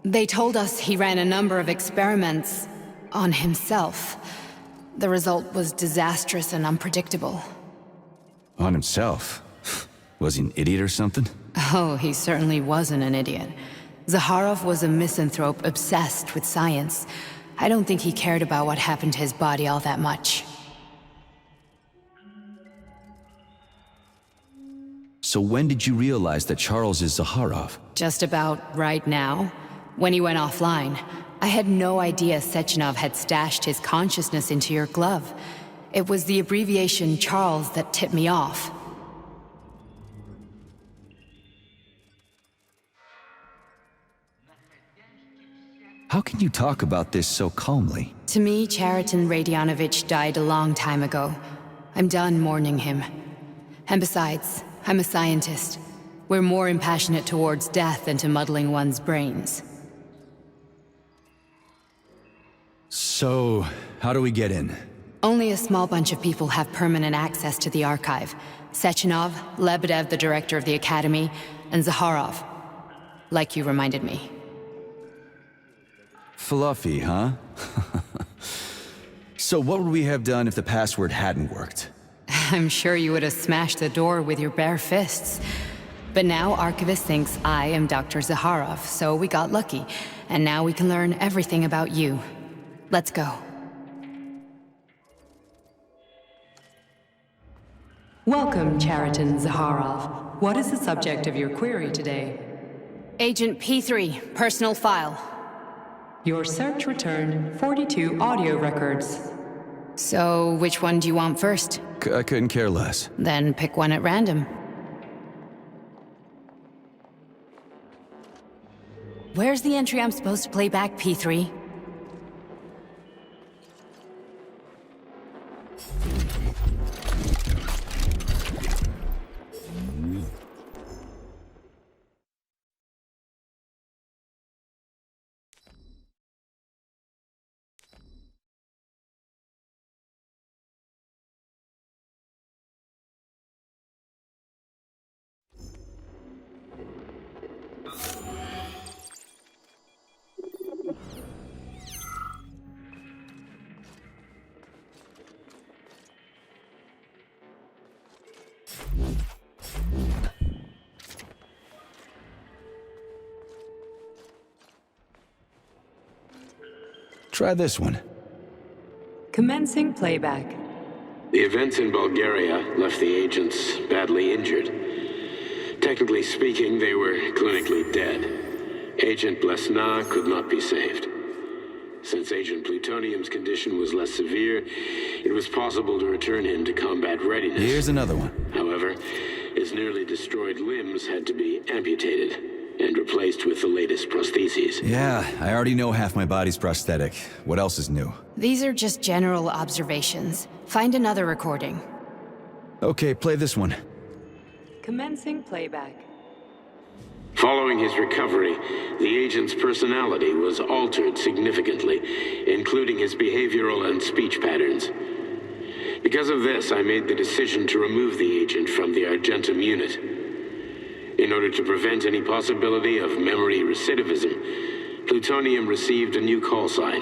Speaker 13: They told us he ran a number of experiments on himself. The result was disastrous and unpredictable.
Speaker 2: On himself? Was he an idiot or something?
Speaker 13: Oh, he certainly wasn't an idiot. Zaharov was a misanthrope obsessed with science. I don't think he cared about what happened to his body all that much.
Speaker 2: So when did you realize that Charles is Zaharov?
Speaker 13: Just about right now. When he went offline. I had no idea Sechenov had stashed his consciousness into your glove. It was the abbreviation Charles that tipped me off.
Speaker 2: How can you talk about this so calmly?
Speaker 13: To me, Chariton Radionovich died a long time ago. I'm done mourning him. And besides, I'm a scientist. We're more impassionate towards death than to muddling one's brains.
Speaker 2: So, how do we get in?
Speaker 13: Only a small bunch of people have permanent access to the archive. Sechenov, Lebedev, the director of the Academy, and Zaharov. Like you reminded me.
Speaker 2: Fluffy, huh? So what would we have done if the password hadn't worked?
Speaker 13: I'm sure you would have smashed the door with your bare fists. But now Archivist thinks I am Dr. Zaharov, so we got lucky. And now we can learn everything about you. Let's go.
Speaker 11: Welcome, Chariton Zaharov. What is the subject of your query today?
Speaker 13: Agent P3, personal file.
Speaker 11: Your search returned 42 audio records.
Speaker 13: So, which one do you want first?
Speaker 2: I couldn't care less.
Speaker 13: Then pick one at random. Where's the entry I'm supposed to play back, P3?
Speaker 2: Try this one.
Speaker 11: Commencing playback.
Speaker 14: The events in Bulgaria left the agents badly injured. Technically speaking, they were clinically dead. Agent Blesna could not be saved. Since Agent Plutonium's condition was less severe, it was possible to return him to combat readiness.
Speaker 2: Here's another one.
Speaker 14: However, his nearly destroyed limbs had to be amputated and replaced with the latest prostheses.
Speaker 2: Yeah, I already know half my body's prosthetic. What else is new?
Speaker 13: These are just general observations. Find another recording.
Speaker 2: Okay, play this one.
Speaker 11: Commencing playback.
Speaker 14: Following his recovery, the agent's personality was altered significantly, including his behavioral and speech patterns. Because of this, I made the decision to remove the agent from the Argentum unit. In order to prevent any possibility of memory recidivism, Plutonium received a new call sign,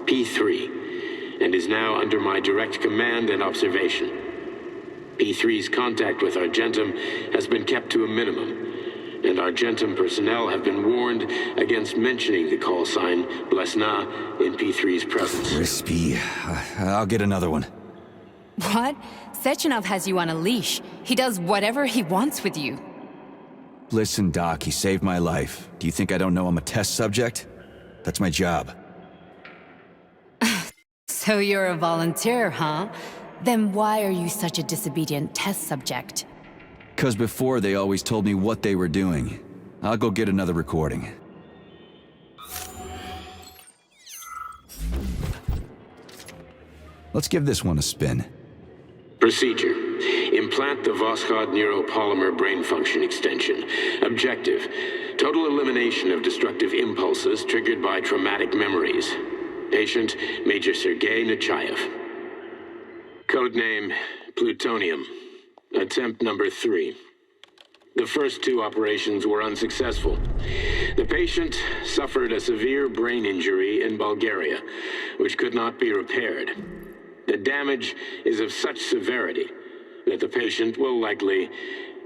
Speaker 14: P3, and is now under my direct command and observation. P3's contact with Argentum has been kept to a minimum, and Argentum personnel have been warned against mentioning the call sign Blesna in P3's presence.
Speaker 2: Crispy. I'll get another one.
Speaker 13: What? Sechenov has you on a leash. He does whatever he wants with you.
Speaker 2: Listen, Doc, he saved my life. Do you think I don't know I'm a test subject? That's my job.
Speaker 13: So you're a volunteer, huh? Then why are you such a disobedient test subject?
Speaker 2: 'Cause before they always told me what they were doing. I'll go get another recording. Let's give this one a spin.
Speaker 14: Procedure. Implant the Voskhod neuropolymer brain function extension. Objective. Total elimination of destructive impulses triggered by traumatic memories. Patient, Major Sergei Nechayev. Codename, Plutonium. Attempt number 3. The first 2 operations were unsuccessful. The patient suffered a severe brain injury in Bulgaria, which could not be repaired. The damage is of such severity that the patient will likely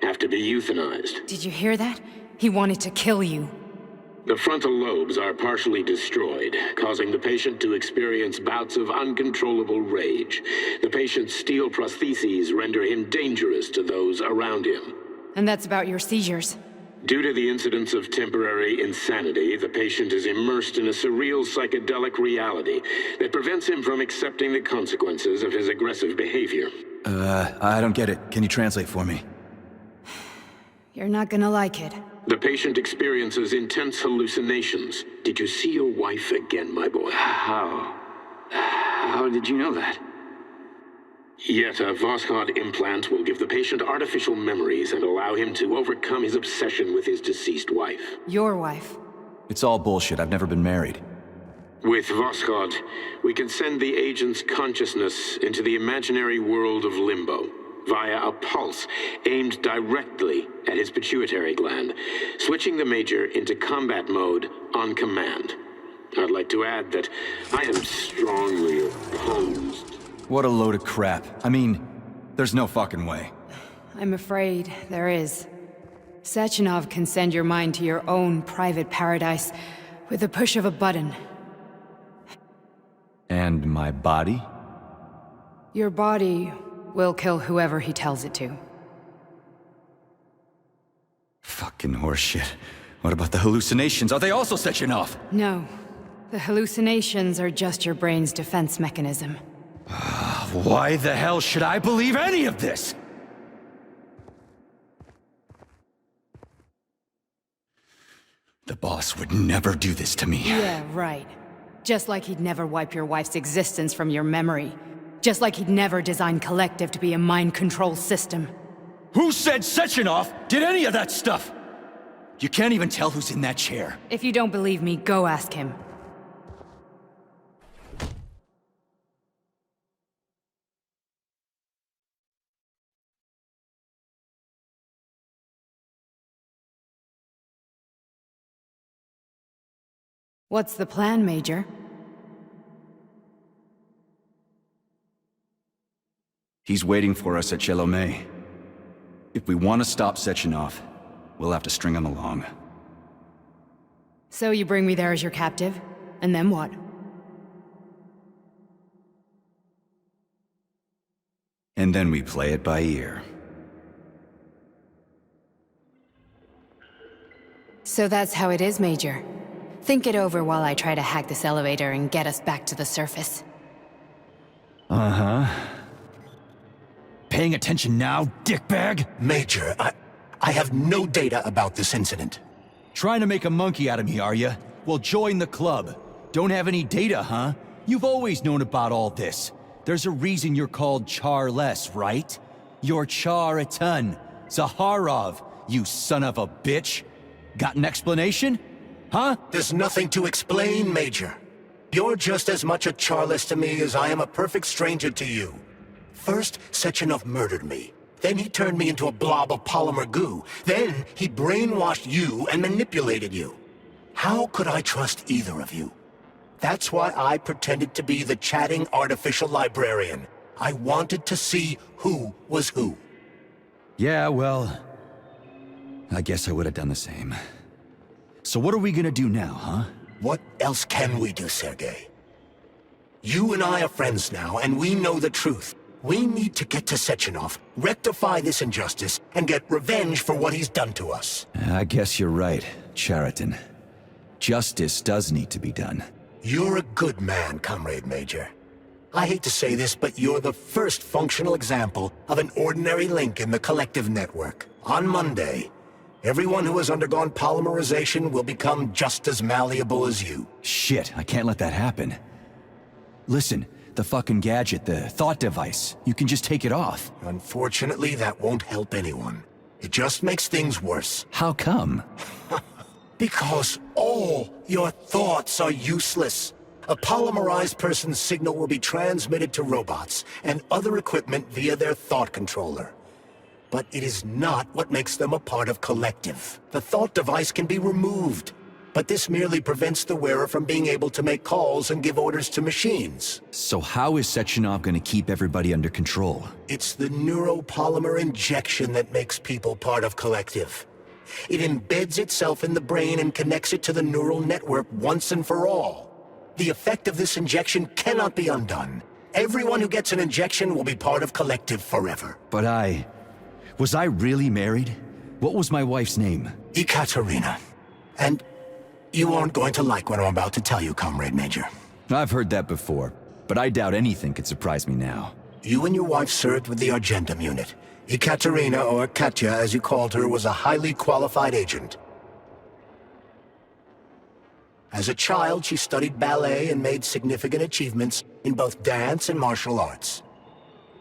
Speaker 14: have to be euthanized.
Speaker 13: Did you hear that? He wanted to kill you.
Speaker 14: The frontal lobes are partially destroyed, causing the patient to experience bouts of uncontrollable rage. The patient's steel prostheses render him dangerous to those around him.
Speaker 13: And that's about your seizures.
Speaker 14: Due to the incidence of temporary insanity, the patient is immersed in a surreal psychedelic reality that prevents him from accepting the consequences of his aggressive behavior.
Speaker 2: I don't get it. Can you translate for me?
Speaker 13: You're not gonna like it.
Speaker 14: The patient experiences intense hallucinations. Did you see your wife again, my boy? How did you know that? Yet a Voskhod implant will give the patient artificial memories and allow him to overcome his obsession with his deceased wife.
Speaker 13: Your wife.
Speaker 2: It's all bullshit. I've never been married.
Speaker 14: With Voskhod, we can send the agent's consciousness into the imaginary world of limbo via a pulse aimed directly at his pituitary gland, switching the Major into combat mode on command. I'd like to add that I am strongly opposed.
Speaker 2: What a load of crap. I mean, there's no fucking way.
Speaker 13: I'm afraid there is. Sechenov can send your mind to your own private paradise with the push of a button.
Speaker 2: And my body?
Speaker 13: Your body will kill whoever he tells it to.
Speaker 2: Fucking horseshit. What about the hallucinations? Are they also Sechenov?
Speaker 13: No. The hallucinations are just your brain's defense mechanism.
Speaker 2: Why the hell should I believe any of this? The boss would never do this to me.
Speaker 13: Yeah, right. Just like he'd never wipe your wife's existence from your memory. Just like he'd never design Collective to be a mind control system.
Speaker 2: Who said Sechenov did any of that stuff? You can't even tell who's in that chair.
Speaker 13: If you don't believe me, go ask him. What's the plan, Major?
Speaker 2: He's waiting for us at Chelomey. If we want to stop Sechenov, we'll have to string him along.
Speaker 13: So you bring me there as your captive? And then what?
Speaker 2: And then we play it by ear.
Speaker 13: So that's how it is, Major. Think it over while I try to hack this elevator and get us back to the surface.
Speaker 2: Uh-huh. Paying attention now, dickbag?
Speaker 3: Major, I have no data about this incident.
Speaker 2: Trying to make a monkey out of me, are you? Well, join the club. Don't have any data, huh? You've always known about all this. There's a reason you're called Charless, right? You're Char-a-ton. Zaharov, you son of a bitch. Got an explanation? Huh?
Speaker 3: There's nothing to explain, Major. You're just as much a Charless to me as I am a perfect stranger to you. First, Sechenov murdered me. Then he turned me into a blob of polymer goo. Then he brainwashed you and manipulated you. How could I trust either of you? That's why I pretended to be the chatting artificial librarian. I wanted to see who was who.
Speaker 2: Yeah, well, I guess I would have done the same. So what are we gonna do now, huh?
Speaker 3: What else can we do, Sergei? You and I are friends now, and we know the truth. We need to get to Sechenov, rectify this injustice, and get revenge for what he's done to us.
Speaker 2: I guess you're right, Chariton. Justice does need to be done.
Speaker 3: You're a good man, Comrade Major. I hate to say this, but you're the first functional example of an ordinary link in the collective network. On Monday, everyone who has undergone polymerization will become just as malleable as you.
Speaker 2: Shit, I can't let that happen. Listen, the fucking gadget, the thought device, you can just take it off.
Speaker 3: Unfortunately, that won't help anyone. It just makes things worse.
Speaker 2: How come?
Speaker 3: Because all your thoughts are useless. A polymerized person's signal will be transmitted to robots and other equipment via their thought controller. But it is not what makes them a part of Collective. The thought device can be removed, but this merely prevents the wearer from being able to make calls and give orders to machines.
Speaker 2: So how is Sechenov gonna keep everybody under control?
Speaker 3: It's the neuropolymer injection that makes people part of Collective. It embeds itself in the brain and connects it to the neural network once and for all. The effect of this injection cannot be undone. Everyone who gets an injection will be part of Collective forever.
Speaker 2: But was I really married? What was my wife's name?
Speaker 3: Ekaterina. And you aren't going to like what I'm about to tell you, Comrade Major.
Speaker 2: I've heard that before, but I doubt anything could surprise me now.
Speaker 3: You and your wife served with the Argentum unit. Ekaterina, or Katya as you called her, was a highly qualified agent. As a child, she studied ballet and made significant achievements in both dance and martial arts.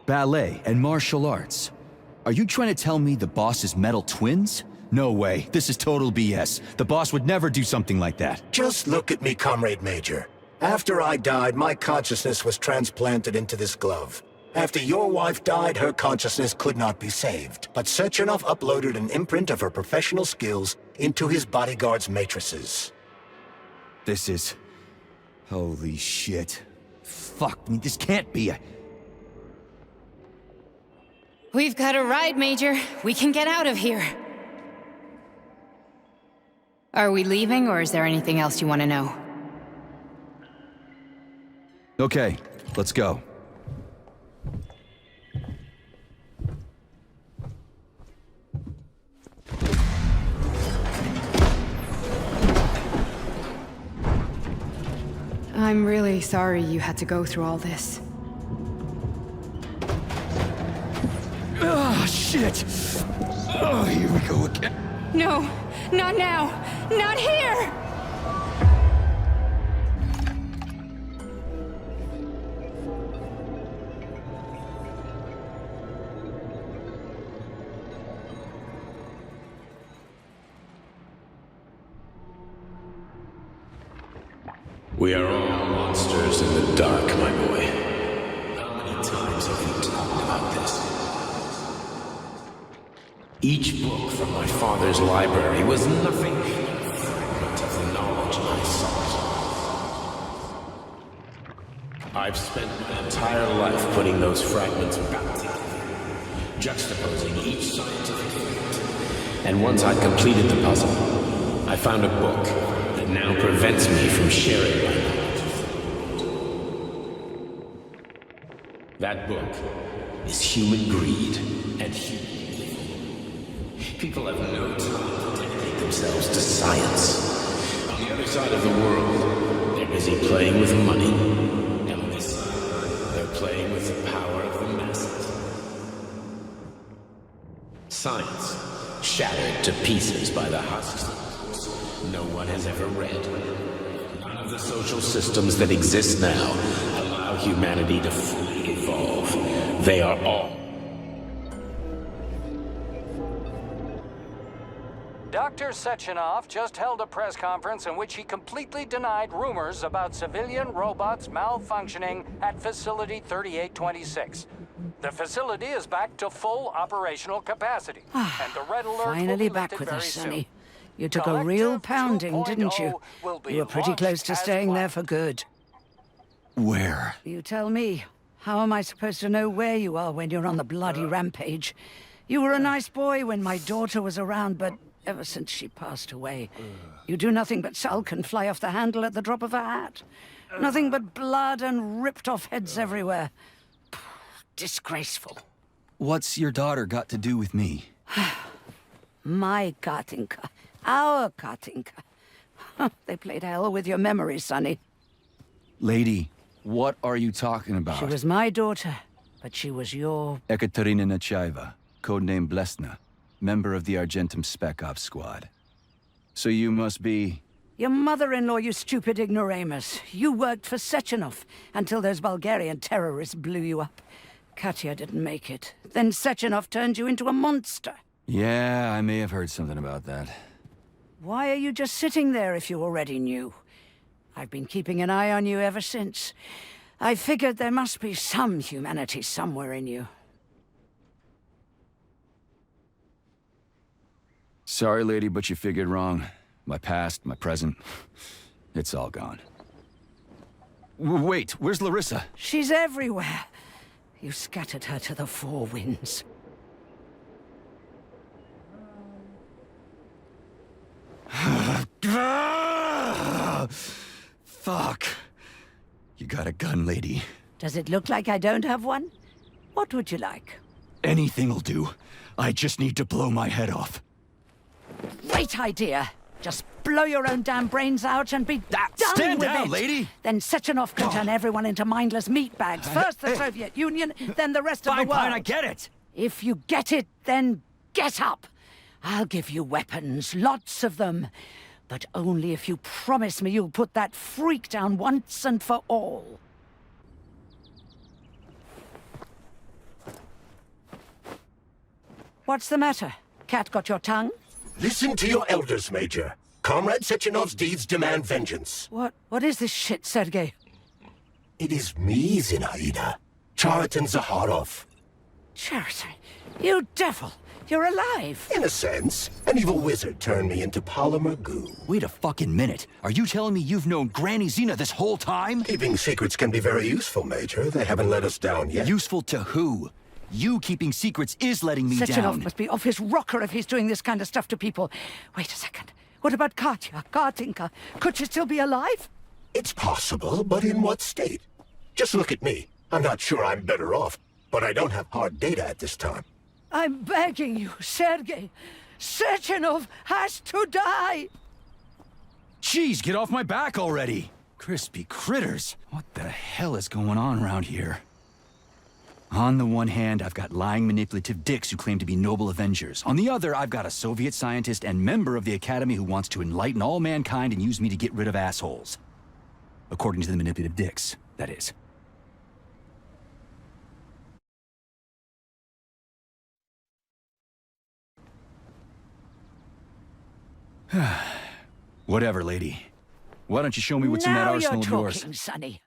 Speaker 2: Ballet and martial arts? Are you trying to tell me the boss is metal twins? No way, this is total BS. The boss would never do something like that.
Speaker 3: Just look at me, Comrade Major. After I died, my consciousness was transplanted into this glove. After your wife died, her consciousness could not be saved. But Sechenov uploaded an imprint of her professional skills into his bodyguard's matrices.
Speaker 2: This is... holy shit. Fuck me, this can't be a...
Speaker 13: We've got a ride, Major. We can get out of here. Are we leaving, or is there anything else you want to know?
Speaker 2: Okay, let's go.
Speaker 13: I'm really sorry you had to go through all this.
Speaker 2: Ah, shit! Oh, here we go again.
Speaker 8: No, not now! Not here!
Speaker 14: We are all monsters in the dark, my boy. How many times have you talked about this? Each book from my father's library was nothing but a fragment of the knowledge I sought. I've spent my entire life putting those fragments back together, juxtaposing each scientific fact. And once I'd completed the puzzle, I found a book that now prevents me from sharing my knowledge. That book is human greed and human evil. People have no time to dedicate themselves to science. On the other side of the world, they're busy playing with money. And on this side, they're playing with the power of the masses. Science, shattered to pieces by the husks no one has ever read. None of the social systems that exist now allow humanity to fully evolve. They are all.
Speaker 5: Dr. Sechenov just held a press conference in which he completely denied rumors about civilian robots malfunctioning at Facility 3826. The facility is back to full operational capacity, and the red alert
Speaker 12: Finally
Speaker 5: will be
Speaker 12: back
Speaker 5: lifted
Speaker 12: with
Speaker 5: very
Speaker 12: us,
Speaker 5: soon.
Speaker 12: Sonny. You took a real pounding, didn't you? You were pretty close to staying there for good.
Speaker 2: Where?
Speaker 12: You tell me. How am I supposed to know where you are when you're on the bloody rampage? You were a nice boy when my daughter was around, but ever since she passed away, you do nothing but sulk and fly off the handle at the drop of a hat. Nothing but blood and ripped off heads everywhere. Disgraceful.
Speaker 2: What's your daughter got to do with me?
Speaker 12: My Katinka. Our Katinka. They played hell with your memory, Sonny.
Speaker 2: Lady, what are you talking about?
Speaker 12: She was my daughter, but she was your...
Speaker 2: Ekaterina Nechaeva, codename Blesna, member of the Argentum Spec Ops squad. So you must be...
Speaker 12: Your mother-in-law, you stupid ignoramus. You worked for Sechenov until those Bulgarian terrorists blew you up. Katya didn't make it. Then Sechenov turned you into a monster.
Speaker 2: Yeah, I may have heard something about that.
Speaker 12: Why are you just sitting there if you already knew? I've been keeping an eye on you ever since. I figured there must be some humanity somewhere in you.
Speaker 2: Sorry, lady, but you figured wrong. My past, my present, it's all gone. Wait, where's Larissa?
Speaker 12: She's everywhere. You scattered her to the four winds.
Speaker 2: Fuck. You got a gun, lady.
Speaker 12: Does it look like I don't have one? What would you like?
Speaker 2: Anything'll do. I just need to blow my head off.
Speaker 12: Great idea. Just blow your own damn brains out and be done
Speaker 2: stand
Speaker 12: with
Speaker 2: down,
Speaker 12: it.
Speaker 2: lady.
Speaker 12: Then Sechenov can turn everyone into mindless meatbags. First the Soviet Union, then the rest of the world.
Speaker 2: Fine, I get it.
Speaker 12: If you get it, then get up. I'll give you weapons, lots of them. But only if you promise me you'll put that freak down once and for all. What's the matter? Cat got your tongue?
Speaker 3: Listen to your elders, Major. Comrade Sechenov's deeds demand vengeance.
Speaker 12: What is this shit, Sergei?
Speaker 3: It is me, Zinaida. Chariton Zaharov.
Speaker 12: Chariton? You devil! You're alive!
Speaker 3: In a sense. An evil wizard turned me into polymer goo.
Speaker 2: Wait a fucking minute. Are you telling me you've known Granny Zina this whole time?
Speaker 3: Keeping secrets can be very useful, Major. They haven't let us down yet.
Speaker 2: Useful to who? You keeping secrets is letting me
Speaker 12: Sechenov
Speaker 2: down.
Speaker 12: must be off his rocker if he's doing this kind of stuff to people. Wait a second. What about Katya, Katinka? Could she still be alive?
Speaker 3: It's possible, but in what state? Just look at me. I'm not sure I'm better off, but I don't have hard data at this time.
Speaker 12: I'm begging you, Sergei. Sechenov has to die!
Speaker 2: Jeez, get off my back already! Crispy critters! What the hell is going on around here? On the one hand, I've got lying manipulative dicks who claim to be noble avengers. On the other, I've got a Soviet scientist and member of the Academy who wants to enlighten all mankind and use me to get rid of assholes. According to the manipulative dicks, that is. Whatever, lady. Why don't you show me what's in that arsenal of yours?
Speaker 12: Now you're talking, Sonny.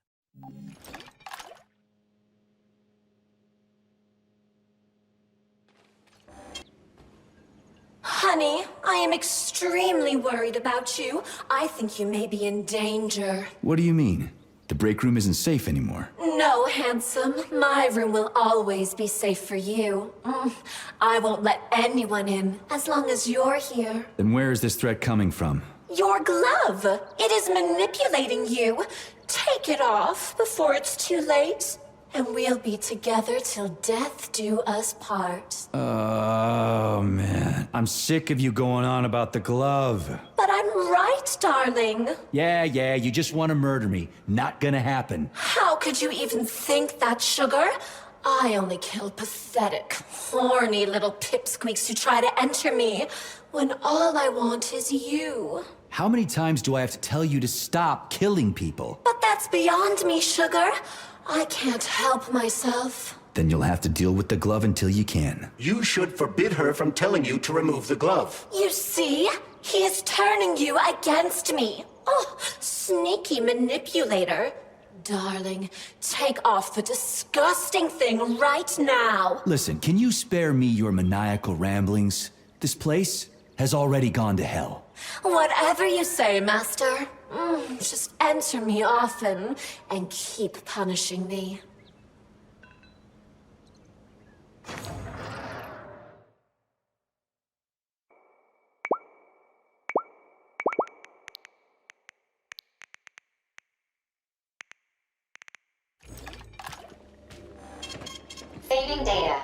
Speaker 15: Honey, I am extremely worried about you. I think you may be in danger.
Speaker 2: What do you mean? The break room isn't safe anymore.
Speaker 15: No, handsome. My room will always be safe for you. I won't let anyone in as long as you're here.
Speaker 2: Then where is this threat coming from?
Speaker 15: Your glove. It is manipulating you. Take it off before it's too late. and we'll be together till death do us part.
Speaker 2: Oh, man. I'm sick of you going on about the glove.
Speaker 15: But I'm right, darling.
Speaker 2: Yeah, you just want to murder me. Not gonna happen.
Speaker 15: How could you even think that, Sugar? I only kill pathetic, horny little pipsqueaks who try to enter me, when all I want is you.
Speaker 2: How many times do I have to tell you to stop killing people?
Speaker 15: But that's beyond me, Sugar. I can't help myself.
Speaker 2: Then you'll have to deal with the glove until you can.
Speaker 3: You should forbid her from telling you to remove the glove.
Speaker 15: You see? He is turning you against me. Oh, sneaky manipulator. Darling, take off the disgusting thing right now.
Speaker 2: Listen, can you spare me your maniacal ramblings? This place has already gone to hell.
Speaker 15: Whatever you say, Master. Just enter me often and keep punishing me.
Speaker 6: Saving data.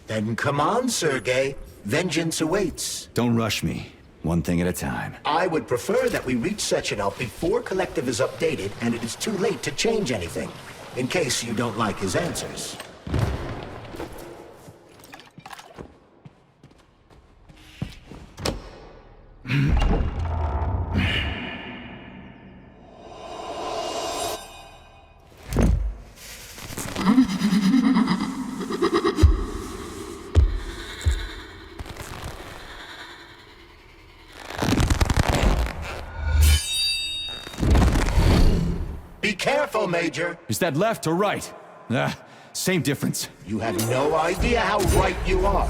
Speaker 3: Then come on, Sergei. Vengeance awaits.
Speaker 2: Don't rush me. One thing at a time.
Speaker 3: I would prefer that we reach Sechenov before Collective is updated and it is too late to change anything, in case you don't like his answers. Be careful, Major.
Speaker 2: Is that left or right? Same difference.
Speaker 3: You have no idea how right you are.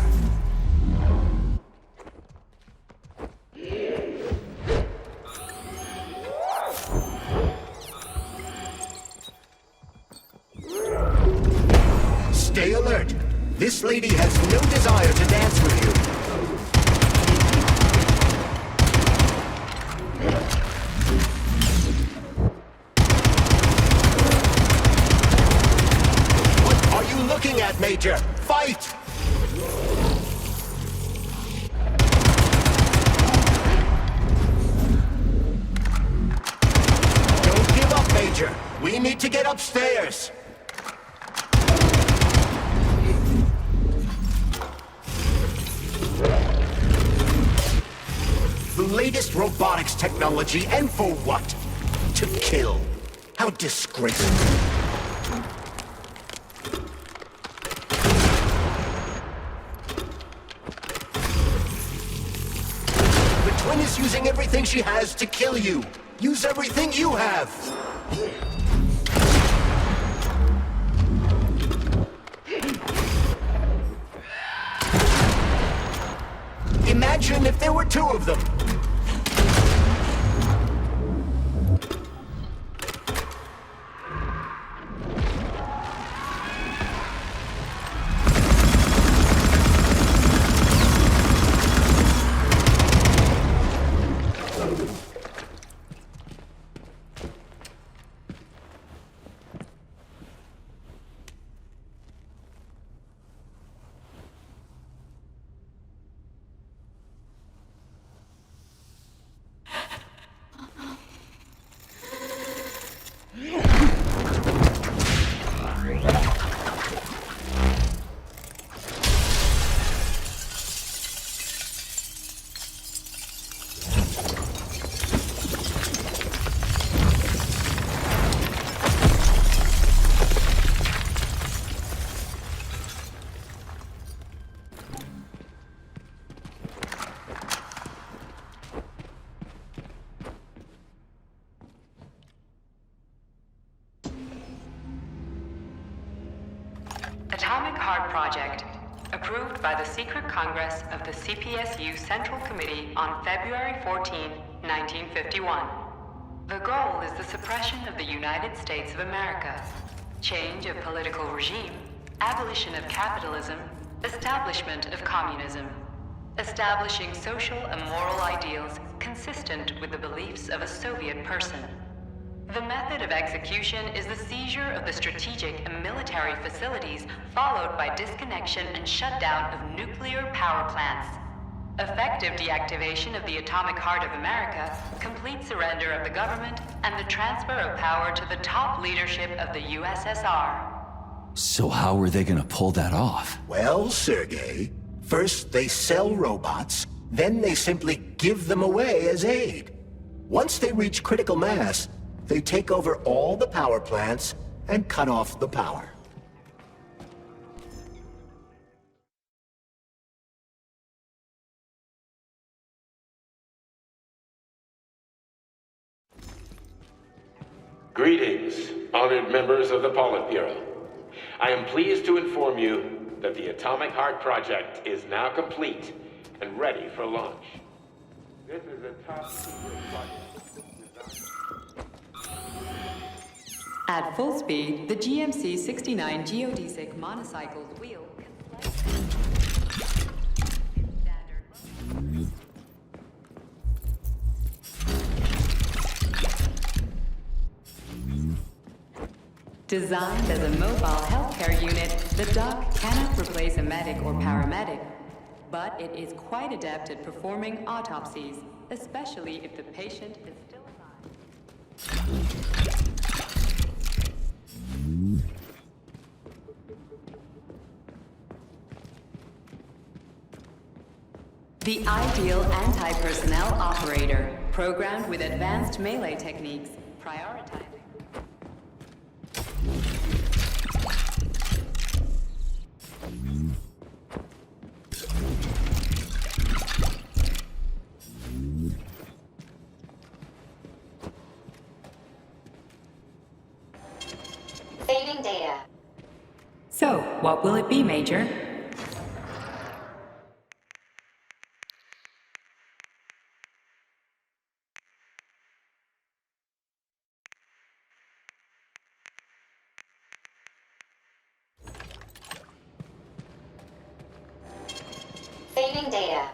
Speaker 3: Stay alert. This lady has no desire to dance with you. What are you looking at, Major? Fight! Don't give up, Major. We need to get upstairs. The latest robotics technology, and for what? To kill. How disgraceful. The twin is using everything she has to kill you. Use everything you have. Imagine if there were two of them.
Speaker 11: Atomic Heart Project, approved by the Secret Congress of the CPSU Central Committee on February 14, 1951. The goal is the suppression of the United States of America, change of political regime, abolition of capitalism, establishment of communism. establishing social and moral ideals consistent with the beliefs of a Soviet person. The method of execution is the seizure of the strategic and military facilities, followed by disconnection and shutdown of nuclear power plants. Effective deactivation of the atomic heart of America, complete surrender of the government, and the transfer of power to the top leadership of the USSR.
Speaker 2: So how are they gonna pull that off?
Speaker 3: Well, Sergei, first they sell robots, then they simply give them away as aid. Once they reach critical mass, they take over all the power plants and cut off the power.
Speaker 14: Greetings, honored members of the Politburo. I am pleased to inform you that the Atomic Heart Project is now complete and ready for launch. This is a top secret project.
Speaker 11: At full speed, the GMC-69 geodesic monocycled wheel can Designed as a mobile healthcare unit, the dock cannot replace a medic or paramedic, but it is quite adept at performing autopsies, especially if the patient is still alive. The ideal anti-personnel operator, programmed with advanced melee techniques, prioritizing.
Speaker 6: Saving data.
Speaker 11: So, what will it be, Major?
Speaker 6: Saving data.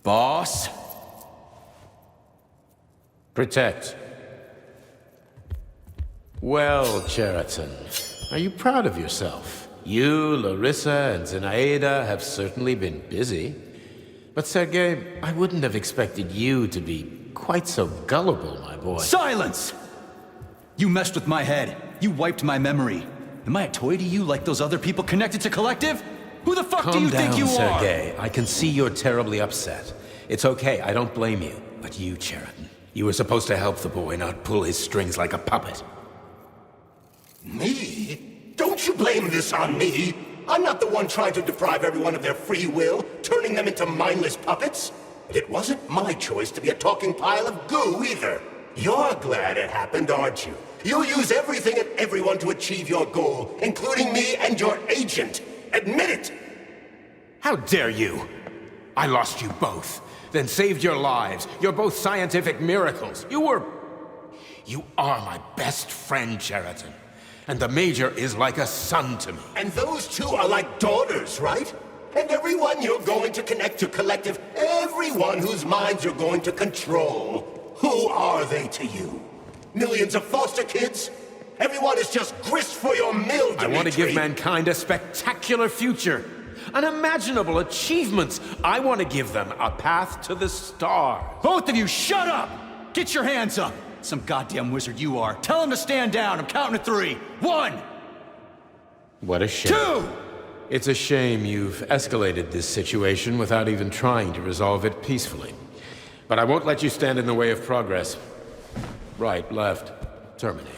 Speaker 2: Boss?
Speaker 14: Protect. Well, Cheriton, are you proud of yourself? You, Larissa, and Zenaida have certainly been busy. But Sergei, I wouldn't have expected you to be quite so gullible, my boy.
Speaker 2: Silence! You messed with my head. You wiped my memory. Am I a toy to you like those other people connected to Collective? Who the fuck do you think you are?
Speaker 14: Calm down, Sergei. I can see you're terribly upset. It's okay, I don't blame you. But you, Cheriton, you were supposed to help the boy, not pull his strings like a puppet.
Speaker 3: Me? Don't you blame this on me? I'm not the one trying to deprive everyone of their free will, turning them into mindless puppets. It wasn't my choice to be a talking pile of goo either. You're glad it happened, aren't you? You'll use everything and everyone to achieve your goal, including me and your agent. Admit it!
Speaker 14: How dare you! I lost you both, then saved your lives. You're both scientific miracles. You are my best friend, Cheriton. And the Major is like a son to me.
Speaker 3: And those two are like daughters, right? And everyone you're going to connect to Collective, everyone whose minds you're going to control, who are they to you? Millions of foster kids? Everyone is just grist for your mill, Dimitri.
Speaker 14: I want to give mankind a spectacular future. Unimaginable achievements. I want to give them a path to the stars.
Speaker 2: Both of you, shut up! Get your hands up! Some goddamn wizard you are. Tell him to stand down. I'm counting to 3. 1!
Speaker 14: What a shame.
Speaker 2: 2!
Speaker 14: It's a shame you've escalated this situation without even trying to resolve it peacefully. But I won't let you stand in the way of progress. Right, left, terminate.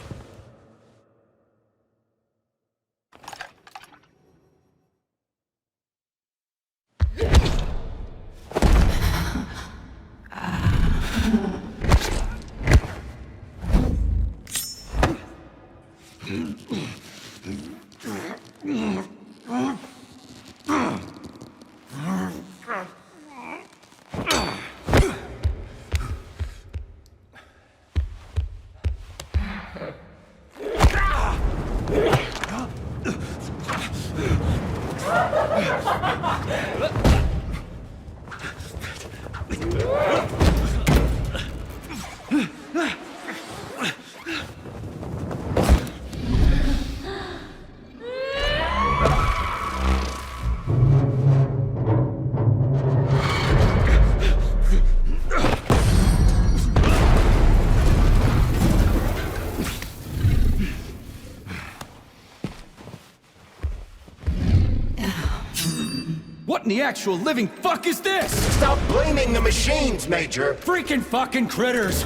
Speaker 2: What in the actual living fuck is this?
Speaker 3: Stop blaming the machines, Major!
Speaker 2: Freaking fucking critters!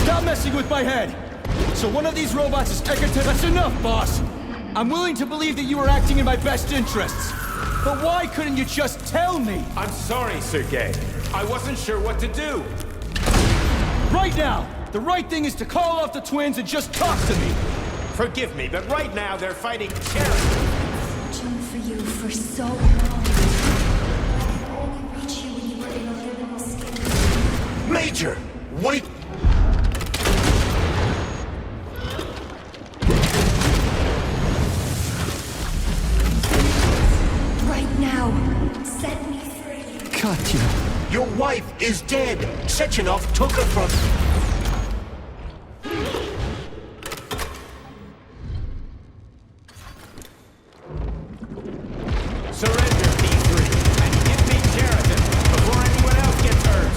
Speaker 2: Stop messing with my head! So one of these robots is Egerton. That's enough, boss! I'm willing to believe that you were acting in my best interests. But why couldn't you just tell me?
Speaker 14: I'm sorry, Sergei. I wasn't sure what to do.
Speaker 2: Right now, the right thing is to call off the twins and just talk to me.
Speaker 14: Forgive me, but right now they're fighting terror.
Speaker 15: Searching for you for so long. I could only reach you when you were in a living skin.
Speaker 3: Major! Wait!
Speaker 15: Right now, set me free.
Speaker 2: Katya.
Speaker 3: Your wife is dead! Sechenov took her from...
Speaker 14: Surrender, P3, and give me Sheridan before anyone else gets hurt.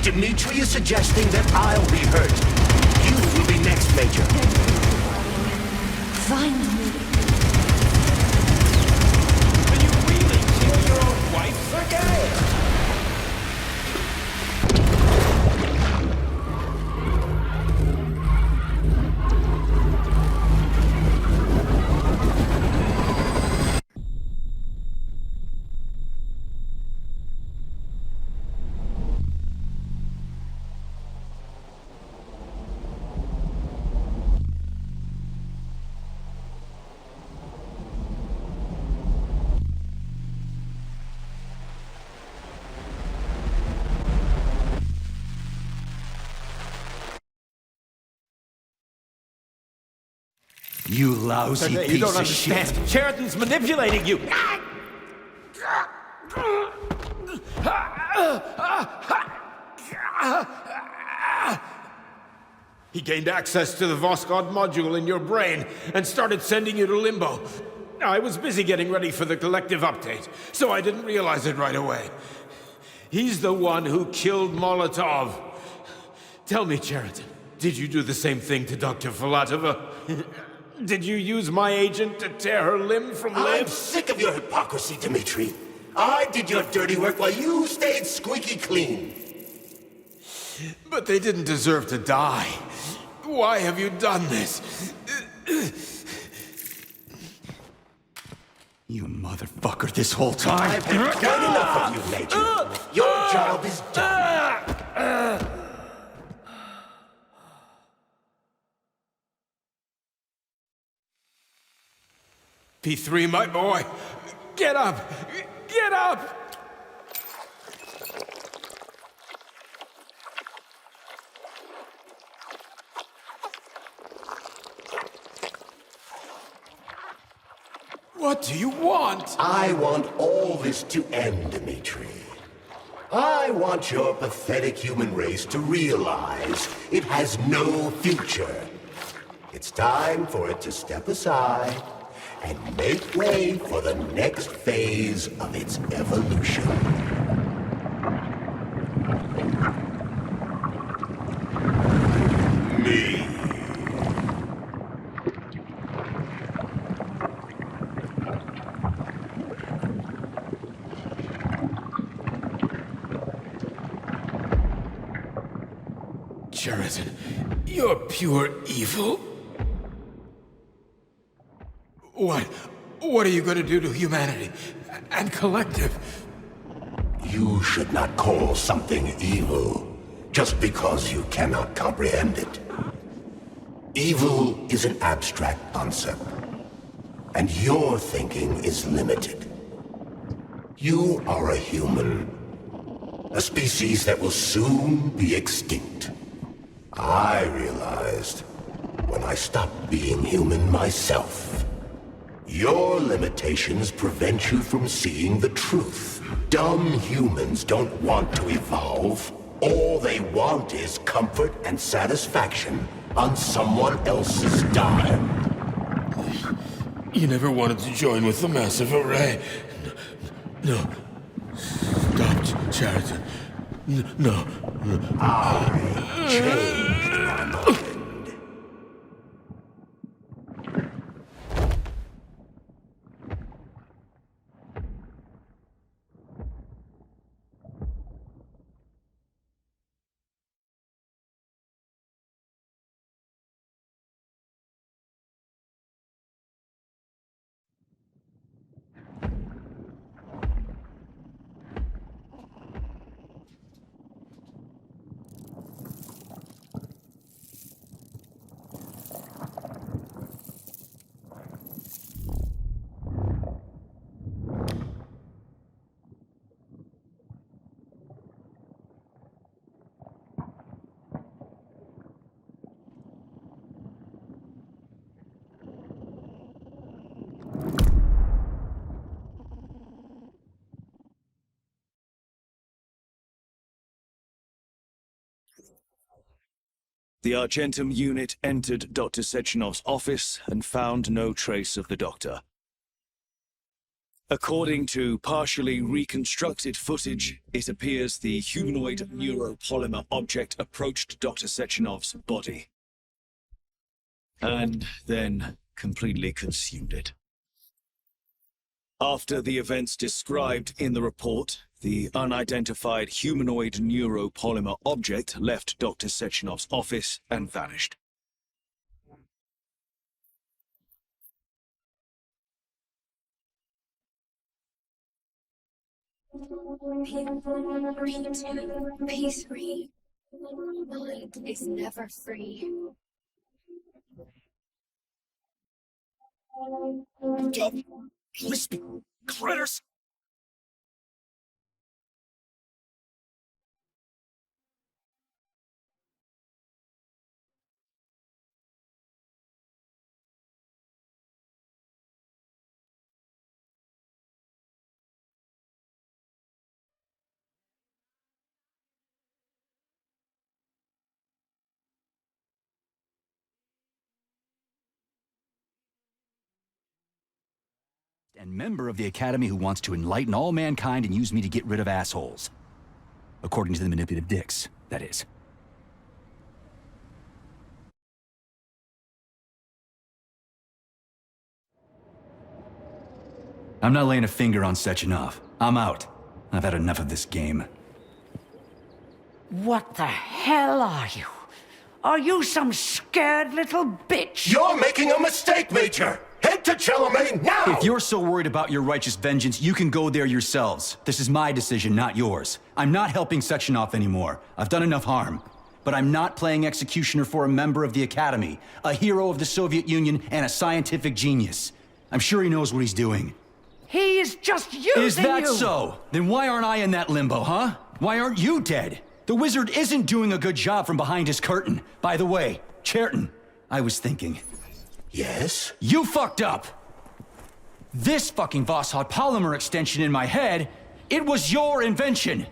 Speaker 3: Dmitri is suggesting that I'll be hurt. You will be next, Major.
Speaker 15: Find me.
Speaker 14: Will you really kill your own wife, Sergei?
Speaker 2: You lousy
Speaker 14: Sergei,
Speaker 2: piece
Speaker 14: you don't
Speaker 2: of
Speaker 14: understand.
Speaker 2: shit.
Speaker 14: Sheridan's manipulating you. He gained access to the Voskhod module in your brain and started sending you to Limbo. I was busy getting ready for the collective update, so I didn't realize it right away. He's the one who killed Molotov. Tell me, Sheridan, did you do the same thing to Dr. Filatova? Did you use my agent to tear her limb from limb?
Speaker 3: I'm sick of your hypocrisy, Dmitri. I did your dirty work while you stayed squeaky clean.
Speaker 14: But they didn't deserve to die. Why have you done this?
Speaker 2: You motherfucker this whole time.
Speaker 3: I've had quite enough of you, Major. Your job is done.
Speaker 14: P3, my boy, get up! Get up! What do you want?
Speaker 3: I want all this to end, Dmitri. I want your pathetic human race to realize it has no future. It's time for it to step aside and make way for the next phase of its evolution. Me.
Speaker 14: Chariton, you're pure evil. What are you going to do to humanity and Collective?
Speaker 3: You should not call something evil just because you cannot comprehend it. Evil is an abstract concept, and your thinking is limited. You are a human, a species that will soon be extinct. I realized when I stopped being human myself. Your limitations prevent you from seeing the truth. Dumb humans don't want to evolve. All they want is comfort and satisfaction on someone else's dime.
Speaker 14: You never wanted to join with the Massive Array. No. Stop, Chariton. No.
Speaker 3: I changed my mind.
Speaker 7: The Argentum unit entered Dr. Sechenov's office and found no trace of the doctor. According to partially reconstructed footage, it appears the humanoid neuropolymer object approached Dr. Sechenov's body, and then completely consumed it. After the events described in the report, the unidentified humanoid neuropolymer object left Dr. Sechenov's office and vanished.
Speaker 21: P1, P2, P3. My mind is never free.
Speaker 7: Lisping critters!
Speaker 2: And member of the Academy who wants to enlighten all mankind and use me to get rid of assholes. According to the manipulative dicks, that is. I'm not laying a finger on Sechenov. I'm out. I've had enough of this game.
Speaker 12: What the hell are you? Are you some scared little bitch?
Speaker 3: You're making a mistake, Major! Head to Chalamet now!
Speaker 2: If you're so worried about your righteous vengeance, you can go there yourselves. This is my decision, not yours. I'm not helping Sechenov anymore. I've done enough harm. But I'm not playing executioner for a member of the Academy, a hero of the Soviet Union, and a scientific genius. I'm sure he knows what he's doing.
Speaker 12: He is just using you!
Speaker 2: Is that so? Then why aren't I in that limbo, huh? Why aren't you dead? The wizard isn't doing a good job from behind his curtain. By the way, Chariton, I was thinking...
Speaker 3: Yes?
Speaker 2: You fucked up! This fucking Voskhod polymer extension in my head, it was your invention!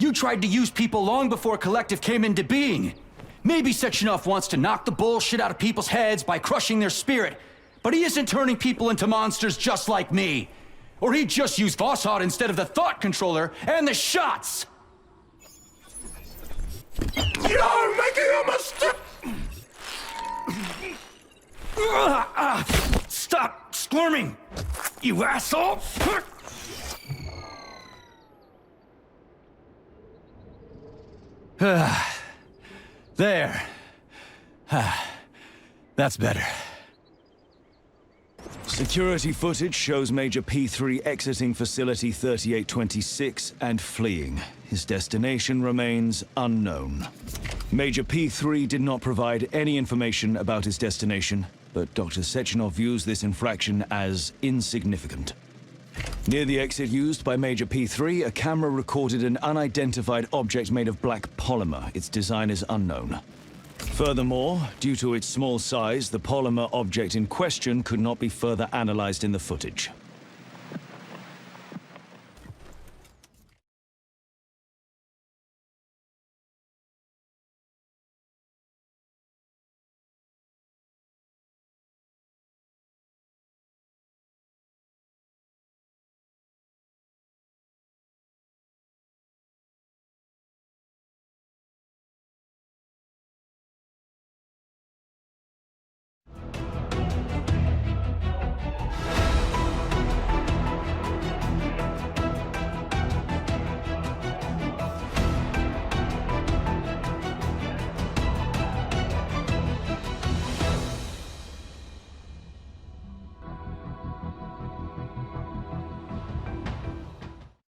Speaker 2: You tried to use people long before Collective came into being. Maybe Sechenov wants to knock the bullshit out of people's heads by crushing their spirit, but he isn't turning people into monsters just like me. Or he'd just use Voskhod instead of the thought controller and the shots!
Speaker 3: You're making a mistake!
Speaker 2: Stop squirming, you asshole! There. That's better.
Speaker 7: Security footage shows Major P3 exiting Facility 3826 and fleeing. His destination remains unknown. Major P3 did not provide any information about his destination, but Dr. Sechenov views this infraction as insignificant. Near the exit used by Major P3, a camera recorded an unidentified object made of black polymer. Its design is unknown. Furthermore, due to its small size, the polymer object in question could not be further analyzed in the footage.